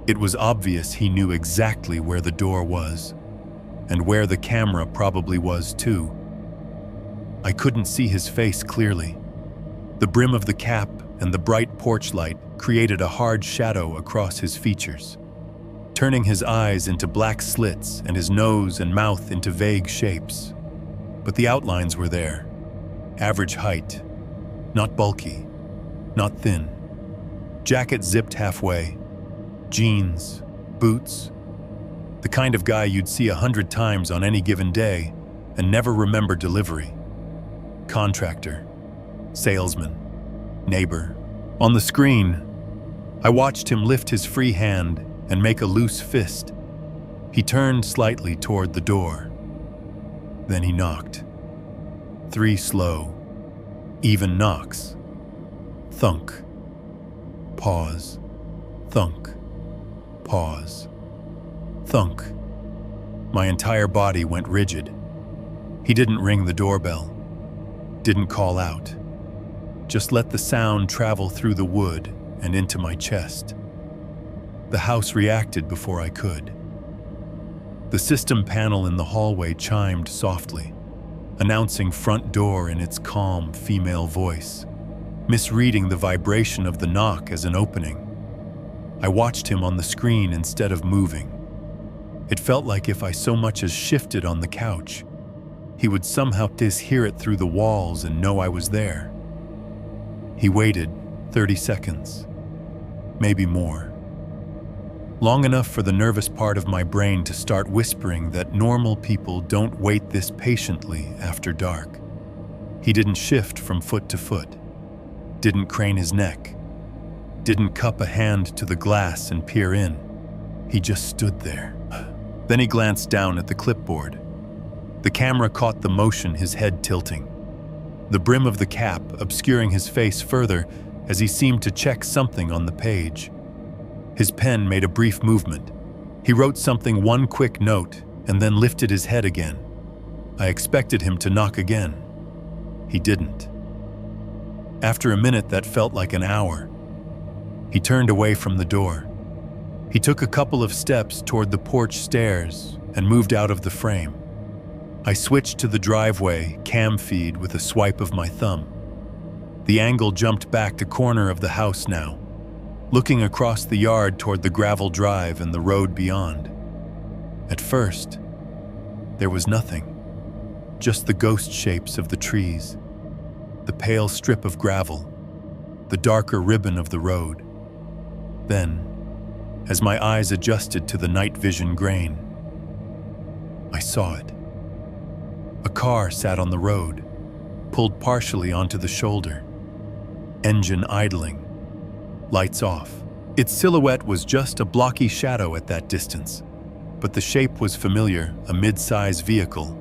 Speaker 1: It was obvious he knew exactly where the door was, and where the camera probably was too. I couldn't see his face clearly. The brim of the cap and the bright porch light created a hard shadow across his features, turning his eyes into black slits and his nose and mouth into vague shapes. But the outlines were there. Average height, not bulky, not thin. Jacket zipped halfway, jeans, boots. The kind of guy you'd see 100 times on any given day and never remember delivery. Contractor, salesman, neighbor. On the screen, I watched him lift his free hand and make a loose fist. He turned slightly toward the door. Then he knocked. 3 slow, even knocks. Thunk. Pause. Thunk. Pause. Thunk. My entire body went rigid. He didn't ring the doorbell. Didn't call out. Just let the sound travel through the wood and into my chest. The house reacted before I could. The system panel in the hallway chimed softly, announcing front door in its calm female voice, misreading the vibration of the knock as an opening. I watched him on the screen instead of moving. It felt like if I so much as shifted on the couch, he would somehow hear it through the walls and know I was there. He waited 30 seconds, maybe more. Long enough for the nervous part of my brain to start whispering that normal people don't wait this patiently after dark. He didn't shift from foot to foot, didn't crane his neck, didn't cup a hand to the glass and peer in. He just stood there. Then he glanced down at the clipboard. The camera caught the motion, his head tilting, the brim of the cap obscuring his face further as he seemed to check something on the page. His pen made a brief movement. He wrote something, one quick note, and then lifted his head again. I expected him to knock again. He didn't. After a minute that felt like an hour, he turned away from the door. He took a couple of steps toward the porch stairs and moved out of the frame. I switched to the driveway cam feed with a swipe of my thumb. The angle jumped back to corner of the house now, looking across the yard toward the gravel drive and the road beyond. At first, there was nothing, just the ghost shapes of the trees, the pale strip of gravel, the darker ribbon of the road. Then, as my eyes adjusted to the night vision grain, I saw it. A car sat on the road, pulled partially onto the shoulder, engine idling, lights off. Its silhouette was just a blocky shadow at that distance, but the shape was familiar, a mid-size vehicle,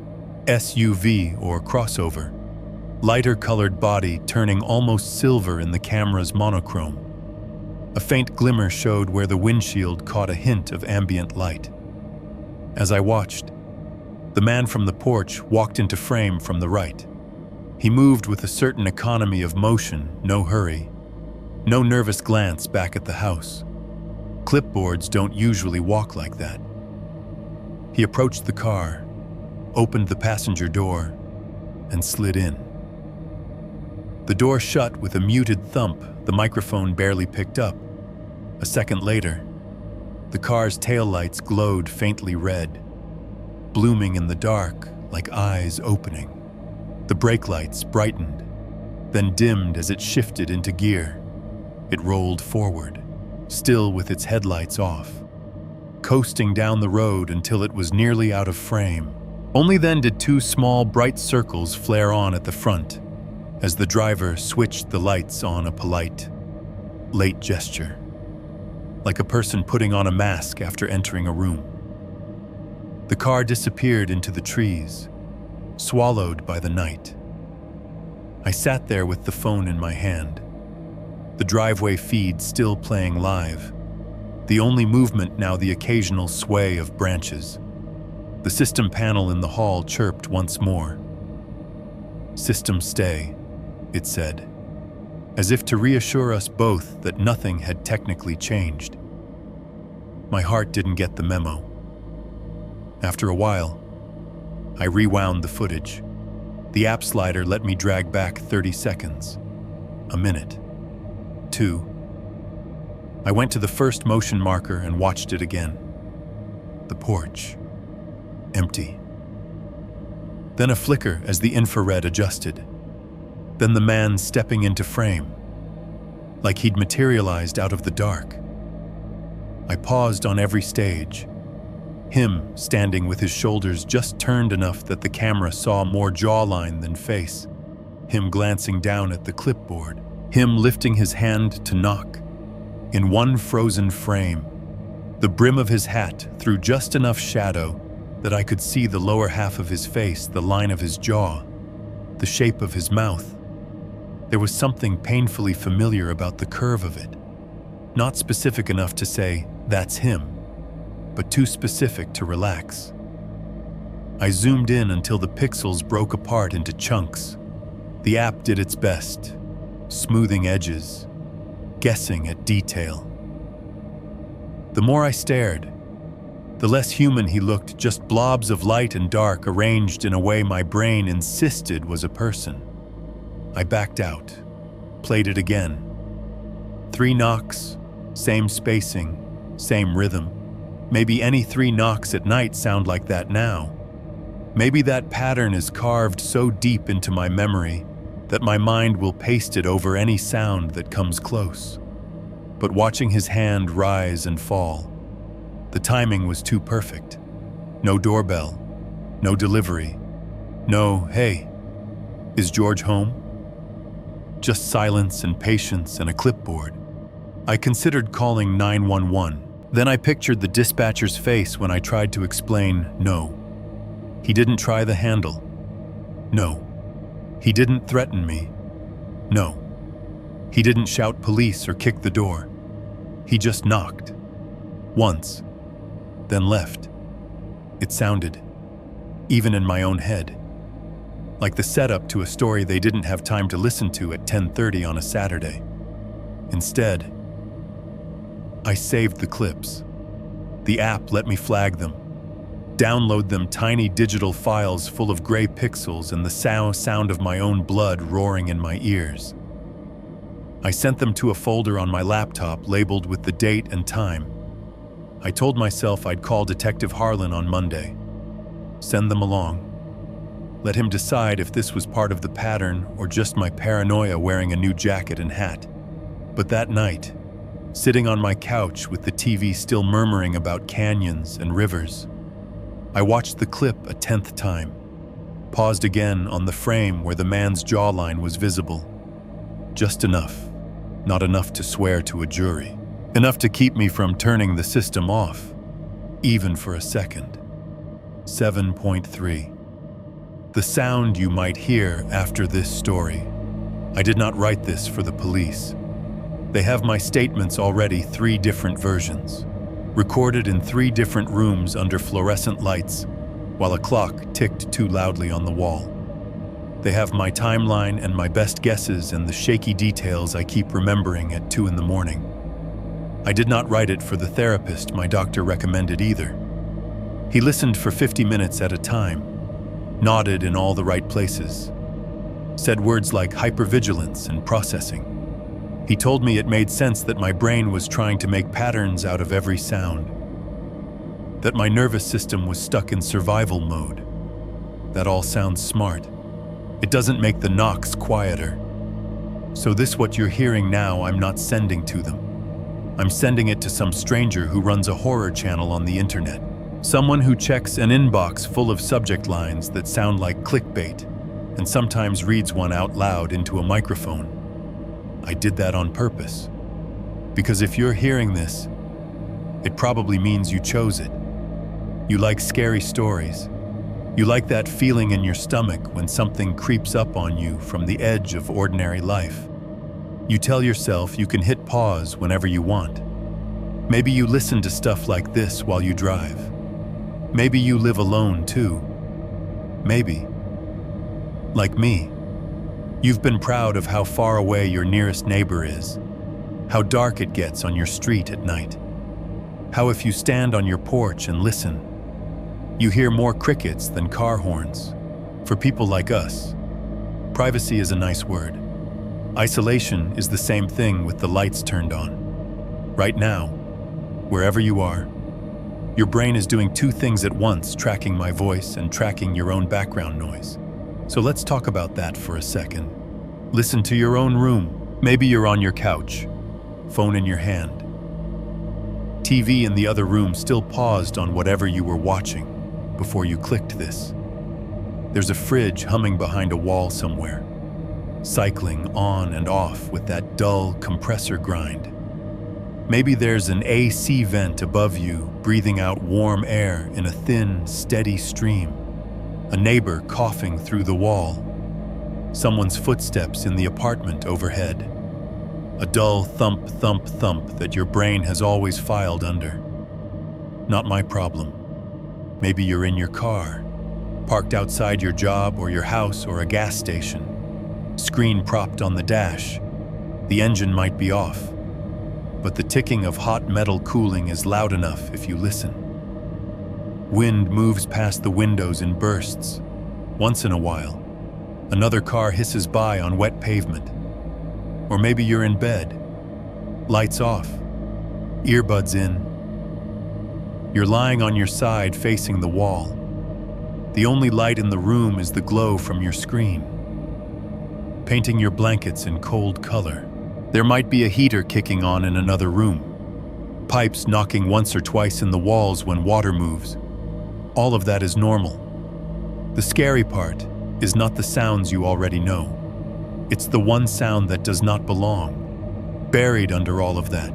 Speaker 1: SUV or crossover, lighter colored body turning almost silver in the camera's monochrome. A faint glimmer showed where the windshield caught a hint of ambient light. As I watched, the man from the porch walked into frame from the right. He moved with a certain economy of motion, no hurry, no nervous glance back at the house. Clipboards don't usually walk like that. He approached the car, opened the passenger door, and slid in. The door shut with a muted thump the microphone barely picked up. A second later, the car's taillights glowed faintly red, blooming in the dark like eyes opening. The brake lights brightened, then dimmed as it shifted into gear. It rolled forward, still with its headlights off, coasting down the road until it was nearly out of frame. Only then did 2 small bright circles flare on at the front, as the driver switched the lights on, a polite, late gesture, like a person putting on a mask after entering a room. The car disappeared into the trees, swallowed by the night. I sat there with the phone in my hand, the driveway feed still playing live, the only movement now the occasional sway of branches. The system panel in the hall chirped once more. "System stay," it said, as if to reassure us both that nothing had technically changed. My heart didn't get the memo. After a while, I rewound the footage. The app slider let me drag back 30 seconds, a minute, 2. I went to the first motion marker and watched it again. The porch, empty. Then a flicker as the infrared adjusted. Then the man stepping into frame, like he'd materialized out of the dark. I paused on every stage. Him standing with his shoulders just turned enough that the camera saw more jawline than face. Him glancing down at the clipboard. Him lifting his hand to knock. In one frozen frame, the brim of his hat threw just enough shadow that I could see the lower half of his face, the line of his jaw, the shape of his mouth. There was something painfully familiar about the curve of it. Not specific enough to say, that's him, but too specific to relax. I zoomed in until the pixels broke apart into chunks. The app did its best, smoothing edges, guessing at detail. The more I stared, the less human he looked, just blobs of light and dark arranged in a way my brain insisted was a person. I backed out, played it again. 3 knocks, same spacing, same rhythm. Maybe any 3 knocks at night sound like that now. Maybe that pattern is carved so deep into my memory that my mind will paste it over any sound that comes close. But watching his hand rise and fall, the timing was too perfect. No doorbell, no delivery, no, "Hey, is George home?" Just silence and patience and a clipboard. I considered calling 911. Then I pictured the dispatcher's face when I tried to explain no. He didn't try the handle. No. He didn't threaten me. No. He didn't shout police or kick the door. He just knocked. Once. Then left. It sounded, even in my own head, like the setup to a story they didn't have time to listen to at 10:30 on a Saturday. Instead, I saved the clips. The app let me flag them, download them, tiny digital files full of gray pixels and the sound of my own blood roaring in my ears. I sent them to a folder on my laptop labeled with the date and time. I told myself I'd call Detective Harlan on Monday. Send them along. Let him decide if this was part of the pattern or just my paranoia wearing a new jacket and hat. But that night, sitting on my couch with the TV still murmuring about canyons and rivers, I watched the clip a 10th time, paused again on the frame where the man's jawline was visible. Just enough, not enough to swear to a jury. Enough to keep me from turning the system off, even for a second. 7.3. The sound you might hear after this story. I did not write this for the police. They have my statements already, 3 different versions, recorded in 3 different rooms under fluorescent lights, while a clock ticked too loudly on the wall. They have my timeline and my best guesses and the shaky details I keep remembering at 2 in the morning. I did not write it for the therapist my doctor recommended either. He listened for 50 minutes at a time, nodded in all the right places, said words like hypervigilance and processing. He told me it made sense that my brain was trying to make patterns out of every sound, that my nervous system was stuck in survival mode. That all sounds smart. It doesn't make the knocks quieter. So this what you're hearing now I'm not sending to them. I'm sending it to some stranger who runs a horror channel on the internet. Someone who checks an inbox full of subject lines that sound like clickbait and sometimes reads one out loud into a microphone. I did that on purpose. Because if you're hearing this, it probably means you chose it. You like scary stories. You like that feeling in your stomach when something creeps up on you from the edge of ordinary life. You tell yourself you can hit pause whenever you want. Maybe you listen to stuff like this while you drive. Maybe you live alone too. Maybe, like me, you've been proud of how far away your nearest neighbor is, how dark it gets on your street at night, how if you stand on your porch and listen, you hear more crickets than car horns. For people like us, privacy is a nice word. Isolation is the same thing with the lights turned on. Right now, wherever you are, your brain is doing 2 things at once, tracking my voice and tracking your own background noise. So let's talk about that for a second. Listen to your own room. Maybe you're on your couch, phone in your hand. TV in the other room still paused on whatever you were watching before you clicked this. There's a fridge humming behind a wall somewhere, cycling on and off with that dull compressor grind. Maybe there's an AC vent above you, breathing out warm air in a thin, steady stream. A neighbor coughing through the wall. Someone's footsteps in the apartment overhead. A dull thump, thump, thump that your brain has always filed under. Not my problem. Maybe you're in your car, parked outside your job or your house or a gas station. Screen propped on the dash. The engine might be off, but the ticking of hot metal cooling is loud enough if you listen. Wind moves past the windows in bursts. Once in a while, another car hisses by on wet pavement. Or maybe you're in bed, lights off, earbuds in. You're lying on your side facing the wall. The only light in the room is the glow from your screen, painting your blankets in cold color. There might be a heater kicking on in another room, pipes knocking once or twice in the walls when water moves. All of that is normal. The scary part is not the sounds you already know. It's the one sound that does not belong, buried under all of that.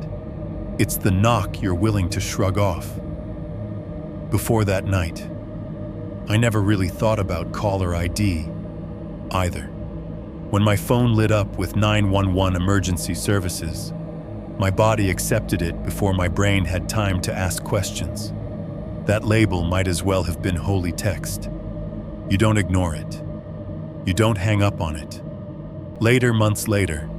Speaker 1: It's the knock you're willing to shrug off. Before that night, I never really thought about caller ID either. When my phone lit up with 911 emergency services, my body accepted it before my brain had time to ask questions. That label might as well have been holy text. You don't ignore it. You don't hang up on it. Later, months later,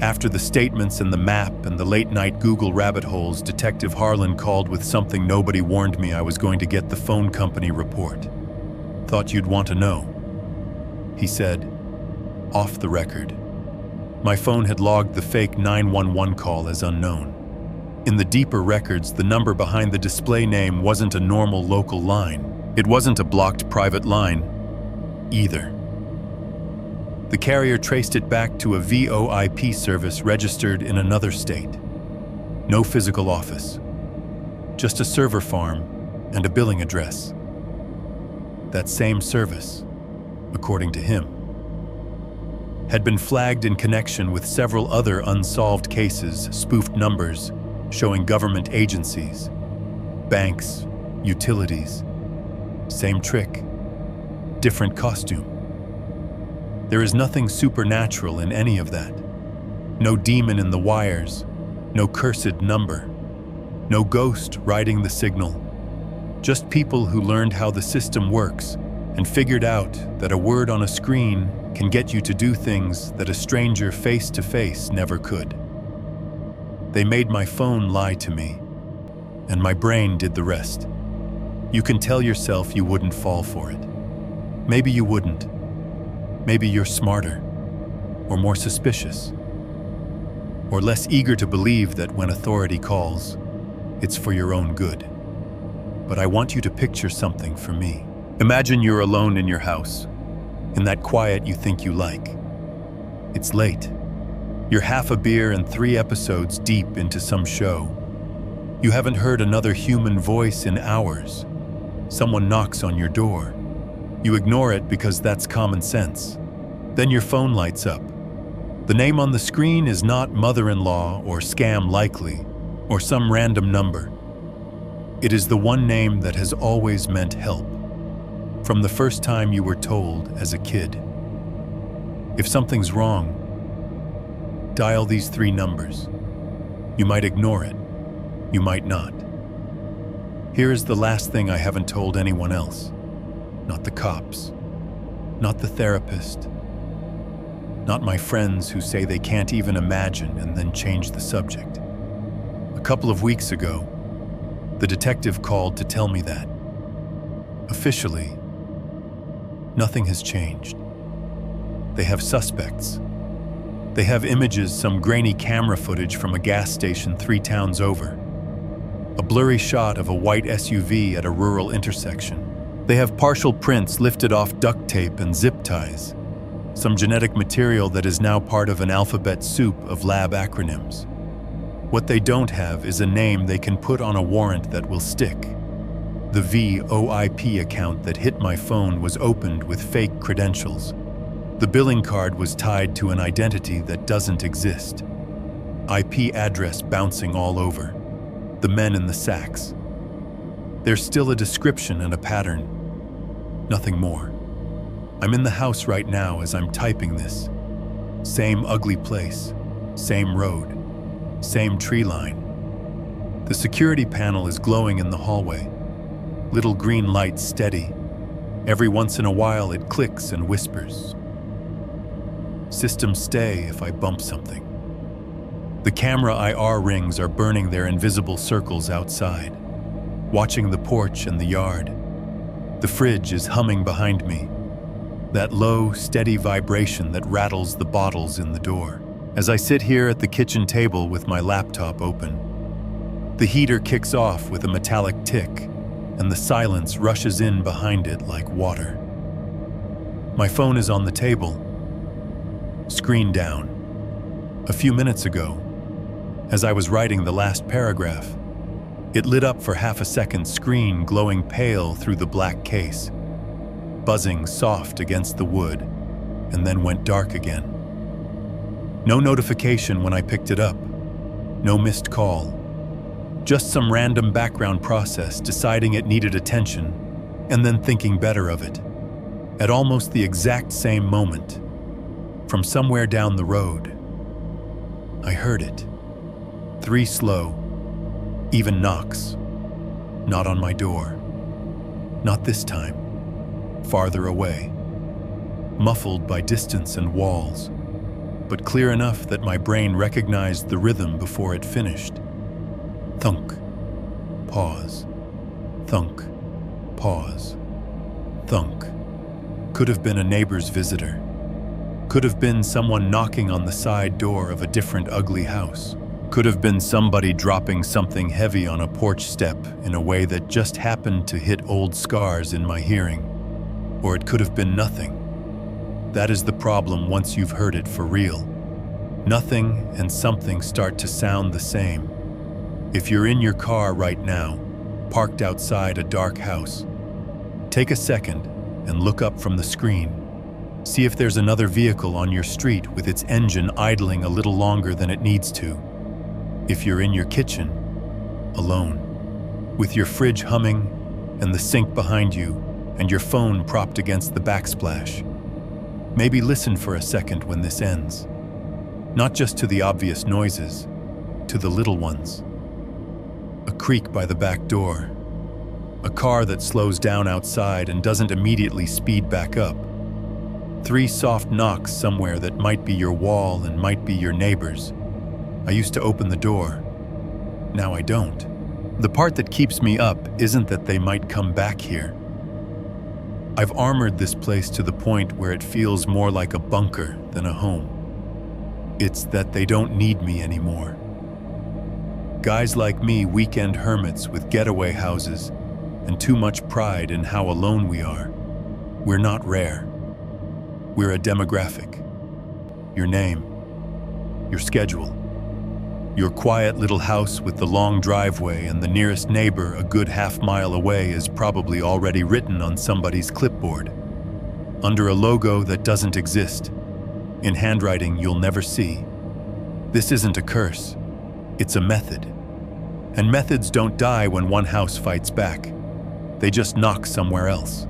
Speaker 1: after the statements and the map and the late-night Google rabbit holes, Detective Harlan called with something nobody warned me I was going to get the phone company report. Thought you'd want to know. He said, off the record. My phone had logged the fake 911 call as unknown. In the deeper records, the number behind the display name wasn't a normal local line. It wasn't a blocked private line either. The carrier traced it back to a VoIP service registered in another state. No physical office, just a server farm and a billing address. That same service, according to him, had been flagged in connection with several other unsolved cases, spoofed numbers showing government agencies, banks, utilities. Same trick, different costume. There is nothing supernatural in any of that. No demon in the wires, no cursed number, no ghost riding the signal. Just people who learned how the system works and figured out that a word on a screen can get you to do things that a stranger face-to-face never could. They made my phone lie to me, and my brain did the rest. You can tell yourself you wouldn't fall for it. Maybe you wouldn't. Maybe you're smarter, or more suspicious, or less eager to believe that when authority calls, it's for your own good. But I want you to picture something for me. Imagine you're alone in your house, in that quiet you think you like. It's late. You're half a beer and 3 episodes deep into some show. You haven't heard another human voice in hours. Someone knocks on your door. You ignore it because that's common sense. Then your phone lights up. The name on the screen is not mother-in-law or scam likely, or some random number. It is the one name that has always meant help, from the first time you were told as a kid. If something's wrong, dial these 3 numbers. You might ignore it. You might not. Here is the last thing I haven't told anyone else. Not the cops. Not the therapist. Not my friends who say they can't even imagine and then change the subject. A couple of weeks ago, the detective called to tell me that. Officially, nothing has changed. They have suspects. They have images, some grainy camera footage from a gas station 3 towns over. A blurry shot of a white SUV at a rural intersection. They have partial prints lifted off duct tape and zip ties. Some genetic material that is now part of an alphabet soup of lab acronyms. What they don't have is a name they can put on a warrant that will stick. The VoIP account that hit my phone was opened with fake credentials. The billing card was tied to an identity that doesn't exist. IP address bouncing all over. The men in the sacks. There's still a description and a pattern. Nothing more. I'm in the house right now as I'm typing this. Same ugly place, same road, same tree line. The security panel is glowing in the hallway. Little green lights steady. Every once in a while it clicks and whispers. Systems stay if I bump something. The camera IR rings are burning their invisible circles outside, watching the porch and the yard. The fridge is humming behind me, that low, steady vibration that rattles the bottles in the door. As I sit here at the kitchen table with my laptop open, the heater kicks off with a metallic tick, and the silence rushes in behind it like water. My phone is on the table, screen down. A few minutes ago, as I was writing the last paragraph, it lit up for half a second, screen glowing pale through the black case, buzzing soft against the wood, and then went dark again. No notification when I picked it up, no missed call, just some random background process deciding it needed attention and then thinking better of it. At almost the exact same moment, from somewhere down the road, I heard it. 3 slow, even knocks. Not on my door. Not this time. Farther away. Muffled by distance and walls, but clear enough that my brain recognized the rhythm before it finished. Thunk. Pause. Thunk. Pause. Thunk. Could have been a neighbor's visitor. Could have been someone knocking on the side door of a different ugly house. Could have been somebody dropping something heavy on a porch step in a way that just happened to hit old scars in my hearing. Or it could have been nothing. That is the problem once you've heard it for real. Nothing and something start to sound the same. If you're in your car right now, parked outside a dark house, take a second and look up from the screen. See if there's another vehicle on your street with its engine idling a little longer than it needs to. If you're in your kitchen, alone, with your fridge humming and the sink behind you and your phone propped against the backsplash, maybe listen for a second when this ends. Not just to the obvious noises, to the little ones. A creak by the back door. A car that slows down outside and doesn't immediately speed back up. 3 soft knocks somewhere that might be your wall and might be your neighbor's. I used to open the door. Now I don't. The part that keeps me up isn't that they might come back here. I've armored this place to the point where it feels more like a bunker than a home. It's that they don't need me anymore. Guys like me, weekend hermits with getaway houses and too much pride in how alone we are. We're not rare. We're a demographic. Your name, your schedule, your quiet little house with the long driveway and the nearest neighbor a good half-mile away is probably already written on somebody's clipboard, under a logo that doesn't exist, in handwriting you'll never see. This isn't a curse, it's a method. And methods don't die when one house fights back. They just knock somewhere else.